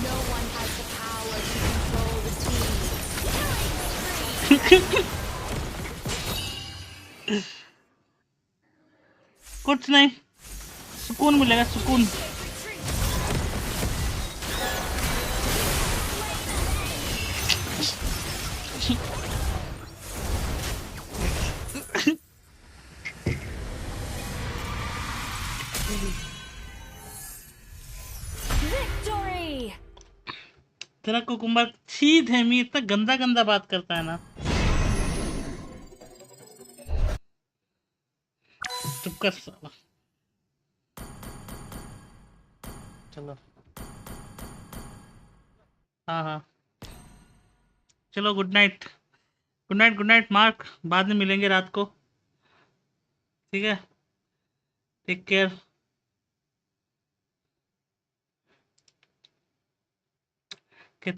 H: No one has the power to control the seas.
B: कुछ नहीं, सुकून मिलेगा, सुकून।
H: Victory!
B: तेरा cucumber छी धेमी इतना गंदा गंदा बात करता है ना। चुप कर साला। चलो हाँ हाँ चलो, good night good night good night Mark. बाद में मिलेंगे रात को, ठीक है? Take care.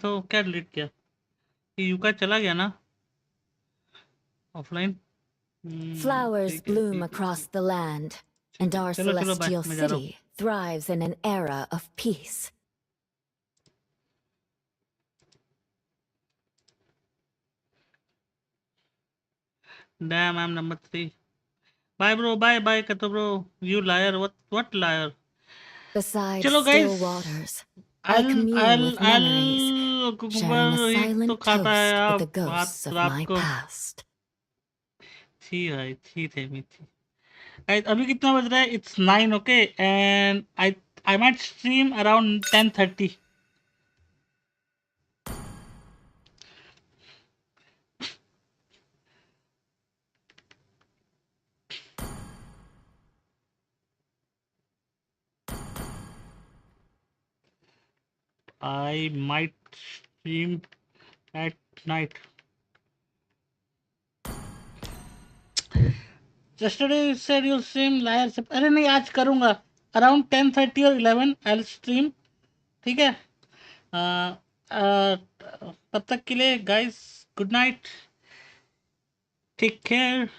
B: तो क्या डिलीट किया? ये यूका चला गया ना offline.
I: Flowers bloom across the land, and our celestial city thrives in an era of peace.
B: Damn, I'm number 3. Bye bro, bye bye Kato bro. You liar, what liar?
I: Beside
B: चलो
I: still
B: guys,
I: waters, I commune with memories, sharing a silent toast with the ghosts of my past.
B: थी भाई, थी थे मी थी। Guys, अभी कितना बज रहा है? It's 9, okay? And I might stream around 10:30. I might stream at night. Yesterday you said you'll stream liar. अरे नहीं, आज करूँगा around 10:30 or 11 I'll stream, ठीक है? तब तक के लिए guys, good night, take care.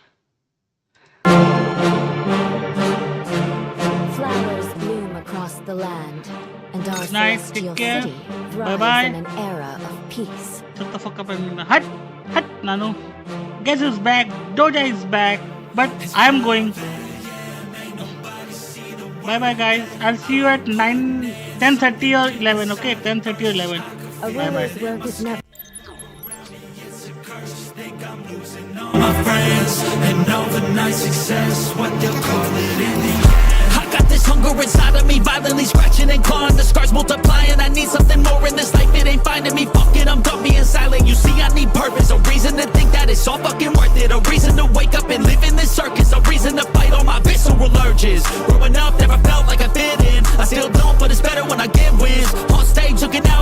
I: Flowers bloom across the land, and our
B: Good night,
I: celestial
B: take care.
I: city
B: Bye
I: thrives
B: bye.
I: in an era of peace.
B: Shut the fuck up and hut Nanu. Guess who's back? Doja is back, but I'm going. Bye bye guys. I'll see you at 10:30 or 11. Okay, 10:30 or 11.
I: A ruler's work is never.
A: My friends and overnight success, what they'll call it in the end. I got this hunger inside of me, violently scratching and clawing. The scars multiplying. I need something more in this life. It ain't finding me. Fuck it, I'm done being silent. You see, I need purpose, a reason to think that it's all fucking worth it. A reason to wake up and live in this circus. A reason to fight all my visceral urges. Growing up, never felt like I fit in. I still don't, but it's better when I get wins. On stage, looking out.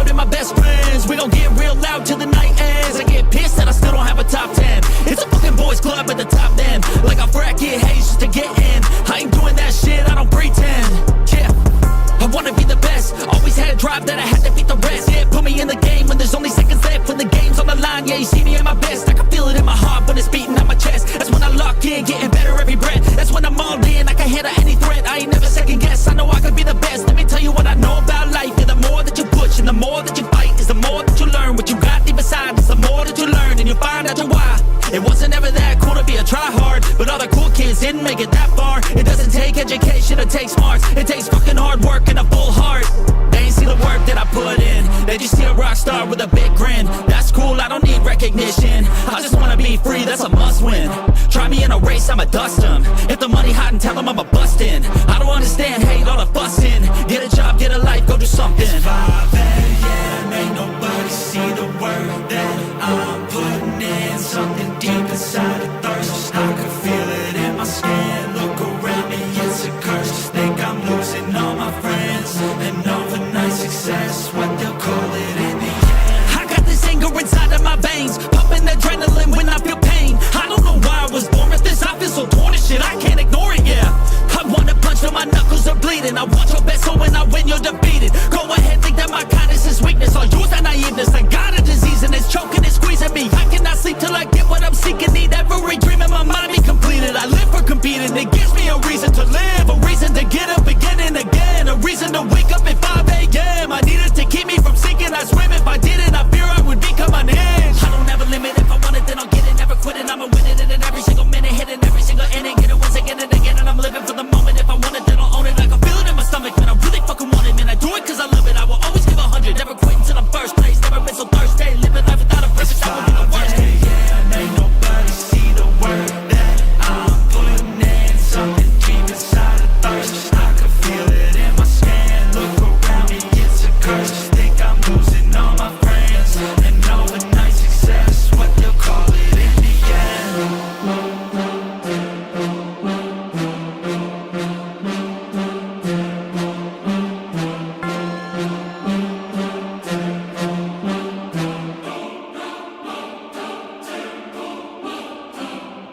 A: be the best. Let me tell you what I know about life. Yeah, the more that you push and the more that you fight is the more that you learn. What you got deep inside is the more that you learn, and you find out your why. It wasn't ever that cool to be a try-hard, but all the cool kids didn't make it that far. It doesn't take education, it takes smarts. It takes fucking hard work and a full heart. They ain't see the work that I put in. They just see a rock star with a big grin. That's cool, I don't need recognition. I just wanna be free, that's a must win. Try me in a race, I'ma dust them. If the money hot and tell them I'ma bust in. I don't understand, hate all the fussing. Get a job, get a life, go do something. It's 5 a.m., ain't nobody see the work that I'm putting in. Something deep inside a thirst, I can feel it in my skin. Look around me, it's a curse.